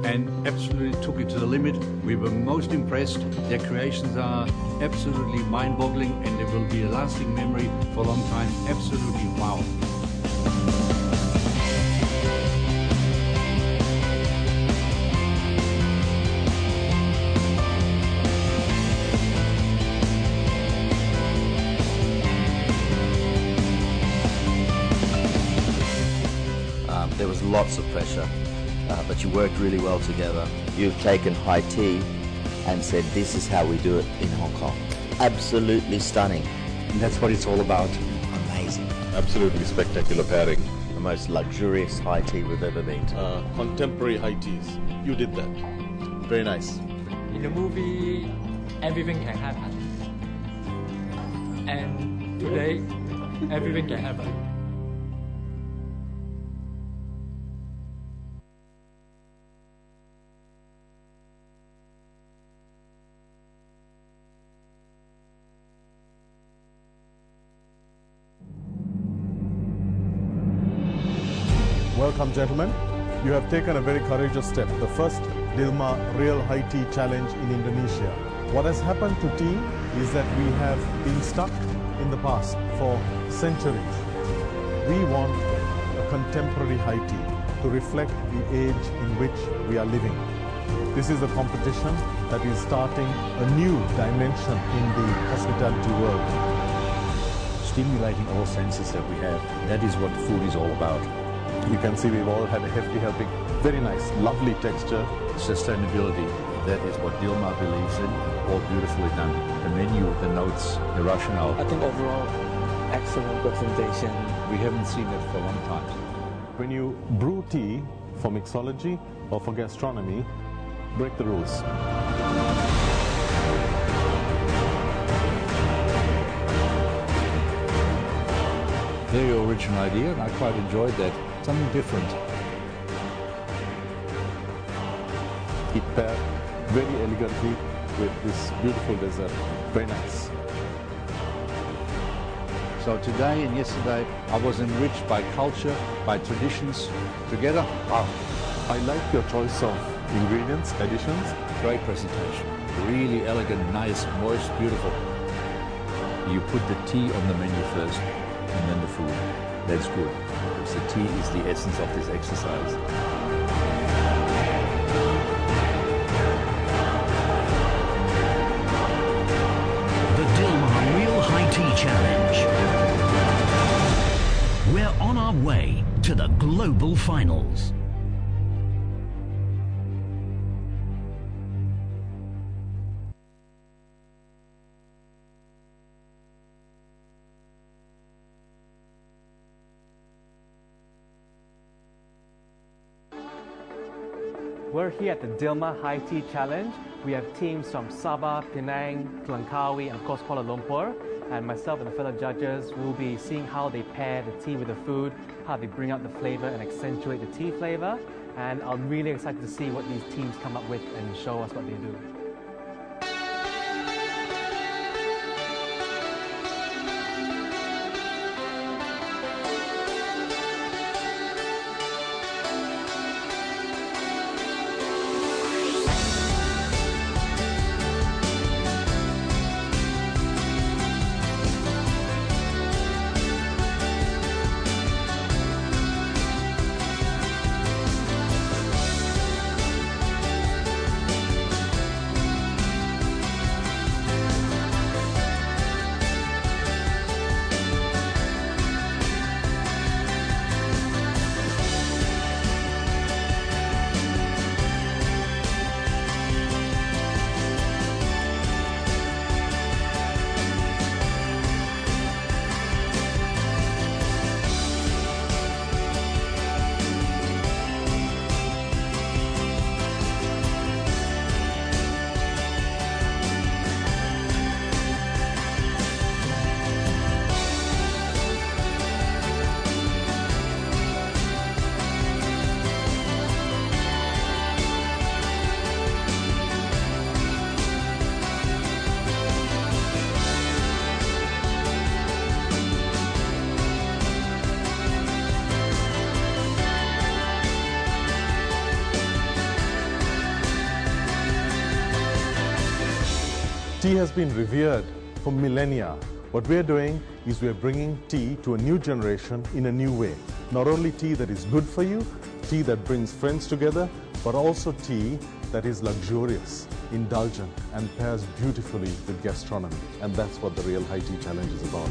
Speaker 4: and absolutely took it to the limit. We were most impressed. Their creations are absolutely mind-boggling, and they will be a lasting memory for a long time. Absolutely wow.
Speaker 13: There was lots of pressure, but you worked really well together. You've taken high tea and said, this is how we do it in Hong Kong. Absolutely stunning.
Speaker 2: And that's what it's all about.
Speaker 13: Amazing.
Speaker 24: Absolutely spectacular pairing.
Speaker 13: The most luxurious high tea we've ever been to.
Speaker 10: Contemporary high teas. You did that. Very nice.
Speaker 19: In the movie, everything can happen. And today, everything can happen.
Speaker 11: Welcome, gentlemen. You have taken a very courageous step. The first Dilmah Real High Tea Challenge in Indonesia. What has happened to tea is that we have been stuck in the past for centuries. We want a contemporary high tea to reflect the age in which we are living. This is a competition that is starting a new dimension in the hospitality world.
Speaker 5: Stimulating all senses that we have. That is what food is all about.
Speaker 11: You can see we've all had a hefty helping. Very nice, lovely texture.
Speaker 5: Sustainability, that is what Dilmah believes in. All beautifully done. The menu, the notes, the rationale.
Speaker 17: I think overall, excellent presentation.
Speaker 5: We haven't seen that for a long time.
Speaker 11: When you brew tea for mixology or for gastronomy, break the rules.
Speaker 5: Very original idea, and I quite enjoyed that. Something different.
Speaker 11: It paired very elegantly with this beautiful dessert. Very nice.
Speaker 5: So today and yesterday, I was enriched by culture, by traditions. Together, wow.
Speaker 11: I like your choice of ingredients, additions.
Speaker 5: Great presentation. Really elegant, nice, moist, beautiful. You put the tea on the menu first, and then the food. That's good, because the tea is the essence of this exercise.
Speaker 21: The Dilmah Real High Tea Challenge. We're on our way to the global finals.
Speaker 22: We're here at the Dilmah High Tea Challenge. We have teams from Sabah, Penang, Langkawi, and of course Kuala Lumpur. And myself and the fellow judges will be seeing how they pair the tea with the food, how they bring out the flavor and accentuate the tea flavor. And I'm really excited to see what these teams come up with and show us what they do.
Speaker 11: Tea has been revered for millennia. What we're doing is we're bringing tea to a new generation in a new way. Not only tea that is good for you, tea that brings friends together, but also tea that is luxurious, indulgent, and pairs beautifully with gastronomy. And that's what the Real High Tea Challenge is about.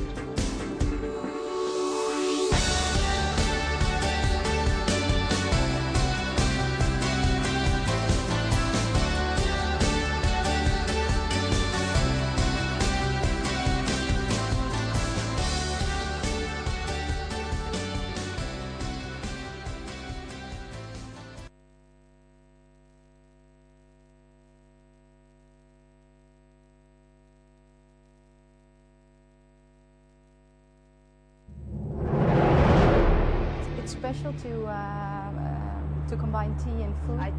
Speaker 23: It's special to combine tea and food. I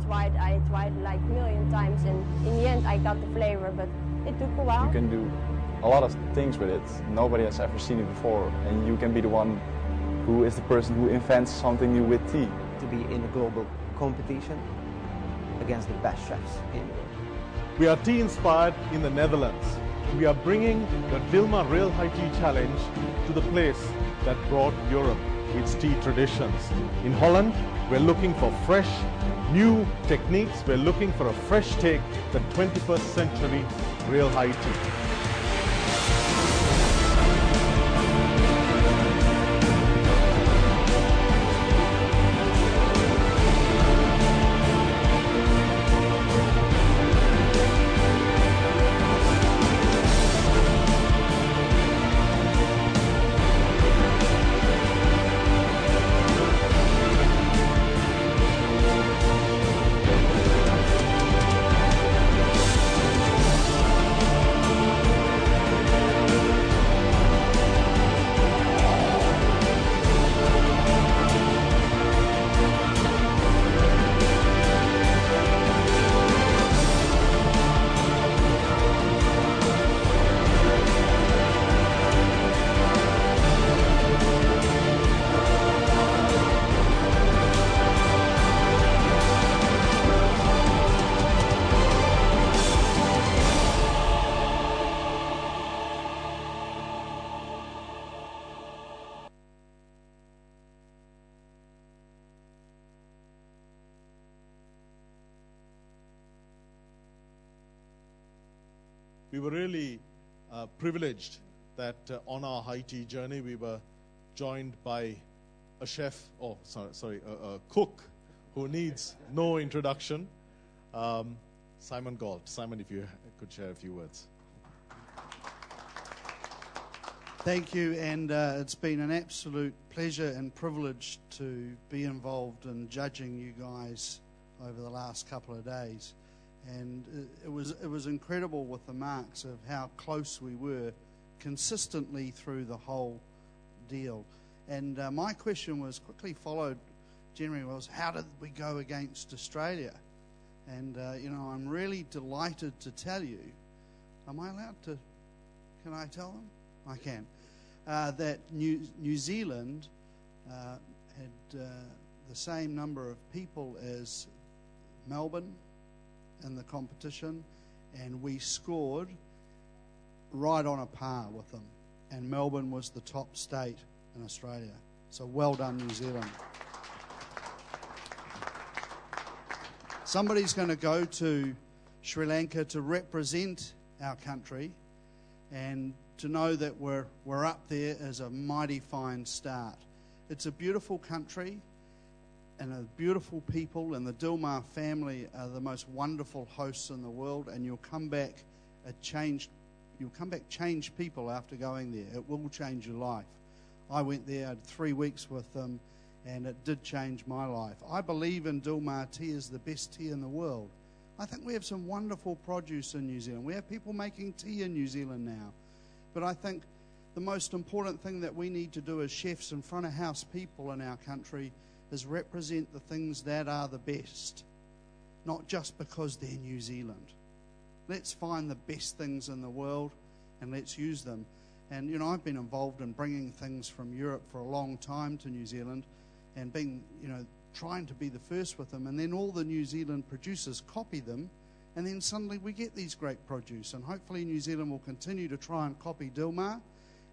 Speaker 23: tried like a million times, and in the end I got the flavor, but it took a while.
Speaker 24: You can do a lot of things with it. Nobody has ever seen it before, and you can be the one who is the person who invents something new with tea.
Speaker 25: To be in a global competition against the best chefs in the world.
Speaker 12: We are tea inspired in the Netherlands. We are bringing the Dilmah Real High Tea Challenge to the place that brought Europe its tea traditions. In Holland, we're looking for fresh, new techniques. We're looking for a fresh take, the 21st century Real High Tea. We were really privileged that on our high tea journey we were joined by a chef, a cook who needs no introduction, Simon Galt. Simon, if you could share a few words.
Speaker 7: Thank you, and it's been an absolute pleasure and privilege to be involved in judging you guys over the last couple of days. And it was incredible with the marks of how close we were consistently through the whole deal. And my question was quickly followed, generally, was how did we go against Australia? And, I'm really delighted to tell you, am I allowed to, can I tell them? I can. That New Zealand had the same number of people as Melbourne in the competition, and we scored right on a par with them. And Melbourne was the top state in Australia. So well done, New Zealand. Somebody's going to go to Sri Lanka to represent our country, and to know that we're up there is a mighty fine start. It's a beautiful country and a beautiful people, and the Dilmah family are the most wonderful hosts in the world, and you'll come back changed people after going there. It will change your life. I went there, I had 3 weeks with them, and it did change my life. I believe in Dilmah tea is the best tea in the world. I think we have some wonderful produce in New Zealand. We have people making tea in New Zealand now. But I think the most important thing that we need to do as chefs and front of house people in our country is represent the things that are the best, not just because they're New Zealand. Let's find the best things in the world and let's use them. And, I've been involved in bringing things from Europe for a long time to New Zealand and being, trying to be the first with them. And then all the New Zealand producers copy them and then suddenly we get these great produce. And hopefully New Zealand will continue to try and copy Dilmah,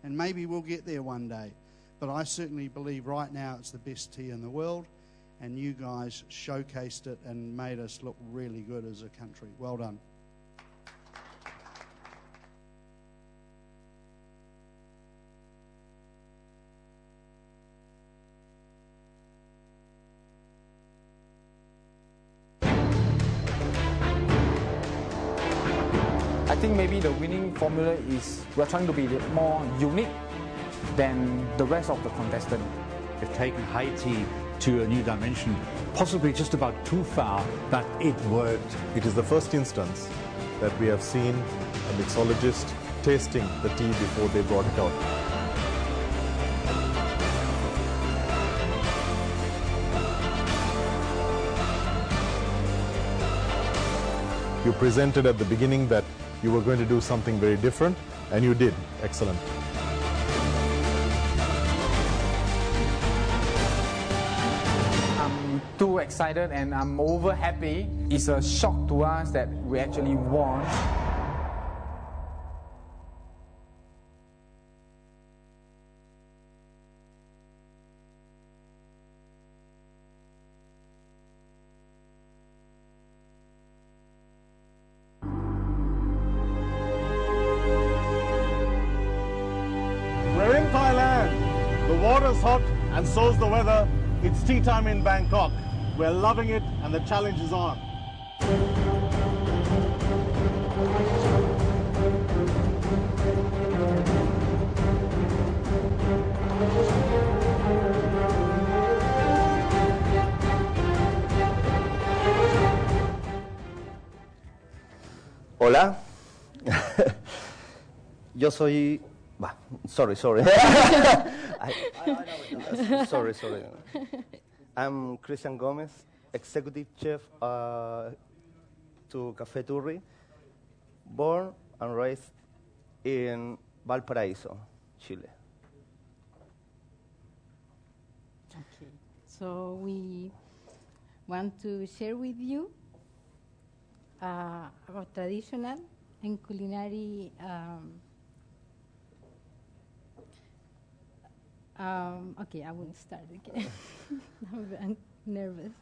Speaker 7: and maybe we'll get there one day. But I certainly believe right now it's the best tea in the world, and you guys showcased it and made us look really good as a country. Well done.
Speaker 1: I think maybe the winning formula is we're trying to be more unique than the rest of the contestants.
Speaker 4: We've taken high tea to a new dimension, possibly just about too far, but it worked.
Speaker 11: It is the first instance that we have seen a mixologist tasting the tea before they brought it out. You presented at the beginning that you were going to do something very different, and you did. Excellent.
Speaker 1: I'm too excited and I'm over happy. It's a shock to us that we actually won.
Speaker 12: We're in Thailand. The water's hot and so's the weather. It's tea time in Bangkok. We're loving it and the challenge is on.
Speaker 25: Hola. Yo soy... Sorry. sorry. I'm Christian Gomez, executive chef to Café Turri, born and raised in Valparaíso, Chile.
Speaker 8: Okay, so we want to share with you our traditional and culinary okay, I will start again. I'm nervous.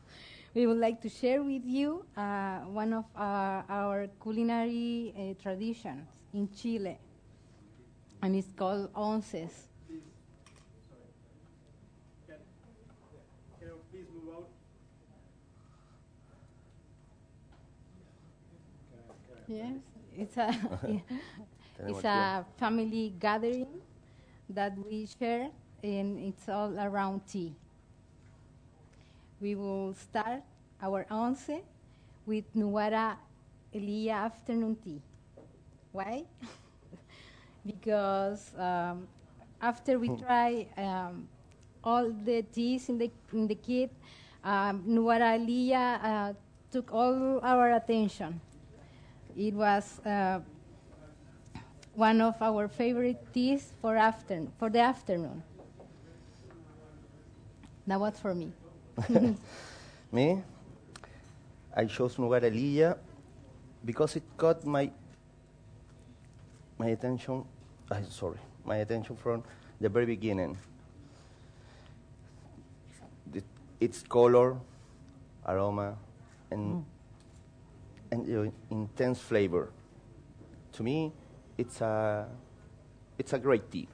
Speaker 8: We would like to share with you one of our culinary traditions in Chile, and it's called onces.
Speaker 12: Can you please move out?
Speaker 8: Yes, it's a family gathering that we share, and it's all around tea. We will start our once with Nuwara Elia afternoon tea. Why? Because after we try all the teas in the kit, Nuwara Elia took all our attention. It was one of our favorite teas for the afternoon. That was for me.
Speaker 25: Me, I chose Nuwara Elia because it caught my attention. My attention from the very beginning. Its color, aroma, and intense flavor. To me, it's a great tea.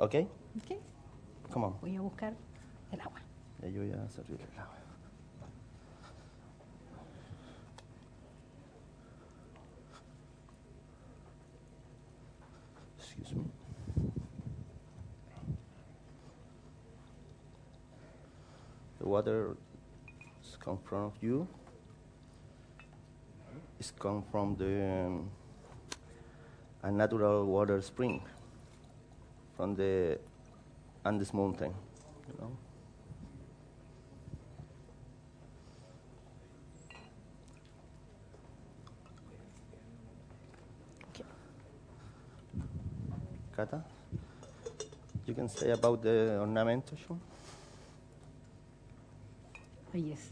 Speaker 25: Okay?
Speaker 8: Okay.
Speaker 25: Come on.
Speaker 8: Voy a buscar el agua.
Speaker 25: Ya yo voy a servir el agua. Excuse me. The water is come from you. It's come from a natural water spring from the Andes mountain, you know.
Speaker 8: Okay.
Speaker 25: Kata, you can say about the ornamentation.
Speaker 8: Yes.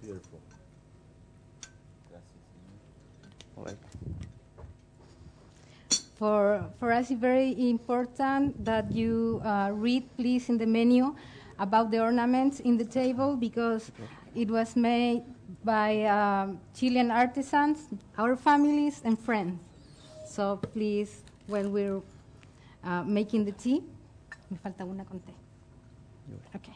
Speaker 13: Beautiful. All right.
Speaker 8: For us, it's very important that you read, please, in the menu about the ornaments in the table, because it was made by Chilean artisans, our families, and friends. So please, when we're making the tea, me falta una con té. Okay.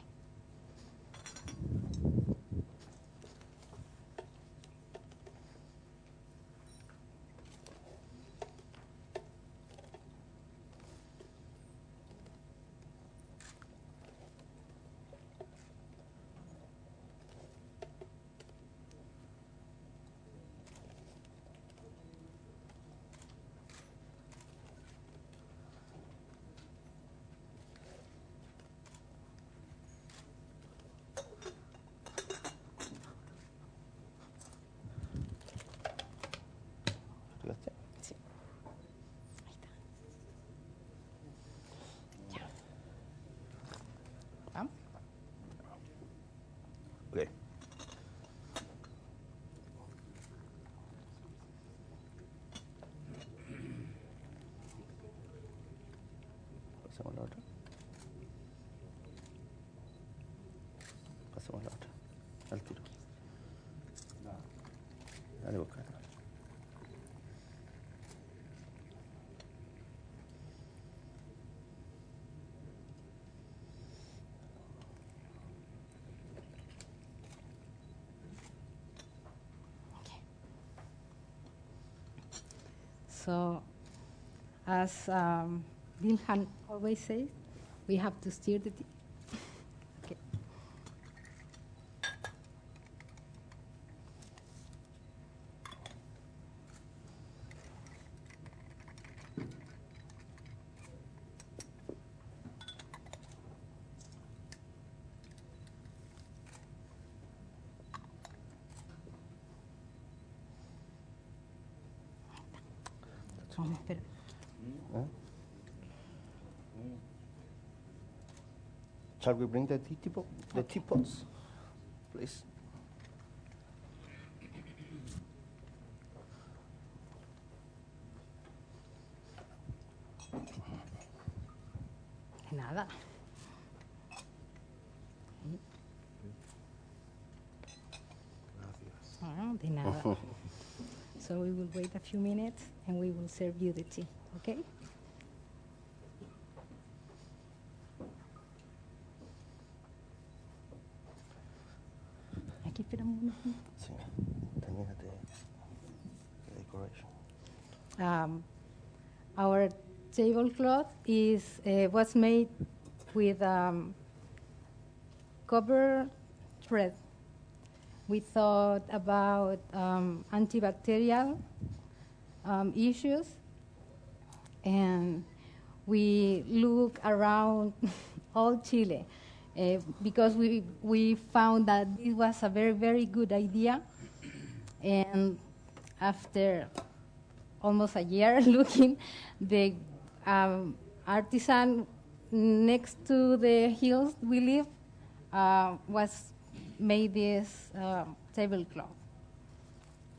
Speaker 13: Okay. Pasamos la otra. Pasamos la otra. Al tiro. Dale, buscar.
Speaker 8: So, as Dilmah always says, we have to stir the tea. Okay. Vamos a esperar.
Speaker 13: Shall we bring the teapots, please?
Speaker 8: De nada. De nada. So we will wait a few minutes and we will serve you the tea, okay? Aquí esperamos unos minutos.
Speaker 13: Sí, termínate the decoration.
Speaker 8: Our tablecloth was made with copper thread. We thought about antibacterial issues, and we look around all Chile because we found that this was a very, very good idea. And after almost a year looking, the artisan next to the hills we live was made this tablecloth.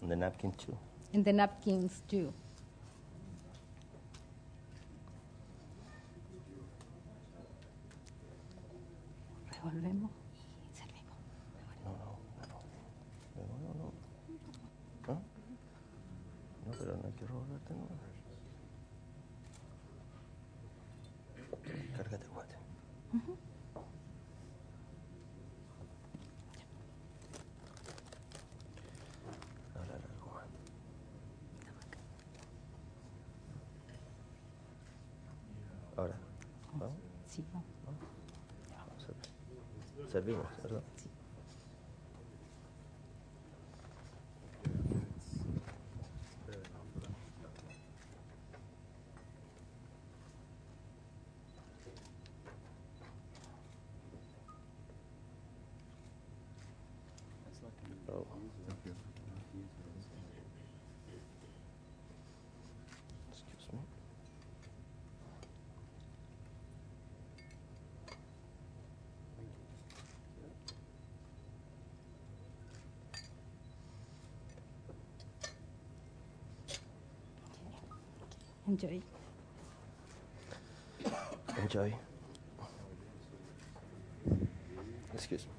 Speaker 13: And the napkin too.
Speaker 8: And the napkins too. Revolvemos y servimos.
Speaker 13: No. No, pero no hay que revolverte, no. Cárgate el guate. Ahora, ¿vamos?
Speaker 8: Sí, vamos.
Speaker 13: Servimos, ¿verdad?
Speaker 8: Sí.
Speaker 13: Oh. Excuse me.
Speaker 8: Enjoy.
Speaker 25: Enjoy. Excuse me.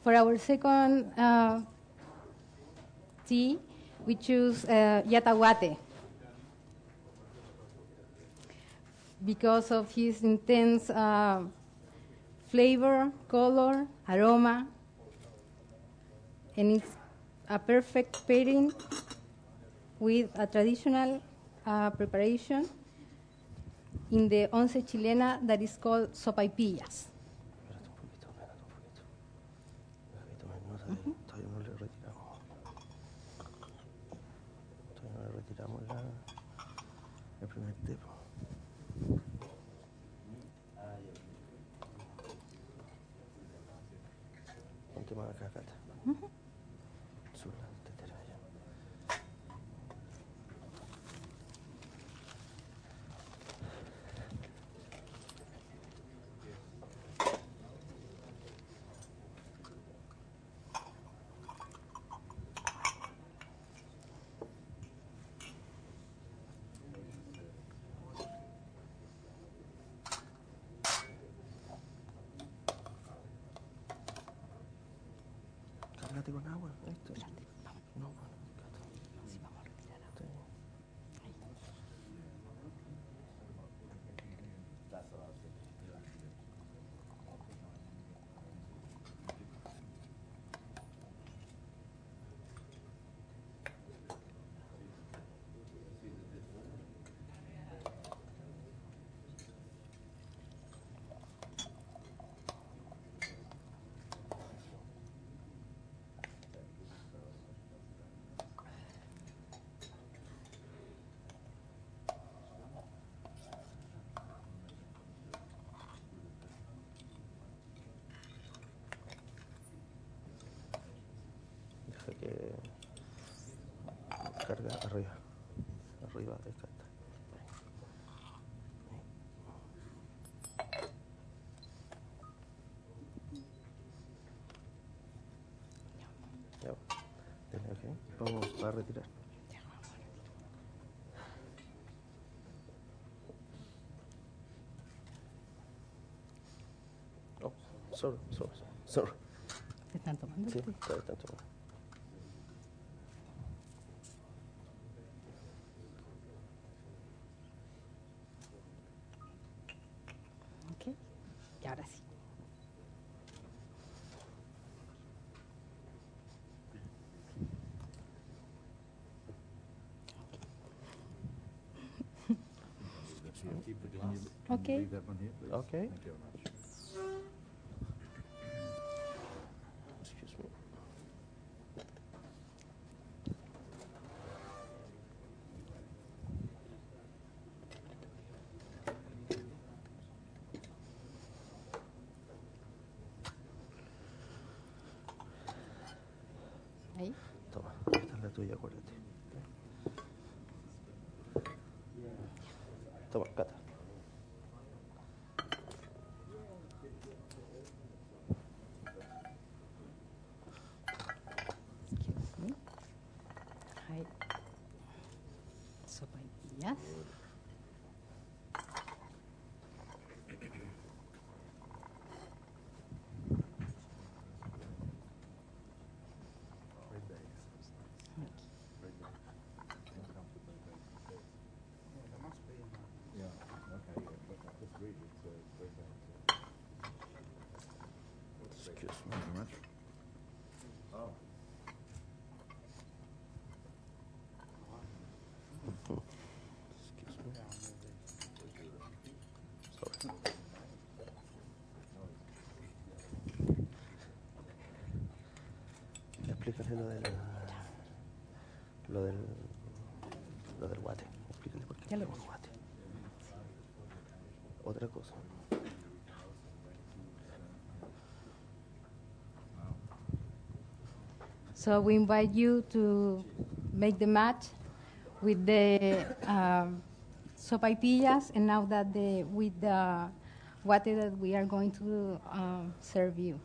Speaker 8: For our second tea, we choose Yataguate because of his intense flavor, color, aroma, and it's a perfect pairing with a traditional preparation in the once chilena that is called sopaipillas.
Speaker 25: Todavía no le retiramos. Todavía no le retiramos el primer tipo. Ponte más acá, Cata. Sur la tetera allá. Cárgate con agua. Esto. No, bueno,
Speaker 8: Sí, vamos a retirar agua.
Speaker 25: Deja que carga arriba. Arriba de Cata. Ya. Dale, ok. Vamos a retirar. Oh, sorry.
Speaker 8: ¿Te están tomando?
Speaker 25: Sí, todavía están tomando.
Speaker 8: Ok, y ahora sí. Okay.
Speaker 5: Leave that one here, please.
Speaker 25: Okay.
Speaker 5: Thank you very much.
Speaker 25: Excuse me.
Speaker 8: Ahí.
Speaker 25: Toma, esta es la tuya, acuérdate. Toma, Cata.
Speaker 8: Excuse me. Ahí. Sopaipillas.
Speaker 5: Yeah, okay, but just read it, it's very bad.
Speaker 25: Excuse me.
Speaker 5: Thank you very much. Oh.
Speaker 25: Excuse me. Explíquenle lo del guate. Explíquenle por qué
Speaker 8: Ya lo
Speaker 25: tenemos guate. Otra cosa.
Speaker 8: So we invite you to make the match with the sopaipillas, and now that with the water that we are going to serve you.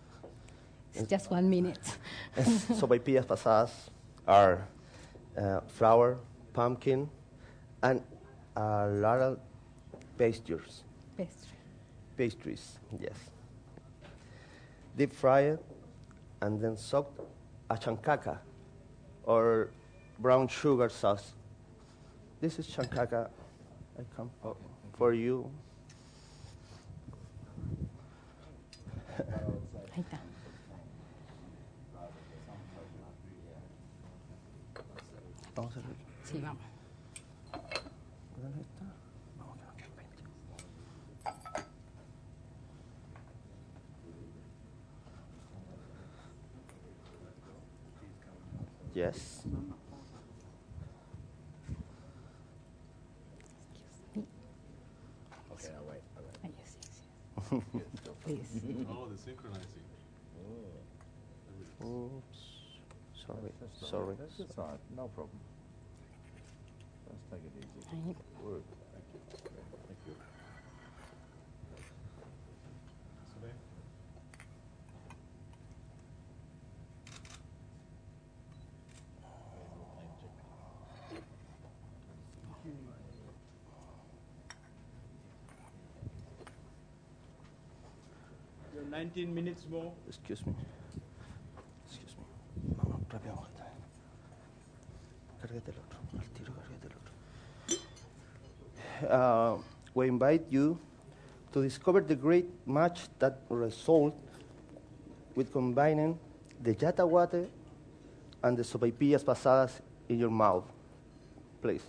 Speaker 8: It's just 1 minute.
Speaker 25: Sopaipillas pasadas are flour, pumpkin, and a lot of pastries. Pastries, yes. Deep fried and then soaked a chancaca or brown sugar sauce. This is chancaca. I come for you.
Speaker 8: Ahí está.
Speaker 25: Vamos a ver.
Speaker 8: Sí, vamos.
Speaker 25: ¿Dónde está? Vamos que nos quedan 20. Yes.
Speaker 5: Okay, I'll wait.
Speaker 8: Please.
Speaker 12: Oh, they're synchronizing.
Speaker 25: Oops. Sorry.
Speaker 5: That's all right. No problem. Let's take it easy. Work. Thank you.
Speaker 19: You're 19 minutes more.
Speaker 25: Excuse me. Vamos, rápido. Cárgate el otro. Al tiro, cárgate el otro. We invite you to discover the great match that result with combining the yata water and the sopaipillas pasadas in your mouth. Please.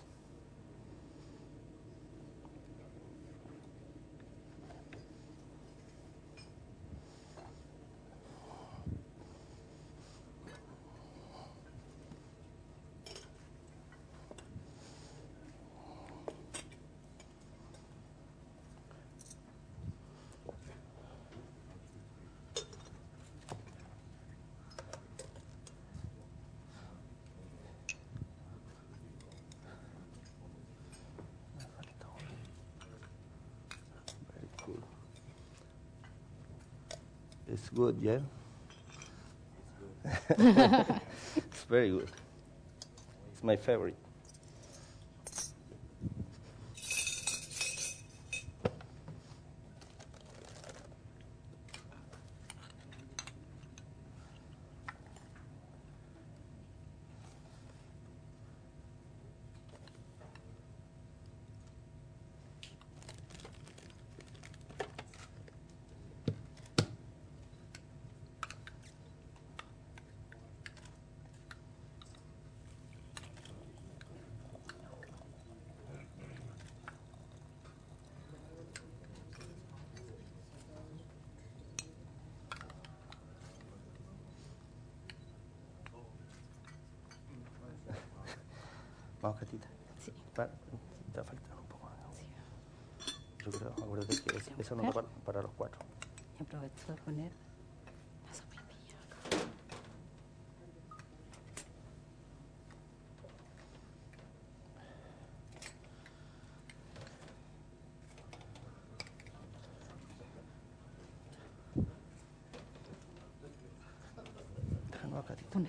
Speaker 25: It's good, yeah? It's very good. It's my favorite. Vamos, Catita.
Speaker 8: Sí.
Speaker 25: Te falta un poco. Sí. Yo creo, acuérdate que eso no va para los 4.
Speaker 8: Y aprovecho de poner la sopaipilla acá.
Speaker 25: Déjanos a Catita.
Speaker 8: ¿Ahí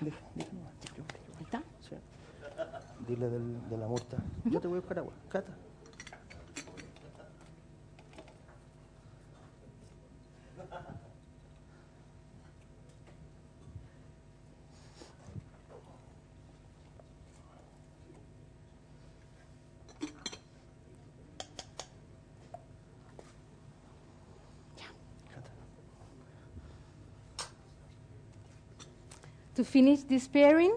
Speaker 8: está?
Speaker 25: Sí. Dile de la multa. Yo te voy a buscar agua. Cata.
Speaker 8: To finish this pairing,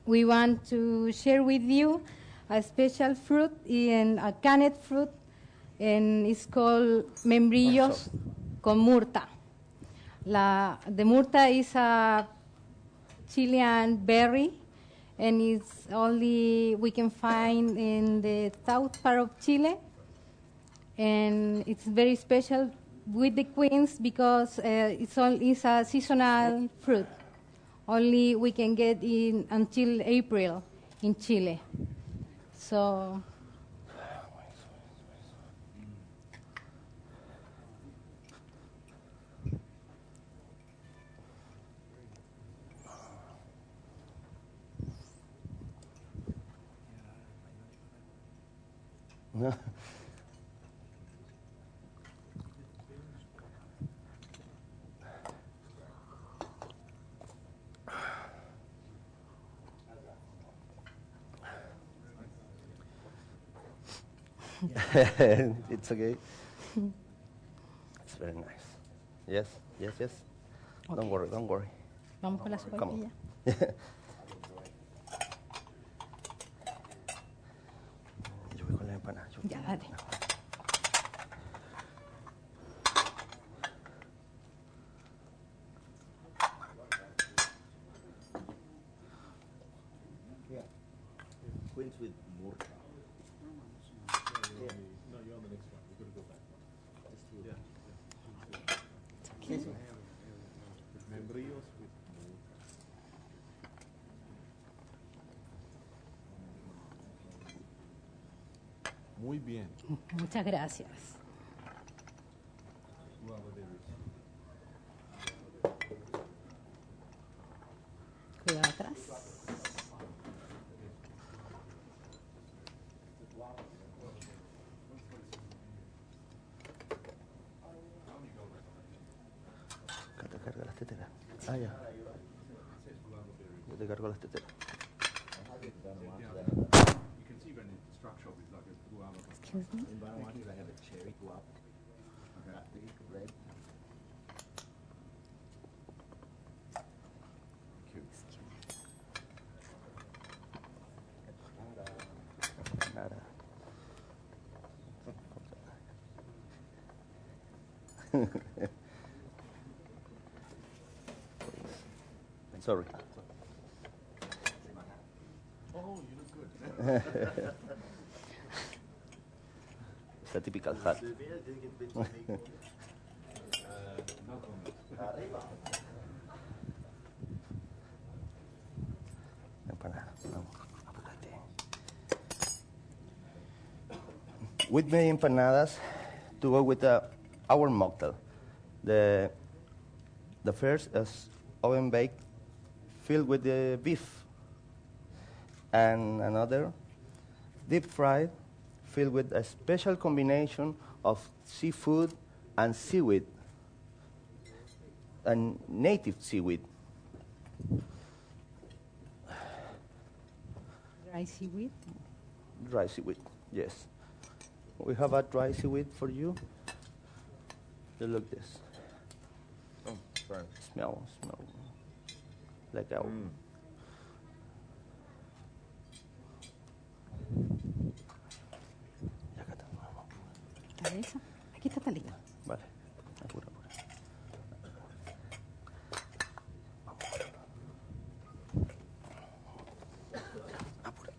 Speaker 8: we want to share with you a special fruit in a canned fruit, and it's called membrillos con murta. The murta is a Chilean berry, and it's only we can find in the south part of Chile. And it's very special with the queens because it's a seasonal fruit. Only we can get in until April in Chile. So
Speaker 25: It's okay. It's very nice. Yes, yes, yes.
Speaker 8: Okay.
Speaker 25: Don't worry, don't worry.
Speaker 8: Vamos con la
Speaker 25: Come on.
Speaker 8: sopaipilla.
Speaker 25: Yo voy con la empanada.
Speaker 8: Ya, dale.
Speaker 13: Queens with more.
Speaker 12: No, you're on the next one. We've got to go back.
Speaker 13: Just here.
Speaker 12: This one. Membrillos with more. Muy bien.
Speaker 8: Muchas gracias. Cuidado atrás.
Speaker 25: Acá te carga las teteras. Ah, ya. Yo te cargo las teteras.
Speaker 4: You can see when the structure is like a guava.
Speaker 8: Excuse me.
Speaker 13: In Vanuatu, they have a cherry guava. That big, red.
Speaker 25: Nada. Sorry.
Speaker 12: Oh, you look good.
Speaker 25: It's a typical hat. Empanada. Vamos, apúrate. We made empanadas to go with our mocktail. The first is oven baked, filled with the beef, and another deep fried, filled with a special combination of seafood and seaweed, and native seaweed.
Speaker 8: Dry seaweed.
Speaker 25: Dry seaweed, yes. We have a dry seaweed for you. You look this.
Speaker 13: Oh, sorry.
Speaker 25: Smell like our.
Speaker 8: ¿Está eso? Aquí está Talita.
Speaker 25: Vale, apura, apura. Apura.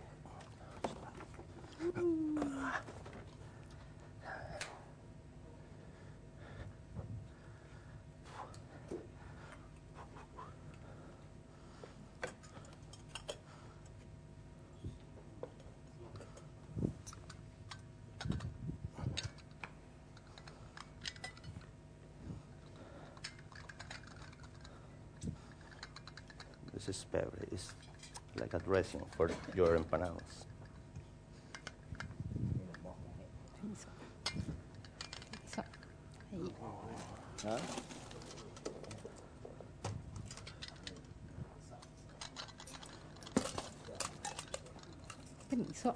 Speaker 25: This is pebre. It's like a dressing for your empanadas.
Speaker 8: Eso. Eso. Ahí.
Speaker 25: Huh?
Speaker 8: Permiso.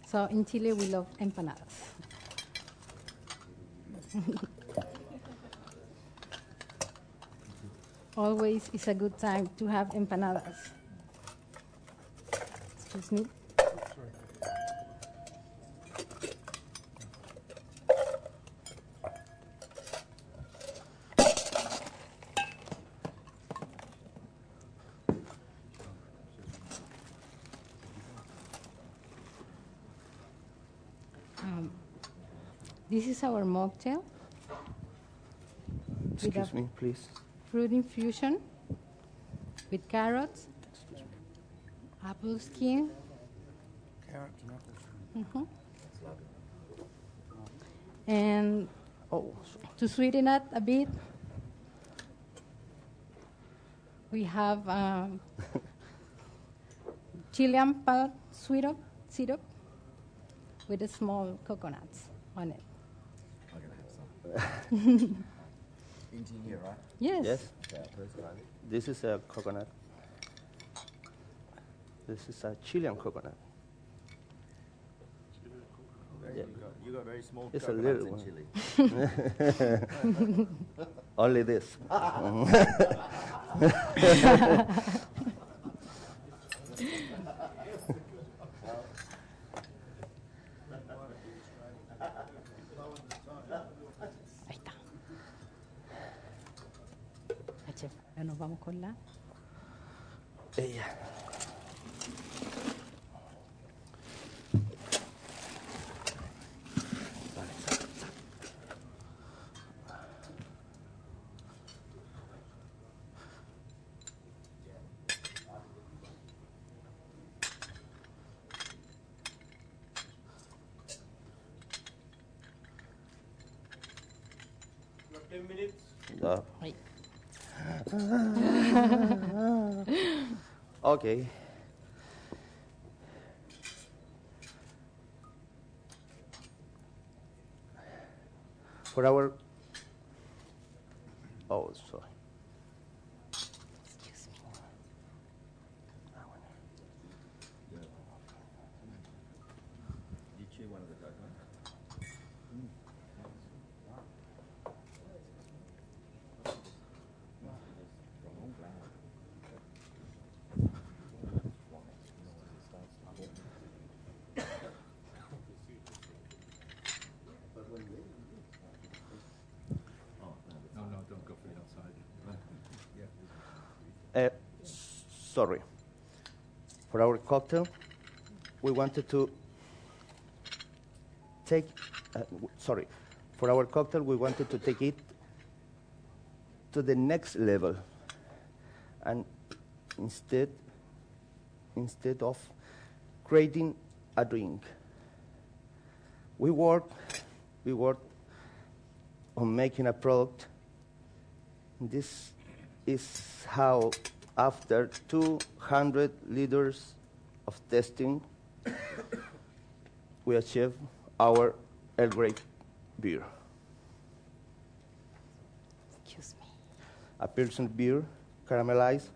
Speaker 8: So in Chile we love empanadas. Always is a good time to have empanadas. Excuse me. This is our mocktail.
Speaker 25: Excuse me, please.
Speaker 8: Fruit infusion with carrots, apple skin.
Speaker 25: Carrots and apple skin.
Speaker 8: And to sweeten it a bit, we have Chilean pulp syrup with a small coconuts on it.
Speaker 13: Into here, right?
Speaker 8: Yes.
Speaker 25: Yes.
Speaker 13: Yeah, first one.
Speaker 25: This is a coconut. This is a Chilean coconut.
Speaker 13: Yeah. You got very small
Speaker 25: It's a
Speaker 13: coconuts
Speaker 25: little
Speaker 13: in Chile.
Speaker 25: Only this.
Speaker 8: Ahí está. Ah, chef, ahora nos vamos con la...
Speaker 25: Ella. No. Okay. For our sorry.
Speaker 8: Excuse me.
Speaker 13: You chew one of the coconuts?
Speaker 5: No, don't go for it outside.
Speaker 25: Sorry. For our cocktail, we wanted to take. Sorry. For our cocktail, we wanted to take it to the next level, and instead of creating a drink, we worked on making a product. This is how, after 200 liters of testing, we achieved our Earl Grey beer.
Speaker 8: Excuse me.
Speaker 25: A Pilsner beer caramelized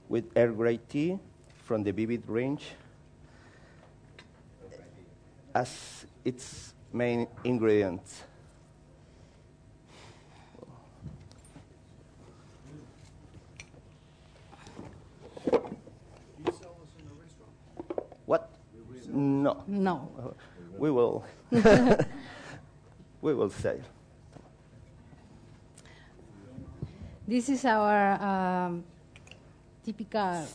Speaker 25: with Earl Grey tea from the Vivid range as its main ingredient. What? No.
Speaker 8: No.
Speaker 25: We will. We will say.
Speaker 8: This is our typical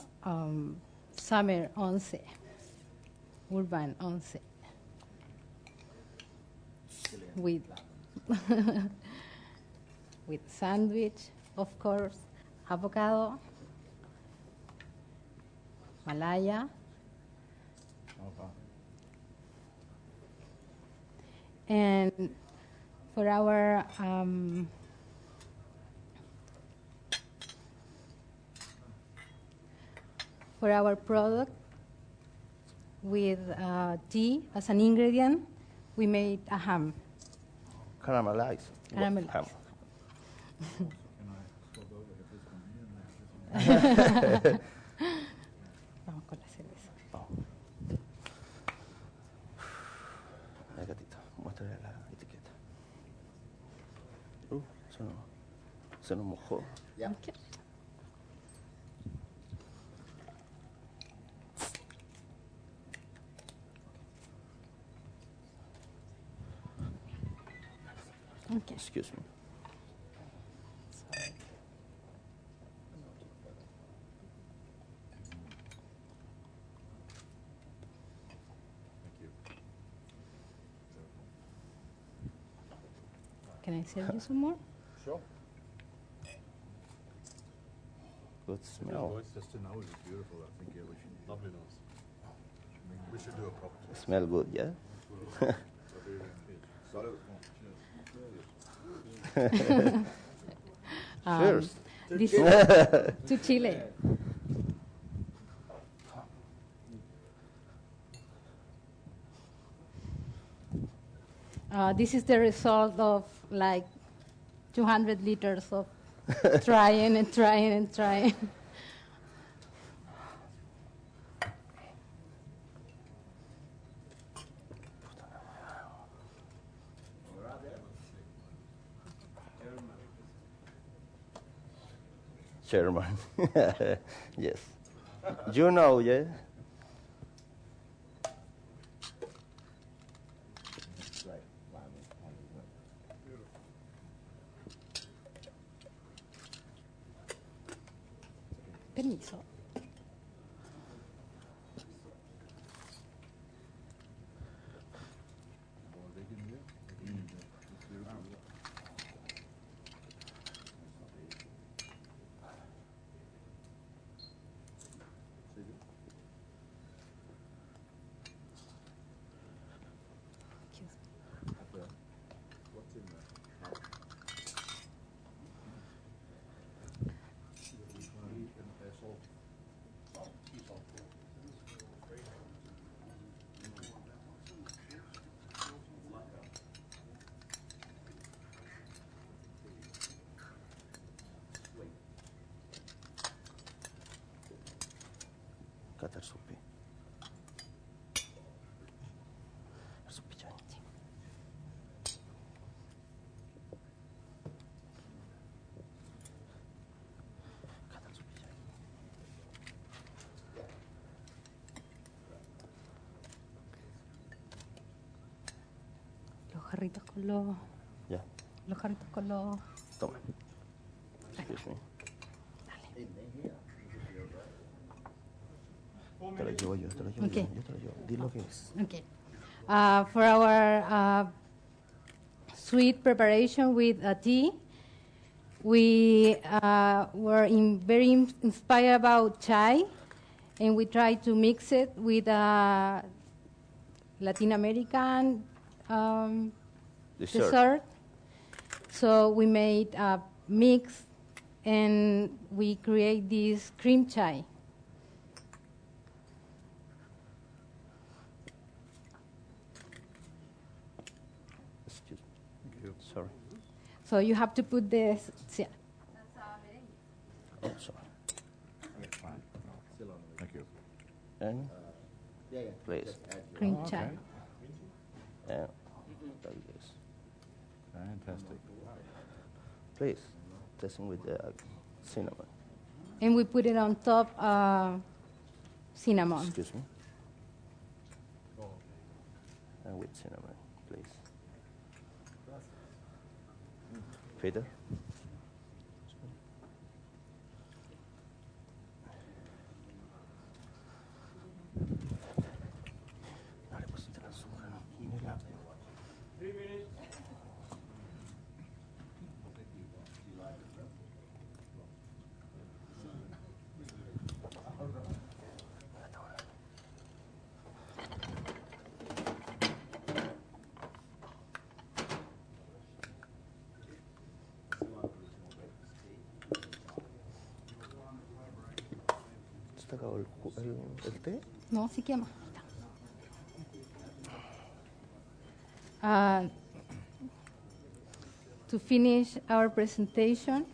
Speaker 8: summer once, urban once, with with sandwich, of course, avocado, Malaya, and for our product with tea as an ingredient, we made a ham.
Speaker 25: Caramelized.
Speaker 8: Caramelized.
Speaker 25: Ham.
Speaker 8: Vamos con la cerveza.
Speaker 25: Ay, gatito, muéstrale la etiqueta. Se nos mojó.
Speaker 13: Yeah.
Speaker 8: Okay. Okay.
Speaker 25: Excuse me.
Speaker 8: Can I serve you some more?
Speaker 10: Sure.
Speaker 25: Good smell.
Speaker 5: Voice just to know is beautiful. I think we should.
Speaker 10: Lovely nose. We should do a proper taste.
Speaker 25: Smell good, yeah? Cheers.
Speaker 8: This to Chile. This is the result of like 200 liters of trying and trying and trying.
Speaker 25: Chairman. Yes. You know, yeah?
Speaker 8: Permiso.
Speaker 25: Kata supi. Supi chay. Kata supi chay.
Speaker 8: Los jarritos con los...
Speaker 25: Ya.
Speaker 8: Los jarritos con los...
Speaker 25: Toma. Excuse me. Te lo llevo yo, te lo llevo
Speaker 8: Okay.
Speaker 25: yo te lo llevo. Di lo que es.
Speaker 8: Okay. For our sweet preparation with tea, we were very inspired about chai, and we tried to mix it with Latin American dessert. So we made a mix, and we create this cream chai.
Speaker 25: Excuse me. Sorry.
Speaker 8: So you have to put this.
Speaker 25: Oh, sorry.
Speaker 5: Thank you.
Speaker 25: And please.
Speaker 8: Cream chai.
Speaker 25: And like this.
Speaker 5: Fantastic.
Speaker 25: Please, testing with the cinnamon.
Speaker 8: And we put it on top cinnamon.
Speaker 25: Excuse me. And with cinnamon, please. Peter? No le pusiste el azúcar. Mira.
Speaker 19: 3 minutes.
Speaker 25: ¿Se te acabó el té?
Speaker 8: No, sí quema. To finish our presentation,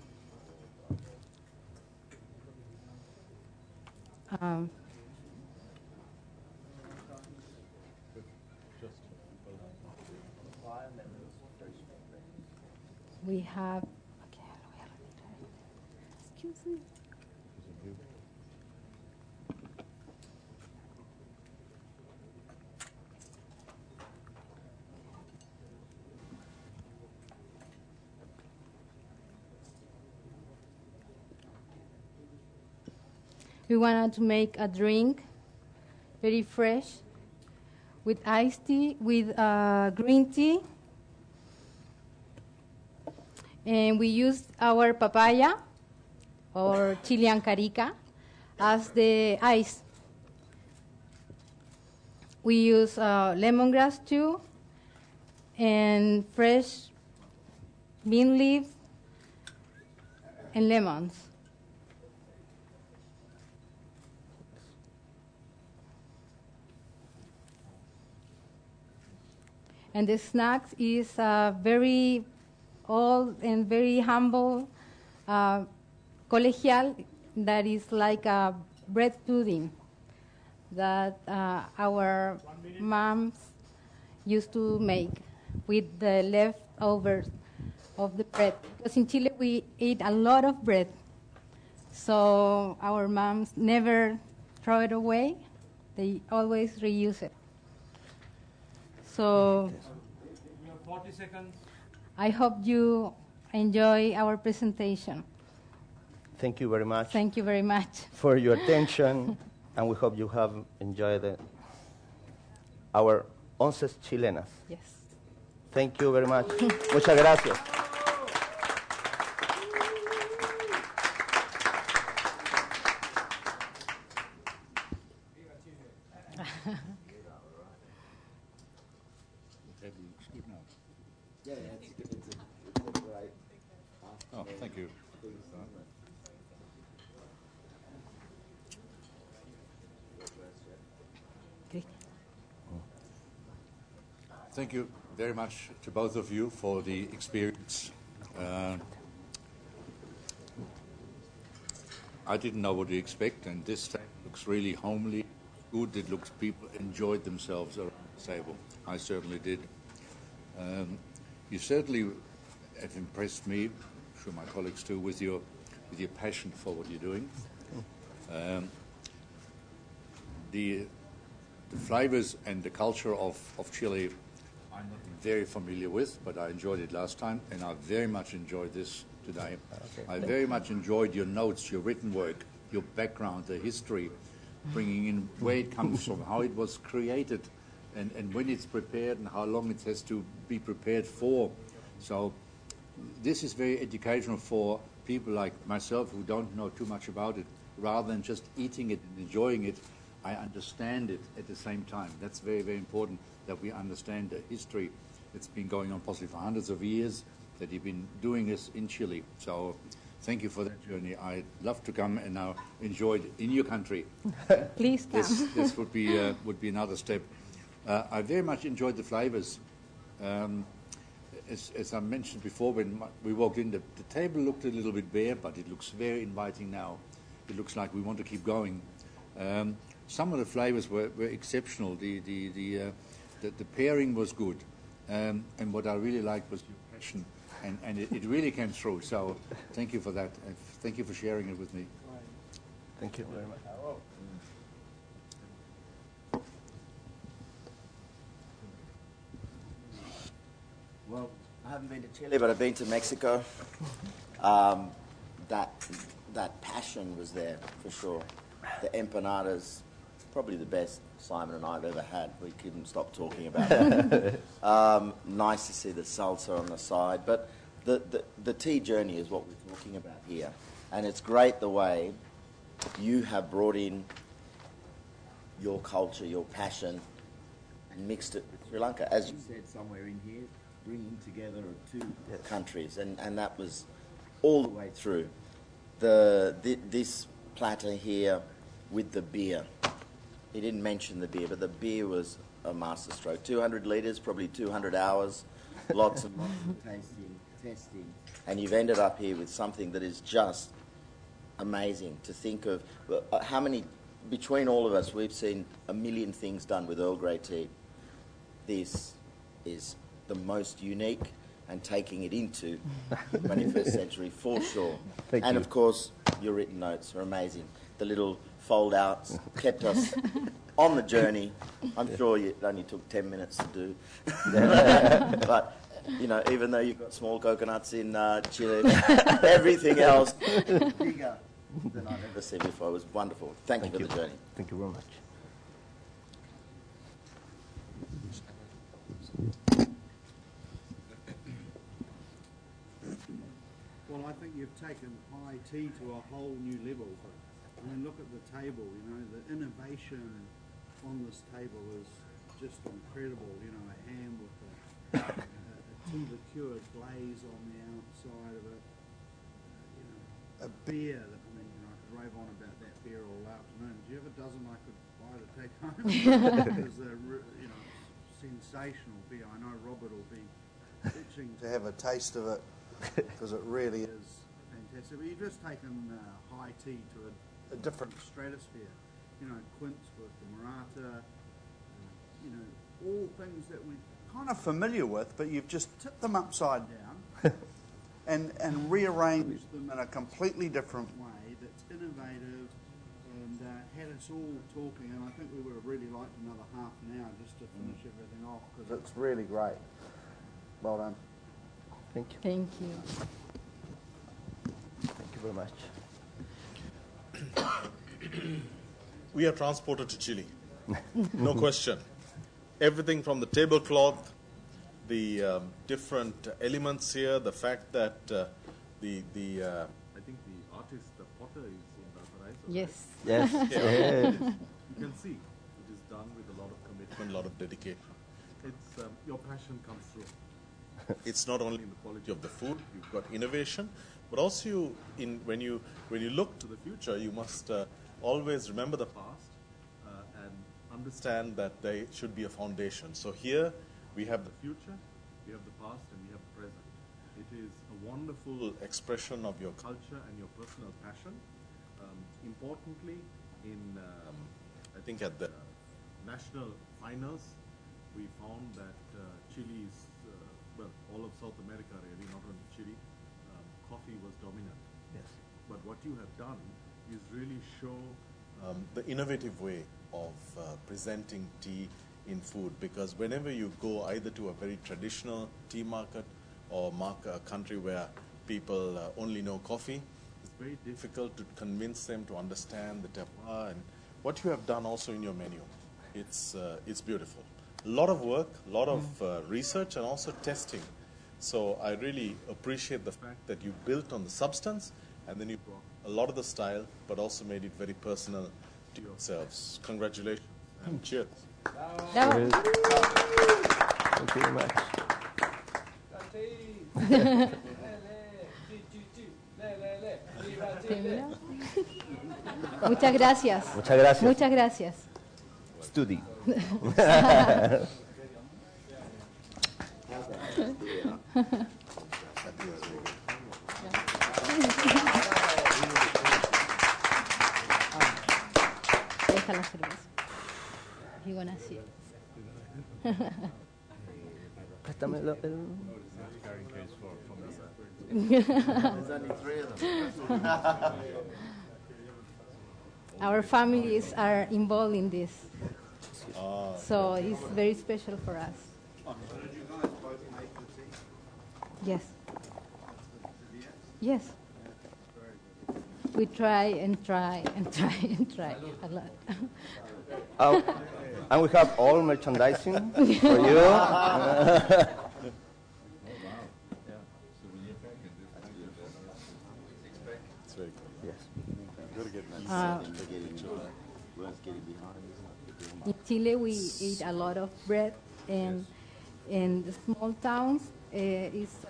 Speaker 8: we have. Okay, excuse me. We wanted to make a drink very fresh with iced tea, with green tea, And we use our papaya or Chilean carica as the ice. We use lemongrass too, and fresh bean leaves and lemons. And the snacks is very old and very humble, colegial, that is like a bread pudding that our moms used to make with the leftovers of the bread. Because in Chile we eat a lot of bread, so our moms never throw it away. They always reuse it. So
Speaker 22: We have 40 seconds.
Speaker 8: I hope you enjoy our presentation.
Speaker 25: Thank you very much.
Speaker 8: Thank you very much
Speaker 25: for your attention, and we hope you have enjoyed our onces chilenas.
Speaker 8: Yes.
Speaker 25: Thank you very much. Muchas gracias.
Speaker 5: Oh, thank you. Thank you very much to both of you for the experience. I didn't know what to expect, and this table looks really homely, good. It looks people enjoyed themselves around the table. I certainly did. You certainly have impressed me, I'm sure my colleagues too, with your passion for what you're doing. The flavors and the culture of Chile I'm not very familiar with, but I enjoyed it last time, and I very much enjoyed this today.
Speaker 25: Okay.
Speaker 5: I very much enjoyed your notes, your written work, your background, the history, bringing in where it comes from, how it was created, and when it's prepared, and how long it has to be prepared for. So this is very educational for people like myself who don't know too much about it. Rather than just eating it and enjoying it, I understand it at the same time. That's very, very important, that we understand the history. It's been going on possibly for hundreds of years, that you've been doing this in Chile. So thank you for that journey. I'd love to come and now enjoy it in your country.
Speaker 8: Please come.
Speaker 5: This would be another step. I very much enjoyed the flavors. As I mentioned before, when we walked in, the table looked a little bit bare, but it looks very inviting now. It looks like we want to keep going. Some of the flavors were exceptional. The pairing was good, and what I really liked was your passion, and it really came through. So thank you for that. And thank you for sharing it with me.
Speaker 25: Thank you very much.
Speaker 13: Well, I haven't been to Chile, but I've been to Mexico. That passion was there for sure. The empanadas, probably the best Simon and I have ever had. We couldn't stop talking about it. Nice to see the salsa on the side, but the tea journey is what we're talking about here, and it's great the way you have brought in your culture, your passion, and mixed it with Sri Lanka, as you said somewhere in here, bringing together two countries, and that was all the way through. This platter here with the beer, he didn't mention the beer, but the beer was a masterstroke. 200 litres, probably 200 hours, lots and lots of testing, and you've ended up here with something that is just amazing to think of. How many, between all of us, we've seen a million things done with Earl Grey tea. This is the most unique and taking it into the 21st century for sure.
Speaker 25: Thank
Speaker 13: and
Speaker 25: you.
Speaker 13: of course, your written notes are amazing. The little fold-outs kept us on the journey. I'm sure it only took 10 minutes to do. But, you know, even though you've got small coconuts in Chile, everything else bigger than I've ever seen before. It was wonderful. Thank you for the journey.
Speaker 25: Thank you very much.
Speaker 7: you've taken high tea to a whole new level. I mean, look at the table, you know, the innovation on this table is just incredible. You know, a ham with a tea liqueur glaze on the outside of it. You know, a beer that, I mean, you know, I could rave on about that beer all afternoon. Do you have a dozen I could buy to take home? Because they're, you know, sensational beer. I know Robert will be itching to have a taste of it because it really is fantastic. But you've just taken high tea to a different stratosphere. You know, quince with the Murata, you know, all things that we're kind of familiar with, but you've just tipped them upside down and rearranged them in a completely different way that's innovative and had us all talking. And I think we would have really liked another half an hour just to finish everything off because it's really great. Well done.
Speaker 25: Thank you.
Speaker 8: Thank you.
Speaker 25: Thank you very much.
Speaker 12: We are transported to Chile. No question. Everything from the tablecloth, the different elements here, the fact that I think the artist, the potter is in Valparaiso.
Speaker 8: Yes.
Speaker 25: Yes.
Speaker 12: You can see it is done with a lot of commitment, a lot of dedication. It's your passion comes through. It's not only in the quality of the food, you've got innovation, but also when you look to the future, you must always remember the past and understand that there should be a foundation. So here we have the future, we have the past, and we have the present. It is a wonderful expression of your culture and your personal passion. Importantly, I think at the national finals, we found that Chile is, well, all of South America really, not only Chile, coffee was dominant.
Speaker 25: Yes.
Speaker 12: But what you have done is really show the innovative way of presenting tea in food, because whenever you go either to a very traditional tea market or a country where people only know coffee, it's very difficult to convince them to understand the terroir and what you have done also in your menu. It's beautiful. A lot of work, a lot of research, and also testing. So I really appreciate the fact that you built on the substance and then you brought a lot of the style, but also made it very personal to yourselves. Congratulations and cheers.
Speaker 25: Thank you very much.
Speaker 8: Muchas gracias.
Speaker 25: Muchas gracias.
Speaker 8: Muchas gracias.
Speaker 25: Study.
Speaker 8: Deja la cerveza. You wanna see it.
Speaker 25: Préstame el...
Speaker 13: There's only 3 of them.
Speaker 8: Our families are involved in this. So it's very special for us. Yes. Yes. We try and try and try and try a lot.
Speaker 25: And we have all merchandising for you.
Speaker 12: It's very cool.
Speaker 25: Yes.
Speaker 12: Very good.
Speaker 8: In Chile, we eat a lot of bread, and in the small towns, it's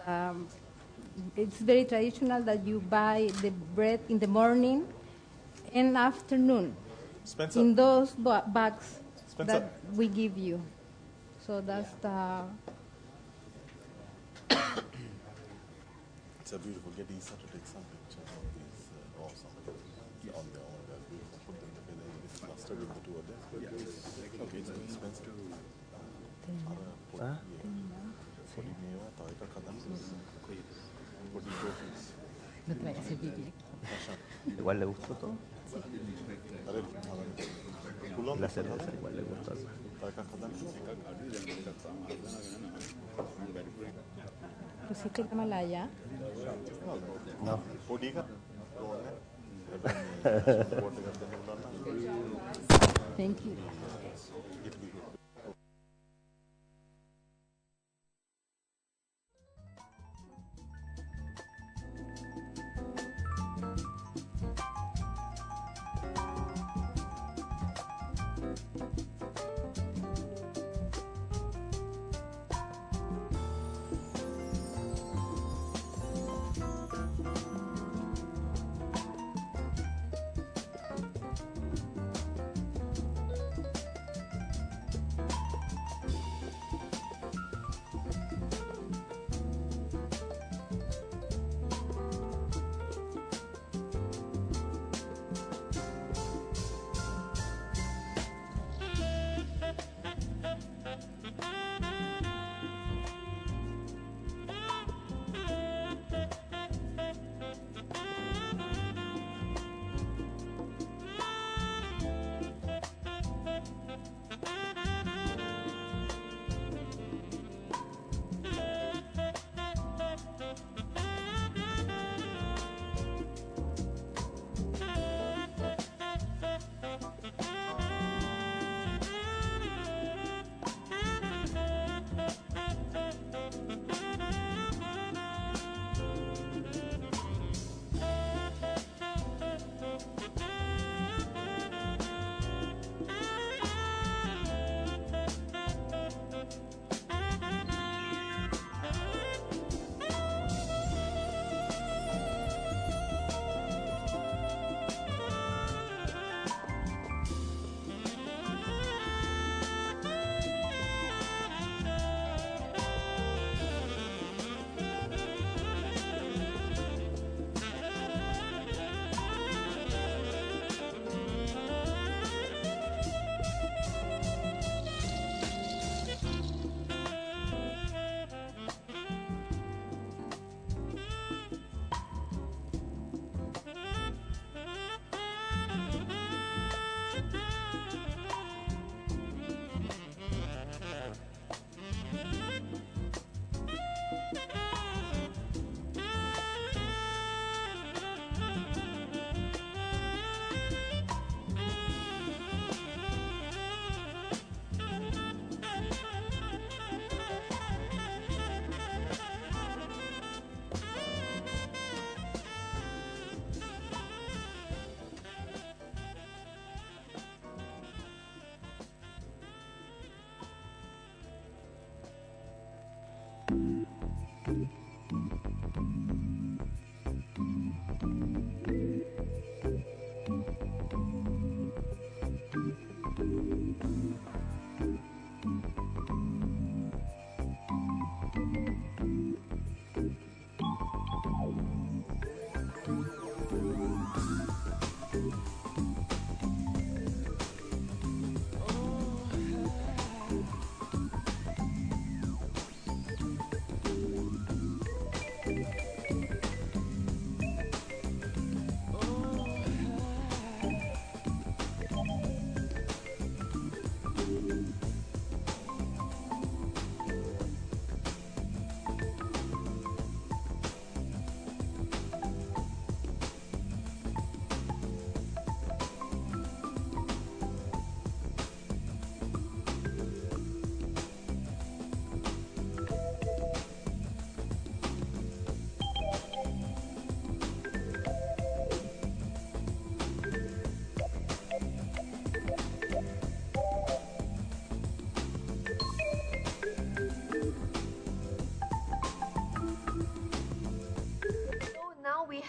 Speaker 8: very traditional that you buy the bread in the morning and afternoon.
Speaker 12: Spencer.
Speaker 8: In those bags
Speaker 12: Spencer.
Speaker 8: that we give you. So that's the...
Speaker 12: It's a beautiful. Get Isa to take some pictures of these or something on their own. Put them together in this cluster with the 2 of them. Okay, it's expensive.
Speaker 8: No te vayas a hacer pipí.
Speaker 25: Igual le gustó todo. La cerveza igual le gustó.
Speaker 8: ¿Pusiste el Himalaya?
Speaker 25: No.
Speaker 8: Thank you.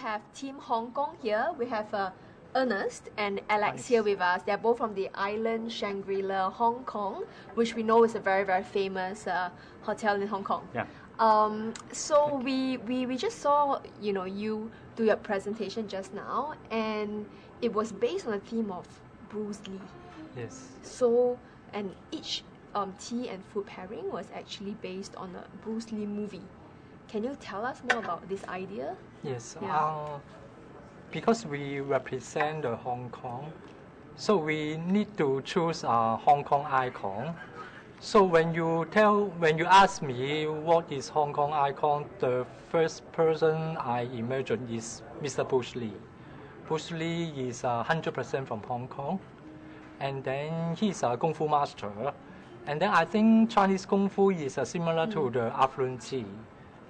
Speaker 3: have Team Hong Kong here. We have Ernest and Alex here with us. They're both from the island Shangri-La, Hong Kong, which we know is a very, very famous hotel in Hong Kong.
Speaker 9: Yeah.
Speaker 3: So we just saw, you know, you do your presentation just now, and it was based on the theme of Bruce Lee.
Speaker 19: Yes.
Speaker 3: So, and each tea and food pairing was actually based on a Bruce Lee movie. Can you tell us more about this idea?
Speaker 19: Yes.
Speaker 3: Yeah.
Speaker 19: Because we represent the Hong Kong, so we need to choose a Hong Kong icon. So when you ask me what is Hong Kong icon, the first person I imagine is Mr. Bruce Lee. Bruce Lee is 100% from Hong Kong, and then he's a Kung Fu master. And then I think Chinese Kung Fu is similar to the affluent tea.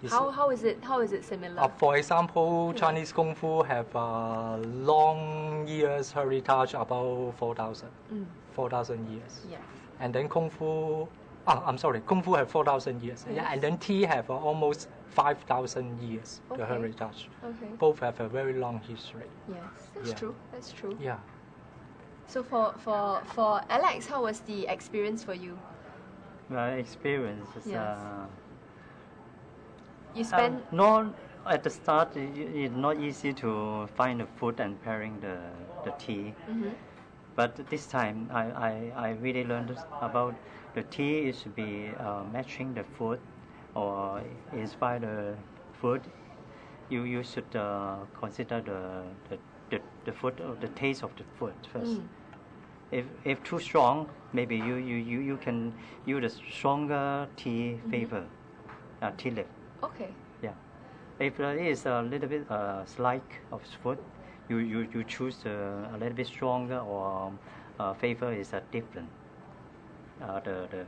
Speaker 3: How is it similar?
Speaker 19: For example, Chinese Kung Fu have long years heritage, about 4,000 years.
Speaker 3: Yes.
Speaker 19: And then Kung Fu have 4,000 years.
Speaker 3: Yes.
Speaker 19: Yeah, and then tea have almost 5,000 years, the heritage.
Speaker 3: Okay.
Speaker 19: Both have a very long history.
Speaker 3: Yes, that's true. That's true.
Speaker 19: Yeah.
Speaker 3: So for Alex, how was the experience for you?
Speaker 9: My experience is
Speaker 3: you spent
Speaker 9: not at the start. It's not easy to find the food and pairing the tea.
Speaker 3: Mm-hmm.
Speaker 9: But this time, I really learned about the tea. It should be matching the food or inspire the food. You should consider the food or the taste of the food first. If too strong, maybe you can use a stronger tea flavor, tea leaf.
Speaker 3: Okay.
Speaker 9: Yeah. If there is a little bit slight of food, you choose a little bit stronger or flavor is different. The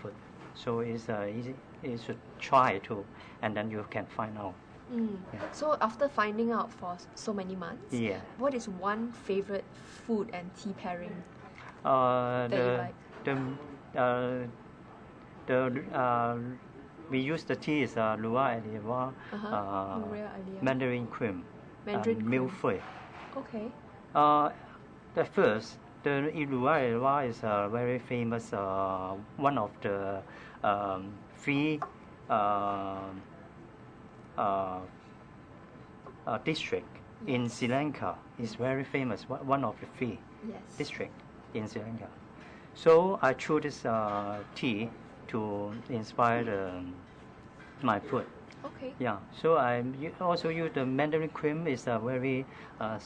Speaker 9: food. So it's easy. You should try to, and then you can find out. Yeah.
Speaker 3: So after finding out for so many months, what is one favorite food and tea pairing that you like?
Speaker 9: We use the tea is Luar Aliwa, Mandarin cream, milk food.
Speaker 3: Okay.
Speaker 9: The first, the Luar Aliwa is a very famous, one of the three district in Sri Lanka. Is very famous, one of the three district in Sri Lanka. So I chose this tea to inspire my food.
Speaker 3: Okay.
Speaker 9: Yeah. So I also use the Mandarin cream. Is very a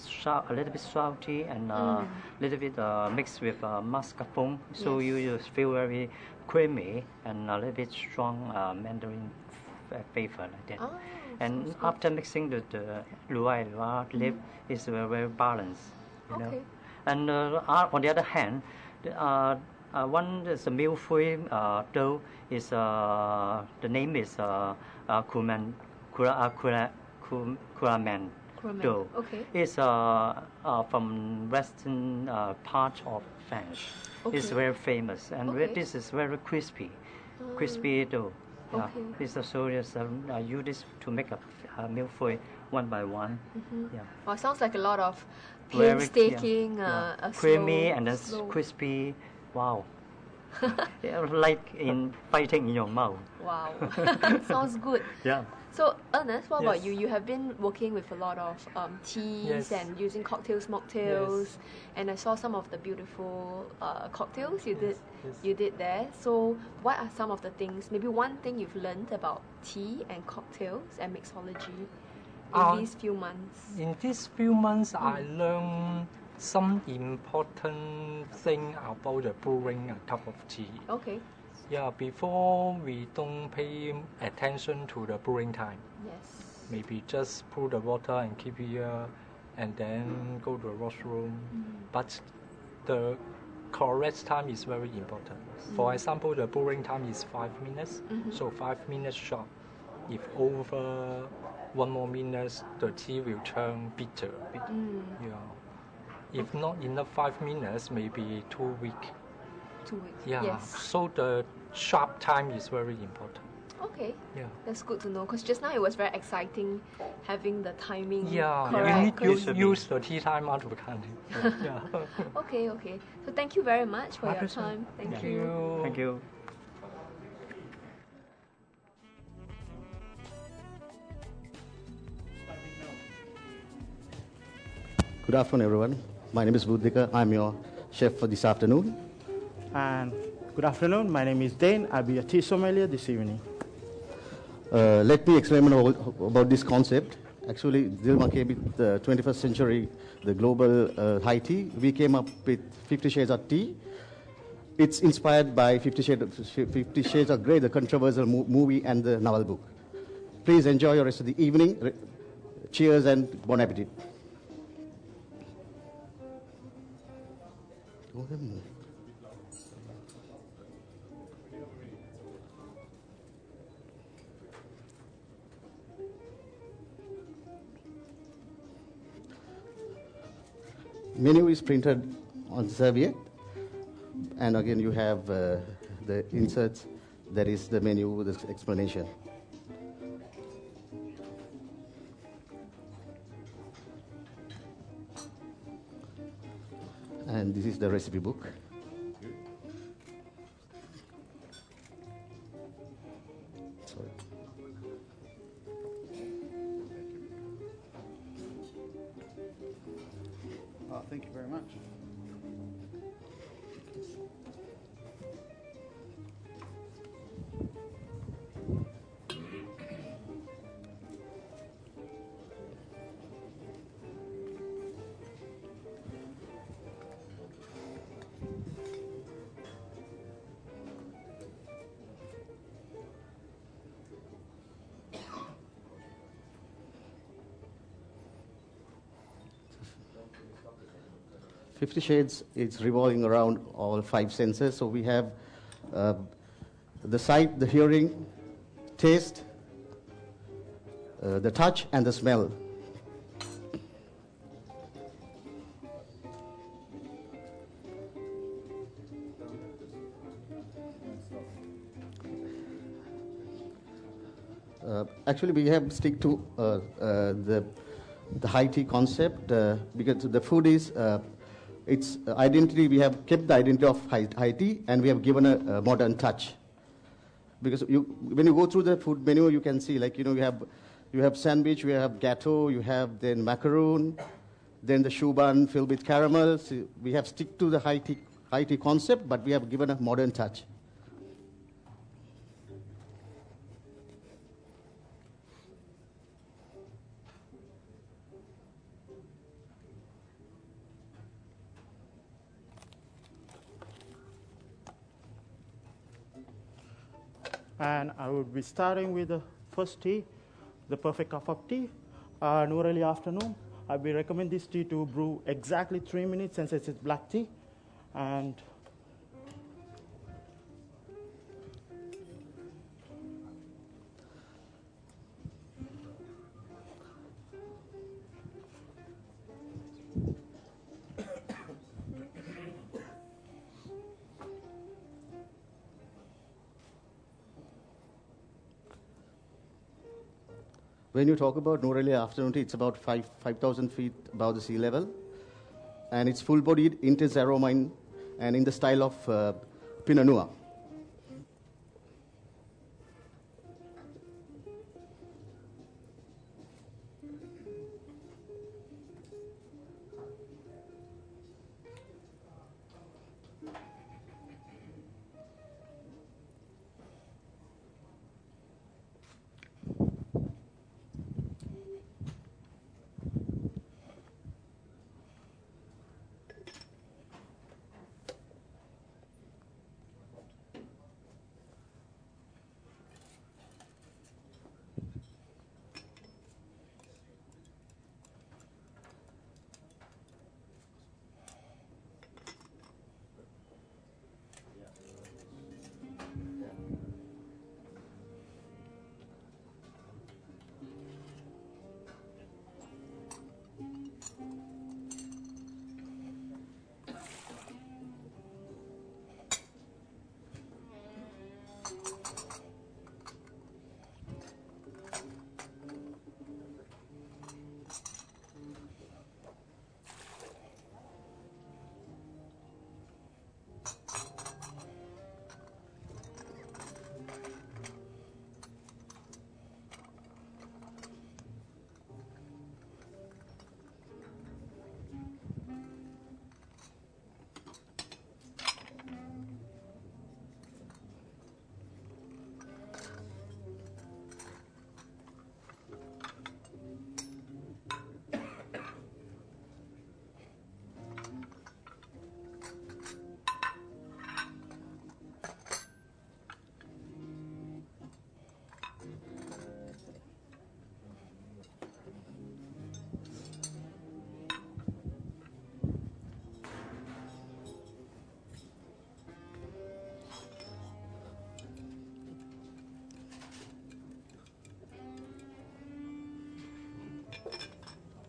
Speaker 9: little bit salty and a little bit mixed with mascarpone. So you just feel very creamy and a little bit strong Mandarin flavor like that. And after mixing the luai leaf is very balanced. You know. And on the other hand, one is a milk-free dough. Is the name is Kuraman dough.
Speaker 3: Okay.
Speaker 9: It's from western part of France. It's very famous, and this is very crispy dough. Yeah. It's so I use this to make a milk-free one by one. Yeah.
Speaker 3: Well, sounds like a lot of painstaking,
Speaker 9: creamy
Speaker 3: slow,
Speaker 9: and then crispy. Wow. Like in biting in your mouth.
Speaker 3: Wow. Sounds good.
Speaker 9: Yeah.
Speaker 3: So Ernest, what about you? You have been working with a lot of teas and using cocktails, mocktails, and I saw some of the beautiful cocktails you did there. So what are some of the things, maybe one thing you've learned about tea and cocktails and mixology in these few months?
Speaker 19: In these few months, I learned some important thing about the brewing a cup of tea.
Speaker 3: Okay.
Speaker 19: Yeah, before we don't pay attention to the brewing time.
Speaker 3: Yes.
Speaker 19: Maybe just put the water and keep here, and then go to the washroom. But the correct time is very important. For example, the brewing time is 5 minutes, so 5 minutes sharp. If over 1 more minute, the tea will turn bitter. Yeah. If not enough 5 minutes, maybe 2 weeks.
Speaker 3: 2 weeks.
Speaker 19: Yeah.
Speaker 3: Yes.
Speaker 19: So the sharp time is very important.
Speaker 3: Okay.
Speaker 22: Yeah.
Speaker 3: That's good to know, because just now it was very exciting having the timing
Speaker 22: Yeah,
Speaker 3: correct.
Speaker 22: you need to use the tea time out of country. Yeah.
Speaker 3: Okay, okay. So thank you very much for
Speaker 22: My
Speaker 3: your
Speaker 22: pleasure.
Speaker 3: time. Thank
Speaker 22: Thank
Speaker 3: you.
Speaker 22: you.
Speaker 9: Thank you.
Speaker 25: Good afternoon, everyone. My name is Buddhika. I'm your chef for this afternoon.
Speaker 14: And good afternoon. My name is Dane. I'll be a tea sommelier this evening.
Speaker 25: Let me explain about this concept. Actually, Dilmah came with the 21st century, the global high tea. We came up with 50 Shades of Tea. It's inspired by 50 Shades of Grey, the controversial movie and the novel book. Please enjoy your rest of the evening. Cheers and bon appetit. Menu is printed on serviette, and again you have the inserts. That is the menu with the explanation. And this is the recipe book. Sorry.
Speaker 7: Thank you very much.
Speaker 25: Fifty Shades is revolving around all 5 senses. So we have the sight, the hearing, taste, the touch, and the smell. Actually, we have stick to the high tea concept because the food is its identity. We have kept the identity of high tea, and we have given a modern touch. Because when you go through the food menu, you can see you have sandwich, you have gâteau, you have then macaroon, then the choux bun filled with caramel. So we have stick to the high tea concept, but we have given a modern touch.
Speaker 14: And I would be starting with the first tea, the perfect cup of tea. Noor early afternoon. I will recommend this tea to brew exactly 3 minutes since it's black tea. And
Speaker 25: When you talk about Noor early afternoon tea, it's about 5,000 feet above the sea level. And it's full-bodied, intense aroma and in the style of Pinot Noir.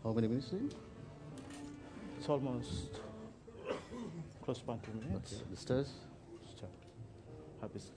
Speaker 25: How many minutes then?
Speaker 14: It's almost close to 2 minutes.
Speaker 25: Okay, the stirs?
Speaker 14: Stir. Harvest.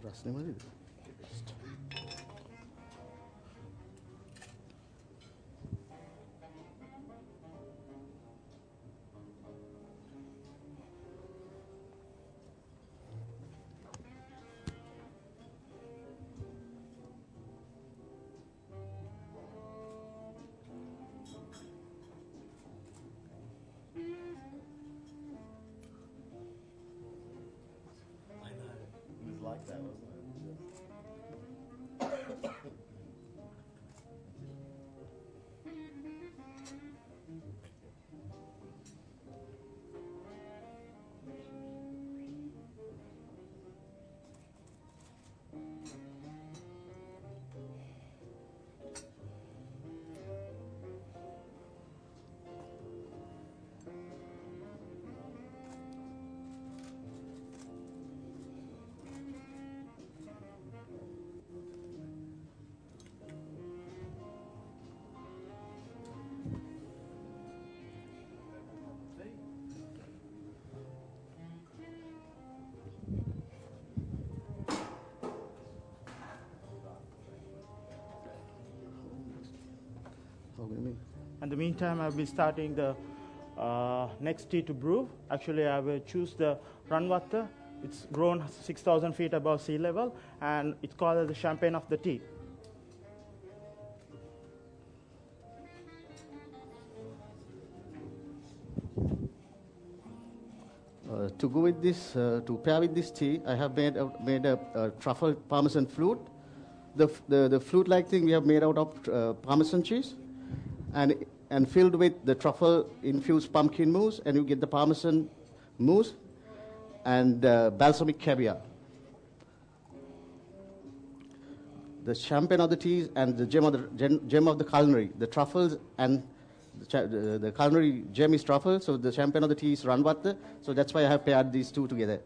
Speaker 25: Rasanya mana itu?
Speaker 13: I know. It was like that, wasn't it?
Speaker 14: In the meantime, I'll be starting the next tea to brew. Actually, I will choose the Ranwater. It's grown 6,000 feet above sea level, and it's called the champagne of the tea.
Speaker 25: To go with this, to pair with this tea, I have made a truffle parmesan flute. The flute-like thing we have made out of parmesan cheese, and filled with the truffle-infused pumpkin mousse, and you get the parmesan mousse and balsamic caviar. The champagne of the teas and the gem of the culinary, the truffles and the culinary gem is truffle, so the champagne of the tea is ranwater. So that's why I have paired these two together.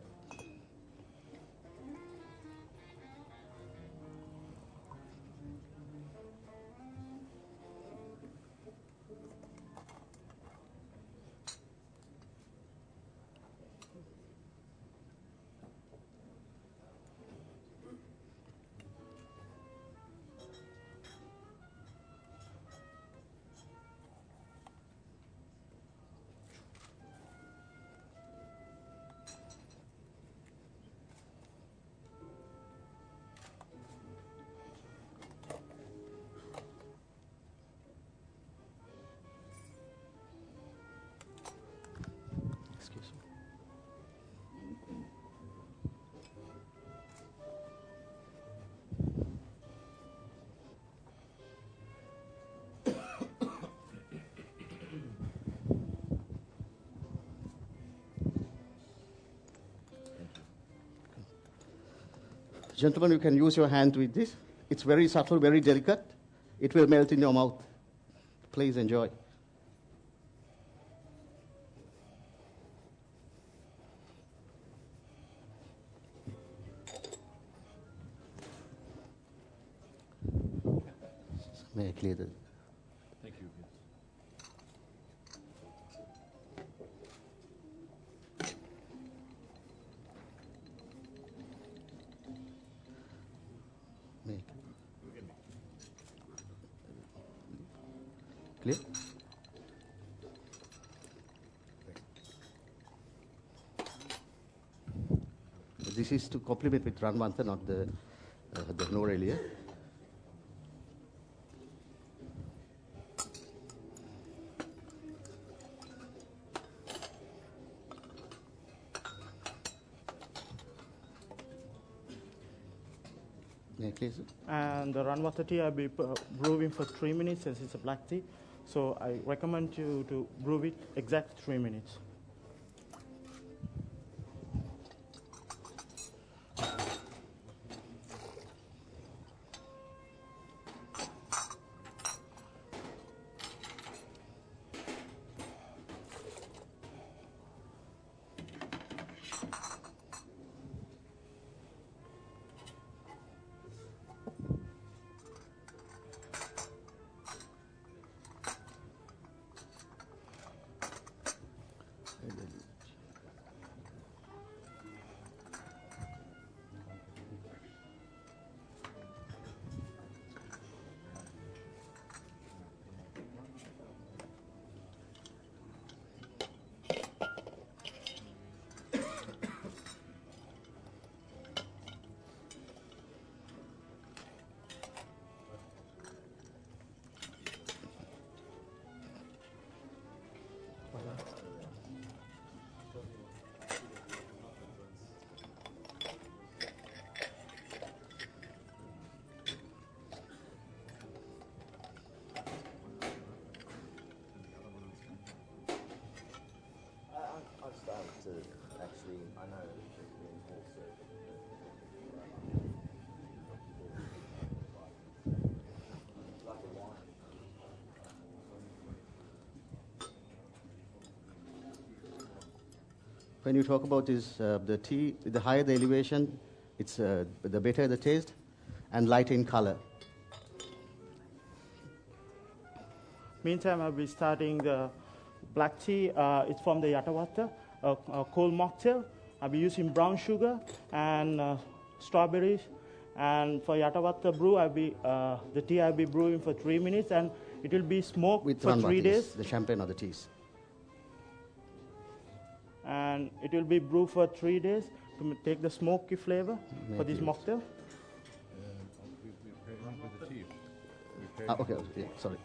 Speaker 25: Gentlemen, you can use your hand with this. It's very subtle, very delicate. It will melt in your mouth. Please enjoy. May I clear the...
Speaker 5: Thank you.
Speaker 25: Clear? This is to complement with Ranwanta, not the Norelia. May I please?
Speaker 14: And the Ranwata tea I'll be brewing for 3 minutes since it's a black tea. So I recommend you to brew it exactly 3 minutes.
Speaker 13: I've started to actually, I know it's been also. Like a wine.
Speaker 25: When you talk about this, the tea, the higher the elevation, it's the better the taste and lighter in color.
Speaker 14: Meantime, I'll be starting the black tea. It's from the Yatawata, a cold mocktail. I'll be using brown sugar and strawberries. And for Yatawata brew, the tea I'll be brewing for 3 minutes, and it will be smoked
Speaker 25: With
Speaker 14: for 3 days.
Speaker 25: the champagne or the teas.
Speaker 14: And it will be brewed for 3 days to take the smoky flavor for this mocktail.
Speaker 4: With the tea.
Speaker 25: Okay, yeah, sorry.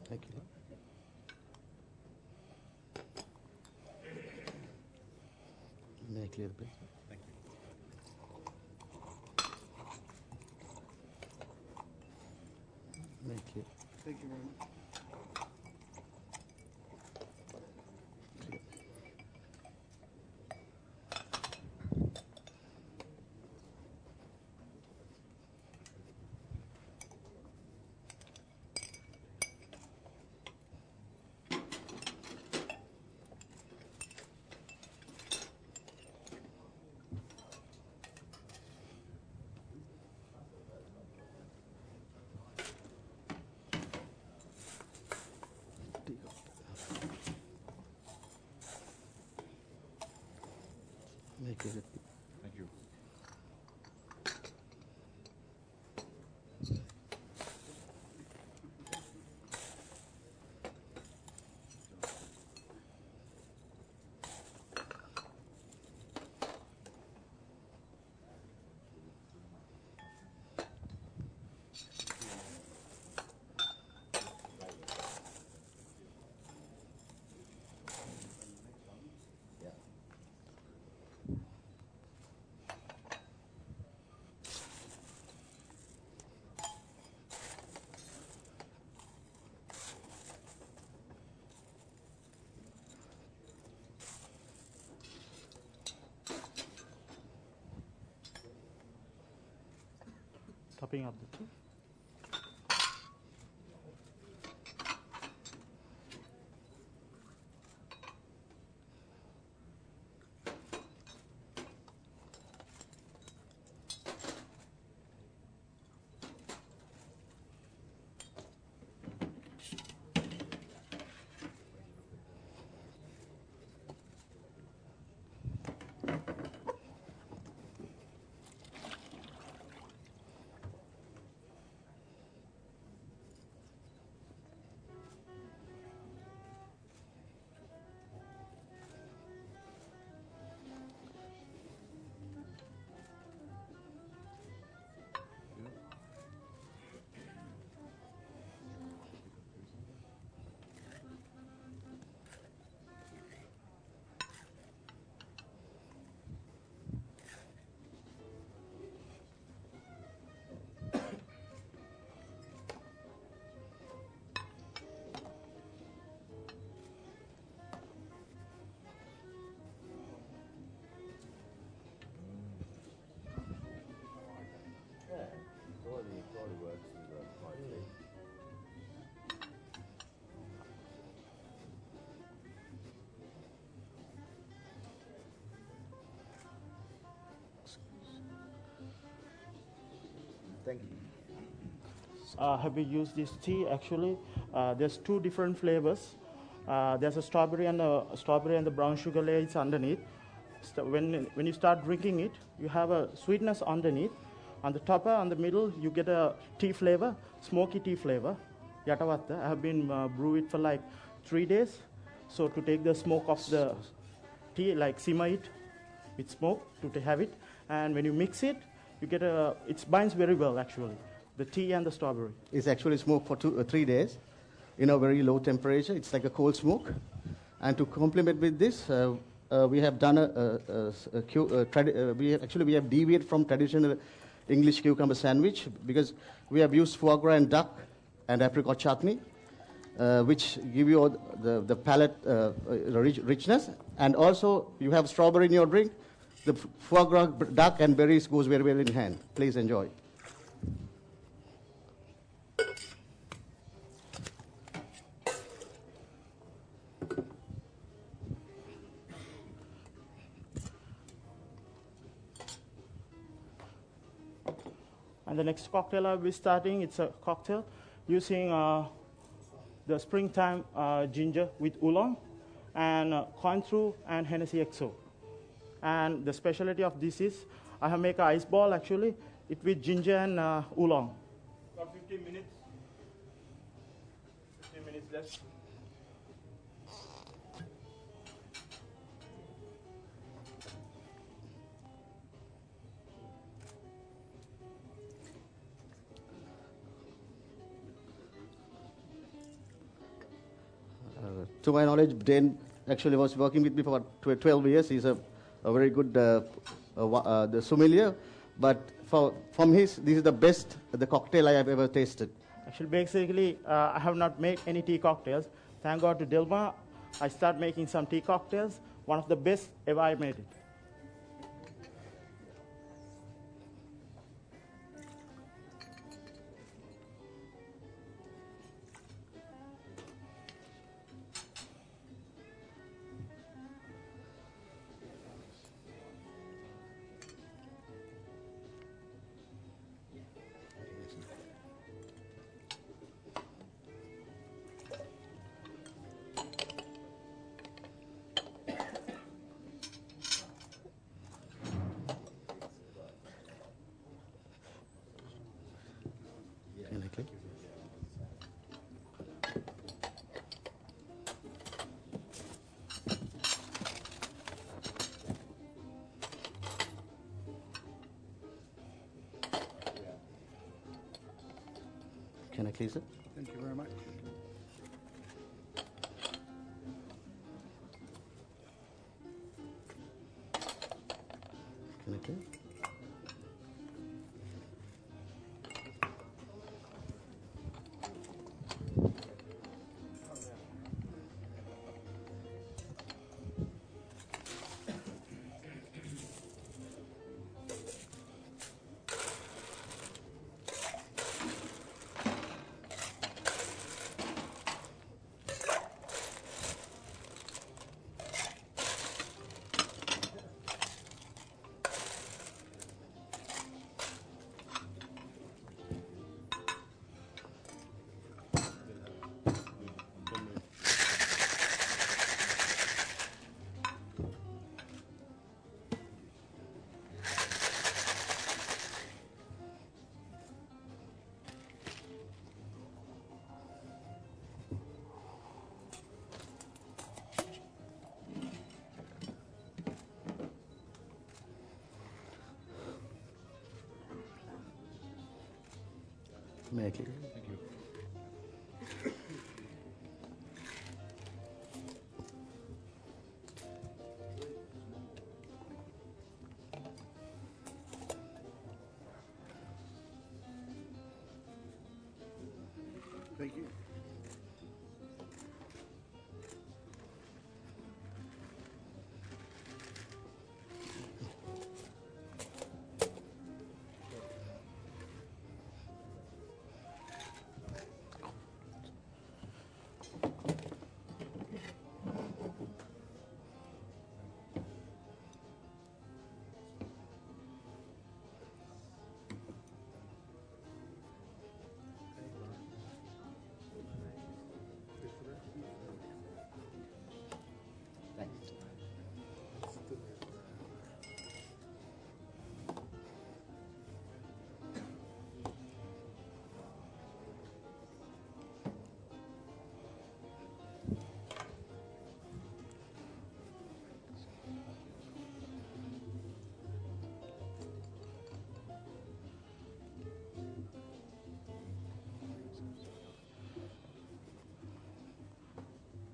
Speaker 25: Thank you. May I clear the place?
Speaker 10: Thank you.
Speaker 25: you.
Speaker 7: Thank you very much.
Speaker 25: Make it.
Speaker 5: Thank you.
Speaker 14: Topping of the tea.
Speaker 25: Thank you.
Speaker 14: Have we used this tea? Actually, there's two different flavors. There's a strawberry and the brown sugar layer is underneath. So when you start drinking it, you have a sweetness underneath. On the top and the middle, you get a tea flavor, smoky tea flavor. Yatavatta. I have been brew it for like 3 days. So to take the smoke of the tea, like simmer it with smoke to have it. And when you mix it, you get it binds very well actually, the tea and the strawberry.
Speaker 25: It's actually smoked for 2 or 3 days in a very low temperature. It's like a cold smoke. And to complement with this, we have done we have deviated from traditional English cucumber sandwich because we have used foie gras and duck and apricot chutney, which give you the palate richness. And also, you have strawberry in your drink. The foie gras, duck, and berries goes very well in hand. Please enjoy.
Speaker 14: And the next cocktail I'll be starting, it's a cocktail using the springtime ginger with oolong and cointreau and Hennessy XO. And the specialty of this is I have make an ice ball actually, it with ginger and oolong. Got 15 minutes. 15 minutes left.
Speaker 25: To my knowledge, Dan actually was working with me for 12 years. He's a very good the sommelier. But from this is the best the cocktail I have ever tasted.
Speaker 14: Actually, basically, I have not made any tea cocktails. Thank God to Dilmah, I started making some tea cocktails. One of the best ever I made it.
Speaker 25: Can I close it?
Speaker 7: Thank you very much.
Speaker 25: Can I close? May I clear?
Speaker 4: Thank you.
Speaker 7: Thank you.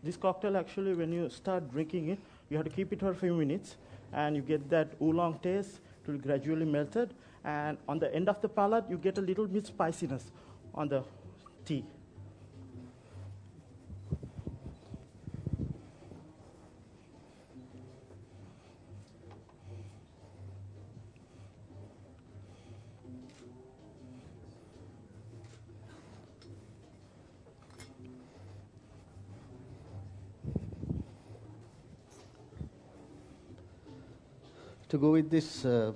Speaker 14: This cocktail, actually, when you start drinking it, you have to keep it for a few minutes, and you get that oolong taste. It will gradually melted, and on the end of the palate, you get a little bit spiciness on the tea.
Speaker 25: To go with this, the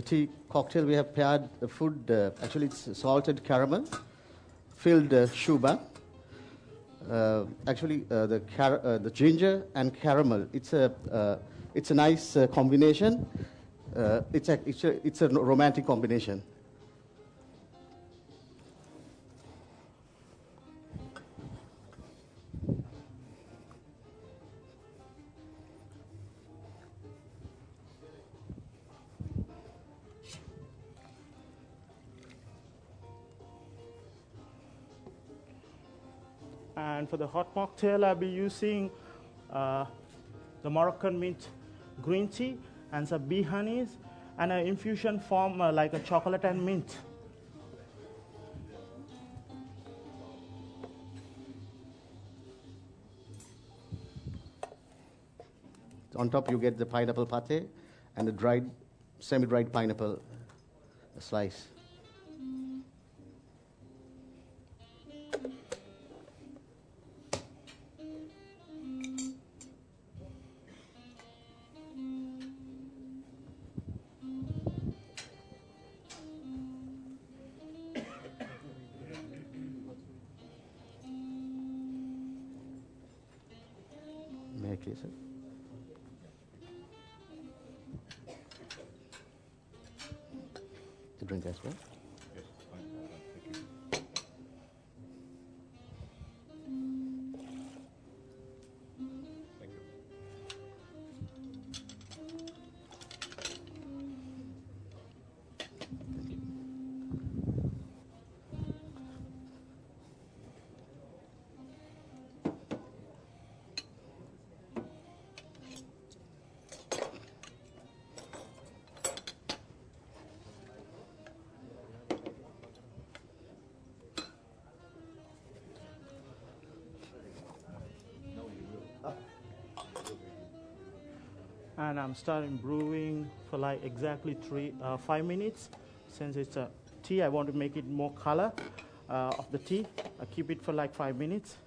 Speaker 25: tea cocktail, we have paired the food, actually it's salted caramel, filled shuba. Actually, the ginger and caramel, it's a nice combination. It's a romantic combination.
Speaker 14: And for the hot mocktail, I'll be using the Moroccan mint green tea and some bee honeys and an infusion form like a chocolate and mint.
Speaker 6: On top you get the pineapple pate and the dried, semi-dried pineapple slice. May I please, sir? The drink as well.
Speaker 14: And I'm starting brewing for like exactly 5 minutes. Since it's a tea, I want to make it more color of the tea. I keep it for like 5 minutes.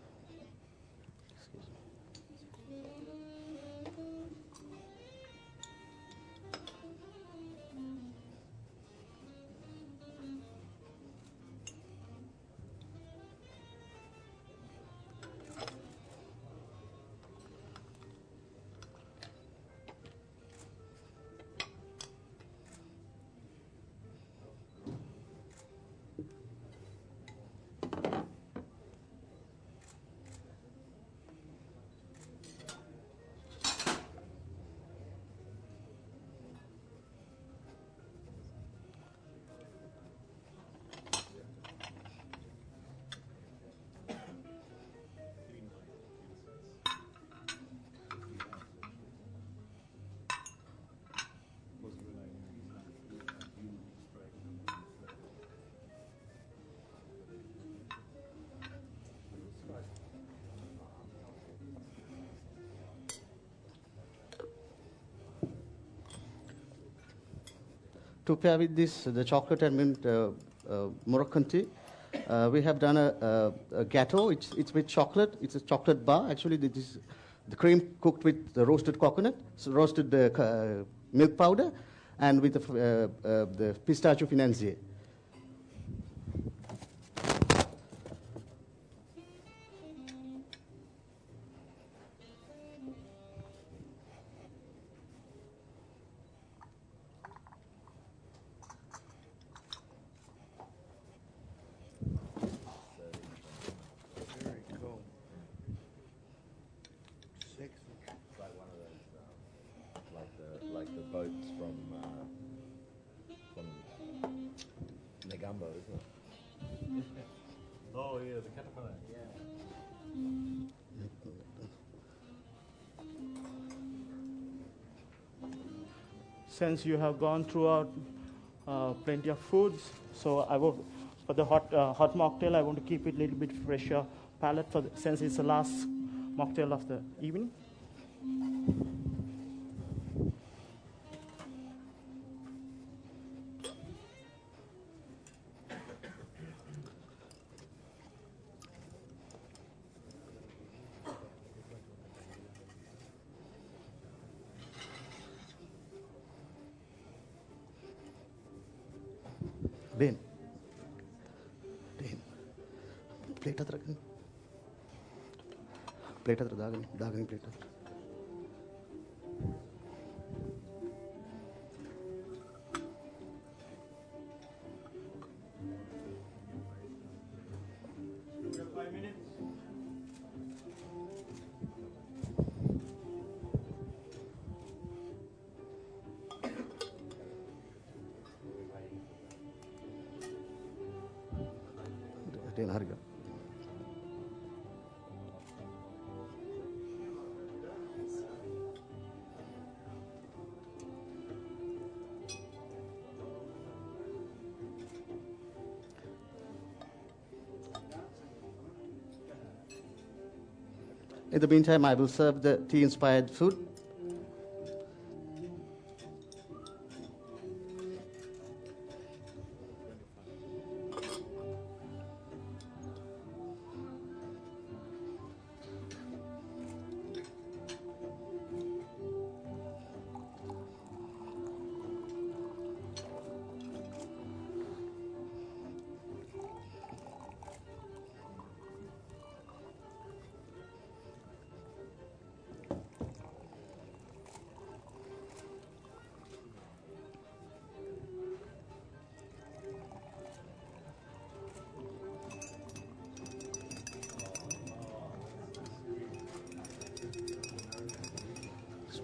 Speaker 6: To pair with this, the chocolate and mint Moroccan tea, we have done a gâteau. It's with chocolate. It's a chocolate bar. Actually, this is the cream cooked with the roasted coconut, so roasted milk powder, and with the pistachio financier.
Speaker 15: Like the boats from Negumbo, isn't it?
Speaker 12: Oh yeah, the caterpillar.
Speaker 14: Since you have gone throughout plenty of foods, so I will, for the hot mocktail, I want to keep it a little bit fresher palate since it's the last mocktail of the evening.
Speaker 6: Dean. Plate hatra kan. Plate hatra dagani plate hatra. Dean harga. In the meantime, I will serve the tea-inspired food.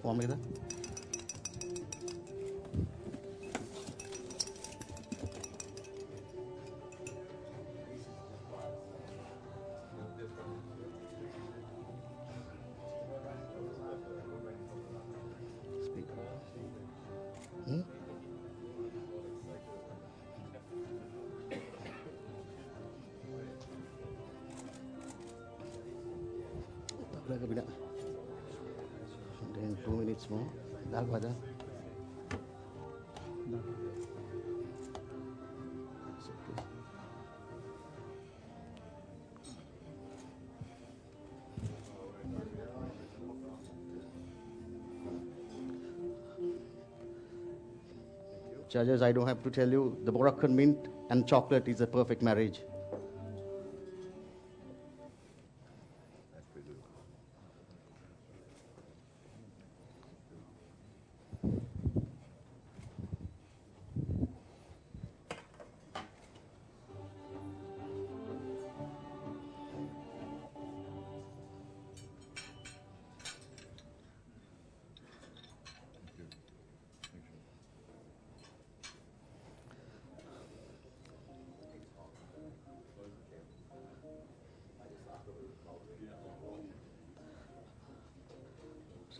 Speaker 6: warm like that. Hmm? Udah ke bina. Then 2 minutes more. Dah pada. Judges, I don't have to tell you, the Moroccan mint and chocolate is a perfect marriage.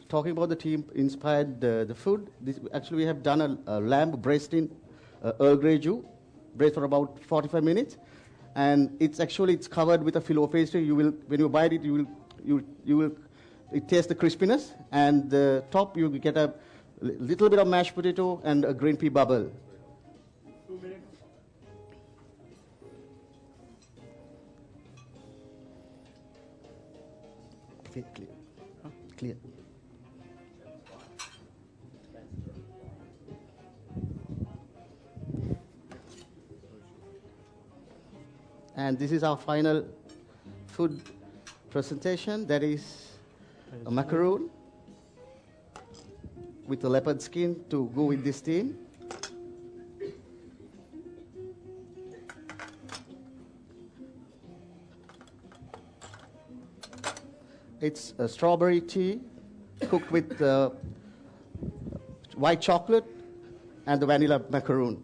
Speaker 6: Talking about the team inspired the food, actually we have done a lamb breast in Earl Grey jus, braised for about 45 minutes, and it's covered with a filo pastry. You will, when you bite it, it tastes the crispiness, and the top you get a little bit of mashed potato and a green pea bubble.
Speaker 19: 2 minutes.
Speaker 6: Clear. Clear. And this is our final food presentation. That is a macaroon with a leopard skin to go with this theme. It's a strawberry tea cooked with white chocolate and the vanilla macaroon.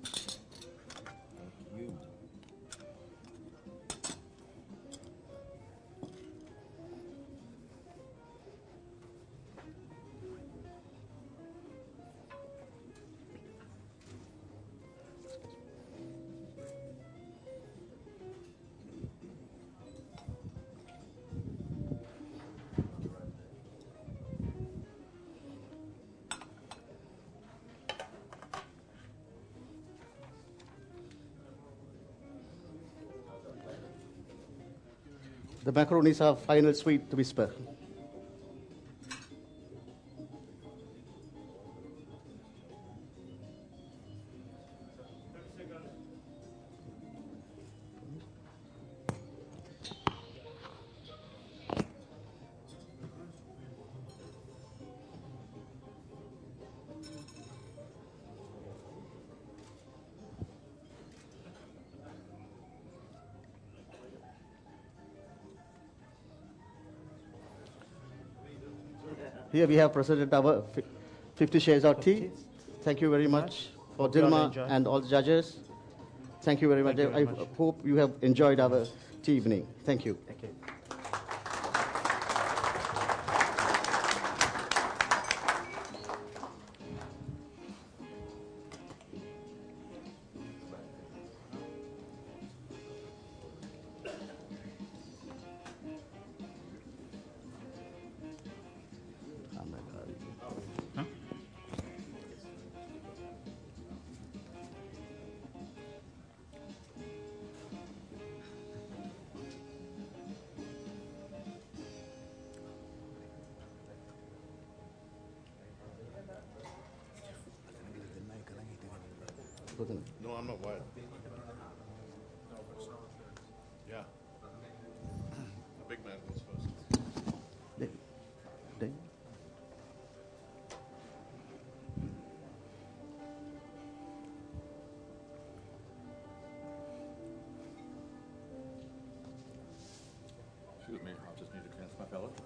Speaker 6: The macaroon is our final sweet to whisper. Here we have presented our 50 shades of tea. Thank you very much for Dilmah and all the judges. Thank you very much. I hope you have enjoyed our tea evening. Thank you.
Speaker 22: Thank you.
Speaker 12: No, I'm not white. Yeah. The big man goes first.
Speaker 5: Excuse me, I'll just need to cleanse my palate.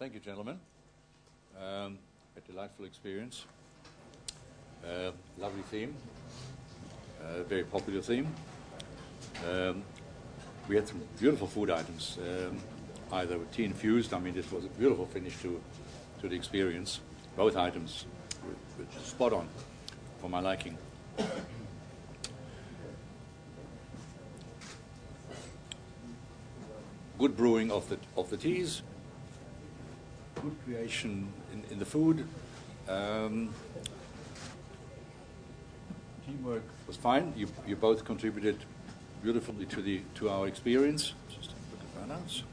Speaker 5: Thank you, gentlemen. A delightful experience. Lovely theme. Very popular theme. We had some beautiful food items, either with tea infused. I mean, this was a beautiful finish to the experience. Both items were spot on for my liking. Good brewing of the teas. Good creation in the food. Teamwork was fine. You both contributed beautifully to our experience. Just look at my notes.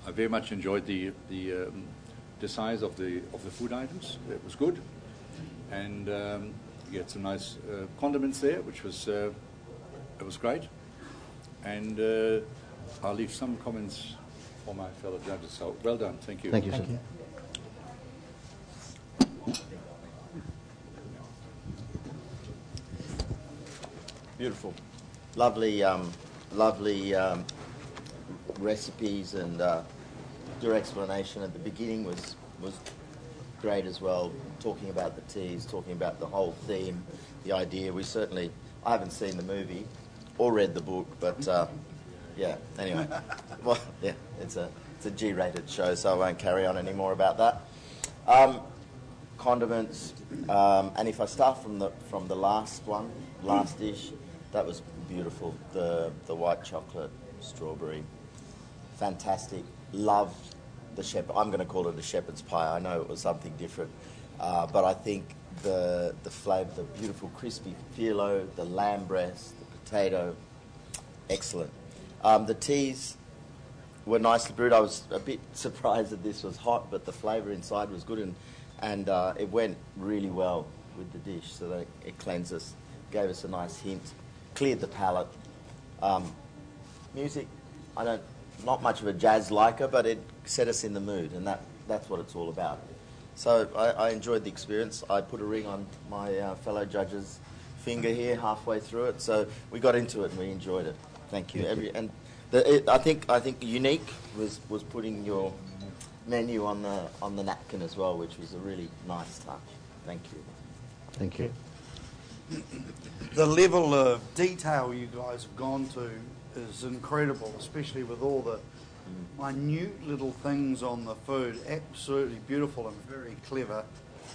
Speaker 5: I very much enjoyed the size of the food items. It was good, and you had some nice condiments there, which was it was great. And I'll leave some comments for my fellow judges. So well done. Thank you.
Speaker 6: Thank you, sir.
Speaker 13: Beautiful. Lovely, lovely recipes, and your explanation at the beginning was great as well, talking about the teas, talking about the whole theme, the idea. I haven't seen the movie or read the book, but yeah, anyway. Well, yeah, it's a G-rated show, so I won't carry on any more about that. Condiments, and if I start from the last dish, that was beautiful. The white chocolate strawberry, fantastic. Loved the shepherd. I'm going to call it a shepherd's pie. I know it was something different, but I think the flavour, the beautiful crispy phyllo, the lamb breast, the potato, excellent. The teas were nicely brewed. I was a bit surprised that this was hot, but the flavour inside was good, and it went really well with the dish. So that it cleansed us, gave us a nice hint, cleared the palate. Music, not much of a jazz liker, but it set us in the mood, and that's what it's all about. So I enjoyed the experience. I put a ring on my fellow judge's finger here halfway through it, so we got into it and we enjoyed it. Thank you. I think unique was putting your menu on the napkin as well, which was a really nice touch. Thank you.
Speaker 6: Thank you.
Speaker 7: The level of detail you guys have gone to is incredible, especially with all the minute little things on the food. Absolutely beautiful and very clever.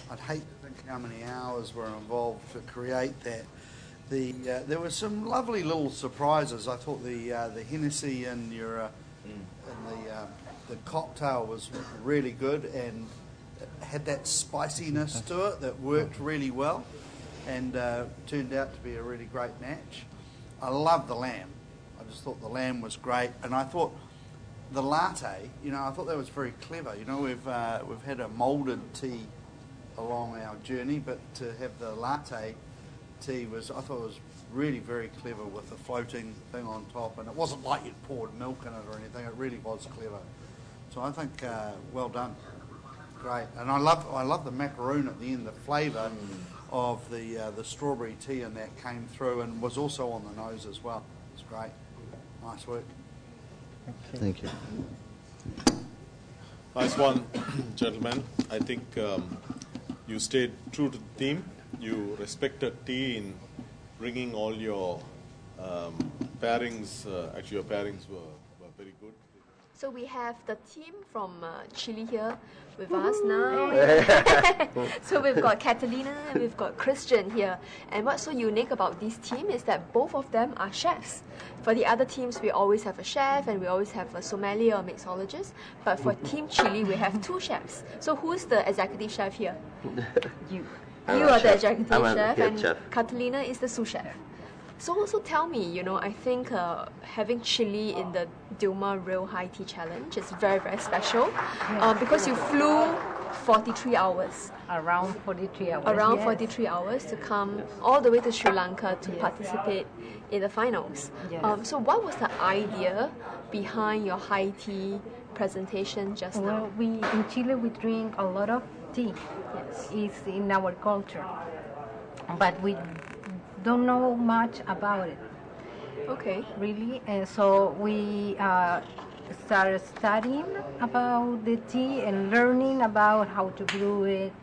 Speaker 7: I'd hate to think how many hours were involved to create that. There were some lovely little surprises. I thought the Hennessy and the cocktail was really good and had that spiciness to it that worked really well, and turned out to be a really great match. I love the lamb. I just thought the lamb was great, and I thought the latte, I thought that was very clever. We've had a moulded tea along our journey, but to have the latte tea I thought it was really very clever with the floating thing on top, and it wasn't like you'd poured milk in it or anything. It really was clever. So I think well done, great. And I love the macaroon at the end. The flavour of the strawberry tea and that came through, and was also on the nose as well. It's great. Nice work.
Speaker 6: Thank you.
Speaker 12: Nice one, gentlemen. I think you stayed true to the theme. You respected tea in bringing all your pairings. Actually, your pairings were very good.
Speaker 3: So we have the team from Chile here with us now. So we've got Catalina and we've got Christian here. And what's so unique about this team is that both of them are chefs. For the other teams, we always have a chef and we always have a sommelier or mixologist. But for Team Chile, we have two chefs. So who's the executive chef here? You. You are the executive chef, and Catalina is the sous chef. So tell me, I think having Chile in the Dilmah Real High Tea Challenge is very, very special because you flew 43 hours.
Speaker 2: Around 43 hours.
Speaker 3: Around 43 hours to come all the way to Sri Lanka to participate in the finals.
Speaker 2: Yes.
Speaker 3: So what was the idea behind your high tea presentation just now?
Speaker 2: Well, in Chile we drink a lot of tea.
Speaker 3: Yes.
Speaker 2: It's in our culture, but we don't know much about it.
Speaker 3: Okay.
Speaker 2: Really, and so we
Speaker 8: start studying about the tea and learning about how to brew it,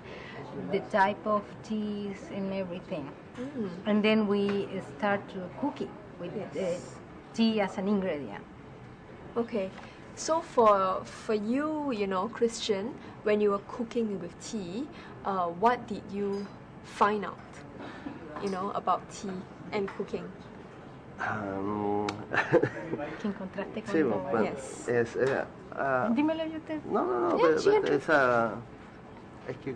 Speaker 8: the type of teas and everything. And then we start to cook it with the tea as an ingredient.
Speaker 3: Okay, so for you, you know, Christian, when you were cooking with tea, what did you find out, you know, about tea and cooking?
Speaker 8: ¿Que encontraste
Speaker 25: Sí,
Speaker 8: cuando-
Speaker 25: bueno,
Speaker 3: Yes.
Speaker 8: Dímelo yo te.
Speaker 25: No,
Speaker 8: Yeah,
Speaker 25: pero
Speaker 8: sure.
Speaker 25: es que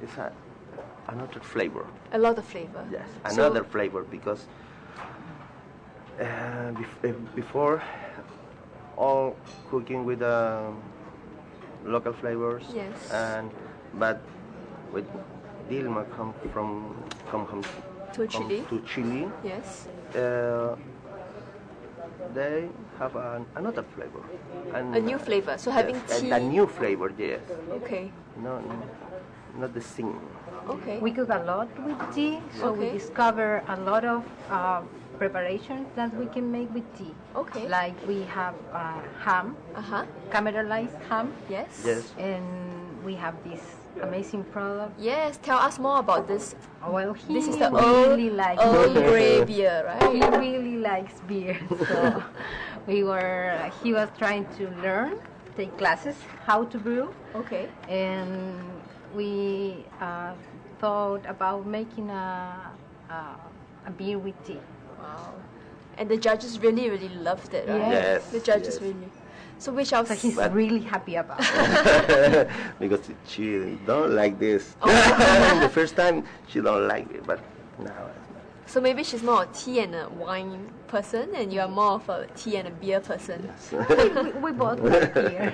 Speaker 25: it's another flavor.
Speaker 3: A lot of flavor.
Speaker 25: Yes,
Speaker 3: So-
Speaker 25: another flavor because before all cooking with local flavors.
Speaker 3: Yes.
Speaker 25: But with Dilmah come from
Speaker 3: To Chile.
Speaker 25: to Chile.
Speaker 3: Yes.
Speaker 25: They have another flavor.
Speaker 3: A new flavor. So having
Speaker 25: yes,
Speaker 3: tea.
Speaker 25: a new flavor, yes.
Speaker 3: Okay.
Speaker 25: No, not the same.
Speaker 3: Okay.
Speaker 8: We cook a lot with tea, so we
Speaker 3: Okay.
Speaker 8: discover a lot of preparations that we can make with tea.
Speaker 3: Okay.
Speaker 8: Like we have ham, caramelized ham.
Speaker 3: Yes.
Speaker 25: Yes.
Speaker 8: And we have this amazing product.
Speaker 3: Yes. Tell us more about this.
Speaker 8: Well,
Speaker 3: This is
Speaker 8: he
Speaker 3: the
Speaker 8: really likes
Speaker 3: Earl
Speaker 8: beer.
Speaker 3: Grey beer, right?
Speaker 8: He really likes beer, so he was trying to learn, take classes how to brew.
Speaker 3: Okay.
Speaker 8: And we thought about making a beer with tea.
Speaker 3: Wow. And the judges really, really loved it, right?
Speaker 8: Yes.
Speaker 3: The judges
Speaker 25: Yes.
Speaker 3: really. So which of
Speaker 8: So he's
Speaker 25: But-
Speaker 8: really happy about it.
Speaker 25: Because she don't like this.
Speaker 3: Oh.
Speaker 25: The first time she don't like it, but now
Speaker 3: So maybe she's more a tea and a wine person, and you are more of a tea and a beer person.
Speaker 8: we both like beer.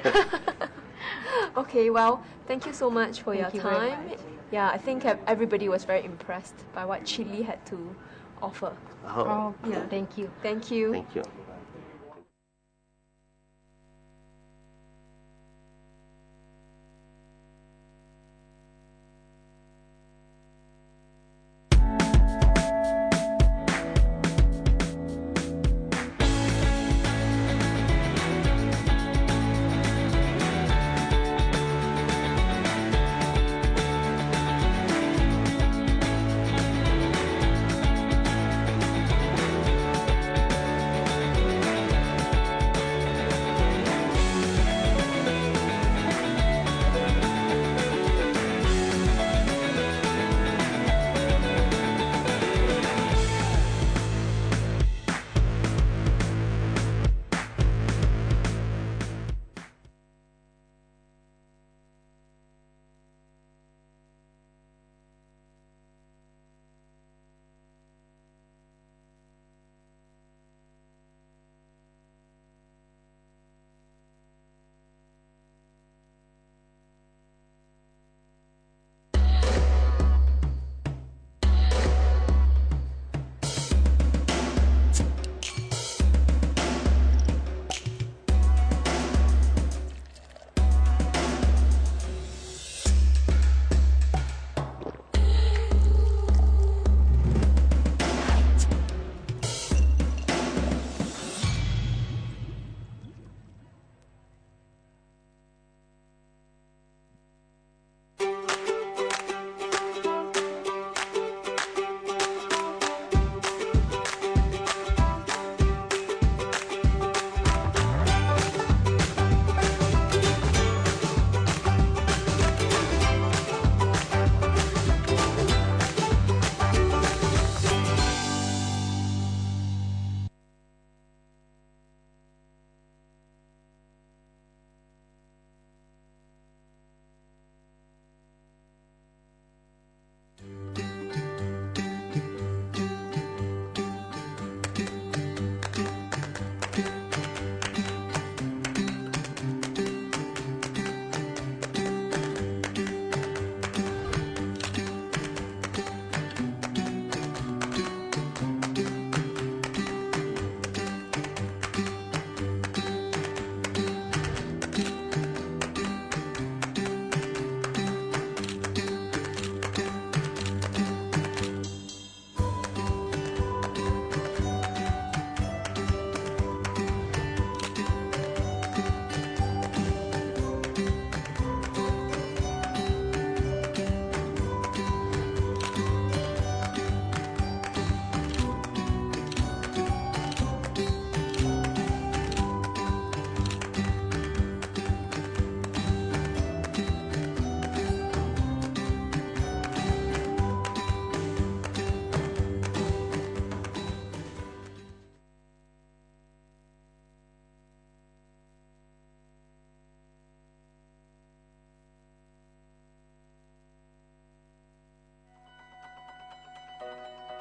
Speaker 3: Okay, well, thank you so much for
Speaker 8: Thank
Speaker 3: your
Speaker 8: you very
Speaker 3: time.
Speaker 8: much.
Speaker 3: Yeah, I think everybody was very impressed by what Chile had to offer.
Speaker 8: Oh,
Speaker 3: Yeah.
Speaker 8: thank you.
Speaker 3: Thank you.
Speaker 25: Thank you.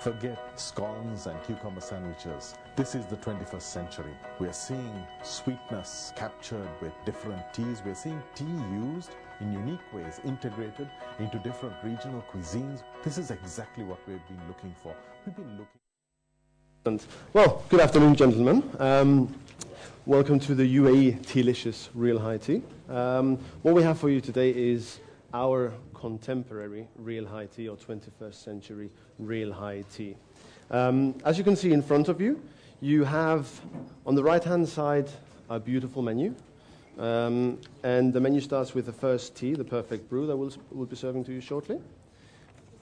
Speaker 11: Forget scones and cucumber sandwiches. This is the 21st century. We are seeing sweetness captured with different teas. We are seeing tea used in unique ways, integrated into different regional cuisines. This is exactly what we've been looking for. We've been looking...
Speaker 16: Well, good afternoon, gentlemen. Welcome to the UAE Tealicious Real High Tea. What we have for you today is our contemporary Real High Tea, or 21st century Real High Tea. As you can see in front of you, you have on the right-hand side a beautiful menu. And the menu starts with the first tea, the perfect brew, that we'll be serving to you shortly,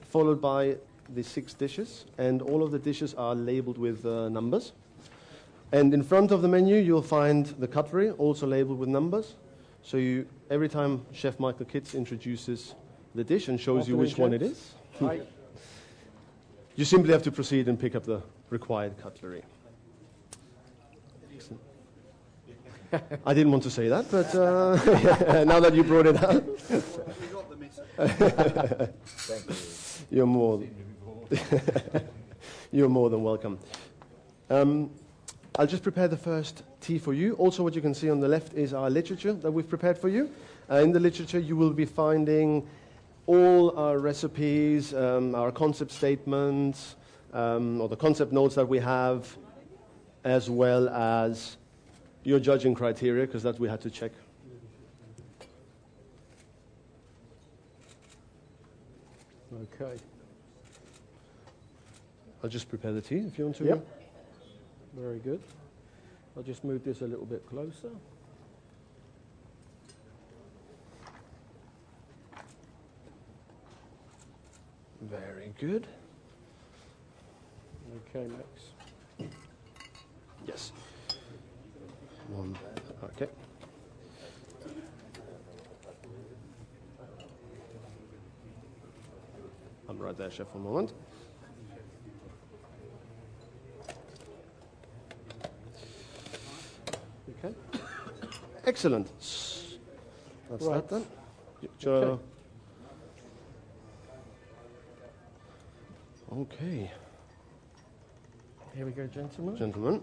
Speaker 16: followed by the 6 dishes, and all of the dishes are labeled with numbers. And in front of the menu, you'll find the cutlery, also labeled with numbers. So every time Chef Michael Kitts introduces the dish and shows you which one it is,
Speaker 19: Right.
Speaker 16: you simply have to proceed and pick up the required cutlery. I didn't want to say that, but now that you brought it up,
Speaker 13: Thank you.
Speaker 16: You're more than welcome. I'll just prepare the first tea for you. Also, what you can see on the left is our literature that we've prepared for you. In the literature, you will be finding all our recipes, our concept statements, or the concept notes that we have, as well as your judging criteria, because that we had to check.
Speaker 19: Okay.
Speaker 16: I'll just prepare the tea if you want to.
Speaker 19: Yep. Very good. I'll just move this a little bit closer.
Speaker 16: Very good.
Speaker 19: Okay, Max.
Speaker 16: Yes. One. Okay. I'm right there, Chef, for a moment.
Speaker 19: Okay.
Speaker 16: Excellent. That's
Speaker 19: Right.
Speaker 16: that then.
Speaker 19: Okay.
Speaker 16: Okay.
Speaker 19: Here we go, gentlemen.
Speaker 16: Gentlemen.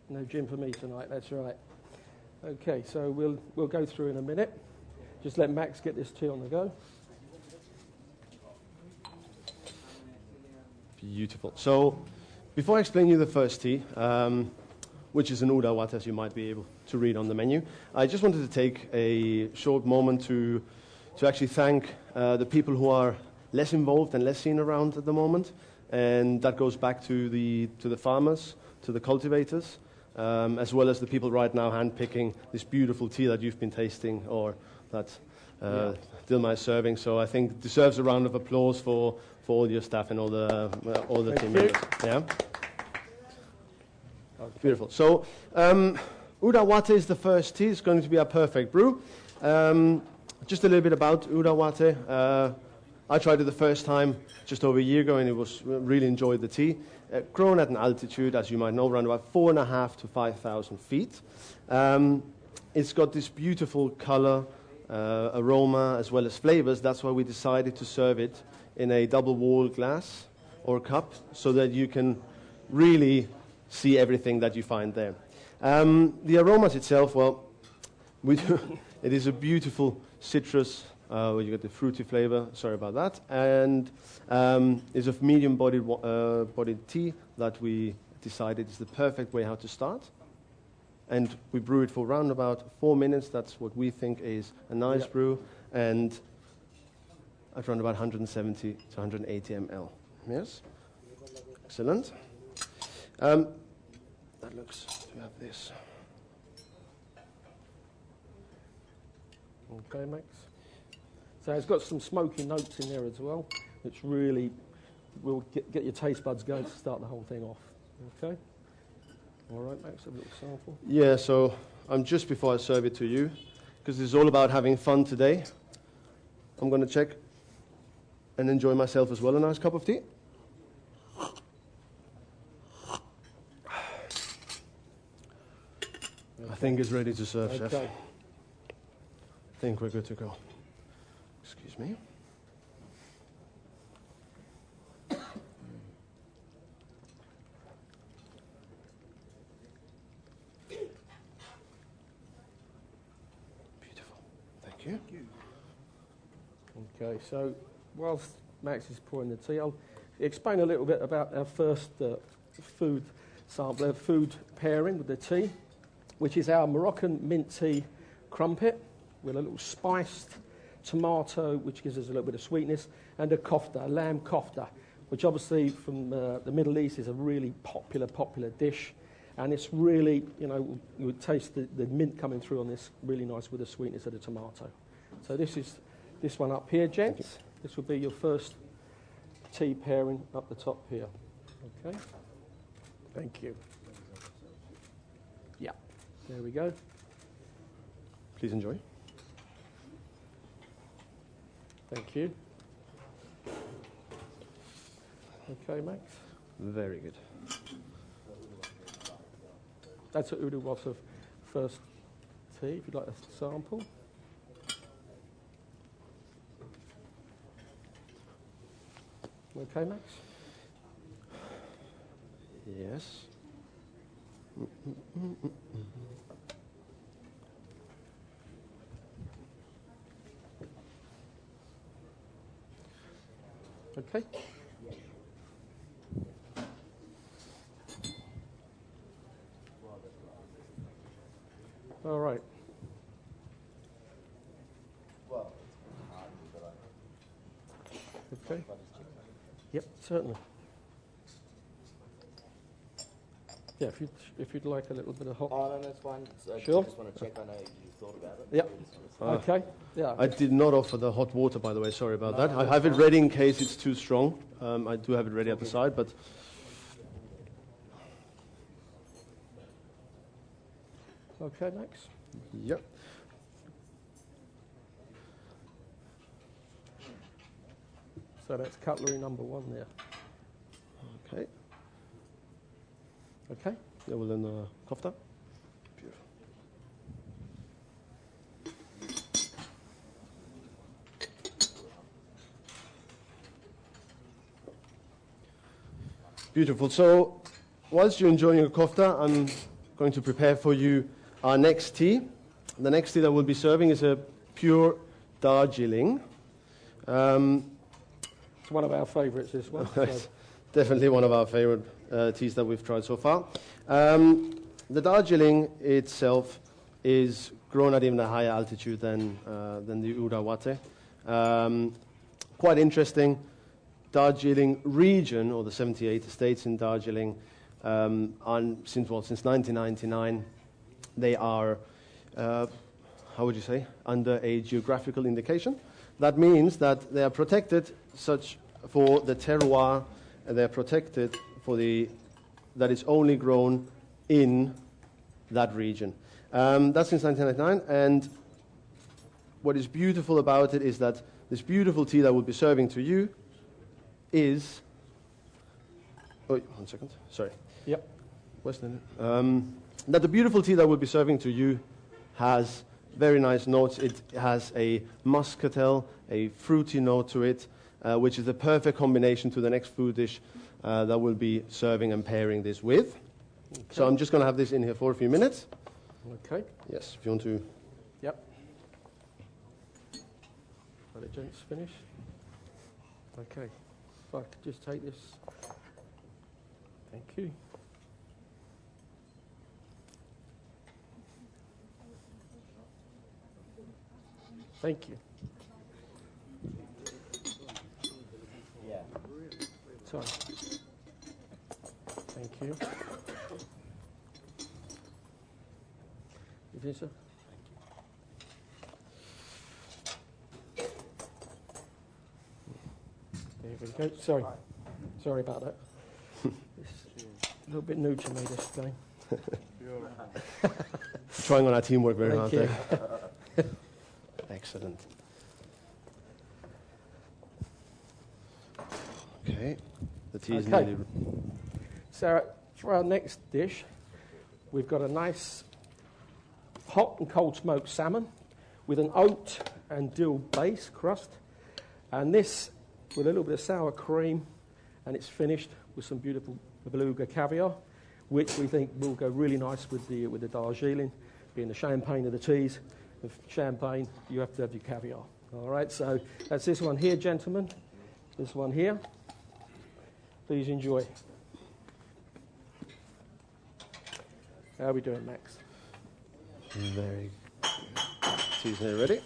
Speaker 19: No gin for me tonight, that's right. Okay, so we'll go through in a minute. Just let Max get this tea on the go.
Speaker 16: Beautiful. So, before I explain you the first tea, which is an Uda Wat, as you might be able to read on the menu, I just wanted to take a short moment to actually thank the people who are less involved and less seen around at the moment, and that goes back to the farmers, to the cultivators, as well as the people right now handpicking this beautiful tea that you've been tasting, or that Dilmah is serving. So I think it deserves a round of applause for all your staff and all the team members. Yeah. Okay. Beautiful. So Uda Wate is the first tea. It's going to be our perfect brew. Just a little bit about Uda Wate. I tried it the first time just over a year ago, and it was really enjoyed the tea. Grown at an altitude, as you might know, around about 4,500 to 5,000 feet. It's got this beautiful color, aroma, as well as flavors. That's why we decided to serve it in a double-walled glass or cup, so that you can really see everything that you find there. The aromas itself, well, it is a beautiful citrus, where you get the fruity flavor, sorry about that, and is a medium-bodied tea that we decided is the perfect way how to start. And we brew it for around about 4 minutes. That's what we think is a nice brew, and at around about 170 to 180 ml. Yes? Excellent. That looks to have this.
Speaker 19: Okay, Max. So it's got some smoky notes in there as well, which really will get your taste buds going to start the whole thing off. Okay? All right, Max, a little sample.
Speaker 16: Yeah, so just before I serve it to you, because it's all about having fun today, I'm going to check and enjoy myself as well a nice cup of tea. I think it's ready to serve, Chef. I think we're good to go. Excuse me. Thank you. Okay, so whilst Max is pouring the tea, I'll explain a little bit about our first food sample, our food pairing with the tea, which is our Moroccan mint tea crumpet with a little spiced tomato, which gives us a little bit of sweetness, and a kofta, a lamb kofta, which obviously from the Middle East is a really popular dish. And it's really, you would taste the mint coming through on this really nice with the sweetness of the tomato. So this is this one up here, gents. This will be your first tea pairing up the top here. Okay. Thank you. Yeah. There we go. Please enjoy. Thank you. Okay, Max. Very good. That's what Udo was of first tea, if you'd like a sample. Okay, Max? Yes. Okay. All right. Okay. Yep, certainly. Yeah, if you'd like a little bit of hot.
Speaker 13: Oh, no, that's fine.
Speaker 16: Sure.
Speaker 13: I just want to check. I know you thought about it.
Speaker 16: Yep. Okay. Yeah. I did not offer the hot water, by the way. Sorry about that. I have it ready in case it's too strong. I do have it ready at the side, but. Okay, Max? Yep. So that's cutlery number 1 there. Okay. Okay. Yeah, well then kofta. Beautiful. Beautiful. So, whilst you're enjoying your kofta, I'm going to prepare for you our next tea. The next tea that we'll be serving is a pure Darjeeling. It's one of our favourites, this one. It's definitely one of our favourite teas that we've tried so far. The Darjeeling itself is grown at even a higher altitude than the Urawate. Quite interesting. Darjeeling region, or the 78 estates in Darjeeling, since 1999, they are, how would you say, under a geographical indication. That means that they are protected for the terroir, and they are protected for that is only grown in that region. That's since 1999, and what is beautiful about it is that this beautiful tea that we'll be serving to you is... Oh, 1 second. Sorry. Yep. That the beautiful tea that we'll be serving to you has very nice notes. It has a muscatel, a fruity note to it, which is the perfect combination to the next food dish that we'll be serving and pairing this with. Okay. So I'm just going to have this in here for a few minutes. Okay. Yes, if you want to... Yep. Let it gents finish. Okay. If I could just take this. Thank you. Thank you. Yeah. Sorry. Thank you. You finish, sir? There we go. Sorry about that. It's a little bit new to me, this game. Trying on our teamwork very hard there. Excellent. Okay, the tea is nearly... So for our next dish, we've got a nice hot and cold smoked salmon with an oat and dill base crust, and this with a little bit of sour cream, and it's finished with some beautiful beluga caviar, which we think will go really nice with the Darjeeling, being the champagne of the teas.
Speaker 17: with champagne, you have to have your caviar. All right, so that's this one here, gentlemen. This one here. Please enjoy. How are we doing, Max?
Speaker 16: Very good. Tea's now ready.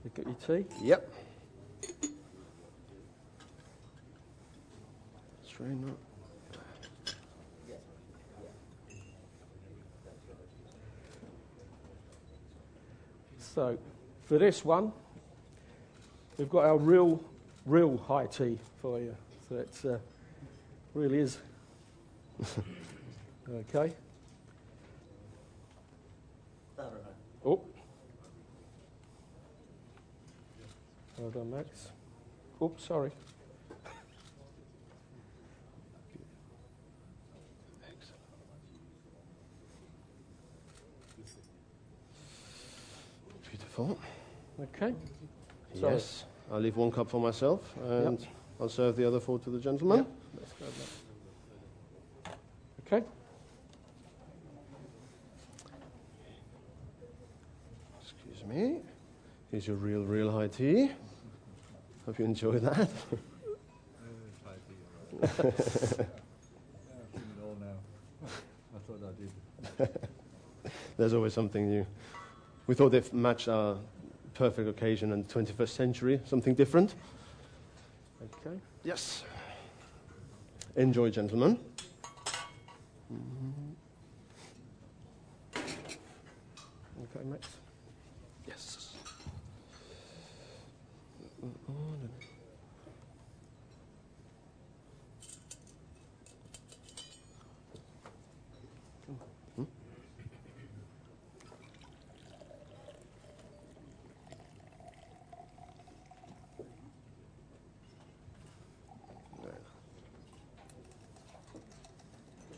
Speaker 17: You got your tea?
Speaker 16: Yep. Strain that.
Speaker 17: So, for this one, we've got our real high tea for you. So it really is. Okay. Oh. Well done, Max. Oops, sorry.
Speaker 16: Beautiful.
Speaker 17: Okay.
Speaker 16: Yes. I'll leave one cup for myself, and I'll serve the other four to the gentleman.
Speaker 17: Yep. Let's go back. Okay.
Speaker 16: Excuse me. Here's your real high tea. Hope you enjoy that.
Speaker 5: I've seen it all now. I thought I did.
Speaker 16: There's always something new. We thought they'd match our perfect occasion in the 21st century, something different.
Speaker 17: Okay.
Speaker 16: Yes. Enjoy, gentlemen.
Speaker 17: Okay, Max.
Speaker 16: Yes.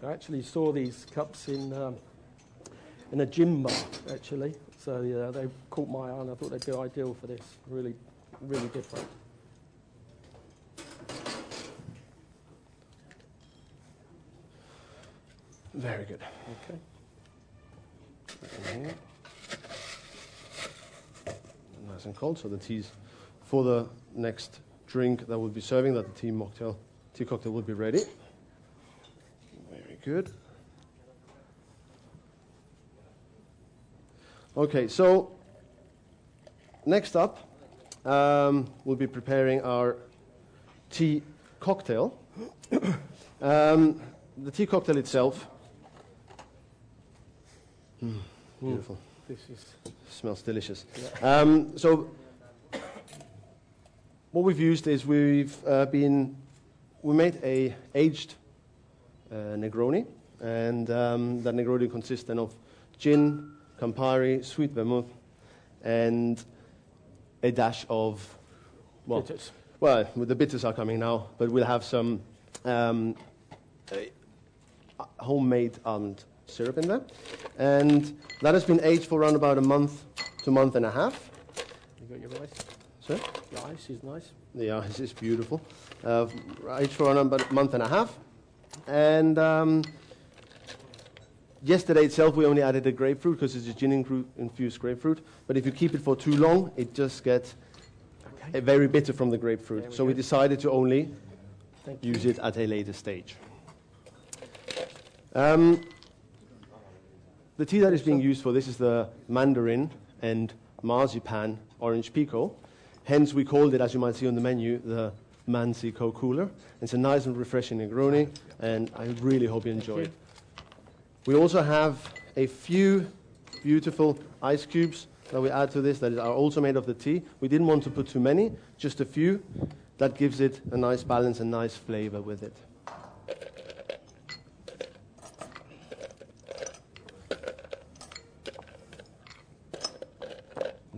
Speaker 17: I actually saw these cups in a gym bar, actually. So yeah, they caught my eye, and I thought they'd be ideal for this. Really, really different.
Speaker 16: Very good.
Speaker 17: Okay.
Speaker 16: Nice and cold. So the tea's for the next drink that we'll be serving, that the tea cocktail will be ready. Very good. Okay, so next up, we'll be preparing our tea cocktail. The tea cocktail itself, beautiful.
Speaker 17: This is
Speaker 16: Smells delicious.
Speaker 17: Yeah.
Speaker 16: So what we've used is we made a aged Negroni, and that Negroni consists then of gin, Campari, sweet vermouth, and a dash of
Speaker 17: bitters.
Speaker 16: Well, the bitters are coming now, but we'll have some homemade almond syrup in there, and that has been aged for around about a month to a month and a half.
Speaker 17: You got your rice?
Speaker 16: Sir?
Speaker 17: The ice is nice.
Speaker 16: The ice is beautiful. Aged for around about a month and a half, and yesterday itself we only added a grapefruit because it's a gin-infused grapefruit. But if you keep it for too long, it just gets very bitter from the grapefruit. So we decided to only use it at a later stage. The tea that is being used for this is the mandarin and marzipan orange pekoe. Hence, we called it, as you might see on the menu, the Manzico Cooler. It's a nice and refreshing Negroni, and I really hope you enjoy it. We also have a few beautiful ice cubes that we add to this that are also made of the tea. We didn't want to put too many, just a few. That gives it a nice balance and nice flavor with it.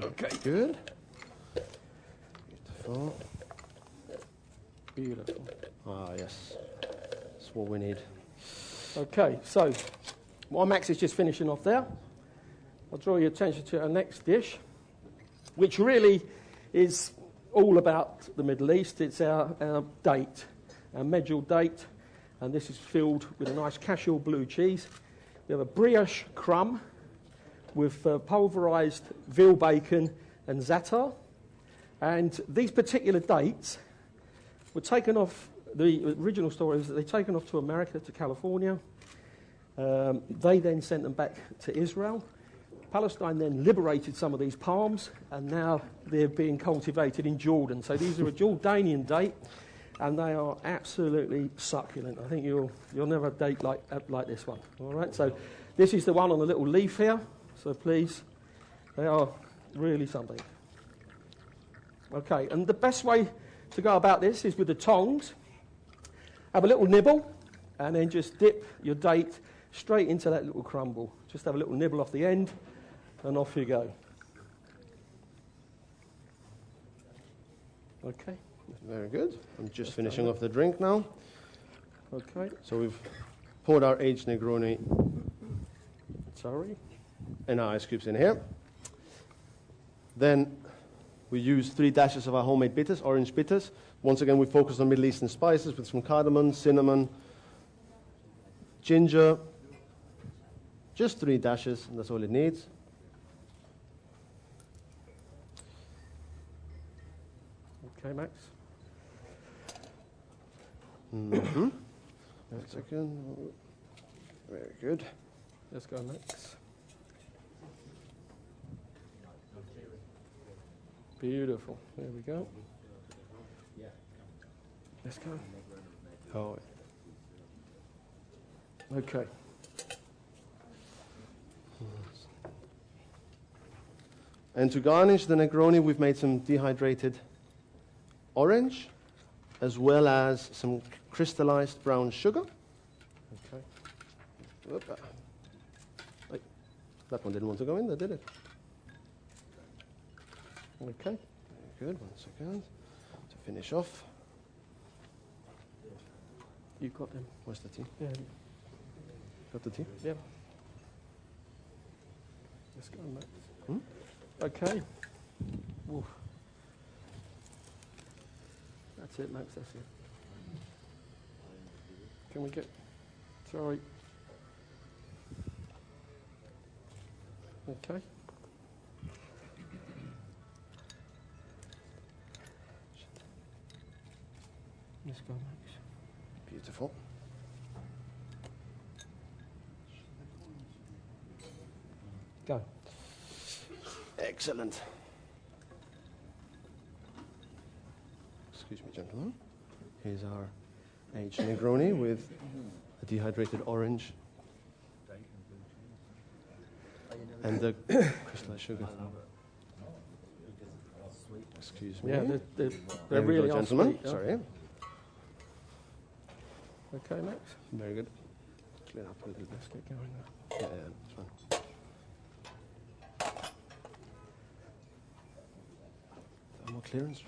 Speaker 16: Okay, good. Beautiful.
Speaker 17: Beautiful.
Speaker 16: Ah, yes. That's what we need.
Speaker 17: Okay, so while Max is just finishing off there, I'll draw your attention to our next dish, which really is all about the Middle East. It's our date, our medjool date, and this is filled with a nice cashew blue cheese. We have a brioche crumb with pulverised veal bacon and za'atar. And these particular dates were taken off, the original story is that they're taken off to America, to California. They then sent them back to Israel. Palestine then liberated some of these palms, and now they're being cultivated in Jordan. So these are a Jordanian date, and they are absolutely succulent. I think you'll never have a date like this one. All right, so this is the one on the little leaf here. So please, they are really something. Okay, and the best way to go about this is with the tongs. Have a little nibble, and then just dip your date straight into that little crumble. Just have a little nibble off the end, and off you go. Okay.
Speaker 16: Very good. I'm just finishing off the drink now.
Speaker 17: Okay.
Speaker 16: So we've poured our aged Negroni and our ice cubes in here. Then we use 3 dashes of our homemade bitters, orange bitters. Once again, we focus on Middle Eastern spices with some cardamom, cinnamon, ginger. Just 3 dashes, and that's all it needs.
Speaker 17: Okay, Max.
Speaker 16: Mm-hmm. 1 second. Very good.
Speaker 17: Let's go, Max. Beautiful. There we go. Let's go.
Speaker 16: Oh.
Speaker 17: Okay.
Speaker 16: And to garnish the Negroni, we've made some dehydrated orange, as well as some crystallized brown sugar.
Speaker 17: Okay.
Speaker 16: Whoop. Wait, that one didn't want to go in there, did it?
Speaker 17: Okay.
Speaker 16: Very good. 1 second. To finish off.
Speaker 17: You've got them.
Speaker 16: Where's the tea?
Speaker 17: Yeah.
Speaker 16: Got the tea?
Speaker 17: Yeah. Let's go, Max.
Speaker 16: Hmm?
Speaker 17: Okay. Oof. That's it, Max. That's it. Can we get? Sorry. Okay. Let's go, Max.
Speaker 16: Beautiful.
Speaker 17: Go.
Speaker 16: Excellent. Excuse me, gentlemen. Here's our aged Negroni with a dehydrated orange and the crystallized sugar. Excuse me.
Speaker 17: Yeah, they're
Speaker 16: There we
Speaker 17: really
Speaker 16: go,
Speaker 17: are
Speaker 16: gentlemen.
Speaker 17: sweet, yeah.
Speaker 16: Sorry.
Speaker 17: Okay, Max.
Speaker 16: Very good. Clean up a little bit.
Speaker 17: Let's get going now.
Speaker 16: Yeah, that's fine. More clearance.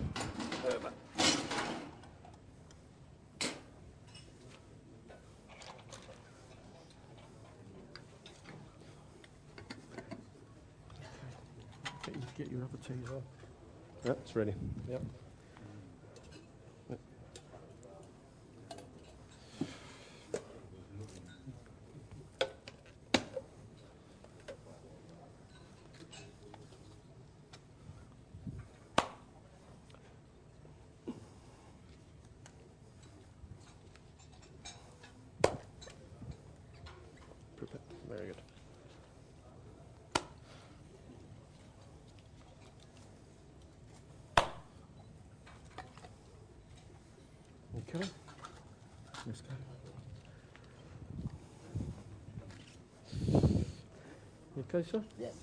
Speaker 17: Get your other tea as well.
Speaker 16: Yeah, it's ready.
Speaker 17: Yep.
Speaker 16: Very good.
Speaker 17: Okay. Let's go. You okay, sir?
Speaker 13: Yes.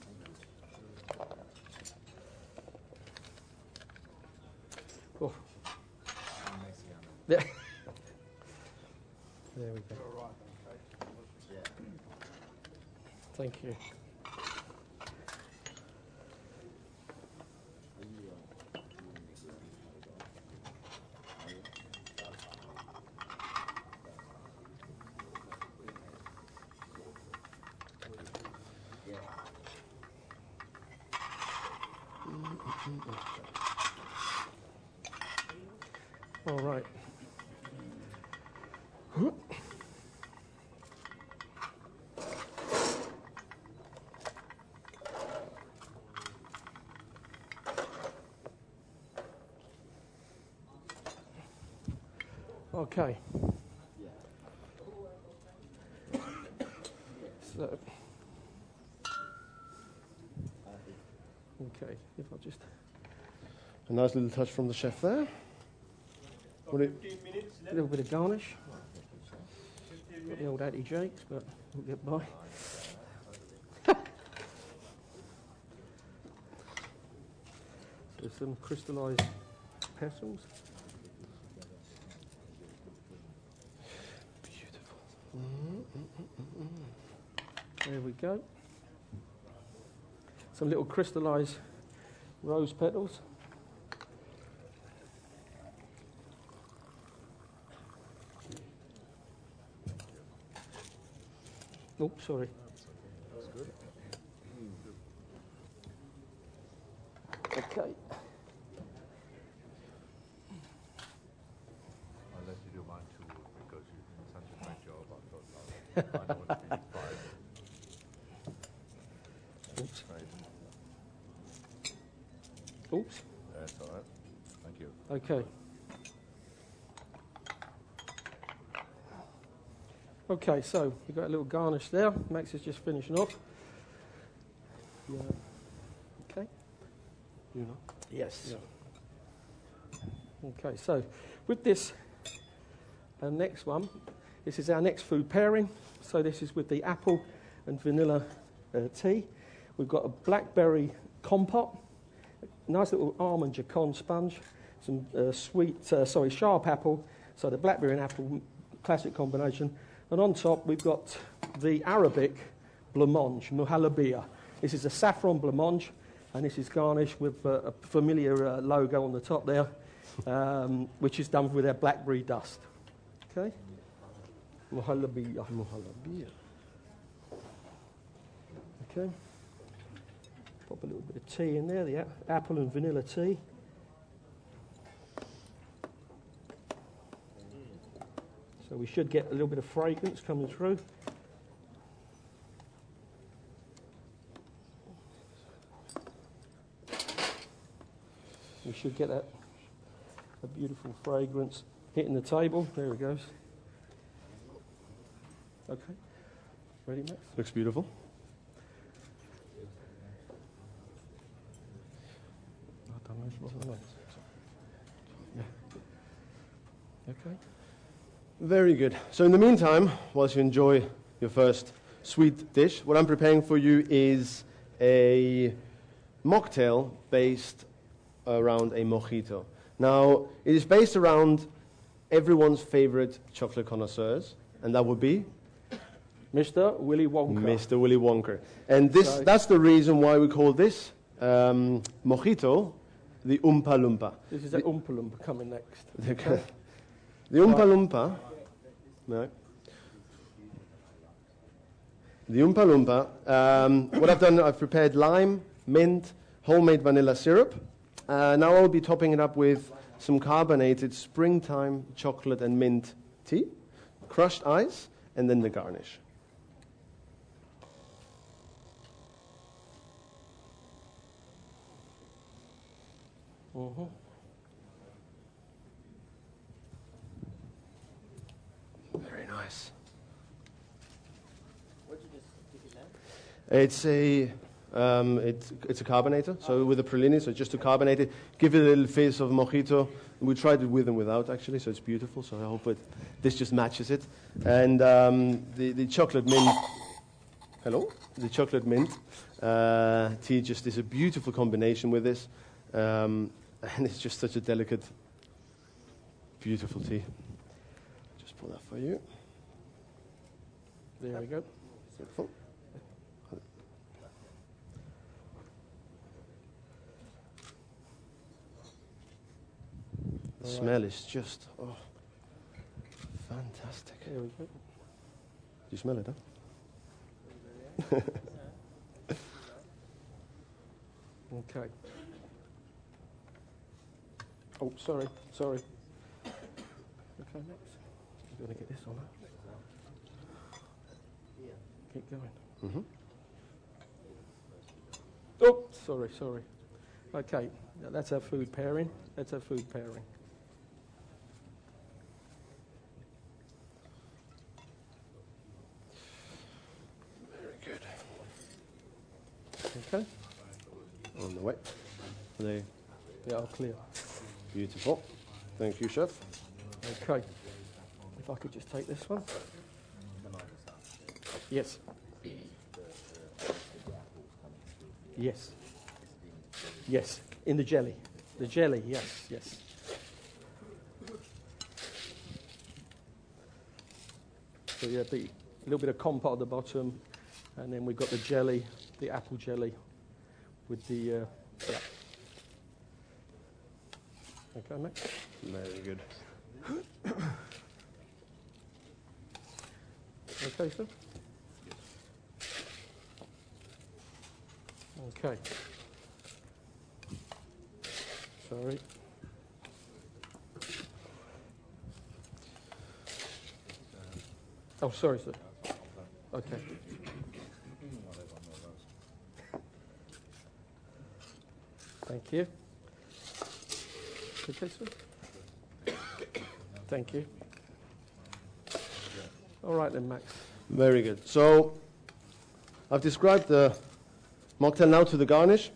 Speaker 17: Oh. Yeah. There we go. Thank you. All right. Okay. So, okay, if I just...
Speaker 16: A nice little touch from the chef there.
Speaker 17: A little bit of garnish. Got the old anti-jakes, but we'll get by. So some crystallised petals.
Speaker 16: Beautiful.
Speaker 17: There we go. Some little crystallised rose petals. Oh, sorry.
Speaker 10: That's good.
Speaker 17: Okay.
Speaker 10: I'll let you do mine too, because you've done such a great job. I thought I know what to be inspired.
Speaker 17: Oops.
Speaker 10: Right.
Speaker 17: Oops.
Speaker 10: That's all right. Thank you.
Speaker 17: Okay. Okay, so we've got a little garnish there. Max is just finishing off. Yeah. Okay.
Speaker 16: You know?
Speaker 17: Yes. Yeah. Okay, so with this next one, this is our next food pairing. So this is with the apple and vanilla tea. We've got a blackberry compote, a nice little almond jacon sponge, some sharp apple, so the blackberry and apple, classic combination. And on top, we've got the Arabic blancmange, muhalabia. This is a saffron blancmange, and this is garnished with a familiar logo on the top there, which is done with our blackberry dust. Okay? Muhalabia.
Speaker 16: Muhalabia.
Speaker 17: Okay. Pop a little bit of tea in there, the apple and vanilla tea. So we should get a little bit of fragrance coming through. We should get a beautiful fragrance hitting the table. There it goes. Okay. Ready, Max?
Speaker 16: Looks beautiful.
Speaker 17: Yeah. Okay.
Speaker 16: Very good. So in the meantime, whilst you enjoy your first sweet dish, what I'm preparing for you is a mocktail based around a mojito. Now, it is based around everyone's favorite chocolate connoisseurs, and that would be?
Speaker 17: Mr. Willy Wonka.
Speaker 16: Mr. Willy Wonka. And that's the reason why we call this mojito the Oompa Loompa.
Speaker 17: This is the Oompa Loompa coming next.
Speaker 16: The Oompa Loompa, no. The Oompa Loompa, what I've done, I've prepared lime, mint, homemade vanilla syrup. Now I'll be topping it up with some carbonated springtime chocolate and mint tea, crushed ice, and then the garnish.
Speaker 17: Mm-hmm.
Speaker 16: Very nice.
Speaker 13: What did you just stick it now?
Speaker 16: It's a carbonator, so with a pralini, so just to carbonate it, give it a little fizz of mojito. We tried it with and without, actually, so it's beautiful. So I hope this just matches it. And the chocolate mint, hello? The chocolate mint tea just is a beautiful combination with this. And it's just such a delicate, beautiful tea. Just pour that for you.
Speaker 17: There we go.
Speaker 16: Beautiful. The smell is just, fantastic.
Speaker 17: There we go.
Speaker 16: Do you smell it, huh?
Speaker 17: Okay. Oh, sorry. Okay, next. You're going to get this on, huh? Keep going.
Speaker 16: Mm-hmm.
Speaker 17: Oh, sorry. Okay, that's our food pairing. Okay.
Speaker 16: On the way. They
Speaker 17: Yeah, all clear.
Speaker 16: beautiful. Thank you, chef.
Speaker 17: Okay. If I could just take this one. Yes. Yes. Yes. In the jelly. The jelly, yes, yes. So yeah, a little bit of compote at the bottom, and then we've got the jelly, the apple jelly, with the yeah. Okay, mate.
Speaker 16: Very good.
Speaker 17: Okay, sir. Okay. Sorry. Oh, sorry, sir. Okay. Thank you. Okay, sir. Thank you. All right then, Max.
Speaker 16: Very good. So I've described the mocktail now to the garnish.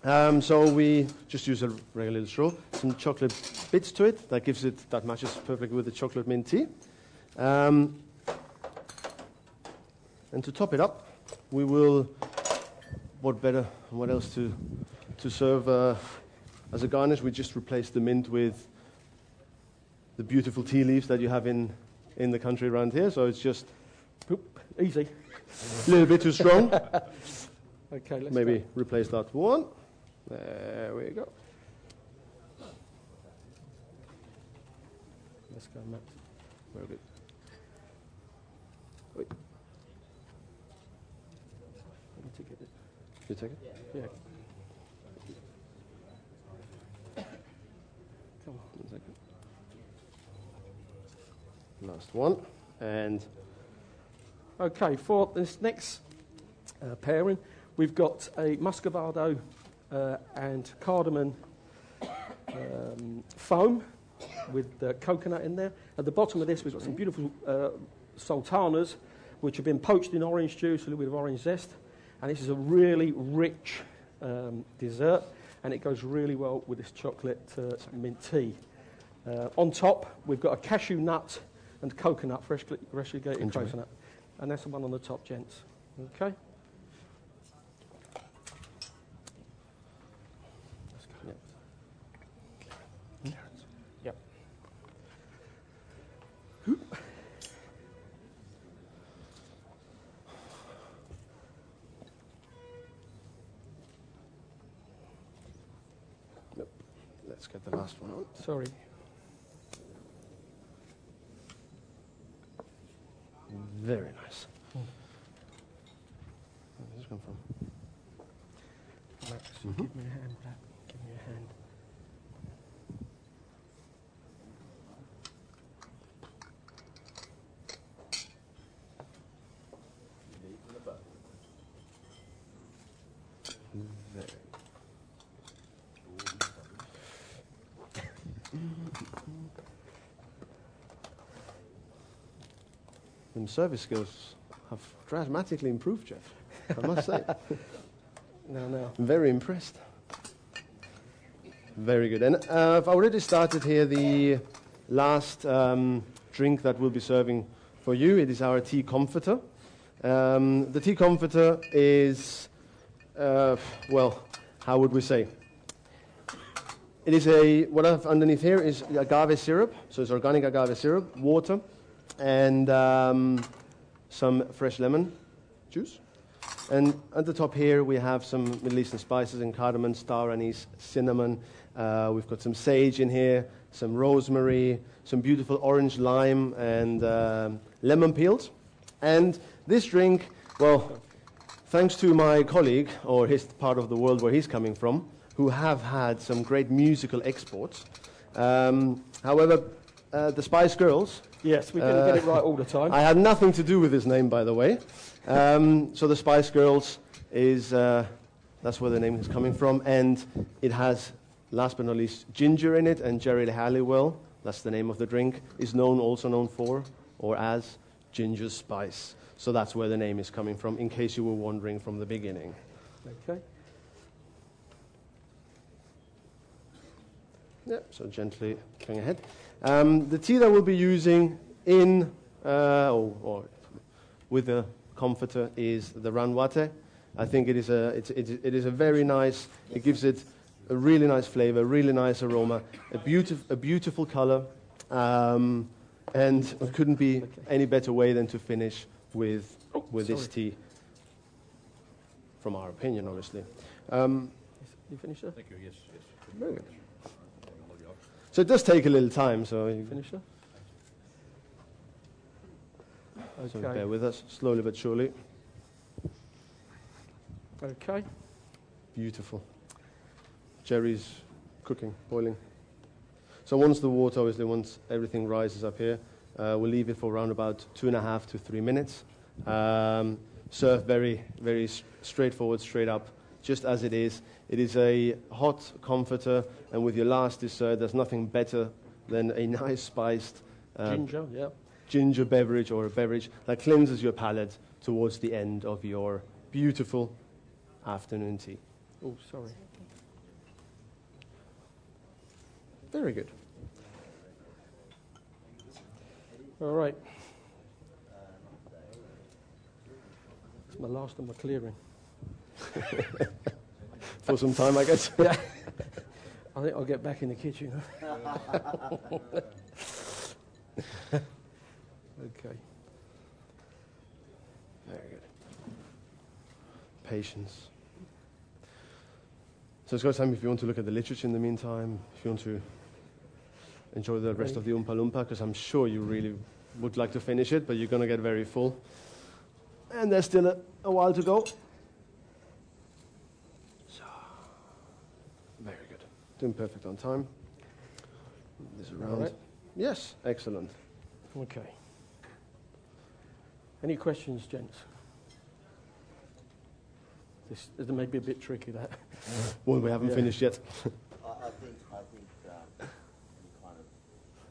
Speaker 16: So we just use a regular little straw, some chocolate bits to it. That matches perfectly with the chocolate mint tea. And to top it up, we will, what else to serve as a garnish? We just replace the mint with the beautiful tea leaves that you have in the country around here. So it's just
Speaker 17: easy.
Speaker 16: A little bit too strong.
Speaker 17: Okay, let's
Speaker 16: maybe
Speaker 17: go.
Speaker 16: replace that one. There we go.
Speaker 17: Let's go, Max.
Speaker 16: Very good.
Speaker 17: Wait. Let me take it.
Speaker 16: You take it?
Speaker 17: Yeah.
Speaker 16: Come on. 1 second. Last one. And
Speaker 17: okay, for this next pairing, we've got a muscovado and cardamom foam with coconut in there. At the bottom of this, we've got some beautiful sultanas, which have been poached in orange juice, a little bit of orange zest. And this is a really rich dessert, and it goes really well with this chocolate mint tea. On top, we've got a cashew nut and coconut, freshly grated coconut. And that's the one on the top, gents. Okay? Let's go. Yep. Yep.
Speaker 16: Yep. Let's get the last one on.
Speaker 17: Sorry.
Speaker 16: Very nice. Where does this come from?
Speaker 17: Max, give me a hand, Black. Give me a hand.
Speaker 16: Them service skills have dramatically improved, Jeff. I must say.
Speaker 17: No.
Speaker 16: I'm very impressed. Very good. And I've already started here the last drink that we'll be serving for you. It is our tea comforter. The tea comforter is, well, how would we say? It is what I have underneath here is agave syrup. So it's organic agave syrup, water, and some fresh lemon juice. And at the top here we have some Middle Eastern spices and cardamom, star anise, cinnamon. We've got some sage in here, some rosemary, some beautiful orange lime and lemon peels. And this drink, well, thanks to my colleague, or his part of the world where he's coming from, who have had some great musical exports. However, the Spice Girls...
Speaker 17: Yes, we didn't get it right all the time.
Speaker 16: I had nothing to do with his name, by the way. So the Spice Girls is, that's where the name is coming from. And it has, last but not least, ginger in it. And Jerry Halliwell, that's the name of the drink, is also known for, or as, ginger spice. So that's where the name is coming from, in case you were wondering from the beginning.
Speaker 17: Okay.
Speaker 16: Yeah, so gently going ahead. The tea that we'll be using in or with the comforter is the ranwate. I think it is a very nice. It gives it a really nice flavor, really nice aroma, a beautiful color, and it couldn't be any better way than to finish with this tea. From our opinion, obviously.
Speaker 17: You finished there?
Speaker 5: Thank you. Yes.
Speaker 16: Very good. So it does take a little time. So you
Speaker 17: finish there?
Speaker 16: So
Speaker 17: Okay.
Speaker 16: bear with us, slowly but surely.
Speaker 17: Okay.
Speaker 16: Beautiful. Jerry's cooking, boiling. So once the water, obviously, once everything rises up here, we'll leave it for around about 2.5 to 3 minutes. Serve very, very straightforward, straight up, just as it is. It is a hot comforter, and with your last dessert, there's nothing better than a nice spiced
Speaker 17: Ginger, yeah.
Speaker 16: ginger beverage or a beverage that cleanses your palate towards the end of your beautiful afternoon tea.
Speaker 17: Oh, sorry.
Speaker 16: Very good.
Speaker 17: All right. It's my last of my clearing.
Speaker 16: For some time, I guess.
Speaker 17: Yeah. I think I'll get back in the kitchen. Okay.
Speaker 16: Very good. Patience. So it's got time if you want to look at the literature in the meantime, if you want to enjoy the rest of the Oompa Loompa, because I'm sure you really would like to finish it, but you're going to get very full. And there's still a while to go. So, very good. Doing perfect on time. This around.
Speaker 17: All right.
Speaker 16: Yes, excellent.
Speaker 17: Okay. Any questions, gents? This may be a bit tricky, that.
Speaker 16: Well, we haven't finished yet.
Speaker 13: I think you kind of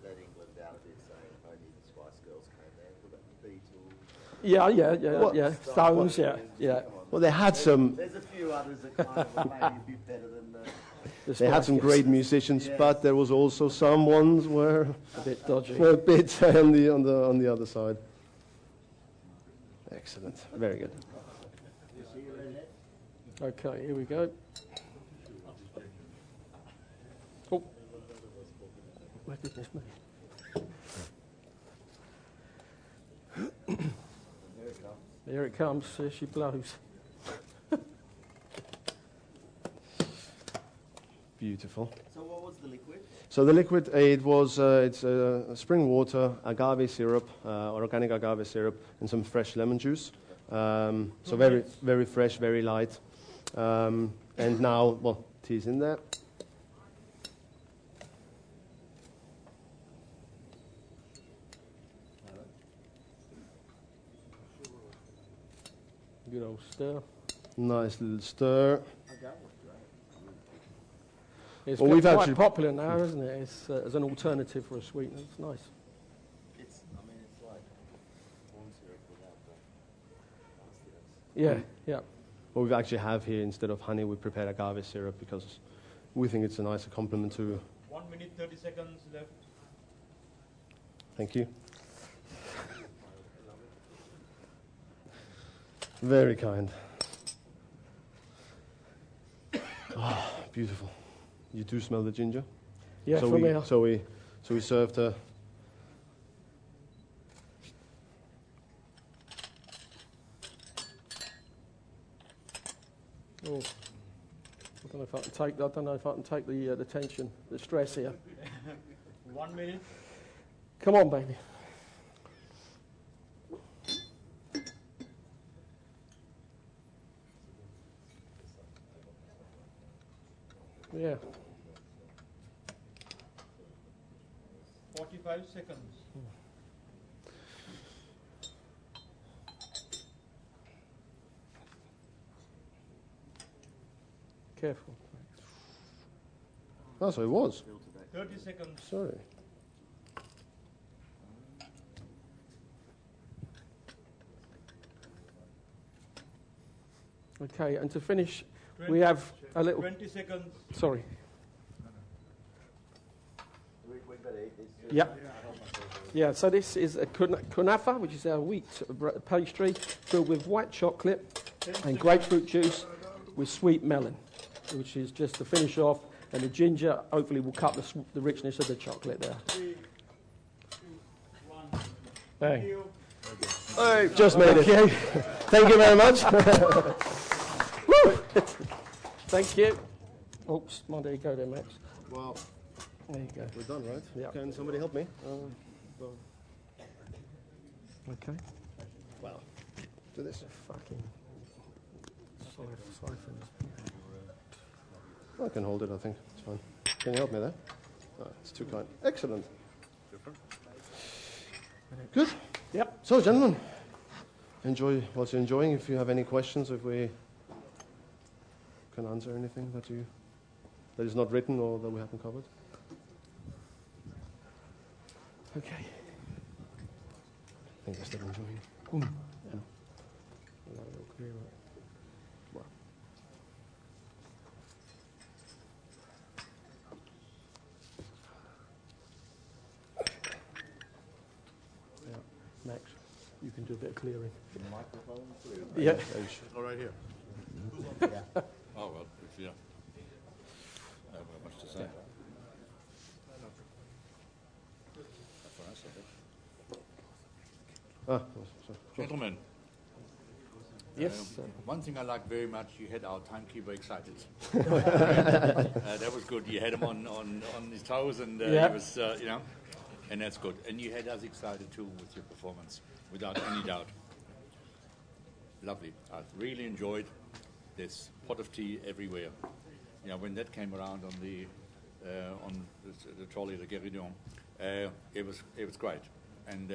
Speaker 13: let England down a bit, saying only the Spice Girls came there. What about the Beatles?
Speaker 17: Yeah. Stones, yeah.
Speaker 16: Well, they had some.
Speaker 13: There's a few others that kind of were maybe a bit better than the.
Speaker 16: They had some great musicians, but there was also some ones were
Speaker 17: a bit dodgy.
Speaker 16: Were a bit on the other side. Excellent. Very good.
Speaker 17: Okay, here we go. Oh, my goodness me. There it comes. There she blows.
Speaker 16: Beautiful.
Speaker 13: So what was the liquid?
Speaker 16: So the liquid, it's spring water, agave syrup, organic agave syrup, and some fresh lemon juice. So very, very fresh, very light. And now, well, tea's in there.
Speaker 17: Good old stir.
Speaker 16: Nice little stir.
Speaker 17: It's
Speaker 16: Well, we've
Speaker 17: quite
Speaker 16: actually
Speaker 17: popular now, isn't it? It's as an alternative for a sweetener. It's nice.
Speaker 13: It's like corn syrup without the nastiness.
Speaker 17: Yeah.
Speaker 16: What we actually have here, instead of honey, we prepared agave syrup because we think it's a nicer complement to.
Speaker 18: 1 minute 30 seconds left.
Speaker 16: Thank you. Very kind. Ah, beautiful. You do smell the ginger?
Speaker 17: Yeah,
Speaker 16: so
Speaker 17: from
Speaker 16: we,
Speaker 17: here.
Speaker 16: So we served a.
Speaker 17: Oh, I don't know if I can take. I don't know if I can take the tension, the stress here.
Speaker 18: 1 minute.
Speaker 17: Come on, baby. Yeah.
Speaker 18: 45 seconds.
Speaker 17: Careful.
Speaker 16: Oh, so it was.
Speaker 18: 30 seconds.
Speaker 16: Sorry.
Speaker 17: Okay, and to finish, we have a little...
Speaker 18: 20 seconds.
Speaker 17: Sorry.
Speaker 13: We've got to eat this.
Speaker 17: Yeah. Yeah, so this is a kunafa, which is our wheat pastry filled with white chocolate and grapefruit juice with sweet melon, which is just to finish off, and the ginger hopefully will cut the richness of the chocolate there.
Speaker 18: 3, 2, 1.
Speaker 17: Bang.
Speaker 16: Hey, just made it. Thank you very much.
Speaker 17: Thank you. Oops, there you go there, Max.
Speaker 16: Well,
Speaker 17: there you go.
Speaker 16: We're done, right?
Speaker 17: Yeah.
Speaker 16: Can somebody help me?
Speaker 17: Okay.
Speaker 16: Well, do this.
Speaker 17: Fucking siphons.
Speaker 16: I can hold it, I think. It's fine. Can you help me there? Oh, it's too kind. Excellent. Good.
Speaker 17: Yep.
Speaker 16: So, gentlemen, enjoy what you're enjoying. If you have any questions, if we can answer anything that is not written or that we haven't covered.
Speaker 17: Okay.
Speaker 16: I think I still enjoying.
Speaker 17: Yeah.
Speaker 16: Wow.
Speaker 17: Yeah. Max, you can do a bit of clearing.
Speaker 10: Microphone clear.
Speaker 17: Yeah.
Speaker 10: All right here.
Speaker 5: Oh, well, yeah. I have much to say. For us, I think. Gentlemen.
Speaker 17: Yes.
Speaker 5: One thing I like very much, you had our timekeeper excited. That was good. You had him on his toes, and he was, and that's good. And you had us excited too with your performance, without any doubt. Lovely. I've really enjoyed this pot of tea everywhere. You know, when that came around on the trolley, the Guéridon, it was great. And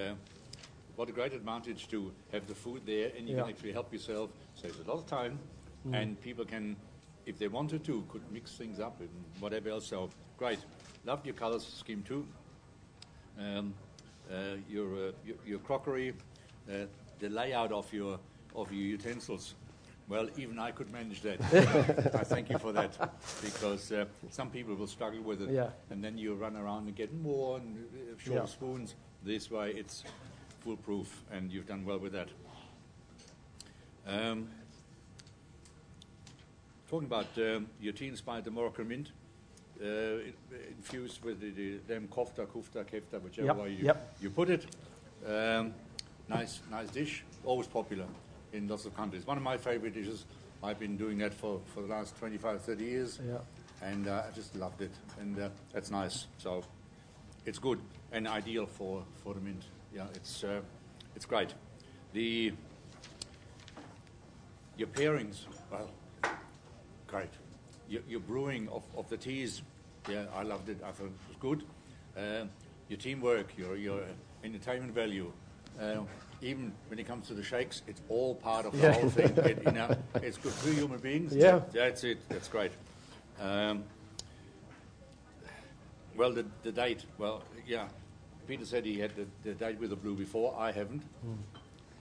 Speaker 5: what a great advantage to have the food there, and you can actually help yourself. Saves a lot of time, and people can, if they wanted to, could mix things up and whatever else. So great. Loved your colors scheme too. Your crockery, the layout of your utensils. Well, even I could manage that. I thank you for that, because some people will struggle with it, and then you run around and get more and short spoons. This way, it's foolproof, and you've done well with that. Talking about your tea inspired the Moroccan mint, infused with the kofta, kefta, whichever way you put it. Nice dish, always popular in lots of countries. One of my favorite dishes. I've been doing that for the last 25, 30 years, and I just loved it, and that's nice. So it's good and ideal for the mint. Yeah, it's great. Your pairings, well, great. Your brewing of the teas, I loved it. I thought it was good. Your teamwork, your entertainment value. Even when it comes to the shakes, it's all part of the whole thing. It's good. 2 human beings.
Speaker 17: Yeah.
Speaker 5: That's it. That's great. Well, the date. Well, yeah. Peter said he had the date with the blue before. I haven't.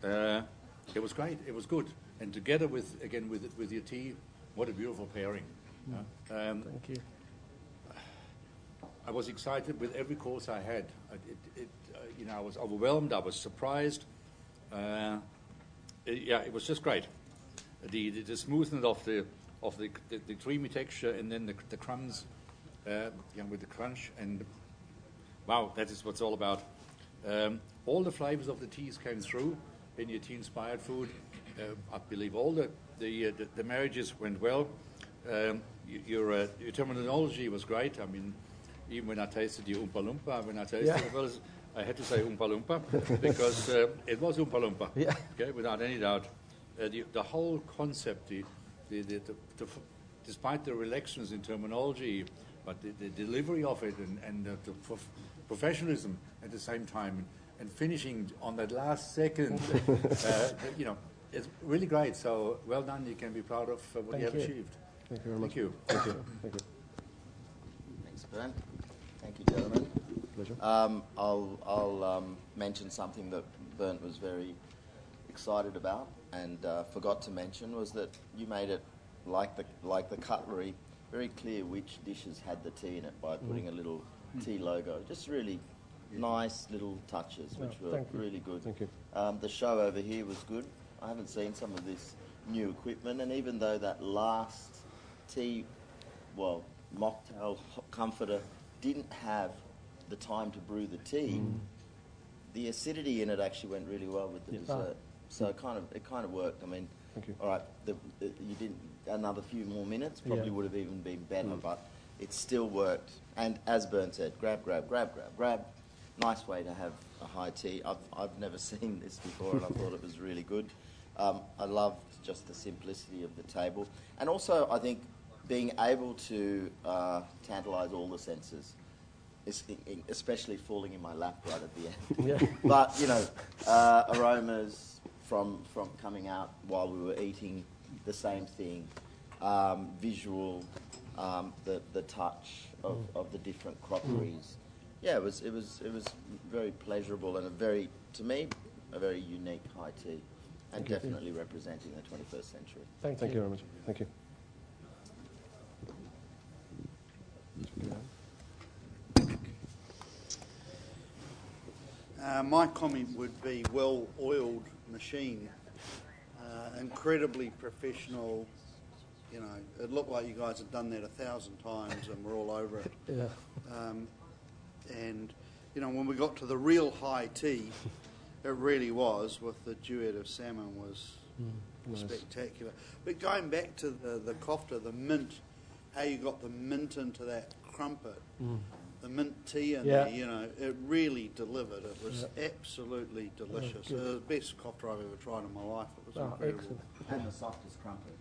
Speaker 5: It was great. It was good. And together with your tea, what a beautiful pairing.
Speaker 17: Thank you.
Speaker 5: I was excited with every course I had. I was overwhelmed. I was surprised. It was just great. The smoothness of the creamy texture, and then the crumbs, with the crunch, and wow, that is what it's all about. All the flavors of the teas came through in your tea-inspired food. I believe all the marriages went well. Your terminology was great. I mean, even when I tasted the Oompa Loompa, it, I had to say Oompa Loompa because it was Oompa Loompa.
Speaker 17: Yeah.
Speaker 5: Okay, without any doubt. The whole concept, despite the relections in terminology, but the delivery of it and the professionalism at the same time, and finishing on that last second, it's really great. So well done. You can be proud of what you have achieved.
Speaker 16: Thank you very much.
Speaker 5: Thank you.
Speaker 16: Thank you. Thank you.
Speaker 13: Thanks, Bernd. Thank you, gentlemen.
Speaker 16: Pleasure.
Speaker 13: I'll mention something that Bernd was very excited about and forgot to mention was that you made it like the cutlery very clear which dishes had the tea in it by putting a little tea logo. Just really nice little touches, which were really good.
Speaker 16: Thank you.
Speaker 13: The show over here was good. I haven't seen some of this new equipment, and even though that last tea, well, mocktail comforter didn't have the time to brew the tea, the acidity in it actually went really well with the dessert. So it kind of worked. I mean, all right, you didn't another few more minutes probably would have even been better, but it still worked. And as Bern said, grab. Nice way to have a high tea. I've never seen this before, and I thought it was really good. I loved just the simplicity of the table, and also I think being able to tantalise all the senses, especially falling in my lap right at the end. But you know, aromas from coming out while we were eating the same thing, visual, the touch of the different crockeries. Yeah, it was very pleasurable and to me, a very unique high tea, and definitely representing the 21st century.
Speaker 16: Thank you very much. Thank you.
Speaker 7: My comment would be well-oiled machine, incredibly professional. You know, it looked like you guys had done that 1,000 times and we're all over it. And, you know, when we got to the real high tea, it really was, with the duet of salmon, was spectacular. But going back to the kofta, the mint, how you got the mint into that crumpet, the mint tea in there, you know, it really delivered. It was absolutely delicious. It was the best kofta I've ever tried in my life. It was incredible.
Speaker 13: Excellent. And the softest crumpet.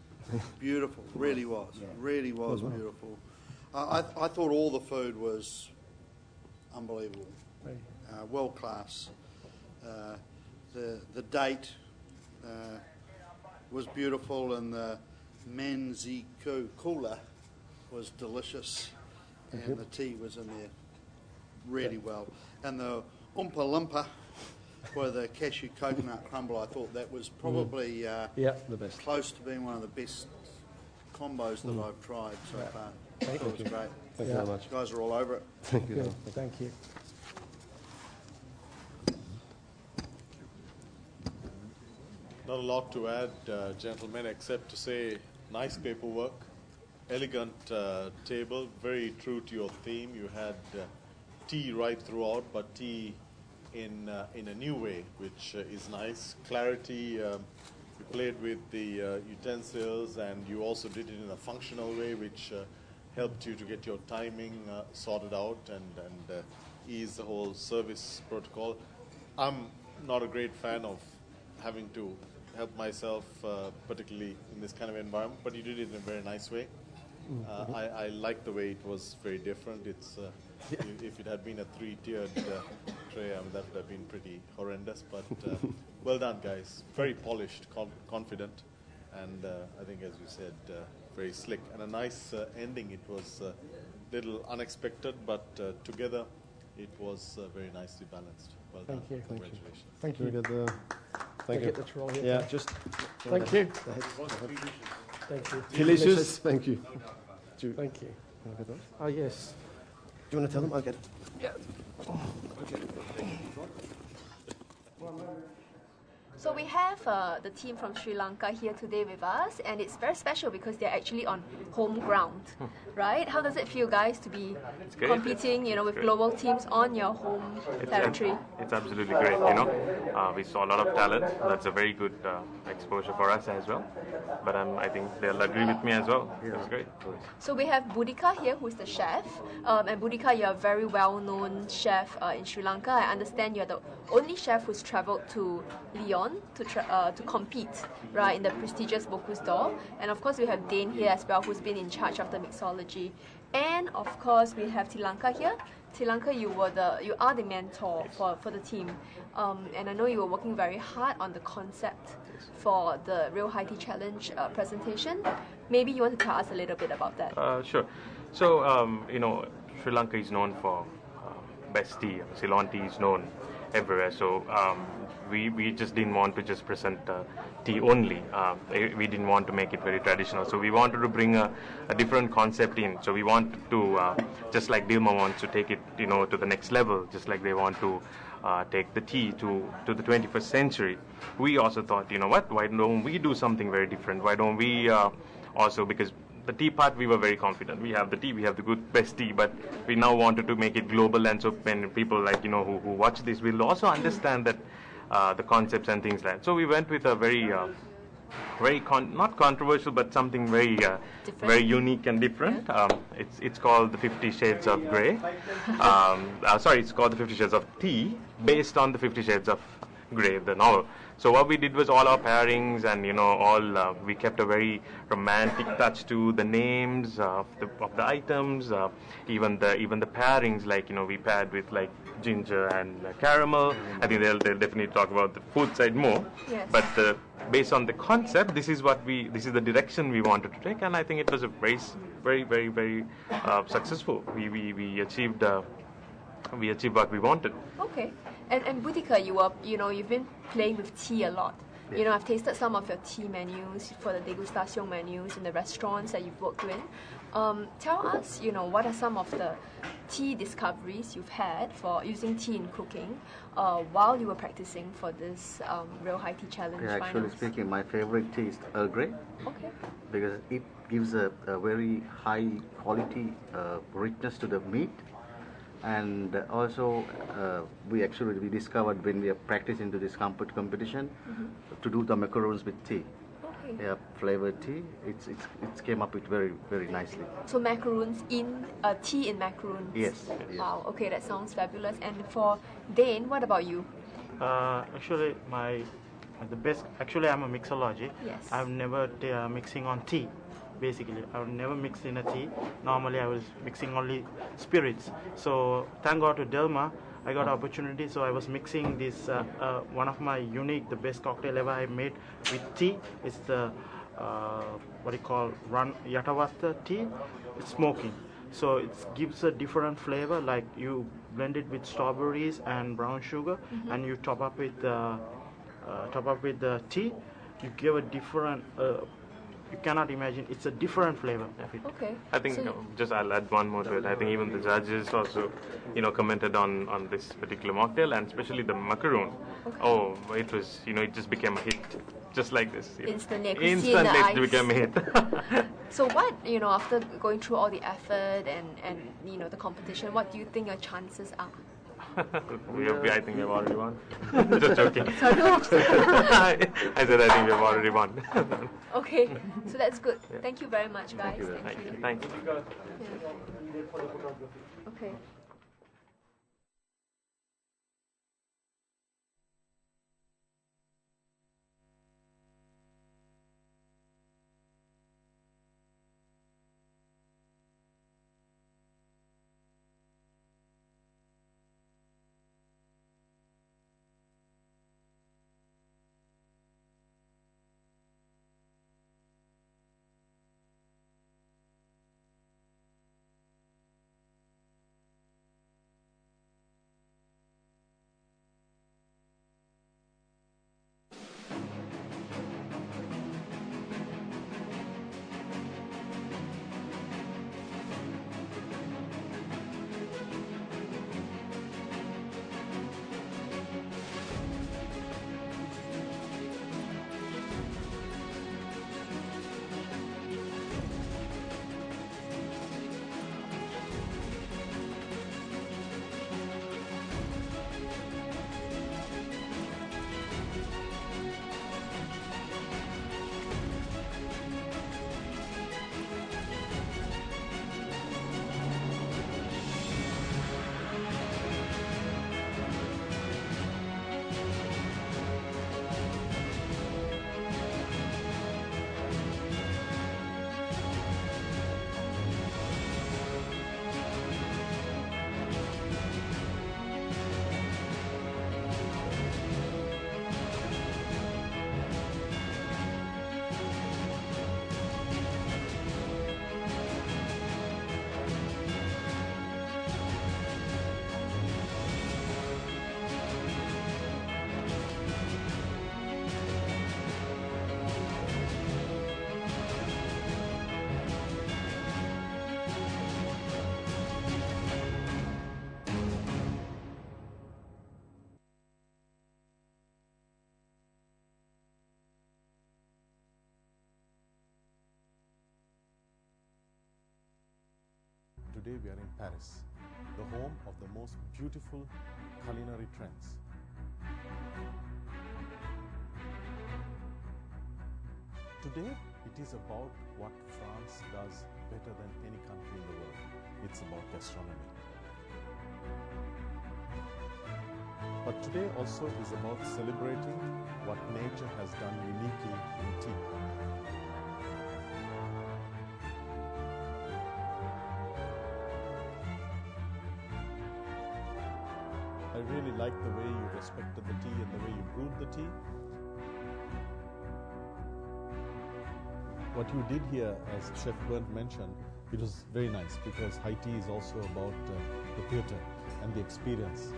Speaker 7: Beautiful, really was. Really was beautiful. I thought all the food was unbelievable, world class. The date was beautiful, and the manziku cooler was delicious, and the tea was in there really well. And the oompa loompa with the cashew coconut crumble, I thought that was probably
Speaker 16: the best.
Speaker 7: Close to being one of the best combos that I've tried so far.
Speaker 16: Thank
Speaker 7: It was
Speaker 16: you.
Speaker 7: great.
Speaker 16: Thank you very much.
Speaker 7: You guys are all over it.
Speaker 16: Thank you.
Speaker 17: Thank you.
Speaker 12: Not a lot to add, gentlemen, except to say nice paperwork, elegant table, very true to your theme. You had tea right throughout, but tea in a new way, which is nice. Clarity, you played with the utensils, and you also did it in a functional way, which helped you to get your timing sorted out and ease the whole service protocol. I'm not a great fan of having to help myself, particularly in this kind of environment, but you did it in a very nice way. I like the way it was very different. It's if it had been a 3-tiered tray, I mean, that would have been pretty horrendous, but well done, guys. Very polished, confident, and I think, as you said, very slick. And a nice ending. It was a little unexpected, but together it was very nicely balanced. Well done.
Speaker 17: Thank you.
Speaker 12: Congratulations.
Speaker 17: Thank you.
Speaker 16: Thank you.
Speaker 17: Get the troll here.
Speaker 16: Yeah, just.
Speaker 17: Thank you. Thank you.
Speaker 16: Delicious. Thank you.
Speaker 17: Thank you.
Speaker 16: Want to get those?
Speaker 17: Oh, yes.
Speaker 16: Do you want to tell them? I'll get it.
Speaker 17: Yeah.
Speaker 16: Okay.
Speaker 3: So we have the team from Sri Lanka here today with us, and it's very special because they're actually on home ground, right? How does it feel, guys, to be competing, you know, with global teams on your home territory?
Speaker 1: It's absolutely great, you know. We saw a lot of talent. That's a very good exposure for us as well. But I think they'll agree with me as well. It was great.
Speaker 3: So we have Boudica here, who's the chef. And Boudica, you're a very well-known chef in Sri Lanka. I understand you're the only chef who's travelled to Lyon to compete, right, in the prestigious Bocuse d'Or. And of course we have Dane here as well, who's been in charge of the mixology. And of course we have Tilanka here. Tilanka, you are the mentor for the team. And I know you were working very hard on the concept for the Real High Tea Challenge presentation. Maybe you want to tell us a little bit about that.
Speaker 1: Sure. So, you know, Sri Lanka is known for best tea. Ceylon tea is known. everywhere. So we just didn't want to just present tea only. We didn't want to make it very traditional. So we wanted to bring a different concept in. So we wanted to, just like Dilmah wants to take it, to the next level, just like they want to take the tea to the 21st century. We also thought, what? Why don't we do something very different? Why don't we also, because the tea part, we were very confident. We have the tea, we have the good, best tea, but we now wanted to make it global, and so when people like, who watch this will also understand that the concepts and things like that. So we went with a very, not controversial, but something very, very unique and different. It's called the 50 Shades of Grey. It's called the 50 Shades of Tea, based on the 50 Shades of Grey, the novel. So what we did was all our pairings, and we kept a very romantic touch to the names of the items, even the pairings. Like we paired with like ginger and caramel. I think they'll definitely talk about the food side more.
Speaker 3: Yes.
Speaker 1: But based on the concept, this is the direction we wanted to take, and I think it was a very, very, very successful. We achieved what we wanted.
Speaker 3: Okay. And Boudica, you've been playing with tea a lot.
Speaker 1: Yeah.
Speaker 3: I've tasted some of your tea menus for the degustation menus in the restaurants that you've worked with. Tell us, what are some of the tea discoveries you've had for using tea in cooking while you were practicing for this Real High Tea Challenge
Speaker 6: Yeah, actually
Speaker 3: finals?
Speaker 6: speaking, my favorite tea is Earl Grey.
Speaker 3: Okay.
Speaker 6: Because it gives a very high quality richness to the meat. And also, we discovered when we are practicing to this competition to do the macarons with tea.
Speaker 3: Okay.
Speaker 6: Yeah, flavored tea. It came up with very, very nicely.
Speaker 3: So macaroons in tea in macaroons.
Speaker 6: Yes.
Speaker 3: Wow. Okay, that sounds fabulous. And for Dane, what about you?
Speaker 14: Actually, the best. Actually, I'm a mixology.
Speaker 3: Yes.
Speaker 14: I've never mixing on tea. Basically, I've never mixed in a tea. Normally, I was mixing only spirits. So, thank God to Dilmah, I got opportunity. So, I was mixing this one of my unique, the best cocktail ever I made with tea. It's the Yatawasta tea. It's smoking. So it gives a different flavor. Like you blend it with strawberries and brown sugar, and you top up with the tea. You give a different. You cannot imagine. It's a different flavor of it.
Speaker 3: Okay.
Speaker 1: I think I'll add one more to it. I think even the judges also, commented on this particular mocktail, and especially the macaroon.
Speaker 3: Okay.
Speaker 1: Oh, it was, it just became a hit, just like this.
Speaker 3: Instantly,
Speaker 1: Instantly it became a hit.
Speaker 3: So what, after going through all the effort and the competition, what do you think your chances are?
Speaker 1: I think we've already won. Just joking.
Speaker 3: Sorry.
Speaker 1: I said I think we've already won.
Speaker 3: Okay, so that's good. Thank you very much, guys.
Speaker 1: Thank you. Thank you.
Speaker 3: Yeah. Okay.
Speaker 11: today we are in Paris, the home of the most beautiful culinary trends. Today, it is about what France does better than any country in the world. It's about gastronomy. But today also is about celebrating what nature has done uniquely in tea. I really like the way you respected the tea and the way you brewed the tea. What you did here, as Chef Bernd mentioned, it was very nice because high tea is also about the theatre and the experience.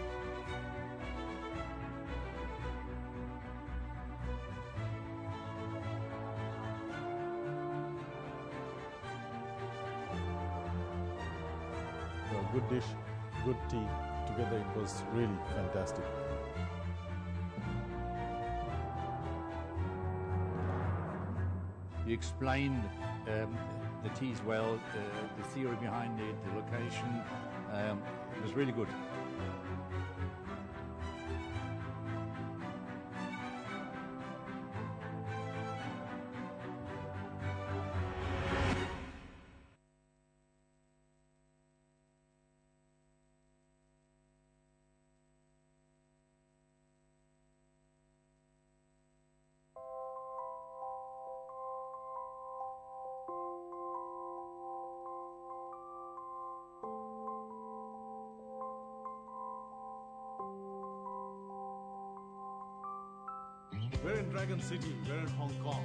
Speaker 11: A good dish, good tea, together it was really fantastic.
Speaker 5: You explained the teas well, the theory behind it, the location. It was really good.
Speaker 12: We're in Dragon City, we're in Hong Kong,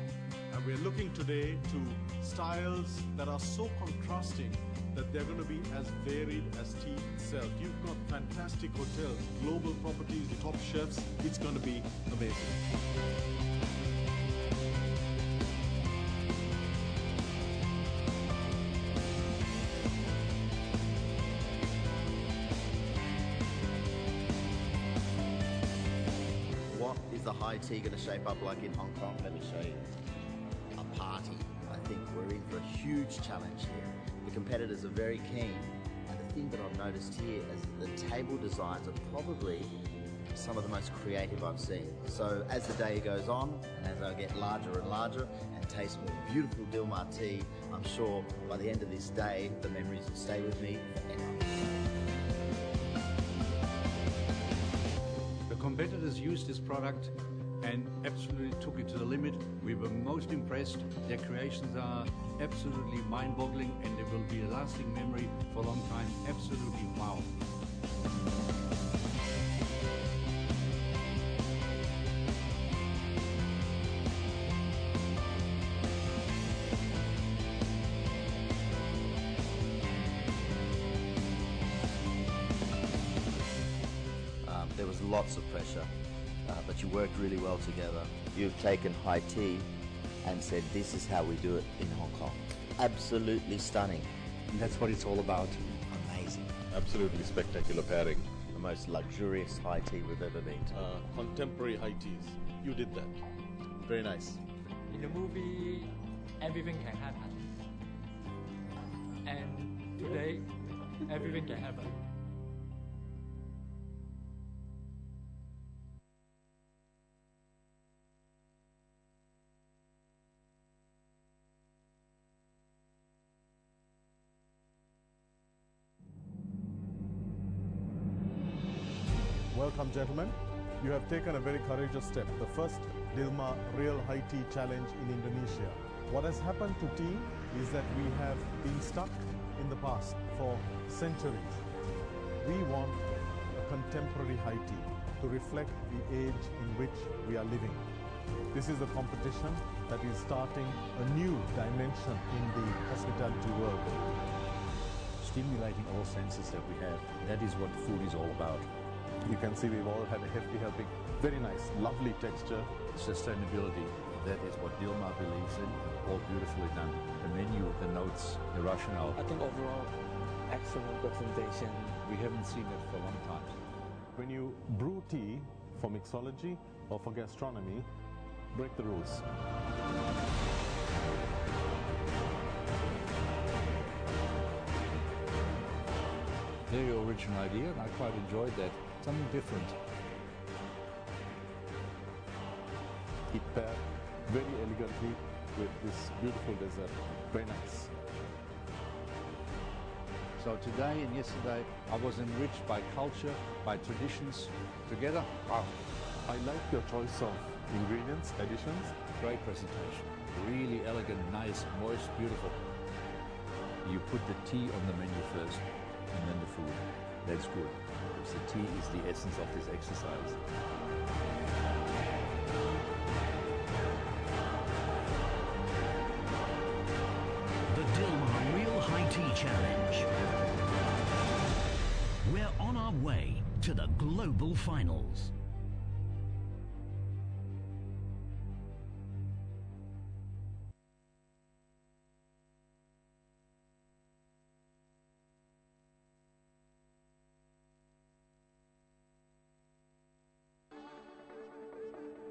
Speaker 12: and we're looking today to styles that are so contrasting that they're going to be as varied as tea itself. You've got fantastic hotels, global properties, top chefs. It's going to be amazing.
Speaker 13: What is the high tea going to shape up like in Hong Kong? Let me show you. A party. I think we're in for a huge challenge here. The competitors are very keen, and the thing that I've noticed here is the table designs are probably some of the most creative I've seen. So as the day goes on, and as I get larger and larger and taste more beautiful Dilmah tea, I'm sure by the end of this day, the memories will stay with me forever.
Speaker 4: The competitors used this product and absolutely took it to the limit. We were most impressed. Their creations are absolutely mind-boggling and they will be a lasting memory for a long time. Absolutely wow.
Speaker 13: There was lots of pressure, but you worked really well together. You've taken high tea and said, this is how we do it in Hong Kong. Absolutely stunning.
Speaker 5: And that's what it's all about.
Speaker 13: Amazing.
Speaker 10: Absolutely spectacular pairing.
Speaker 13: The most luxurious high tea we've ever been to.
Speaker 10: Contemporary high teas. You did that.
Speaker 13: Very nice.
Speaker 19: In the movie, everything can happen. And today, everything can happen.
Speaker 11: Welcome, gentlemen. You have taken a very courageous step. The first Dilmah Real High Tea Challenge in Indonesia. What has happened to tea is that we have been stuck in the past for centuries. We want a contemporary high tea to reflect the age in which we are living. This is a competition that is starting a new dimension in the hospitality world.
Speaker 5: Stimulating all senses that we have. That is what food is all about.
Speaker 11: You can see we've all had a hefty helping. Very nice, lovely texture.
Speaker 5: Sustainability, that is what Dilmah believes in. All beautifully done. The menu, the notes, the rationale.
Speaker 9: I think overall, excellent presentation.
Speaker 5: We haven't seen it for a long time.
Speaker 11: When you brew tea for mixology or for gastronomy, break the rules.
Speaker 5: very original idea, and I quite enjoyed that. Something different.
Speaker 11: It paired very elegantly with this beautiful dessert. Very nice.
Speaker 5: So today and yesterday, I was enriched by culture, by traditions together. Wow.
Speaker 11: I like your choice of ingredients, additions.
Speaker 5: Great presentation. Really elegant, nice, moist, beautiful. You put the tea on the menu first and then the food. That's good. Because the tea is the essence of this exercise.
Speaker 15: The Dilmah Real High Tea Challenge. We're on our way to the global finals.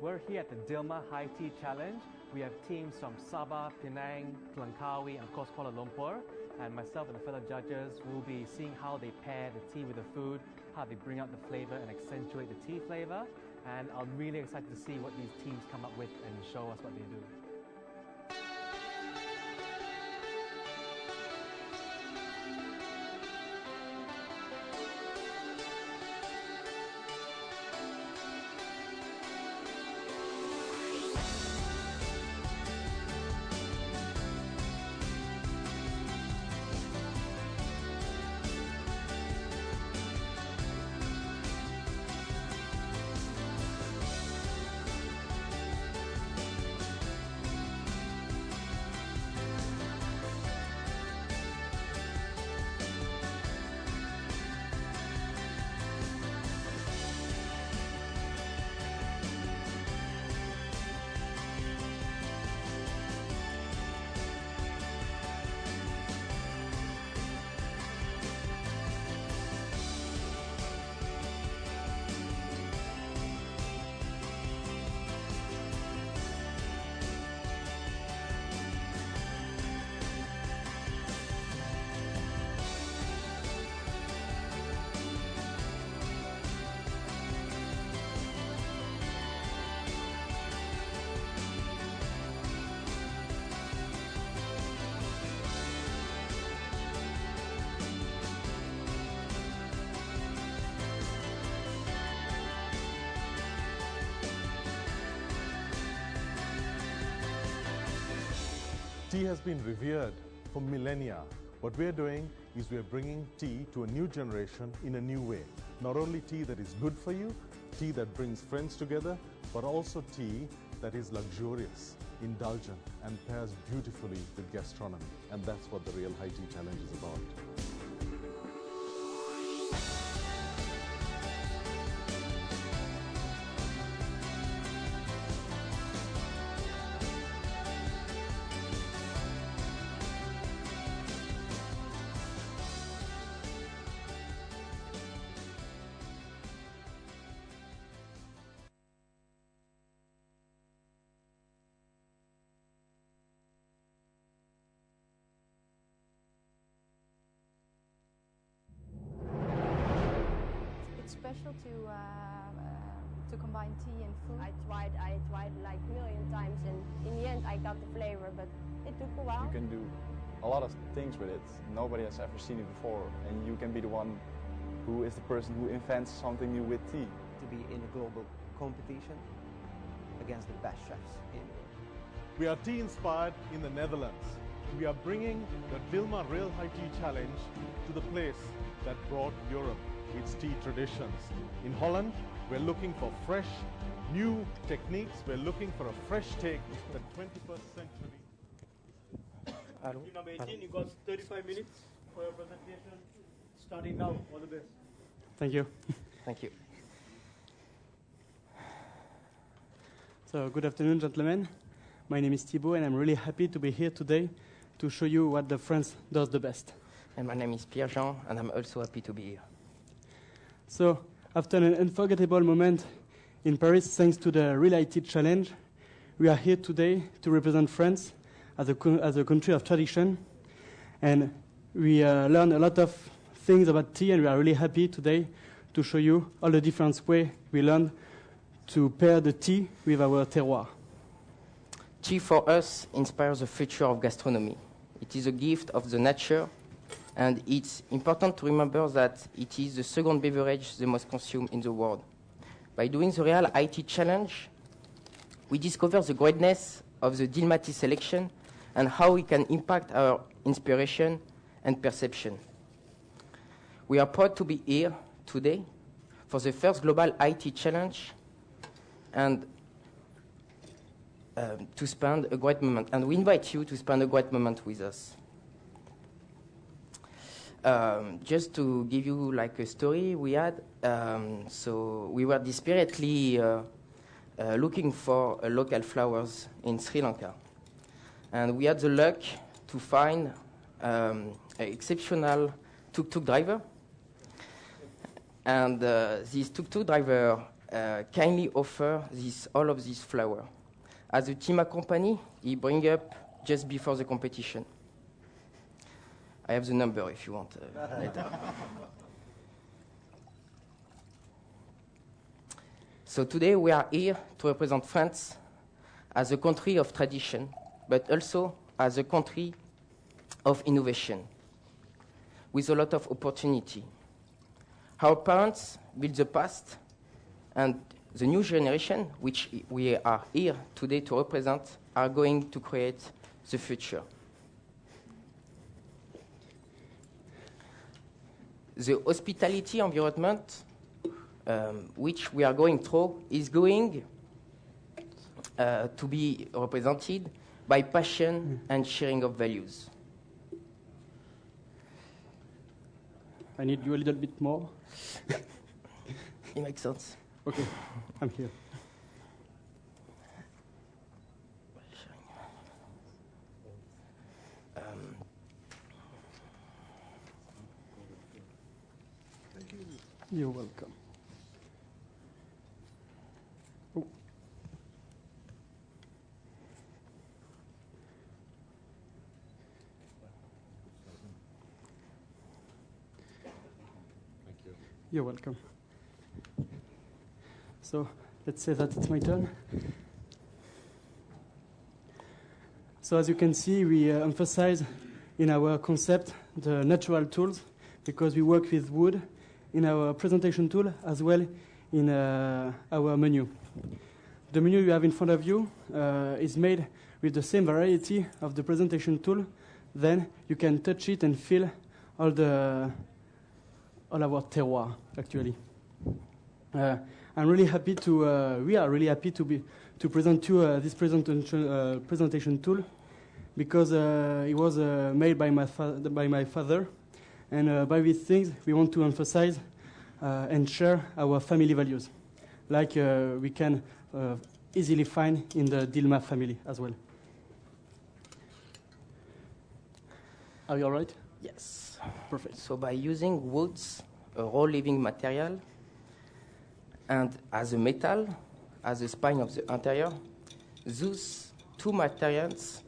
Speaker 22: We're here at the Dilmah High Tea Challenge. We have teams from Sabah, Penang, Langkawi, and of course Kuala Lumpur. And myself and the fellow judges will be seeing how they pair the tea with the food, how they bring out the flavor and accentuate the tea flavor. And I'm really excited to see what these teams come up with and show us what they do.
Speaker 11: Tea has been revered for millennia. What we're doing is we're bringing tea to a new generation in a new way. Not only tea that is good for you, tea that brings friends together, but also tea that is luxurious, indulgent, and pairs beautifully with gastronomy. And that's what the Real High Tea Challenge is about.
Speaker 20: It's special to combine tea and food.
Speaker 21: I tried like a million times, and in the end I got the flavor, but it took a while.
Speaker 23: You can do a lot of things with it. Nobody has ever seen it before, and you can be the one who is the person who invents something new with tea.
Speaker 24: To be in a global competition against the best chefs in the world.
Speaker 12: We are tea inspired in the Netherlands. We are bringing the Dilmah Real High Tea Challenge to the place that brought Europe its tea traditions. In Holland, we're looking for fresh, new techniques. We're looking for a fresh take, the 21st century.
Speaker 18: Team number 18, you got 35 minutes for your presentation. Starting now, all the best.
Speaker 26: Thank you.
Speaker 24: Thank you.
Speaker 26: So, good afternoon, gentlemen. My name is Thibaut, and I'm really happy to be here today to show you what the France does the best.
Speaker 24: And my name is Pierre-Jean, and I'm also happy to be here.
Speaker 26: So, after an unforgettable moment in Paris, thanks to the Real High Tea Challenge, we are here today to represent France as a country of tradition. And we learn a lot of things about tea, and we are really happy today to show you all the different ways we learned to pair the tea with our terroir.
Speaker 2: Tea for us inspires the future of gastronomy. It is a gift of the nature, and it's important to remember that it is the second beverage the most consumed in the world. By doing the Real IT Challenge, we discover the greatness of the Dilmah tea selection and how we can impact our inspiration and perception. We are proud to be here today for the first Global IT Challenge and to spend a great moment. And we invite you to spend a great moment with us. Just to give you like a story we had, so we were desperately looking for local flowers in Sri Lanka. And we had the luck to find an exceptional tuk-tuk driver. And this tuk-tuk driver kindly offer all of these flowers. As a Dilmah company, he bring up just before the competition. I have the number if you want later. So today we are here to represent France as a country of tradition, but also as a country of innovation, with a lot of opportunity. Our parents built the past, and the new generation, which we are here today to represent, are going to create the future. The hospitality environment which we are going through is going to be represented by passion and sharing of values.
Speaker 26: I need you a little bit more.
Speaker 2: It makes sense.
Speaker 26: Okay, I'm here. Thank you. You're welcome. Oh.
Speaker 11: Thank you.
Speaker 26: You're welcome. So let's say that it's my turn. So as you can see, we emphasize in our concept the natural tools because we work with wood in our presentation tool as well in our menu. The menu you have in front of you is made with the same variety of the presentation tool. Then you can touch it and feel all our terroir actually. I'm really happy to. We are really happy to present you this presentation tool, because it was made by my father, and by these things we want to emphasize and share our family values, like we can easily find in the Dilmah family as well. Are you all right?
Speaker 2: Yes.
Speaker 26: Perfect.
Speaker 2: So by using woods, a raw living material, and as a metal, as a spine of the interior, those two materials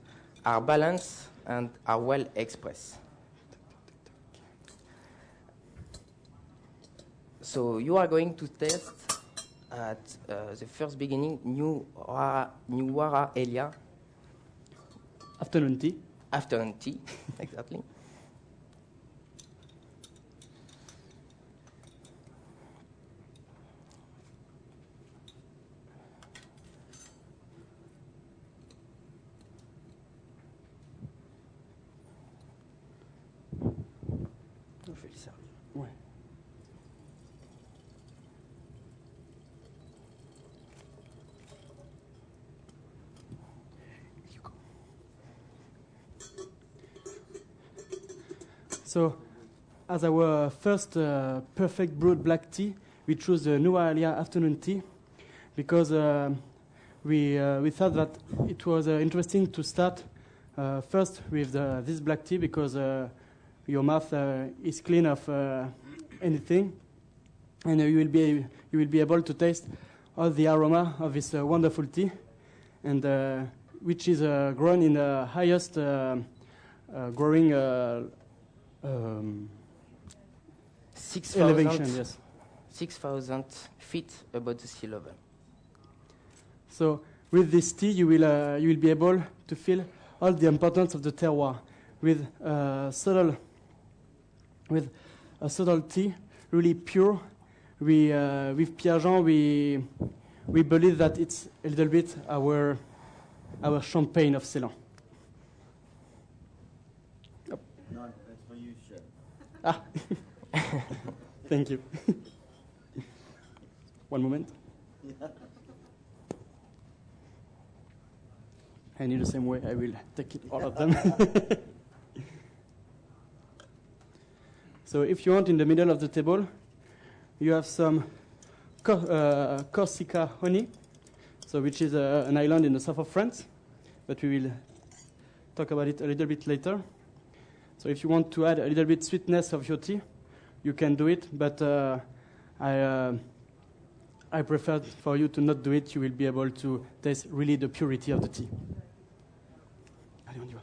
Speaker 2: are balanced and are well expressed. So you are going to test at the first beginning New Wara Elia.
Speaker 26: Afternoon tea.
Speaker 2: Afternoon tea, exactly.
Speaker 26: Ouais. So, as our first perfect brewed black tea, we chose the Nualia afternoon tea because we thought that it was interesting to start first with this black tea because your mouth is clean of anything, and you will be able to taste all the aroma of this wonderful tea, and which is grown in the highest growing elevation, yes.
Speaker 2: 6,000 feet above the sea level.
Speaker 26: So with this tea, you will be able to feel all the importance of the terroir with a subtle tea, really pure. With Pierre Jean, we believe that it's a little bit our champagne of Ceylan.
Speaker 13: No, that's for you, chef.
Speaker 26: Ah, thank you. One moment. And in the same way, I will take it all of them. So if you want, in the middle of the table, you have some Corsica honey, so which is an island in the south of France, but we will talk about it a little bit later. So if you want to add a little bit sweetness of your tea, you can do it, but I prefer for you to not do it. You will be able to taste really the purity of the tea. Allez, on y va.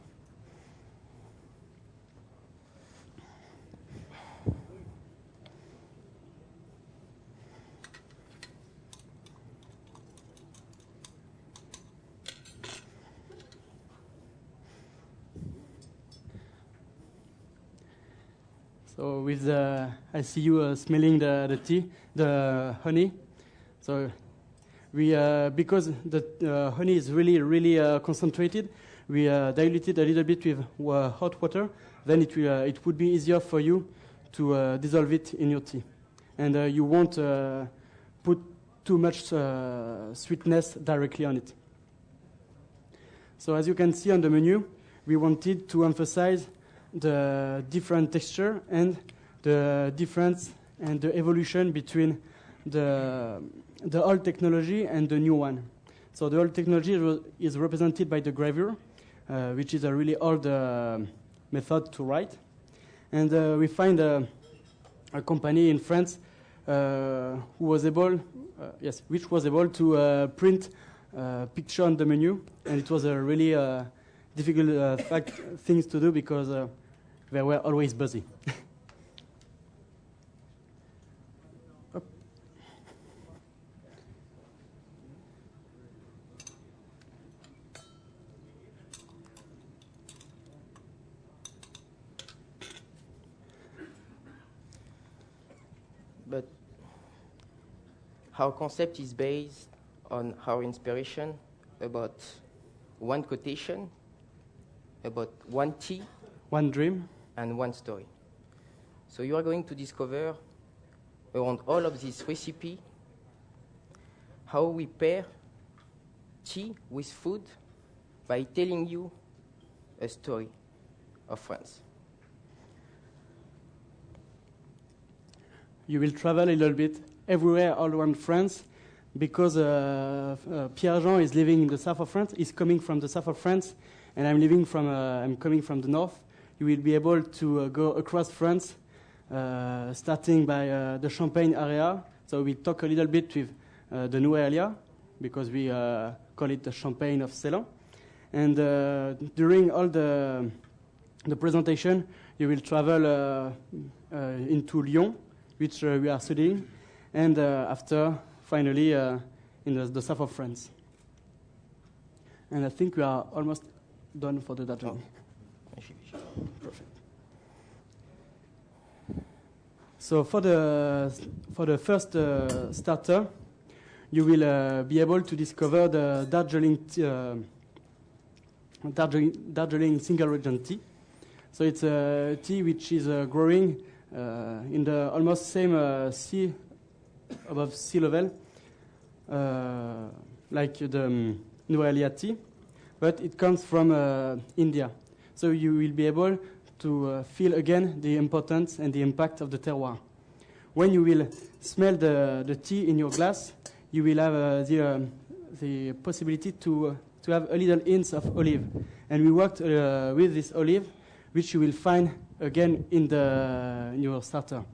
Speaker 26: So with I see you smelling the tea, the honey. So we, because the honey is really concentrated, we dilute it a little bit with hot water. Then it would be easier for you to dissolve it in your tea, and you won't put too much sweetness directly on it. So as you can see on the menu, we wanted to emphasize the different texture and the difference and the evolution between the old technology and the new one. So the old technology is represented by the gravure, which is a really old method to write. And we find a company in France which was able to print a picture on the menu, and it was a really difficult things to do because they were always busy.
Speaker 2: But our concept is based on our inspiration about one quotation, about one tea,
Speaker 26: one dream,
Speaker 2: and one story. So you are going to discover around all of this recipe how we pair tea with food by telling you a story of France.
Speaker 26: You will travel a little bit everywhere all around France because Pierre Jean is living in the south of France. He's coming from the south of France, and I'm coming from the north. You will be able to go across France, starting by the Champagne area. So we talk a little bit with the new area because we call it the Champagne of Ceylan. And during all the presentation, you will travel into Lyon, which we are studying, and after, finally, in the south of France. And I think we are almost done for the data. Perfect. So for the first starter, you will be able to discover the Darjeeling single region tea. So it's a tea which is growing in the almost same sea, above sea level, like the Noelia tea, but it comes from India. So you will be able to feel again the importance and the impact of the terroir. When you will smell the tea in your glass, you will have the possibility to have a little hint of olive. And we worked with this olive, which you will find again in your starter.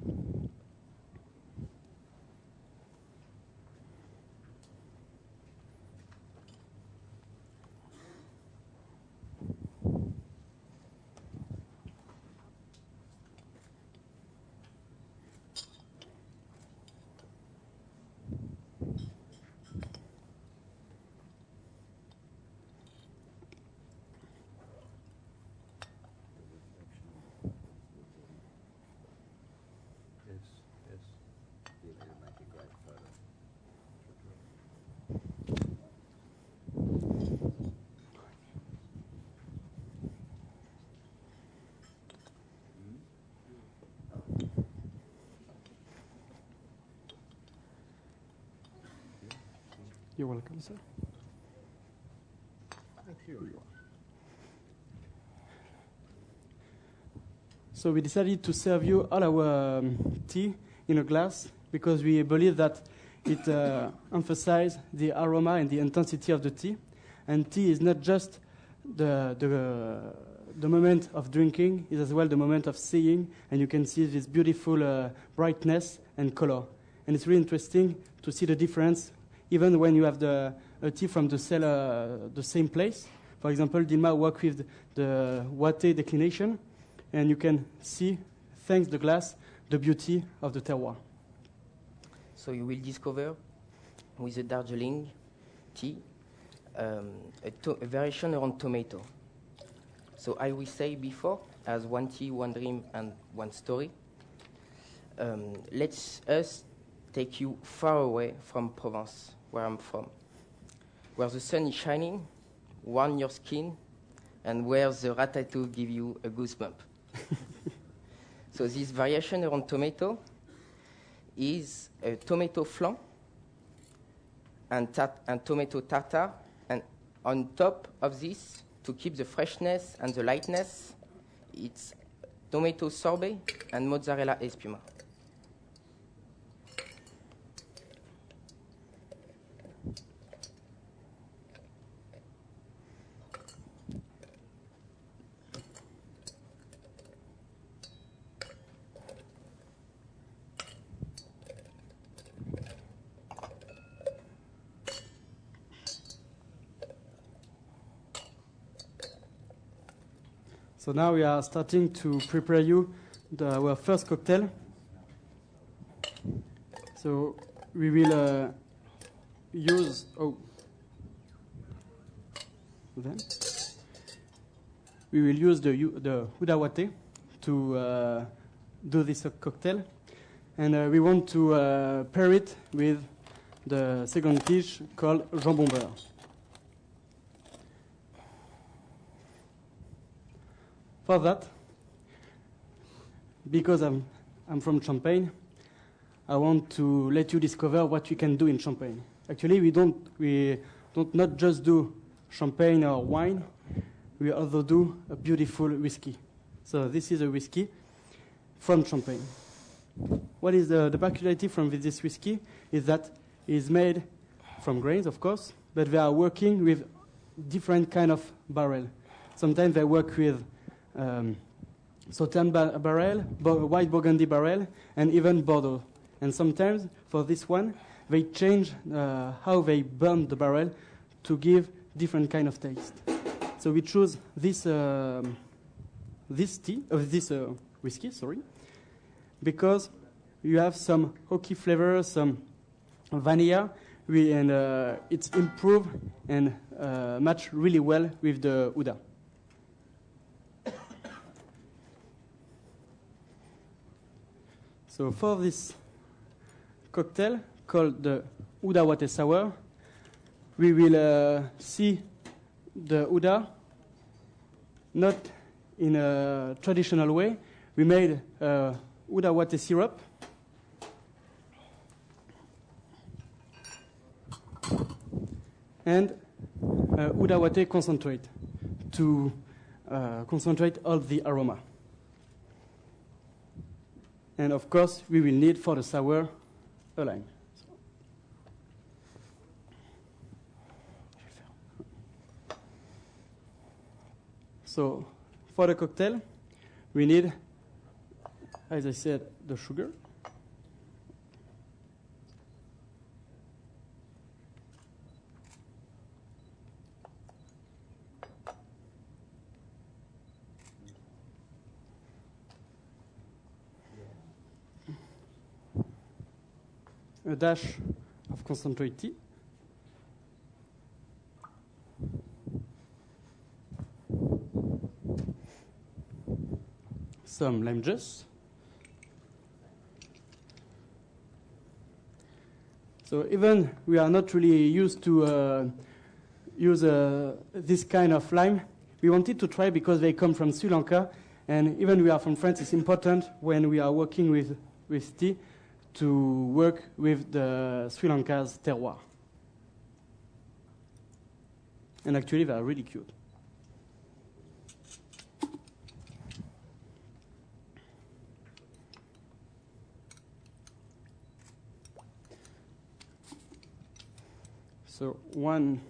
Speaker 26: You're welcome, sir.
Speaker 12: Thank you.
Speaker 26: So we decided to serve you all our tea in a glass because we believe that it emphasizes the aroma and the intensity of the tea. And tea is not just the moment of drinking, it's as well the moment of seeing, and you can see this beautiful brightness and color. And it's really interesting to see the difference, even when you have a tea from the same place. For example, Dilmah worked with the Watte declination, and you can see, thanks to the glass, the beauty of the terroir.
Speaker 2: So you will discover with the Darjeeling tea a variation around tomato. So I will say before, as one tea, one dream, and one story. Let's us take you far away from Provence, where I'm from, where the sun is shining, warm your skin, and where the ratatouille give you a goosebump. So this variation around tomato is a tomato flan and tomato tartare, and on top of this, to keep the freshness and the lightness, it's tomato sorbet and mozzarella espuma.
Speaker 26: So now we are starting to prepare you our first cocktail. So we will use we will use the Huda Watte to do this cocktail, and we want to pair it with the second dish called jambon beurre. For that, because I'm from Champagne, I want to let you discover what you can do in Champagne. Actually, we don't not just do champagne or wine, we also do a beautiful whiskey. So this is a whiskey from Champagne. What is the peculiarity from this whiskey is that it is made from grains, of course, but they are working with different kind of barrel. Sometimes they work with Sauternes barrel, white Burgundy barrel, and even Bordeaux. And sometimes, for this one, they change how they burn the barrel to give different kind of taste. So we choose this whiskey, because you have some oaky flavor, some vanilla, and it's improved and match really well with the Huda. So for this cocktail called the Huda Watte Sour, we will see the Huda not in a traditional way. We made Huda Watte syrup, and Huda Watte concentrate to concentrate all the aroma. And of course, we will need for the sour a lime. So for the cocktail, we need, as I said, the sugar. A dash of concentrate tea, some lime juice. So even we are not really used to use this kind of lime, we wanted to try because they come from Sri Lanka, and even we are from France, it's important when we are working with tea to work with the Sri Lanka's terroir. and actually they are really cute. So 1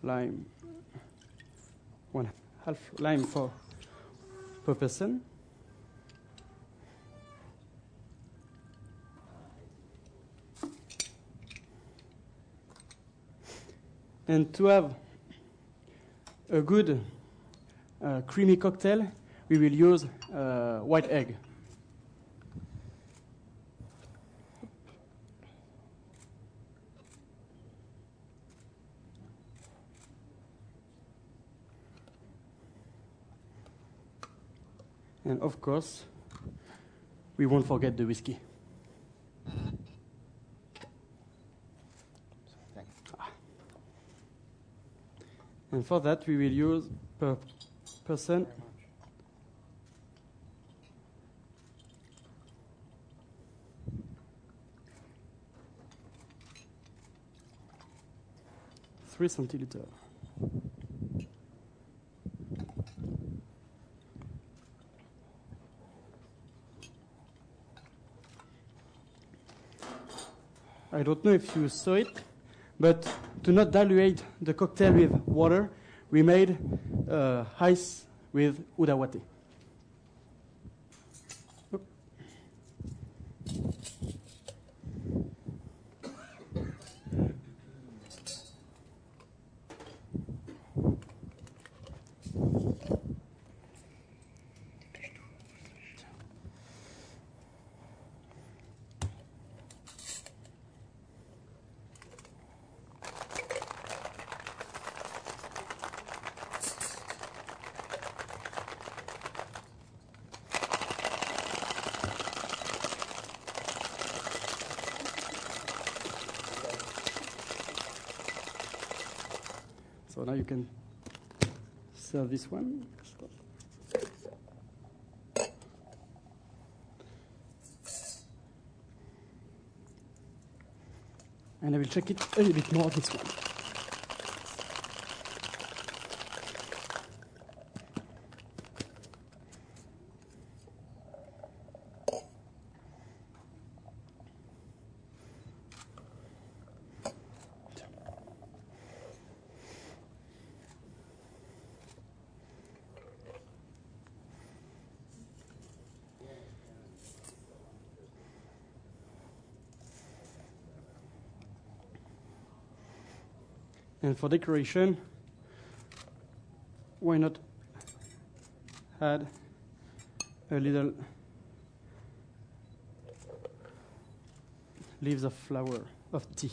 Speaker 26: lime, 1/2 lime per person. And to have a good creamy cocktail, we will use white egg. And of course, we won't forget the whiskey. And for that, we will use per person 3 centiliters. I don't know if you saw it, but to not dilute the cocktail with water, we made ice with udawate. So now you can serve this one. And I will check it a little bit more, this one. And for decoration, why not add a little leaves of flower of tea.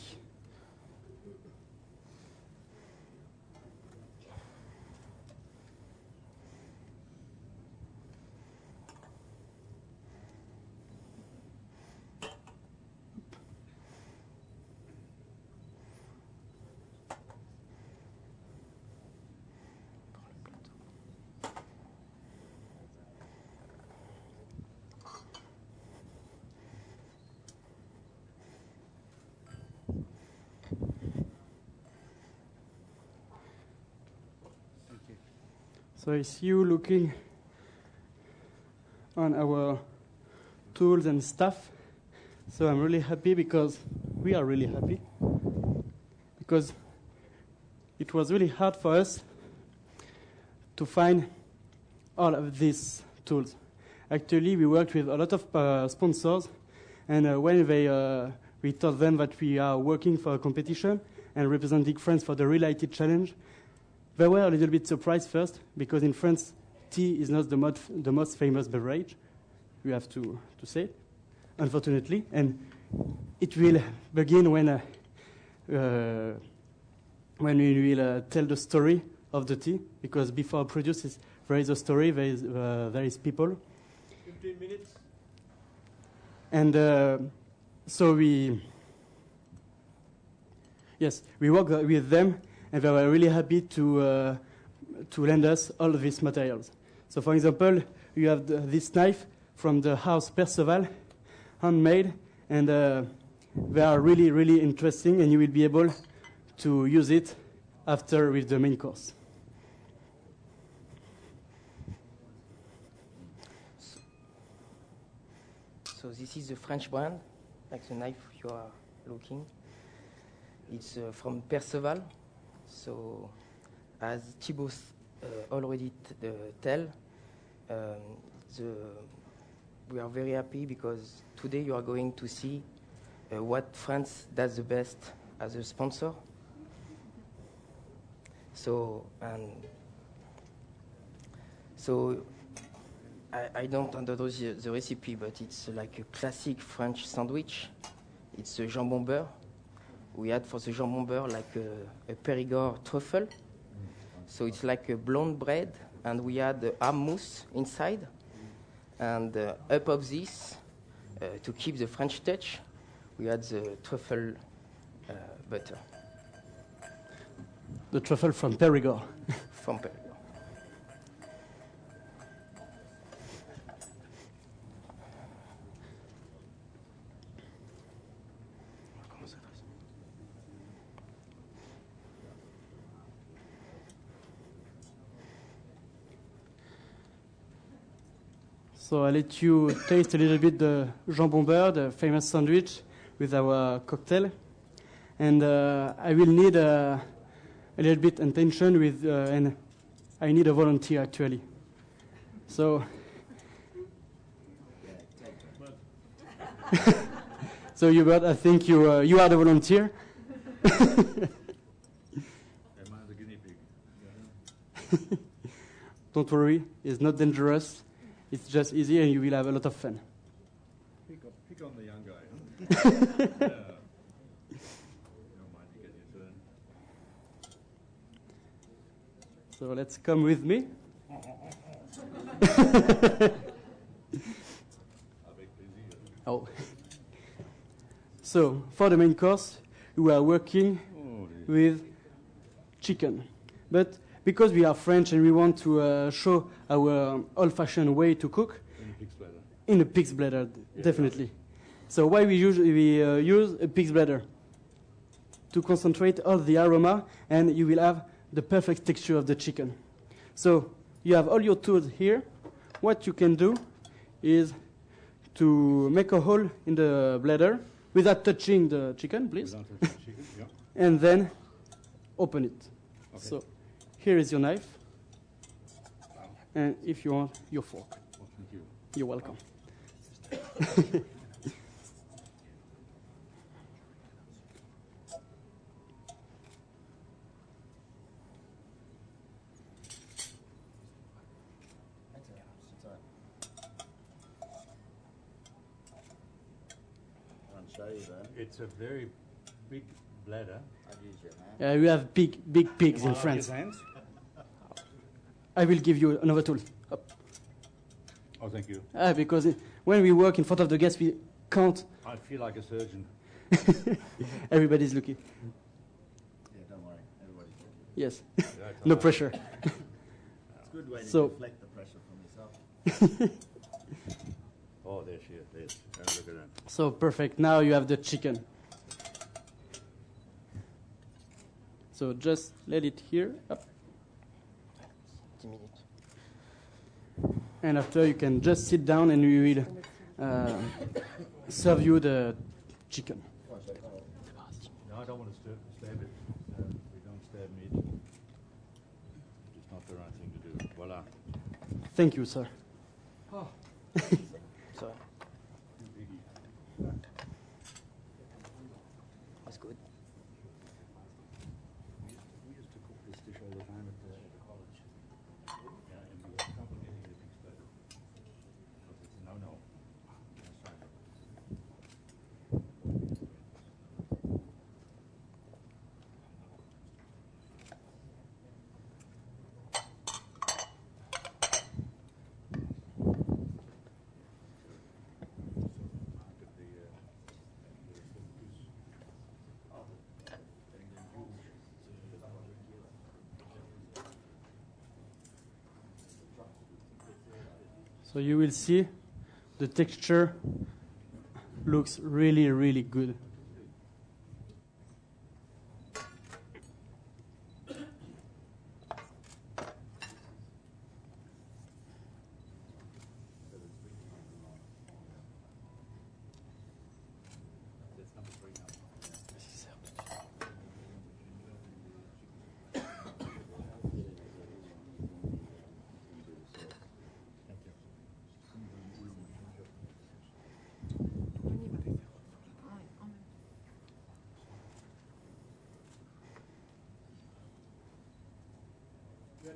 Speaker 26: So I see you looking on our tools and stuff. So I'm really happy because we are really happy because it was really hard for us to find all of these tools. Actually, we worked with a lot of sponsors, and when we told them that we are working for a competition and representing France for the Real IT Challenge, they were a little bit surprised first, because in France, tea is not the most famous beverage. We have to say it, unfortunately. And it will begin when we will tell the story of the tea, because before produce, there is a story, there is people.
Speaker 18: 15 minutes.
Speaker 26: And so we work with them, and they were really happy to lend us all of these materials. So, for example, you have this knife from the house Perceval, handmade, and they are really, really interesting, and you will be able to use it after with the main course.
Speaker 2: So this is the French brand, like the knife you are looking. It's from Perceval. So as Thibaut already tell, we are very happy because today you are going to see what France does the best as a sponsor. So I don't understand the recipe, but it's like a classic French sandwich. It's a jambon beurre. We add for the jambon beurre like a Périgord truffle. So it's like a blonde bread, and we add the ham mousse inside. And up of this, to keep the French touch, we add the truffle butter.
Speaker 26: The truffle from Périgord.
Speaker 2: From Périgord.
Speaker 26: So I'll let you taste a little bit the jambon beurre, the famous sandwich, with our cocktail. And I will need a little bit attention with, and I need a volunteer actually. So, so Hubert, I think you are the volunteer. Don't worry, it's not dangerous. It's just easy, and you will have a lot of fun.
Speaker 5: Pick on the young guy. Huh? Yeah. Don't mind, you get your turn.
Speaker 26: So let's come with me. Oh. So for the main course, we are working with chicken, but because we are French and we want to show our old-fashioned way to cook, in a pig's bladder, definitely. So why we usually use a pig's bladder? To concentrate all the aroma, and you will have the perfect texture of the chicken. So you have all your tools here. What you can do is to make a hole in the bladder without touching the chicken, please.
Speaker 5: Without touching the chicken, yeah.
Speaker 26: And then open it.
Speaker 5: Okay.
Speaker 26: So here is your knife. And if you want, your fork.
Speaker 5: Oh, thank you.
Speaker 26: You're welcome.
Speaker 5: It's a very big bladder.
Speaker 26: We have big pigs in
Speaker 5: Use
Speaker 26: France.
Speaker 5: hands.
Speaker 26: I will give you another tool. Up.
Speaker 5: Oh, thank you.
Speaker 26: Because when we work in front of the guests, we can't.
Speaker 5: I feel like a surgeon.
Speaker 26: Everybody's looking.
Speaker 13: Yeah, don't worry. Everybody's looking.
Speaker 26: Yes.
Speaker 5: Yeah,
Speaker 26: No pressure.
Speaker 13: It's a good way to
Speaker 26: So-
Speaker 13: deflect the pressure from yourself.
Speaker 5: Oh, there she is. There's. Look at that.
Speaker 26: So perfect. Now you have the chicken. So just let it here. Up.
Speaker 2: 10 minutes.
Speaker 26: And after you can just sit down and we will serve you the chicken.
Speaker 5: No, I don't want to stab it. We don't stab meat. It's not the right thing to do. Voila.
Speaker 26: Thank you, sir.
Speaker 2: Oh. Sorry. That's good.
Speaker 5: We used to cook this dish all the time at the college. Yeah, and we had trouble getting the pig's bladder. Because it's a no-no. That's right.
Speaker 26: So you will see the texture looks really, really good.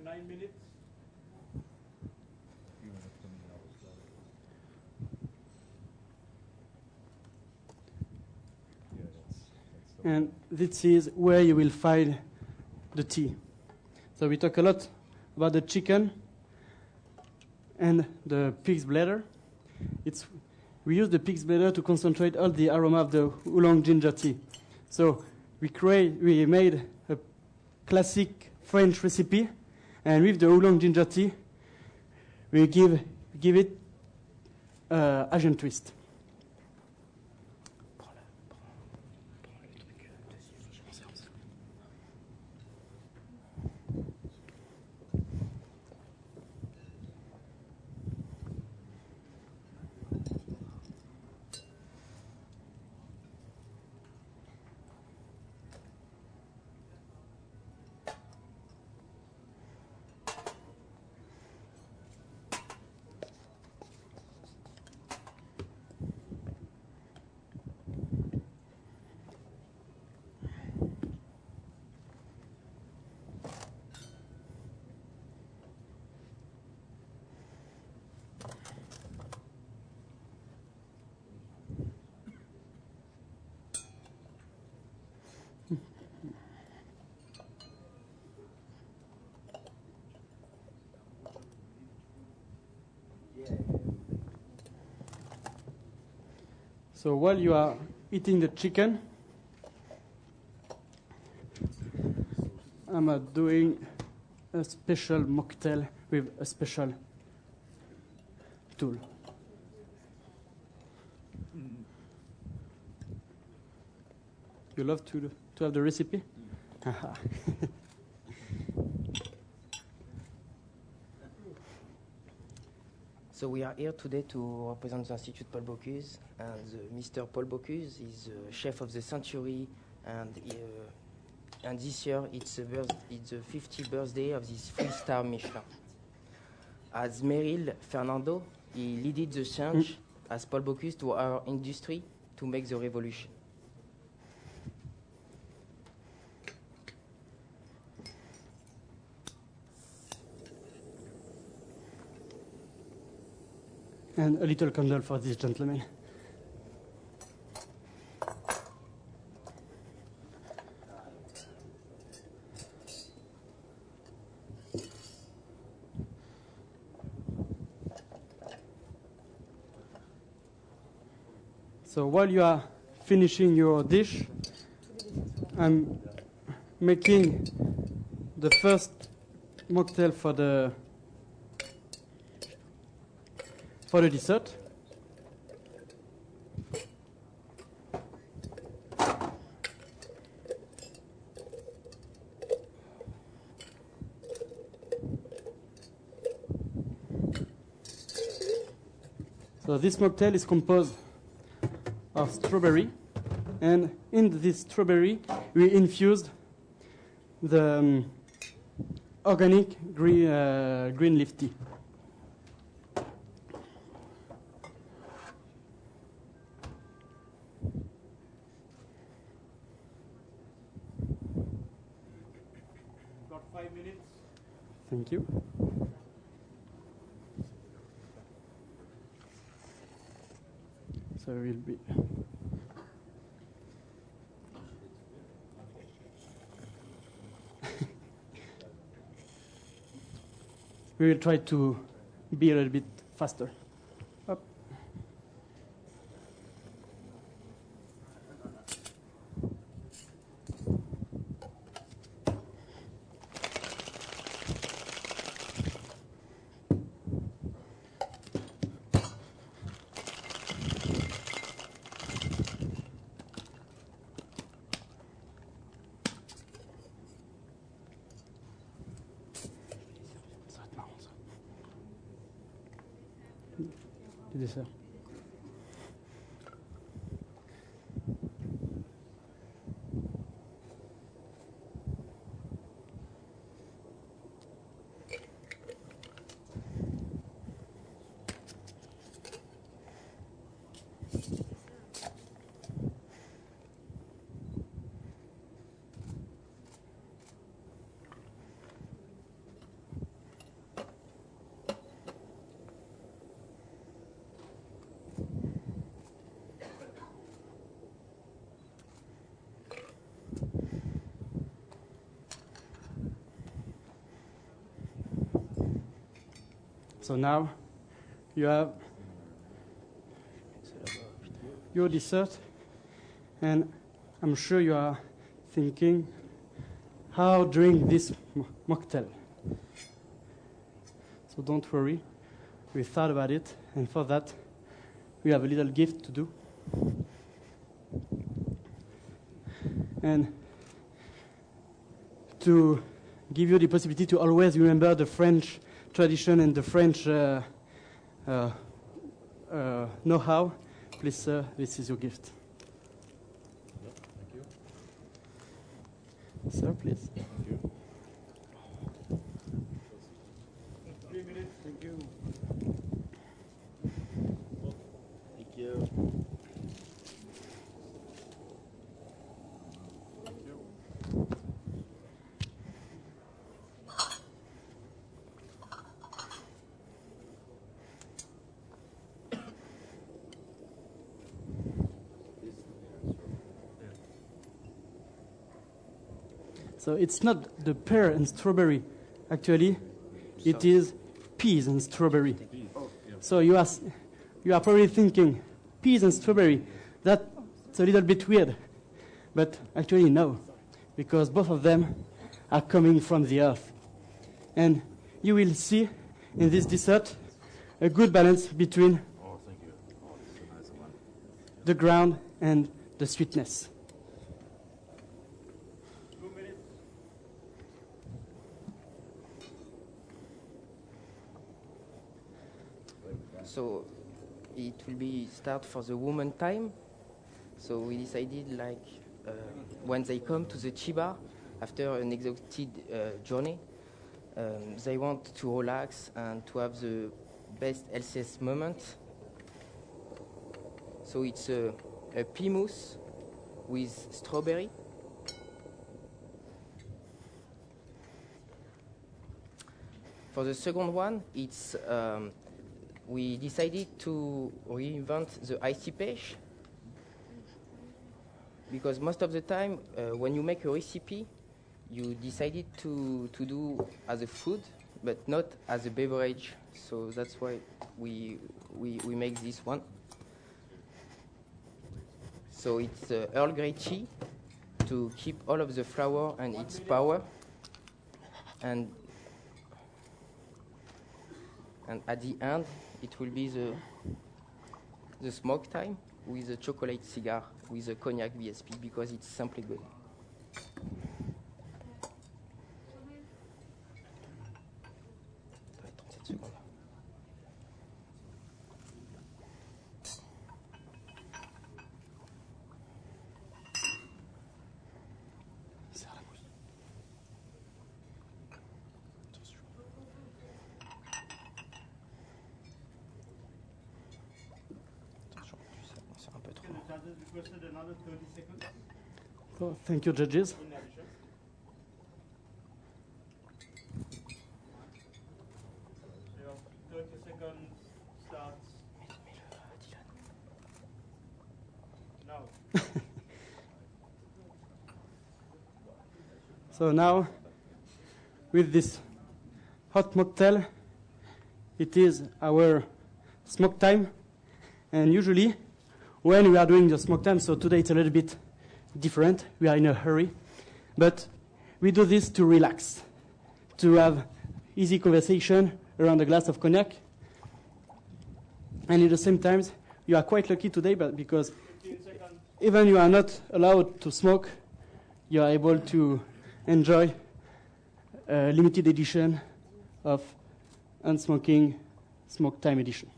Speaker 18: 9 minutes.
Speaker 26: And this is where you will find the tea. So we talk a lot about the chicken and the pig's bladder. We use the pig's bladder to concentrate all the aroma of the oolong ginger tea. So we made a classic French recipe, and with the oolong ginger tea, we give it Asian twist. So while you are eating the chicken, I'm doing a special mocktail with a special tool. You love to have the recipe?
Speaker 2: So we are here today to represent the Institute Paul Bocuse, and Mr. Paul Bocuse is chef of the century, and this year it's the 50th birthday of this 3-star Michelin. As Meryl Fernando, he leaded the change as Paul Bocuse to our industry to make the revolution.
Speaker 26: And a little candle for this gentleman. So while you are finishing your dish, I'm making the first mocktail for the dessert. So this mocktail is composed of strawberry, and in this strawberry we infused the organic green leaf tea.
Speaker 18: Got 5 minutes.
Speaker 26: Thank you. So we'll be we will try to be a little bit faster. Up. Du dessert. So now you have your dessert, and I'm sure you are thinking how drink this mocktail. So don't worry, we thought about it, and for that we have a little gift to do. And to give you the possibility to always remember the French tradition and the French know-how, please, sir, this is your gift.
Speaker 11: Thank you.
Speaker 26: Sir, please.
Speaker 11: Thank you.
Speaker 18: 3 minutes. Thank you.
Speaker 11: Thank you.
Speaker 26: So it's not the pear and strawberry, actually, it is peas and strawberry. So you are probably thinking, peas and strawberry, that's a little bit weird. But actually no, because both of them are coming from the earth. And you will see in this dessert a good balance between the ground and the sweetness.
Speaker 2: So it will be start for the woman time. So we decided when they come to the Chiba after an exhausted journey, they want to relax and to have the best LCS moment. So it's a pea mousse with strawberry. For the second one, it's we decided to reinvent the icy pêche because most of the time when you make a recipe, you decided to do as a food, but not as a beverage. So that's why we make this one. So it's Earl Grey tea to keep all of the flower and its power, and at the end it will be the smoke time with a chocolate cigar with a cognac VSP because it's simply good.
Speaker 18: Requested another 30 seconds.
Speaker 26: Oh, thank you, judges.
Speaker 18: In addition. So 30 seconds starts now.
Speaker 26: So now, with this hot mocktail, it is our smoke time, and usually when we are doing the smoke time, so today it's a little bit different, we are in a hurry, but we do this to relax, to have easy conversation around a glass of cognac, and at the same time, you are quite lucky today, but because even you are not allowed to smoke, you are able to enjoy a limited edition of unsmoking smoke time edition.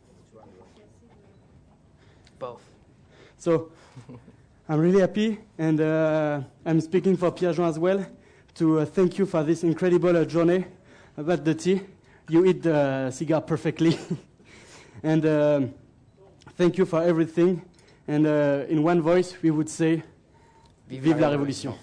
Speaker 2: Both.
Speaker 26: So I'm really happy, and I'm speaking for Pierre-Jean as well, to thank you for this incredible journey about the tea. You eat the cigar perfectly. And thank you for everything. And in one voice, we would say, Vive la Révolution.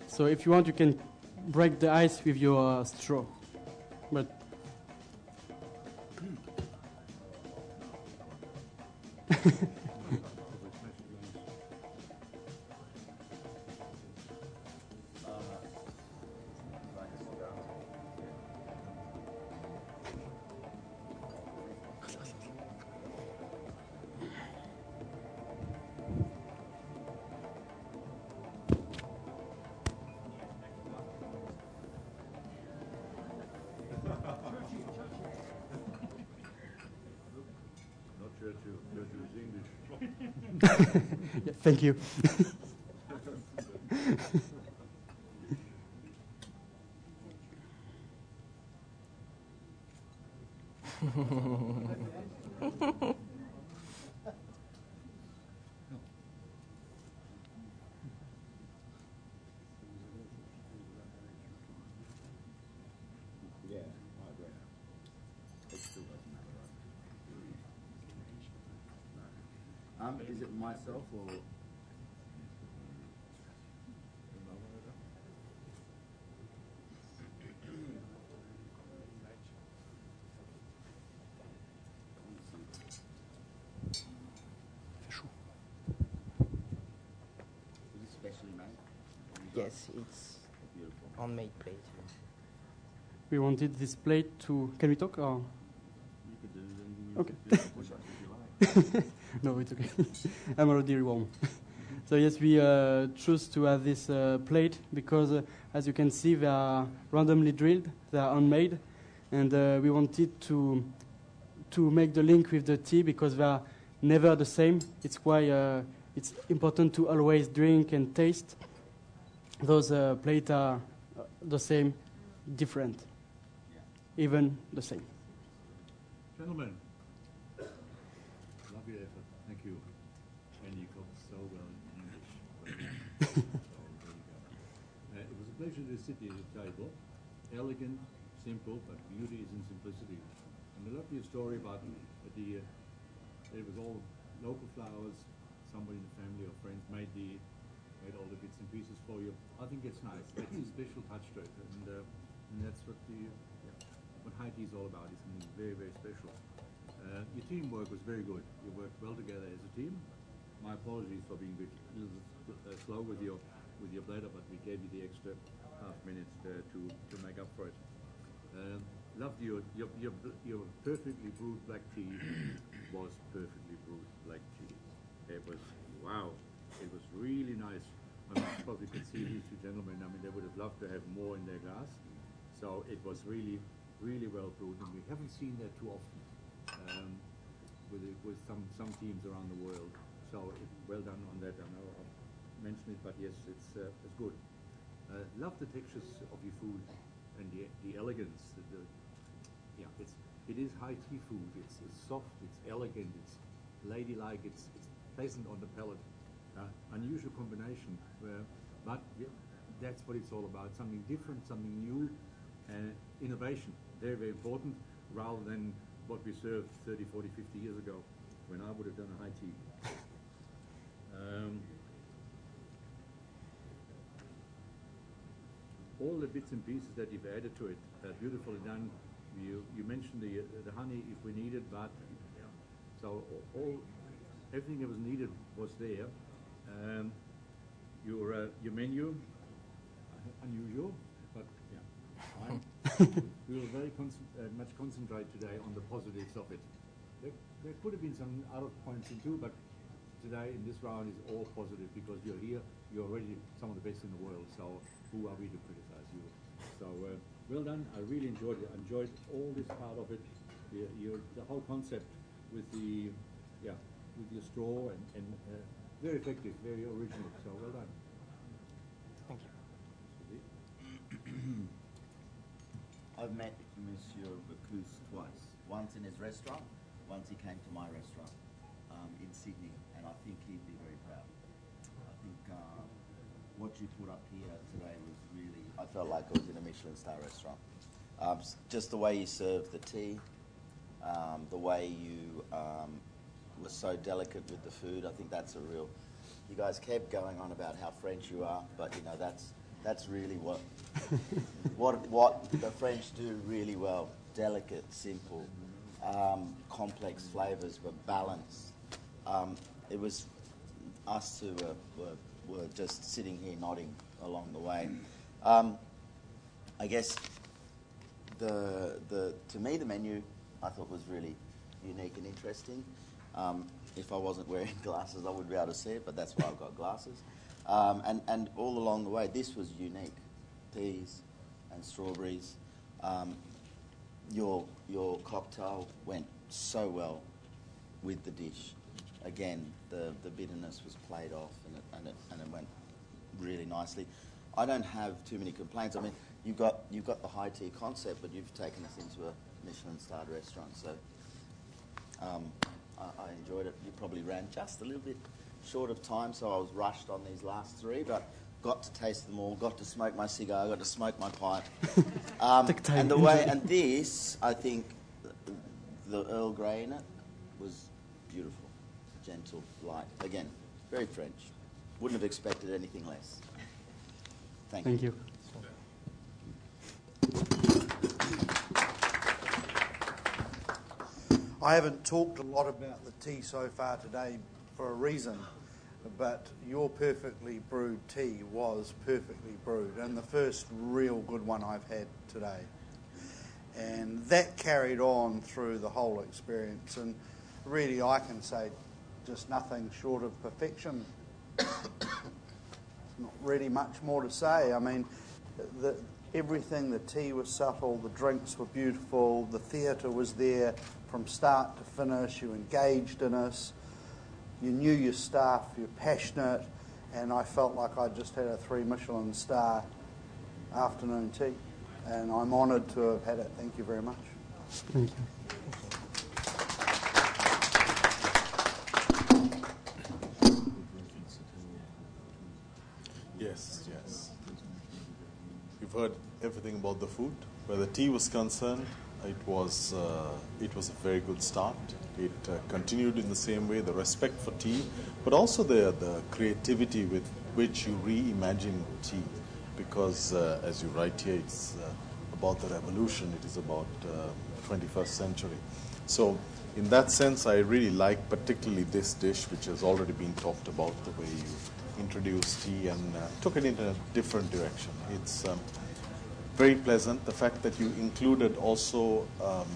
Speaker 26: So if you want, you can break the ice with your straw. But
Speaker 5: Not sure to is English.
Speaker 26: Yeah, thank you.
Speaker 13: Yeah, I agree. It still doesn't matter, right? Is it myself or? Is it specially made?
Speaker 2: Yes, it's
Speaker 13: Beautiful.
Speaker 2: handmade plate.
Speaker 26: We wanted this plate to. Can we talk? Or?
Speaker 13: You could do anything
Speaker 26: Okay.
Speaker 13: if you like.
Speaker 26: No, it's okay. I'm already warm. So yes, we choose to have this plate because, as you can see, they are randomly drilled. They are handmade, and we wanted to make the link with the tea because they are never the same. It's why it's important to always drink and taste. Those plates are the same, different, even the same.
Speaker 5: Gentlemen, love your effort. Thank you. And you cooked so well in English. So, there you go. It was a pleasure to sit here at the table. Elegant, simple, but beauty is in simplicity. And I love your story about it was all local flowers. Somebody in the family or friends made all the bits and pieces for you. I think it's nice. It's a special touch to it, and that's what what high tea is all about. It's something very, very special. Your teamwork was very good. You worked well together as a team. My apologies for being a bit slow with your bladder, but we gave you the extra half minutes to make up for it. Loved your perfectly brewed black tea was perfectly brewed black tea. It was wow. It was really nice. I suppose we could see these two gentlemen. I mean, they would have loved to have more in their glass. So it was really, really well brewed, and we haven't seen that too often with some teams around the world. So well done on that. I know I've mentioned it, but yes, it's good. Love the textures of your food and the elegance. It is high tea food. It's soft. It's elegant. It's ladylike. It's pleasant on the palate. Unusual combination, but that's what it's all about. Something different, something new, innovation. Very, very important, rather than what we served 30, 40, 50 years ago, when I would have done a high tea. All the bits and pieces that you've added to it, beautifully done. You mentioned the honey if we needed, but so everything that was needed was there. Your menu, unusual, but yeah, fine. We will very much concentrate today on the positives of it. There could have been some other points in too, but today in this round is all positive because you're here, you're already some of the best in the world, so who are we to criticize you? So well done, I really enjoyed it. I enjoyed all this part of it, the whole concept with with your straw and very effective, very original, so well done.
Speaker 2: Thank you.
Speaker 13: I've met Monsieur Bacchus twice. Once in his restaurant, once he came to my restaurant in Sydney, and I think he'd be very proud. I think what you put up here today was really, I felt like I was in a Michelin star restaurant. Just the way you served the tea, the way you was so delicate with the food. I think that's a real. You guys kept going on about how French you are, but you know that's really what what the French do really well. Delicate, simple, complex flavors, but balance. It was us who were just sitting here nodding along the way. I guess to me the menu I thought was really unique and interesting. If I wasn't wearing glasses, I wouldn't be able to see it, but that's why I've got glasses. And all along the way, this was unique. Peas and strawberries. Your cocktail went so well with the dish. Again, the bitterness was played off, and it went really nicely. I don't have too many complaints. I mean, you've got the high tea concept, but you've taken us into a Michelin-starred restaurant, so I enjoyed it. You probably ran just a little bit short of time, so I was rushed on these last three, but got to taste them all, got to smoke my cigar, got to smoke my pipe. And this, I think, the Earl Grey in it was beautiful, gentle, light. Again, very French. Wouldn't have expected anything less. Thank you.
Speaker 6: I haven't talked a lot about the tea so far today for a reason, but your perfectly brewed tea was perfectly brewed, and the first real good one I've had today. And that carried on through the whole experience, and really I can say just nothing short of perfection. Not really much more to say. I mean, everything, the tea was subtle, the drinks were beautiful, the theatre was there from start to finish. You engaged in us, you knew your staff, you're passionate, and I felt like I just had a 3 Michelin star afternoon tea, and I'm honoured to have had it. Thank you very much.
Speaker 26: Thank you.
Speaker 10: Yes. You've heard everything about the food. Where the tea was concerned, it was a very good start. It continued in the same way, the respect for tea, but also the creativity with which you reimagine tea. Because as you write here, it's about the revolution. It is about 21st century. So in that sense, I really like particularly this dish, which has already been talked about, the way you introduced tea and took it in a different direction. It's very pleasant. The fact that you included also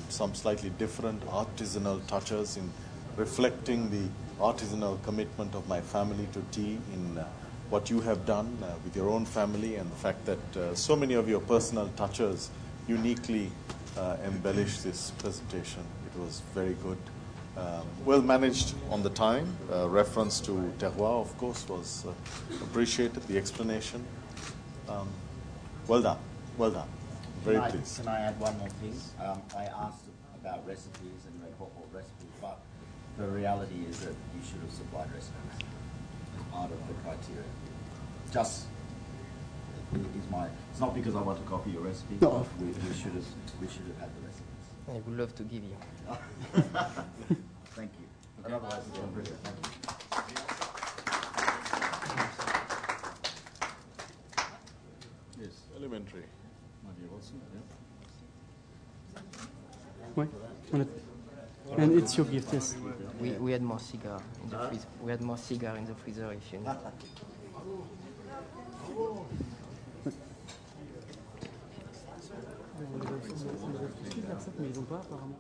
Speaker 10: some slightly different artisanal touches in reflecting the artisanal commitment of my family to tea in what you have done with your own family, and the fact that so many of your personal touches uniquely embellish this presentation. It was very good. Well managed on the time. Reference to terroir, of course, was appreciated. The explanation. Well done. Well done. Very pleased.
Speaker 13: Can I add one more thing? I asked about recipes and what recipes, but the reality is that you should have supplied recipes as part of the criteria. Just is my. It's not because I want to copy your recipe.
Speaker 2: No.
Speaker 13: We should have had the recipes.
Speaker 2: I would love to give you.
Speaker 13: Thank you. Okay. Otherwise, it's brilliant. Thank you.
Speaker 10: Yes, elementary.
Speaker 26: Ouais. And it's your gift, yes.
Speaker 2: We had more cigar in the freezer. We had more cigar in the freezer if you need.
Speaker 26: Mais ils ont pas apparemment.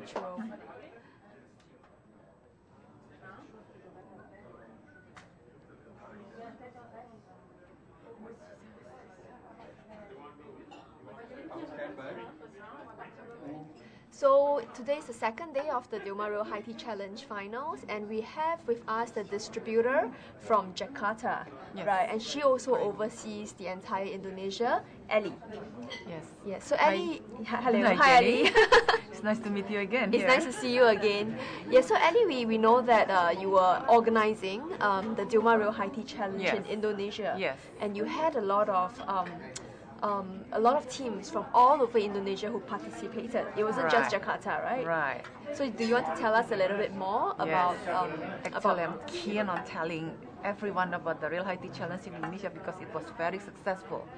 Speaker 3: virtual. So today is the second day of the Dilmah Real High Tea Challenge finals, and we have with us the distributor from Jakarta, right? And she also oversees the entire Indonesia, Ellie.
Speaker 7: Yes.
Speaker 3: Yes. So
Speaker 7: Hi.
Speaker 3: Ellie, hello,
Speaker 7: Hi,
Speaker 3: hi
Speaker 7: Jenny.
Speaker 3: Ellie.
Speaker 7: It's nice to meet you again.
Speaker 3: It's
Speaker 7: here.
Speaker 3: nice to see you again. Yeah. So Ellie, we know that you were organizing the Dilmah Real High Tea Challenge
Speaker 7: Yes.
Speaker 3: in Indonesia.
Speaker 7: Yes.
Speaker 3: And you had a lot of teams from all over Indonesia who participated. It wasn't just
Speaker 7: Right.
Speaker 3: Jakarta, right?
Speaker 7: Right.
Speaker 3: So do you want to tell us a little bit more about
Speaker 7: Actually, I'm keen on telling everyone about the Real High Tea Challenge in Indonesia because it was very successful.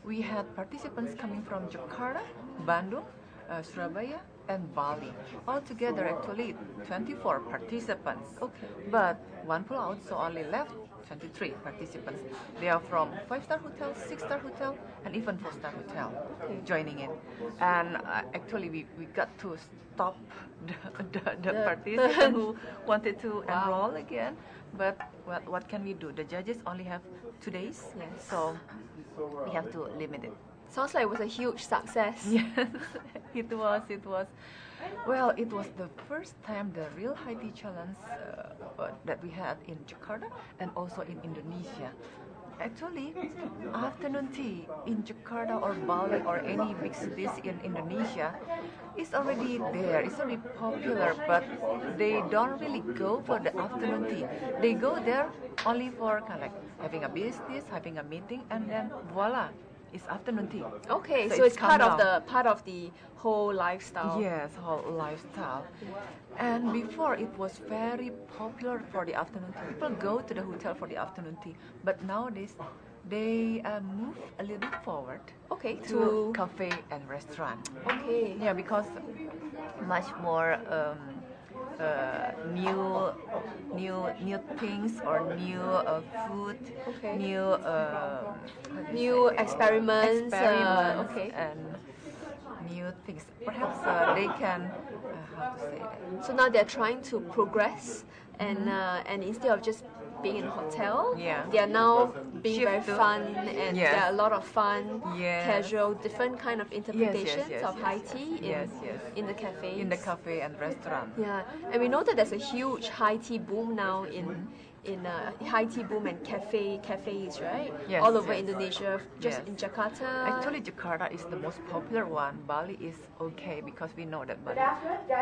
Speaker 7: We had participants coming from Jakarta, Bandung, Surabaya, and Bali. Altogether, actually, 24 participants. Okay. But one pulled out, so only left 23 participants. They are from 5-star hotel, 6-star hotel, and even 4-star hotel joining in. And actually, we got to stop the participant who wanted to enroll again. But what can we do? The judges only have 2 days, so we have to limit it.
Speaker 3: Sounds like it was a huge success.
Speaker 7: Yes, it was. Well, it was the first time the Real High Tea Challenge that we had in Jakarta and also in Indonesia. Actually, afternoon tea in Jakarta or Bali or any big cities in Indonesia is already there. It's already popular, but they don't really go for the afternoon tea. They go there only for kind of like having a business, having a meeting, and then voila. It's afternoon tea.
Speaker 3: Okay, so it's
Speaker 7: come
Speaker 3: part of the whole lifestyle.
Speaker 7: Yes, whole lifestyle. And before it was very popular for the afternoon tea. People go to the hotel for the afternoon tea, but nowadays they move a little bit forward.
Speaker 3: Okay,
Speaker 7: to cafe and restaurant.
Speaker 3: Okay.
Speaker 7: Yeah, because much more new things or new food,
Speaker 3: new experiments,
Speaker 7: okay, and new things. Perhaps they can how to say that.
Speaker 3: So now they're trying to progress, and instead of just being in a hotel, they are now being very fun, and there are a lot of fun, casual, different kind of interpretations of high tea in the cafe.
Speaker 7: In the cafe and restaurant.
Speaker 3: Yeah, and we know that there's a huge high tea boom now in high tea boom and cafes, right?
Speaker 7: Yes,
Speaker 3: all over
Speaker 7: yes.
Speaker 3: Indonesia, just
Speaker 7: Yes.
Speaker 3: in Jakarta.
Speaker 7: Actually, Jakarta is the most popular one. Bali is okay because we know that Bali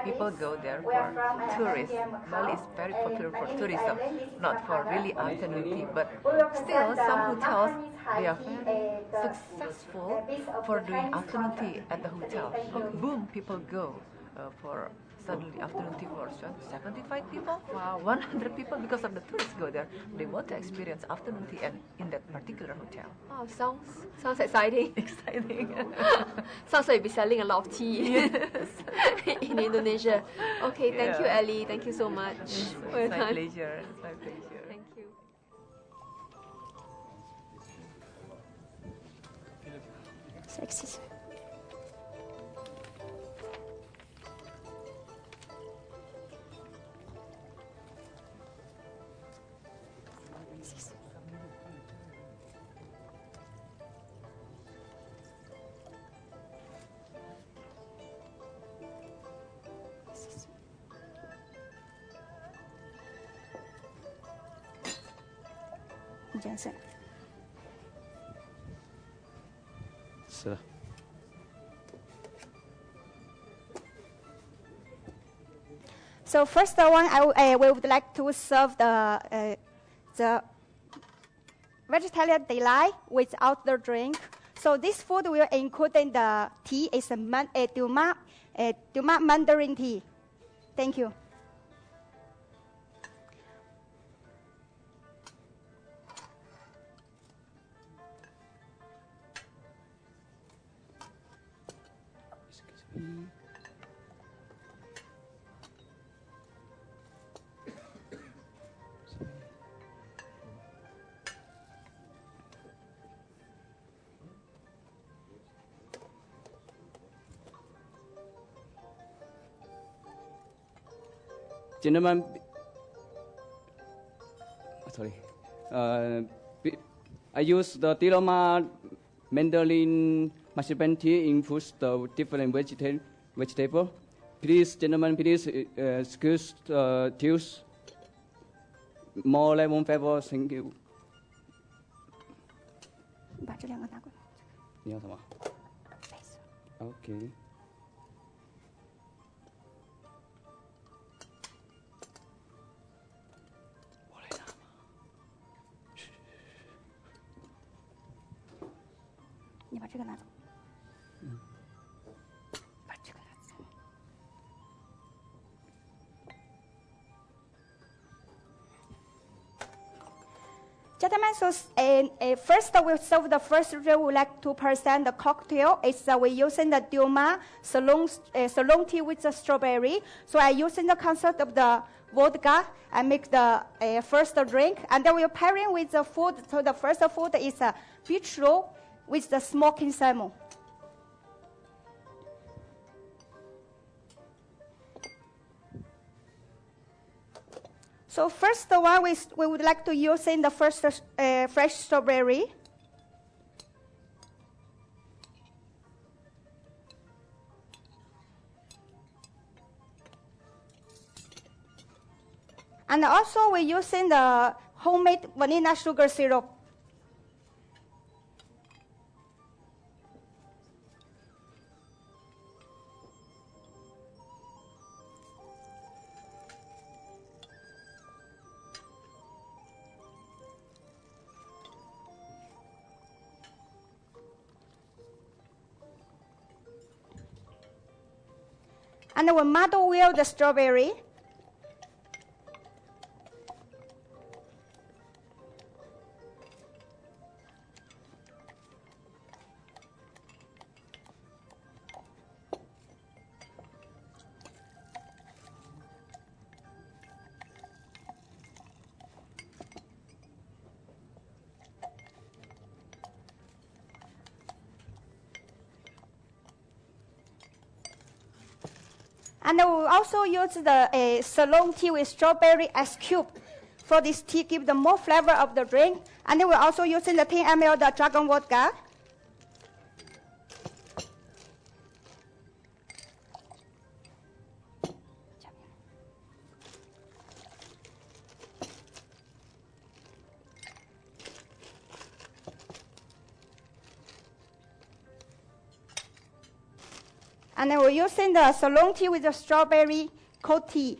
Speaker 7: people go there for tourists. Bali is very popular for tourism, not for really afternoon tea. But still, some hotels they are very successful for doing afternoon tea at the hotel. Boom, people go for suddenly afternoon tea for 75 people, 100 people because of the tourists go there. They want to experience afternoon tea and in that particular hotel.
Speaker 3: Oh, sounds exciting.
Speaker 7: Exciting.
Speaker 3: Sounds like you'll be selling a lot of tea in Indonesia. Okay, thank you,
Speaker 7: Yeah.
Speaker 3: Ellie. Thank you so much for your
Speaker 7: It's my
Speaker 3: time.
Speaker 7: pleasure. It's my pleasure.
Speaker 3: Thank you.
Speaker 8: Sexy. Jensen. So first one, I would like to serve the vegetarian delight without the drink. So this food will include in the tea is a Dilmah Mandarin tea. Thank you.
Speaker 1: gentlemen, sorry. I use the Dilmah Mandarin marzipan tea infuse the different vegetable. Please, gentlemen, please excuse the teas. More lemon flavor, thank you.
Speaker 8: 把这两个拿过来。
Speaker 1: 你要什么？OK。
Speaker 8: 你把这个拿走。把这个拿走。Gentlemen, so first we'll serve the first drink. We would like to present the cocktail. We're using the Dilmah Salon tea with the strawberry. So I'm using the concept of the vodka and make the first drink. And then we're pairing with the food. So the first food is a beach roll with the smoking salmon. So first one, we would like to use in the first fresh strawberry. And also we're using the homemade vanilla sugar syrup. And we'll muddle well the strawberry. And we'll also use the Salon tea with strawberry ice cube for this tea, give the more flavor of the drink. And then we're also using the 10 ml the dragon vodka. And then we're using the Salon tea with the strawberry cold tea.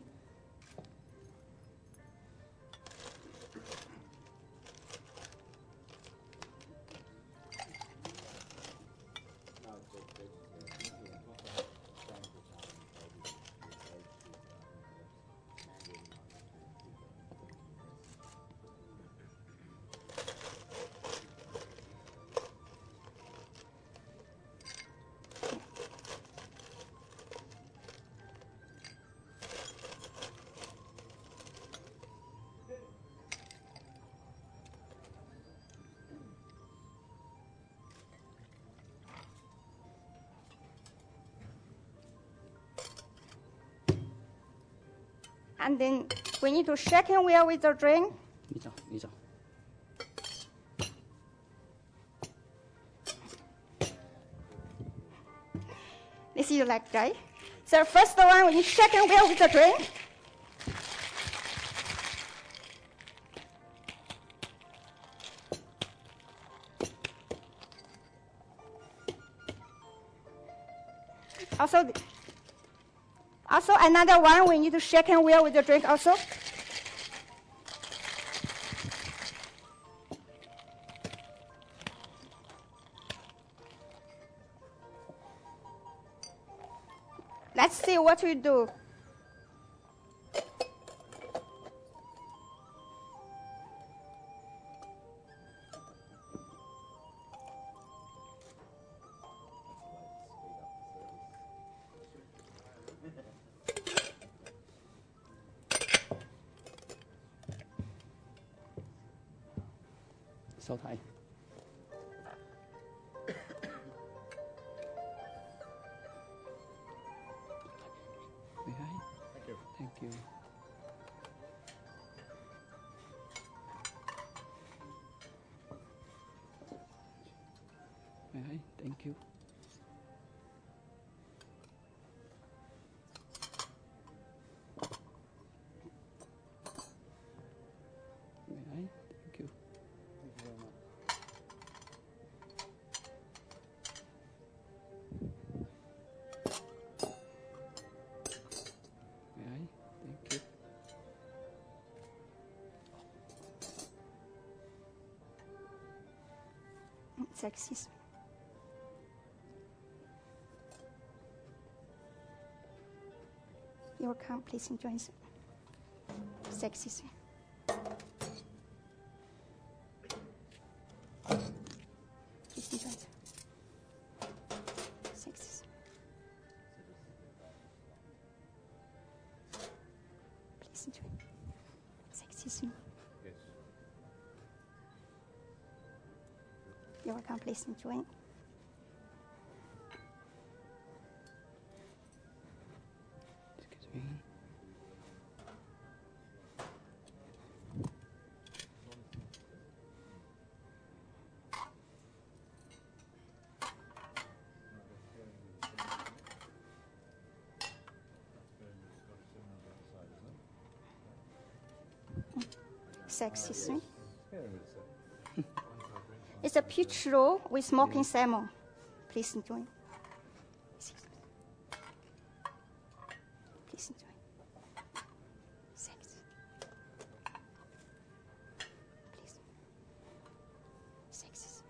Speaker 8: And then we need to shake it well with the drink. This is like right. So first one, we need to shake it well with the drink. Also another one, we need to shake and well with the drink also. Let's see what we do.
Speaker 1: So Thai.
Speaker 10: Thank you.
Speaker 1: Thank you. May I? Thank you. May I? Thank you.
Speaker 6: Thank you very much.
Speaker 1: May I? Thank you.
Speaker 8: Sexy. You're welcome. Please enjoy. Sexy. Please enjoy. Sexy. Please enjoy. Sexy. You're welcome. Please enjoy.
Speaker 1: Excuse me.
Speaker 8: Sexy. It's a peach roll with smoking salmon. Please enjoy. Please enjoy. Sexy. Please. Sexy.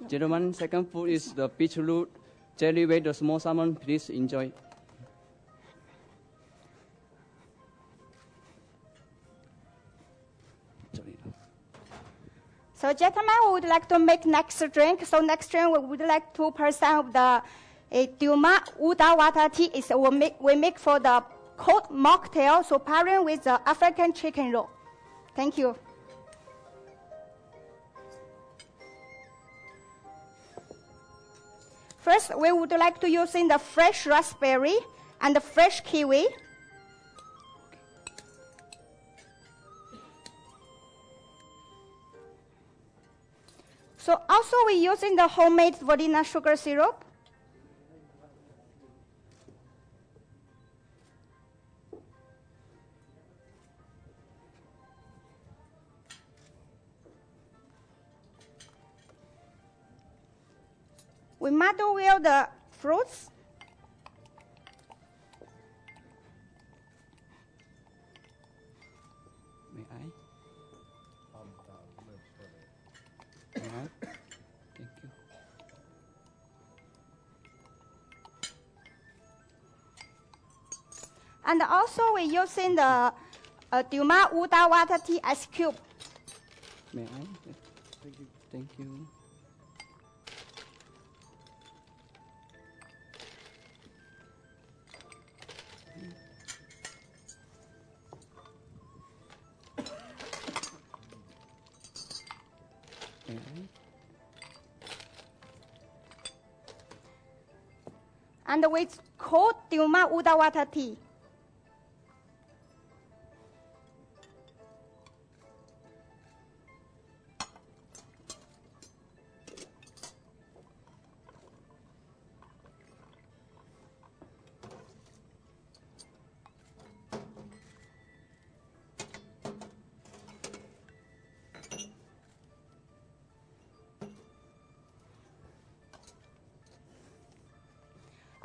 Speaker 1: Gentlemen, second food is the peach root jelly with the small salmon. Please enjoy.
Speaker 8: So, gentlemen, we would like to make next drink. So, next drink we would like 2% of the Dilmah Uda water tea. Is we make for the cold mocktail. So, pairing with the African chicken roll. Thank you. First, we would like to use in the fresh raspberry and the fresh kiwi. So also we're using the homemade vanilla sugar syrup. We muddle well the fruits.
Speaker 1: May I? May I? Thank you.
Speaker 8: And also we're using the Dilmah Uda water tea ice cube.
Speaker 1: May I? Thank you. Thank you. May I?
Speaker 8: And with cold Dilmah Uda water tea.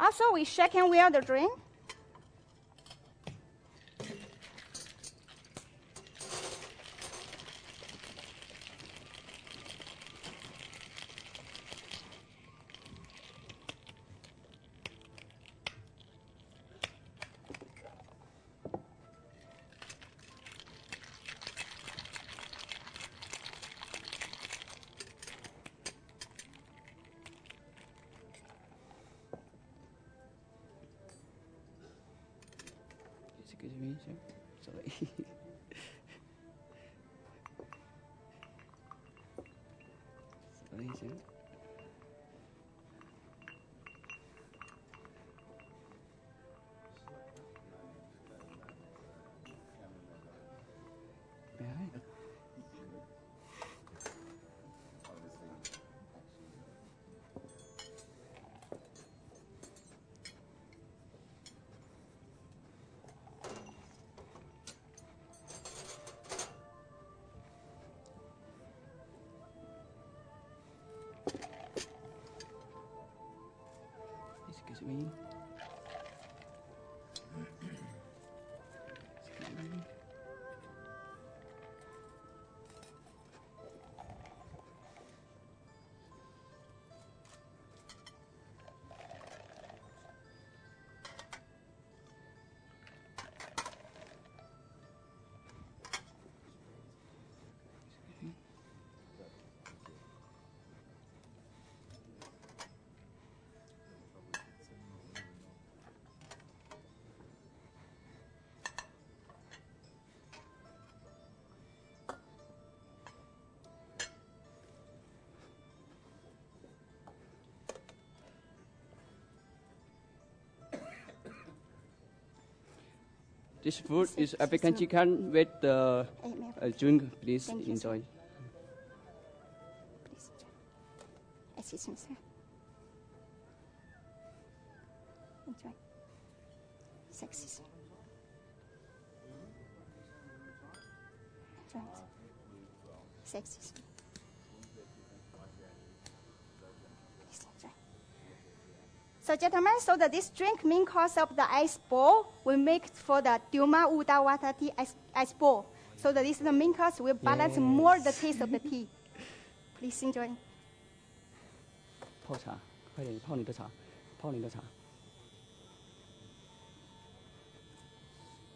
Speaker 8: Also, we shake and well the drink.
Speaker 1: Excuse me, sir. Sorry. Sorry, sir. May I? This food is African chicken with drink. Please
Speaker 8: Thank you,
Speaker 1: enjoy.
Speaker 8: Please enjoy. Excuse me, sir. Enjoy. Sexy, sir. Enjoy. Sexy, sir. Please enjoy. So, gentlemen, so that this drink main course of the ice bowl we make for the Dilmah Uda Water Tea ice bowl. So that this is the main course will balance more the taste of the tea. Please enjoy.
Speaker 1: 泡茶，快点泡你的茶，泡你的茶。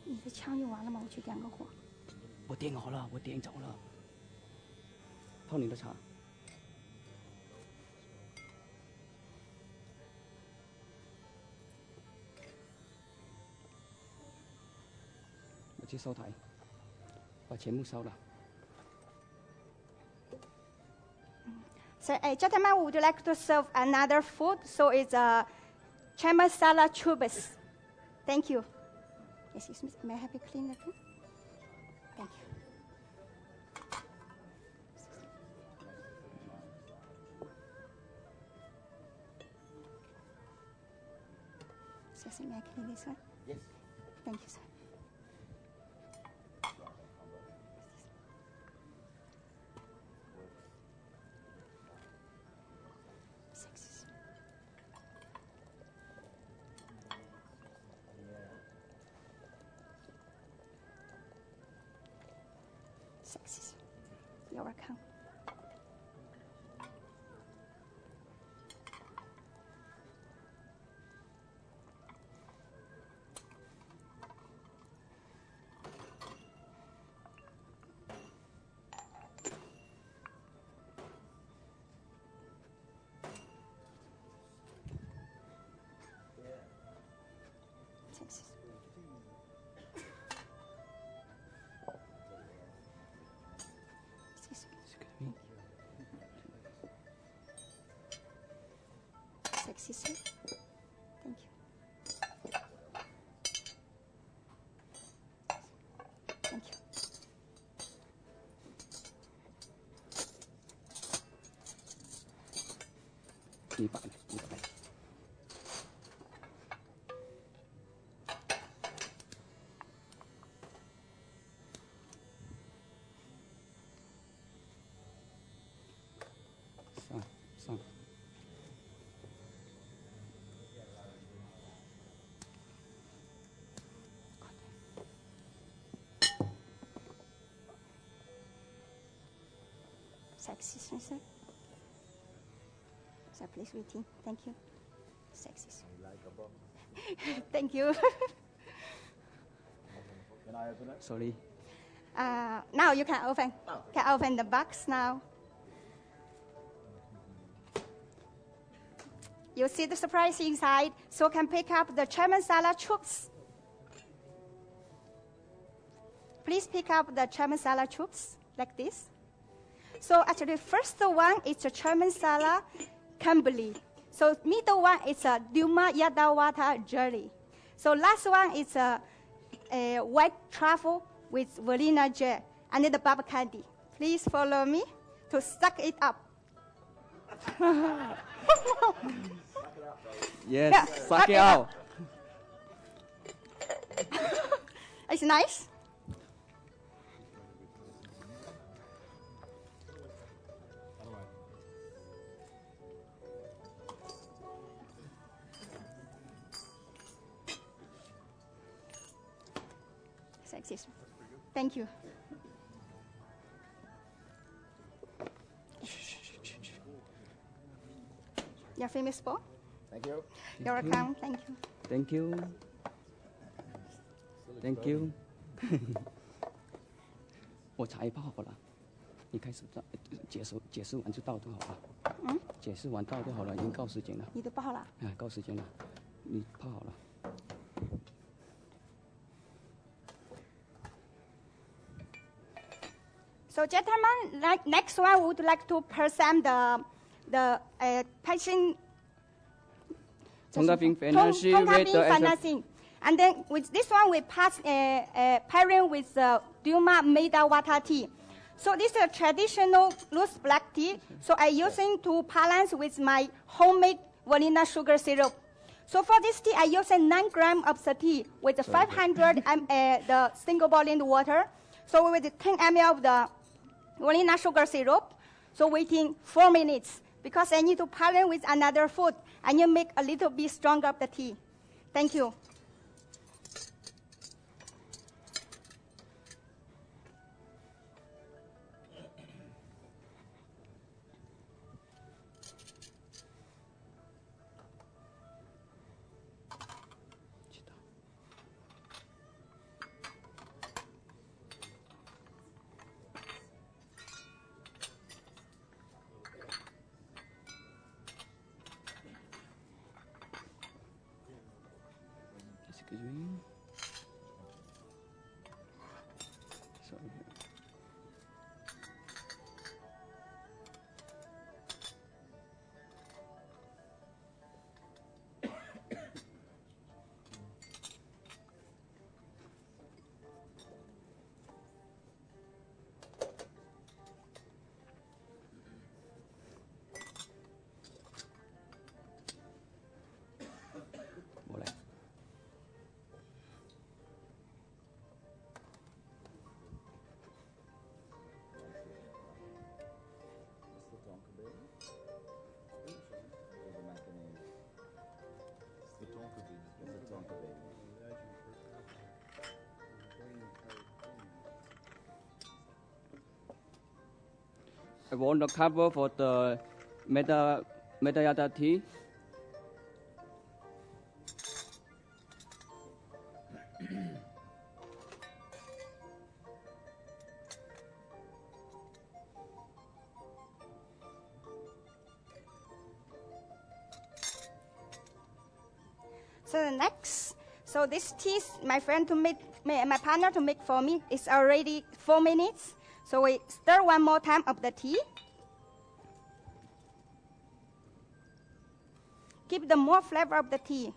Speaker 8: 你的枪用完了吗？我去点个火。
Speaker 1: 我点好了，我点走了。泡你的茶。我去烧台，把全部烧了。
Speaker 8: So, gentlemen, would you like to serve another food? So it's a chaman salad chubis. Thank you. Excuse me, may I have you clean the room? Thank you. Excuse me, may I clean this one?
Speaker 13: Yes.
Speaker 8: Thank you, sir. Sexy. You're welcome. Sexy. Sexy, sir. Thank you. Thank you. Sexy, sir. So please waiting. Thank you. Sexy, sir. Thank you.
Speaker 1: Can I open it? Sorry.
Speaker 8: Now you can open. Can open the box now. You see the surprise inside, so can pick up the German salad chips. Please pick up the German salad chips like this. So actually, first one is a German salad Kimberly. So middle one is a Dilmah Yadawata jelly. So last one is a white truffle with vanilla gel and the bubble candy. Please follow me to suck it up.
Speaker 1: Yes,
Speaker 8: Yeah,
Speaker 1: suck it out.
Speaker 8: It's nice. Sexy. Thank you. Your famous sport?
Speaker 13: Thank you.
Speaker 8: You're welcome. Thank you.
Speaker 1: Thank you. Thank you. 我茶也泡好了，你开始解释完就到就好了。
Speaker 8: 嗯？
Speaker 1: 解释完到就好了，已经够时间了。
Speaker 8: 你都泡了？
Speaker 1: 啊，够时间了，你泡好了。
Speaker 8: So, gentlemen, next one would like to present the patient.
Speaker 1: 通达病 financing with the
Speaker 8: financing. And then with this one, we pairing with Dilmah Maida Water tea. So this is a traditional loose black tea. So I'm using to balance with my homemade vanilla sugar syrup. So for this tea, I use 9 grams of the tea with 500 the single boiling water. So with 10 ml of the vanilla sugar syrup. So waiting 4 minutes because I need to balance with another food. I need to make a little bit stronger of the tea. Thank you.
Speaker 1: Excuse me. Sorry. Boleh. I want the cover for the Medayata tea.
Speaker 8: So the next, so this tea, my friend to make, my partner to make for me, is already 4 minutes. So we stir one more time of the tea. Keep the more flavor of the tea.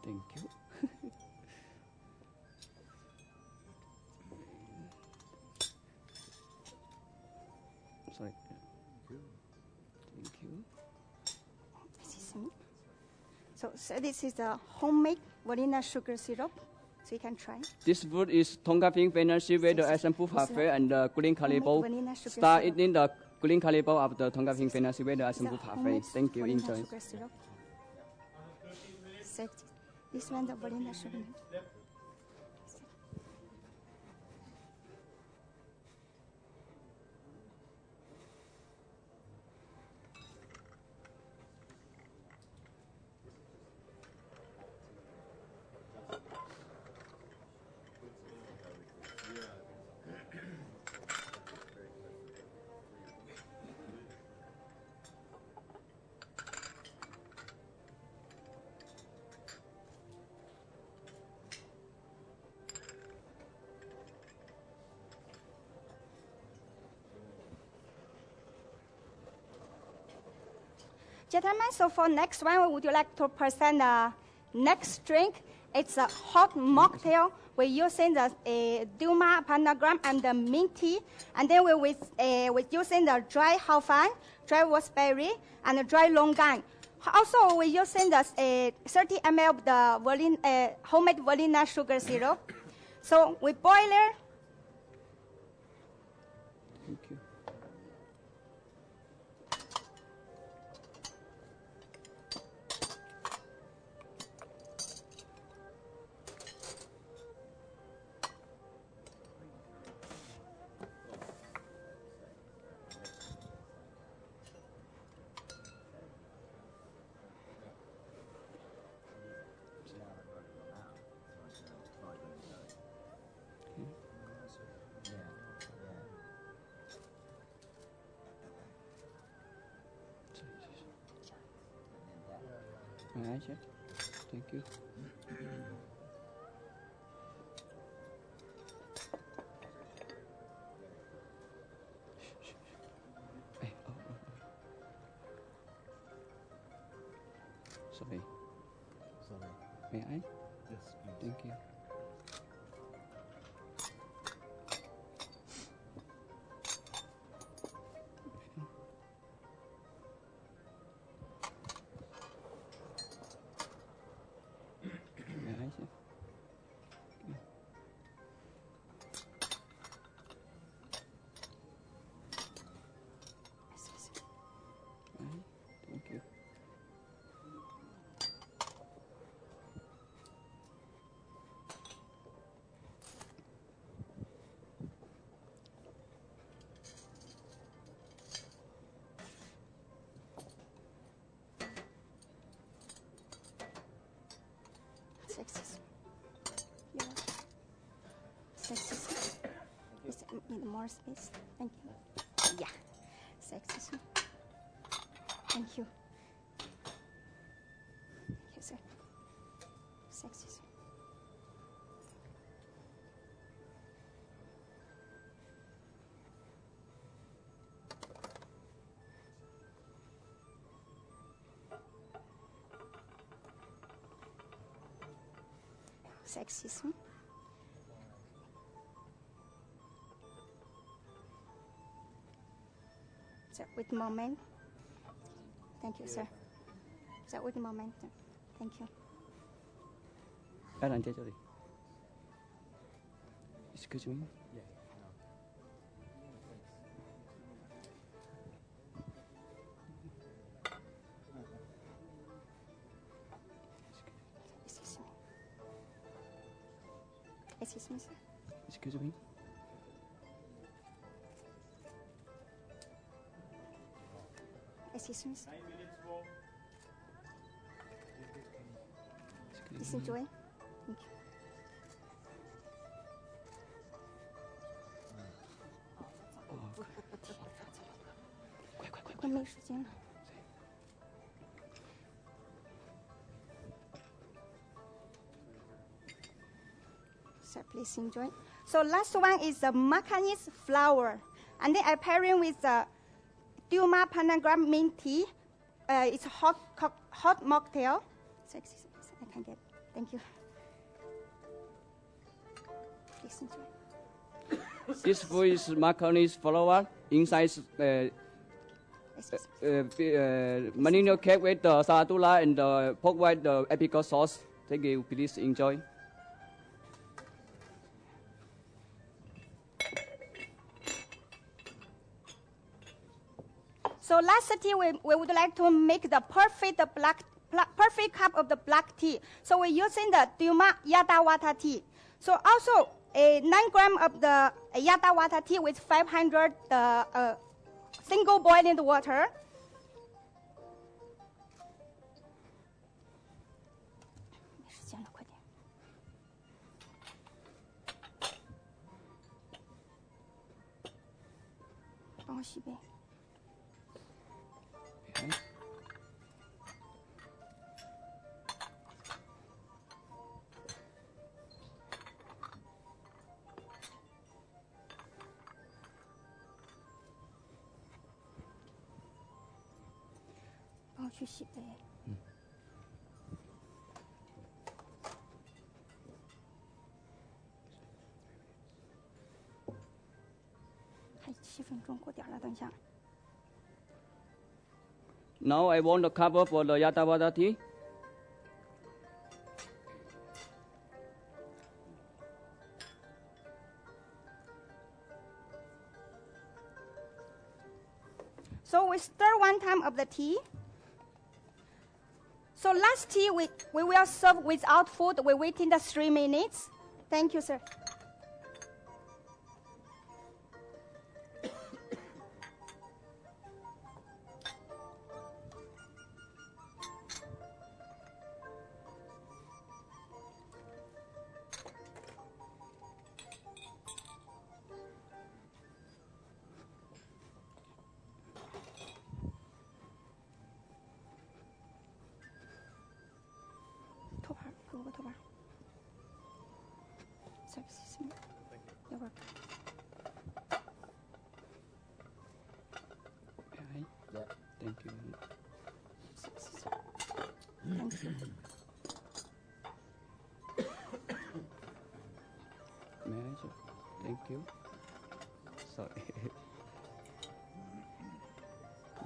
Speaker 8: Thank you. Sorry. Thank you. So this is the homemade vanilla sugar syrup. So you can try.
Speaker 1: This food is Tongkaping Fantasy with the Asampu Parfait and the green calibo. Start eating the green calibo of the Tongkaping Fantasy with the Asampu Parfait. Thank you. Enjoy.
Speaker 8: This one the vanilla sugar. Gentlemen, so for next one, would you like to present the next drink? It's a hot mocktail. We're using the Dilmah panagram and the mint tea, and then we're using the dry hao fan, dry raspberry, and the dry longan. Also, we're using the 30 ml of the homemade vanilla sugar syrup. So we boil it.
Speaker 1: Thank you. May I, chef? Thank you. Hey, Sorry.
Speaker 11: Sorry.
Speaker 1: May I?
Speaker 11: Yes, please.
Speaker 1: Thank you. May I, chef? Thank you.
Speaker 8: Sexism. Yeah. Sexism. Yes, need more space. Thank you. Yeah. Sexism. Thank you. Yes, sir. Sexism. Sexism. So with moment. Thank you, sir. So with momentum. Thank you.
Speaker 1: Alan, sorry. Excuse me.
Speaker 8: Excuse me. Excuse me, sir.
Speaker 1: Excuse me.
Speaker 8: Excuse me, sir.
Speaker 18: 9 minutes more.
Speaker 8: Listen to it. Thank you. 快没时间了。So please enjoy. So last one is the Macanese flower, and then I pairing with the Dilmah panagram mint tea. It's a hot mocktail. So I can get. Thank you. Please enjoy.
Speaker 1: This food is macaroni flour. Inside Manino cake with the salatula and the pork white the apricot sauce. Thank you. Please enjoy.
Speaker 8: So last tea, we would like to make the perfect cup of the black tea. So we're using the Dilmah Yada Water tea. So also a 9 gram of the Yada Water tea with 500 single boiling water. Okay. 帮我去洗杯。还7分钟，过点了，等一下。
Speaker 1: Now I want the cover for the Yada Water tea.
Speaker 8: So we stir 1 time of the tea. So last tea we will serve without food. We're waiting the 3 minutes. Thank you, sir. Thank you.
Speaker 1: May I, sir? Thank you. Sorry.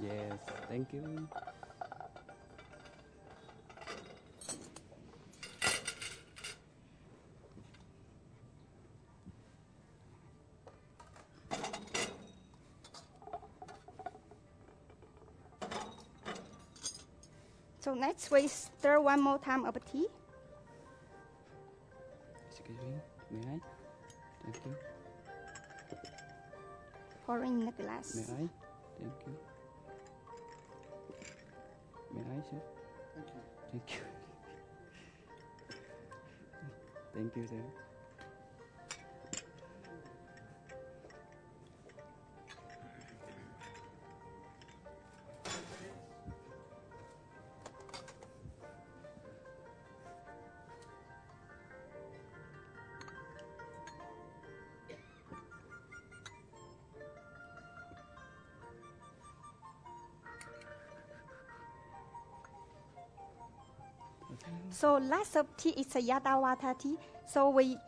Speaker 1: Yes, thank you.
Speaker 8: So next we stir one more time of tea.
Speaker 1: Excuse me, may I? Thank you.
Speaker 8: Pouring in the glass.
Speaker 1: May I? Thank you. May I, sir? Thank you. Thank you, sir.
Speaker 8: So last of tea is a Yadawata tea. So we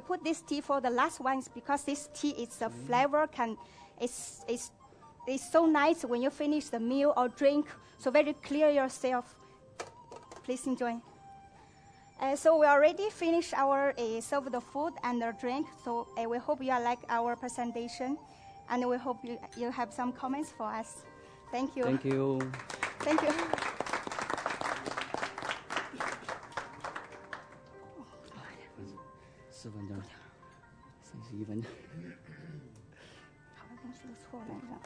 Speaker 8: put this tea for the last ones because this tea is the flavor is so nice when you finish the meal or drink. So very clear yourself. Please enjoy. So we already finished our serve the food and the drink. So we hope you like our presentation, and we hope you have some comments for us. Thank you.
Speaker 1: Thank you.
Speaker 8: Thank you.
Speaker 1: 4分钟，31分钟。
Speaker 8: 好的东西都错了，你知道。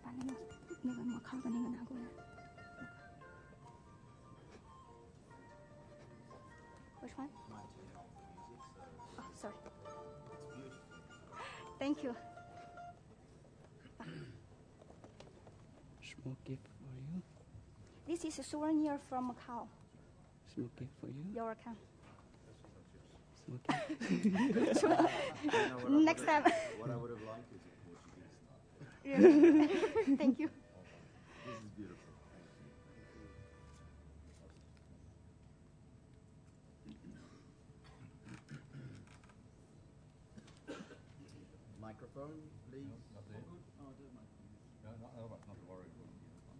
Speaker 8: 把那个模靠的那个拿过来。Which one? Oh, sorry. Thank you.
Speaker 1: Small gift for you.
Speaker 8: This is a souvenir from Macau.
Speaker 1: Small gift for you.
Speaker 8: You're welcome.
Speaker 1: Small gift.
Speaker 8: Next time.
Speaker 13: What I would have liked is a Portuguese style.
Speaker 8: Thank you.
Speaker 13: This is beautiful. Microphone, please.
Speaker 5: Not there.
Speaker 13: Oh, it does microphone.
Speaker 5: No, not to worry. I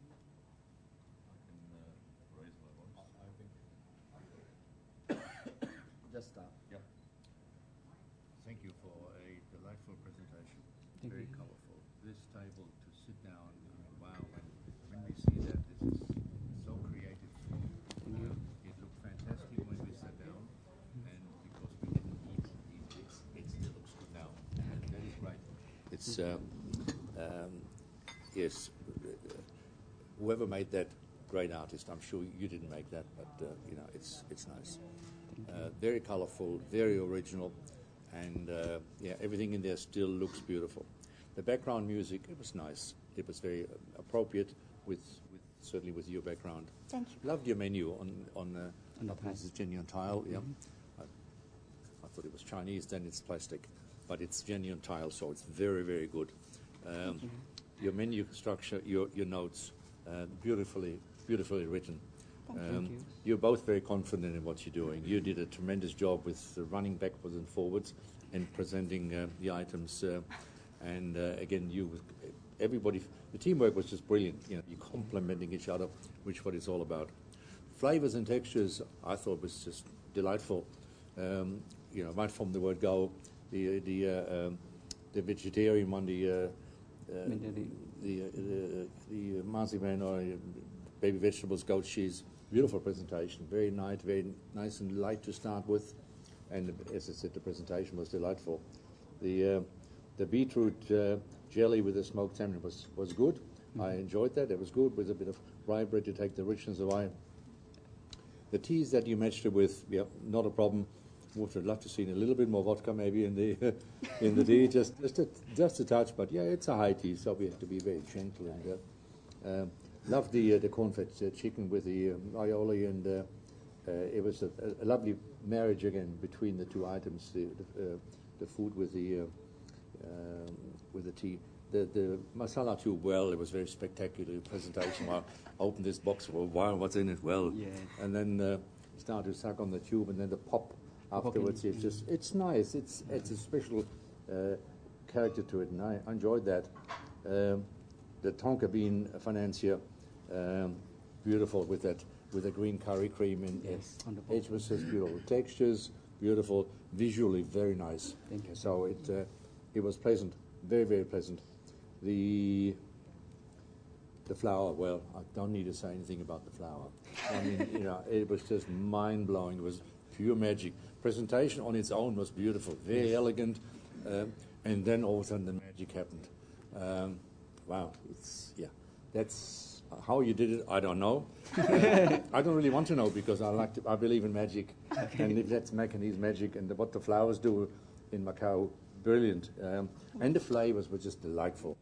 Speaker 5: can raise my voice. I think.
Speaker 13: Just start.
Speaker 5: Yep. Thank you for a delightful presentation.
Speaker 1: Thank
Speaker 5: Very
Speaker 1: you.
Speaker 5: colourful. This table to sit down, wow, when we see that, this is so creative. It looked fantastic when we sat down, and because we didn't eat, it still looks good now. That is great. It's, yes, whoever made that, great artist. I'm sure you didn't make that, but you know, it's nice. Very colourful, very original, and yeah, everything in there still looks beautiful. The background music, it was nice. It was very appropriate with certainly with your background.
Speaker 8: Thank you.
Speaker 5: Loved your menu on
Speaker 1: the
Speaker 5: this is genuine tile. Yeah, I thought it was Chinese, then it's plastic, but it's genuine tile, so it's very, very good. Your menu structure, your notes, beautifully written.
Speaker 1: Thank you.
Speaker 5: You're both very confident in what you're doing. You did a tremendous job with running backwards and forwards and presenting the items. And again, everybody, the teamwork was just brilliant. You know, you're complementing each other, which what it's all about. Flavors and textures, I thought was just delightful. You know, right from the word go, the vegetarian one, the marzipan or baby vegetables, goat cheese. Beautiful presentation, very nice and light to start with, and as I said, the presentation was delightful. The beetroot jelly with the smoked salmon was good. I enjoyed that. It was good with a bit of rye bread to take the richness away. The teas that you matched it with, yeah, not a problem. Would have loved to see a little bit more vodka maybe in the tea, just a touch. But yeah, it's a high tea, so we have to be very gentle and. Loved the corn-fed chicken with the aioli, and it was a lovely marriage again between the two items, the food with the tea. The masala tube, well, it was very spectacular presentation. I opened this box, well, wow, what's in it? Well, and then start to suck on the tube, and then the pop afterwards. It's just, it's nice. It's a special character to it, and I enjoyed that. The tonka bean financier, beautiful with the green curry cream in it. It was just beautiful. Textures, beautiful. Visually, very nice.
Speaker 1: Thank you.
Speaker 5: So it was pleasant, very, very pleasant. The flour, well, I don't need to say anything about the flour. I mean, you know, it was just mind-blowing. It was pure magic. Presentation on its own was beautiful, very elegant, and then all of a sudden the magic happened. Wow, that's how you did it. I don't know. I don't really want to know because I believe in magic, and if that's Macanese magic, and what the flowers do in Macau, brilliant, and the flavors were just delightful.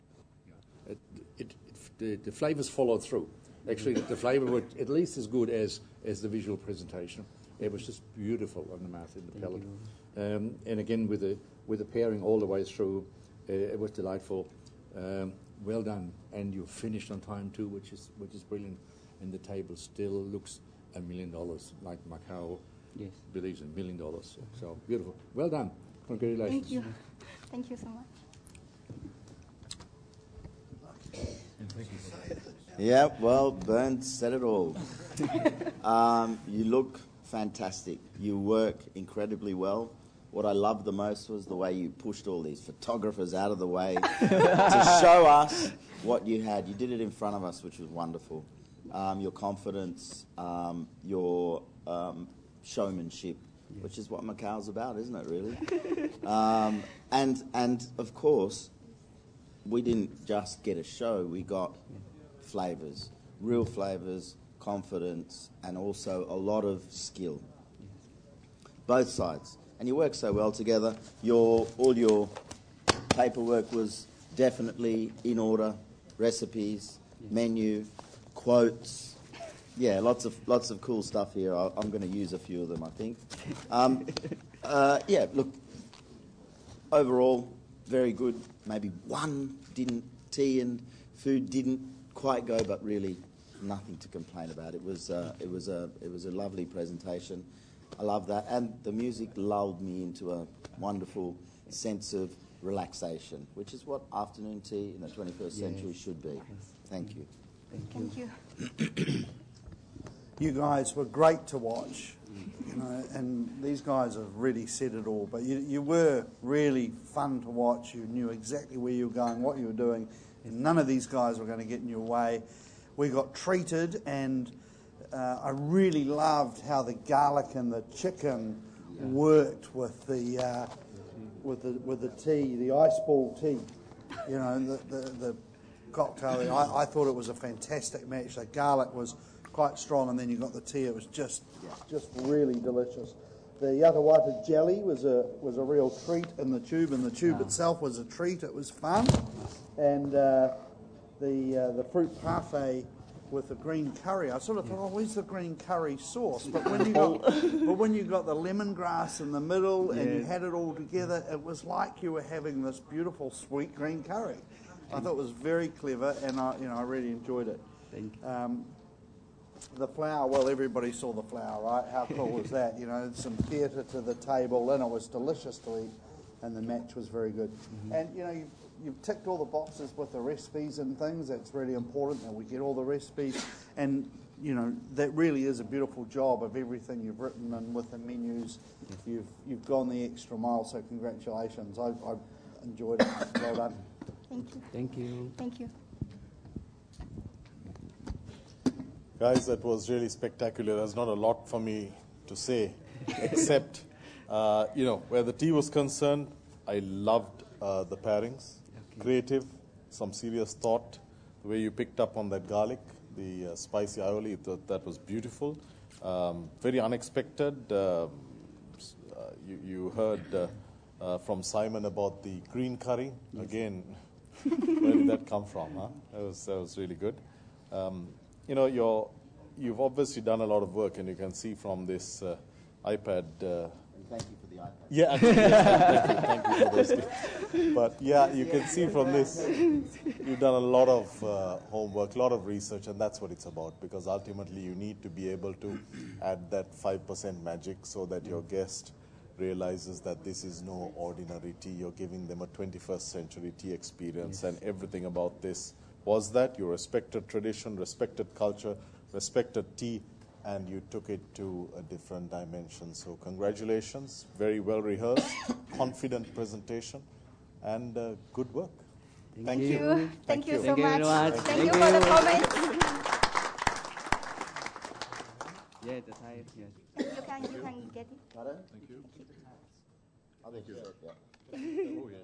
Speaker 5: The flavors followed through. Actually, the flavor was at least as good as the visual presentation. It was just beautiful on the mouth and the palate. And again, with the pairing all the way through, it was delightful. Well done, and you finished on time too, which is brilliant. And the table still looks $1 million, like Macau believes in $1 million. So beautiful. Well done. Congratulations.
Speaker 8: Thank you. Thank you so much.
Speaker 13: Yeah, well, Bernd said it all. You look fantastic. You work incredibly well. What I loved the most was the way you pushed all these photographers out of the way to show us what you had. You did it in front of us, which was wonderful. Your confidence, your showmanship, which is what Macau's about, isn't it, really? And of course, we didn't just get a show, we got flavours, real flavours, confidence, and also a lot of skill. Both sides. And you work so well together. All your paperwork was definitely in order. Recipes, menu, quotes. Yeah, lots of cool stuff here. I'm going to use a few of them, I think. Yeah, look, overall, very good. Maybe tea and food didn't quite go, but really nothing to complain about. It was a lovely presentation. I love that, and the music lulled me into a wonderful sense of relaxation, which is what afternoon tea in the 21st century should be. Thank you.
Speaker 8: Thank you.
Speaker 6: You guys were great to watch, you know, and these guys have really said it all. But you were really fun to watch. You knew exactly where you were going, what you were doing, and none of these guys were going to get in your way. We got treated, and I really loved how the garlic and the chicken worked with the tea, the ice ball tea. You know, the cocktail. I thought it was a fantastic match. The garlic was quite strong, and then you got the tea. It was just really delicious. The Yatawata jelly was a real treat in the tube, and the tube itself was a treat. It was fun, and the fruit parfait with the green curry. I sort of thought, where's the green curry sauce? But when you got the lemongrass in the middle and you had it all together, it was like you were having this beautiful sweet green curry. I thought it was very clever, and I really enjoyed it.
Speaker 1: Thank you.
Speaker 6: The flower, well, everybody saw the flower, right? How cool was that? You know, some theatre to the table, and it was delicious to eat, and the match was very good. And, you know, you've ticked all the boxes with the recipes and things. That's really important that we get all the recipes. And, you know, that really is a beautiful job of everything you've written, and with the menus, you've gone the extra mile, so congratulations. I enjoyed it. Well done.
Speaker 8: Thank you.
Speaker 1: Thank you.
Speaker 8: Thank you.
Speaker 12: Guys, that was really spectacular. There's not a lot for me to say, except, you know, where the tea was concerned, I loved the pairings. Creative, some serious thought. The way you picked up on that garlic, the spicy aioli, that was beautiful. Very unexpected. You heard from Simon about the green curry. Again, where did that come from? Huh? That was really good. You know, you've obviously done a lot of work, and you can see from this
Speaker 10: iPad.
Speaker 13: Thank you for the iPad.
Speaker 10: Yeah, yes, thank you for those gifts. But yeah, you can see from this, you've done a lot of homework, a lot of research, and that's what it's about, because ultimately you need to be able to add that 5% magic so that your guest realizes that this is no ordinary tea. You're giving them a 21st century tea experience, and everything about this was that you respected tradition, respected culture, respected tea, and you took it to a different dimension. So congratulations, very well rehearsed, confident presentation, and good work.
Speaker 8: Thank you. Thank you so
Speaker 1: Thank you very
Speaker 8: much.
Speaker 1: much.
Speaker 8: Thank you for the comments.
Speaker 1: Yeah, the Thai, yes.
Speaker 8: You can get it.
Speaker 13: Pardon?
Speaker 5: Thank you.
Speaker 13: I think you said that.
Speaker 5: Oh, yes.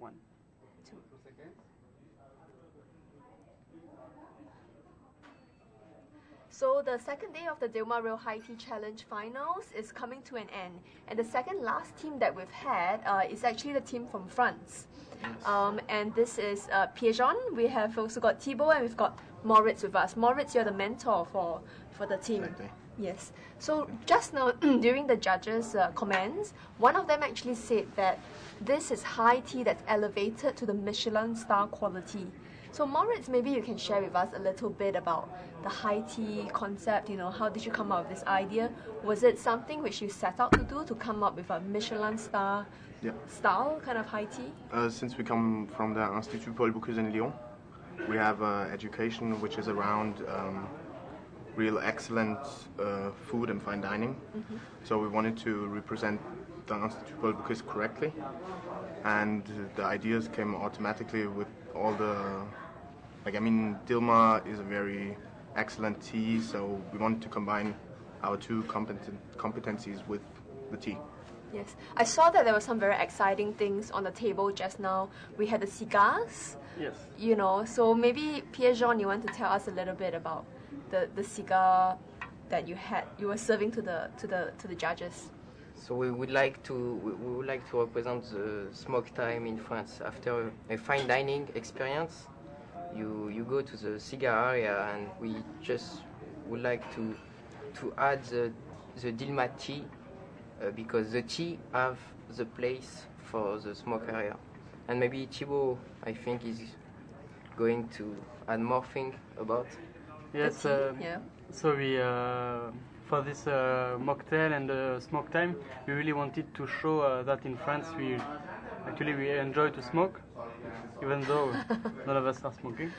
Speaker 26: 1,
Speaker 3: 2. So the second day of the Dilmah Real High Tea Challenge finals is coming to an end, and the second last team that we've had is actually the team from France. And this is Pierre-Jean. We have also got Thibaut, and we've got Moritz with us. Moritz, you're the mentor for the team.
Speaker 4: Exactly.
Speaker 3: Yes. So just now, during the judges' comments, one of them actually said that this is high tea that's elevated to the Michelin star quality. So Moritz, maybe you can share with us a little bit about the high tea concept. You know, how did you come up with this idea? Was it something which you set out to do, to come up with a Michelin star style kind of high tea?
Speaker 4: Since we come from the Institut Paul Bocuse in Lyon, we have education which is around real excellent food and fine dining. So we wanted to represent the Institut Paul Bocuse correctly, and the ideas came automatically with all the, Dilmah is a very excellent tea, so we wanted to combine our two competencies with the tea.
Speaker 3: Yes, I saw that there were some very exciting things on the table just now. We had the cigars.
Speaker 26: Yes.
Speaker 3: You know, so maybe Pierre-Jean, you want to tell us a little bit about the cigar that you were serving to the judges.
Speaker 2: So we would like to represent the smoke time in France. After a fine dining experience, you go to the cigar area, and we just would like to add the Dilmah tea because the tea have the place for the smoke area. And maybe Thibaut, I think, is going to add more thing about.
Speaker 26: Yes. So we for this mocktail and smoke time, we really wanted to show that in France we enjoy to smoke, even though none of us are smoking.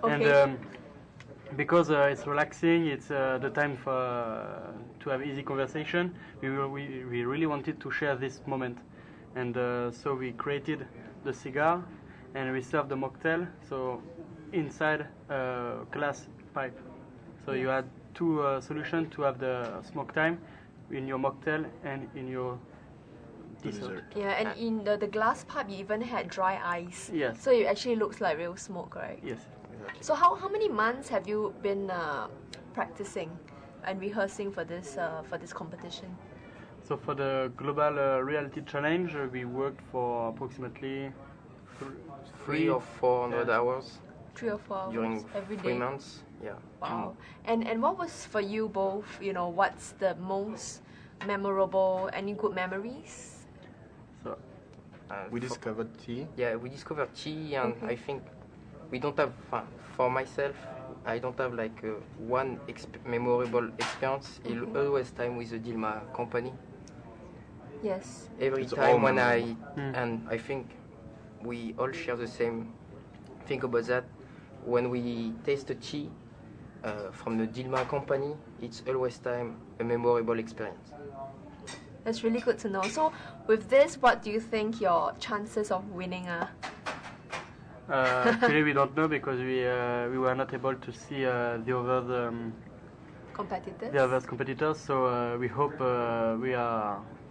Speaker 26: And because it's relaxing, it's the time to have easy conversation. We really wanted to share this moment, and so we created the cigar, and we served the mocktail. So inside a glass pipe. So you had two solutions to have the smoke time in your mocktail and in your dessert.
Speaker 3: Yeah, and in the glass pipe you even had dry ice.
Speaker 26: Yes.
Speaker 3: So it actually looks like real smoke, right?
Speaker 26: Yes.
Speaker 3: So how many months have you been practicing and rehearsing for this competition?
Speaker 26: So for the Global Reality Challenge, we worked for approximately
Speaker 2: 300 or 400 hours.
Speaker 3: 3 or 4 hours
Speaker 2: during
Speaker 3: every
Speaker 2: 3
Speaker 3: day.
Speaker 2: months. Yeah.
Speaker 3: Wow. And what was for you both? You know, what's the most memorable? Any good memories?
Speaker 26: So
Speaker 4: we discovered tea.
Speaker 2: Yeah, we discovered tea, and I think we don't have. For myself, I don't have like one memorable experience. It's always time with the Dilmah company.
Speaker 3: Yes.
Speaker 2: Every time when and I think we all share the same thing about that. When we taste a tea from the Dilmah company, it's always time a memorable experience.
Speaker 3: That's really good to know. So with this, what do you think your chances of winning are?
Speaker 26: Actually, we don't know because we were not able to see the other competitors. So we hope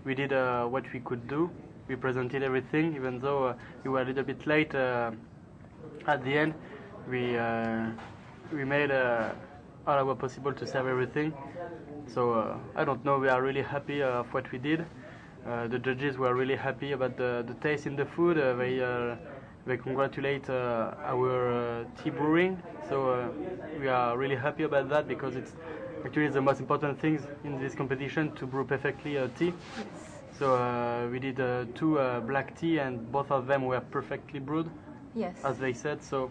Speaker 26: we did what we could do. We presented everything, even though we were a little bit late at the end. We made all our possible to serve everything. So I don't know. We are really happy of what we did. The judges were really happy about the taste in the food. They congratulate our tea brewing. So we are really happy about that because it's actually the most important things in this competition to brew perfectly tea. So we did 2 black tea, and both of them were perfectly brewed, as they said. So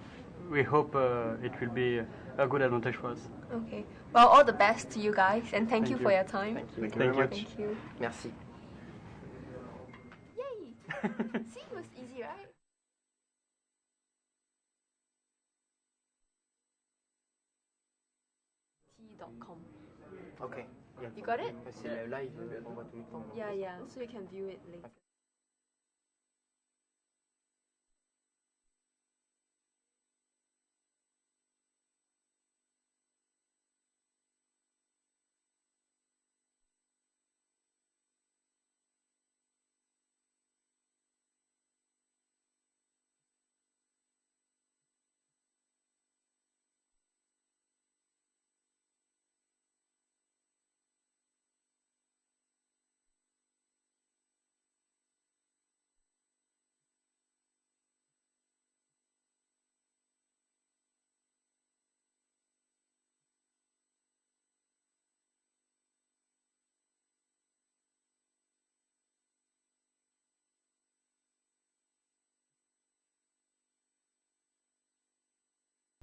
Speaker 26: we hope it will be a good advantage for us.
Speaker 3: Okay. Well, all the best to you guys, and thank you for your time.
Speaker 26: Thank you very much.
Speaker 3: Thank you.
Speaker 2: Merci.
Speaker 3: Yay! See, it was easy, right? Tea.com.
Speaker 2: Okay. Yeah.
Speaker 3: You got it?
Speaker 2: C'est live.
Speaker 3: Yeah, so you can view it later.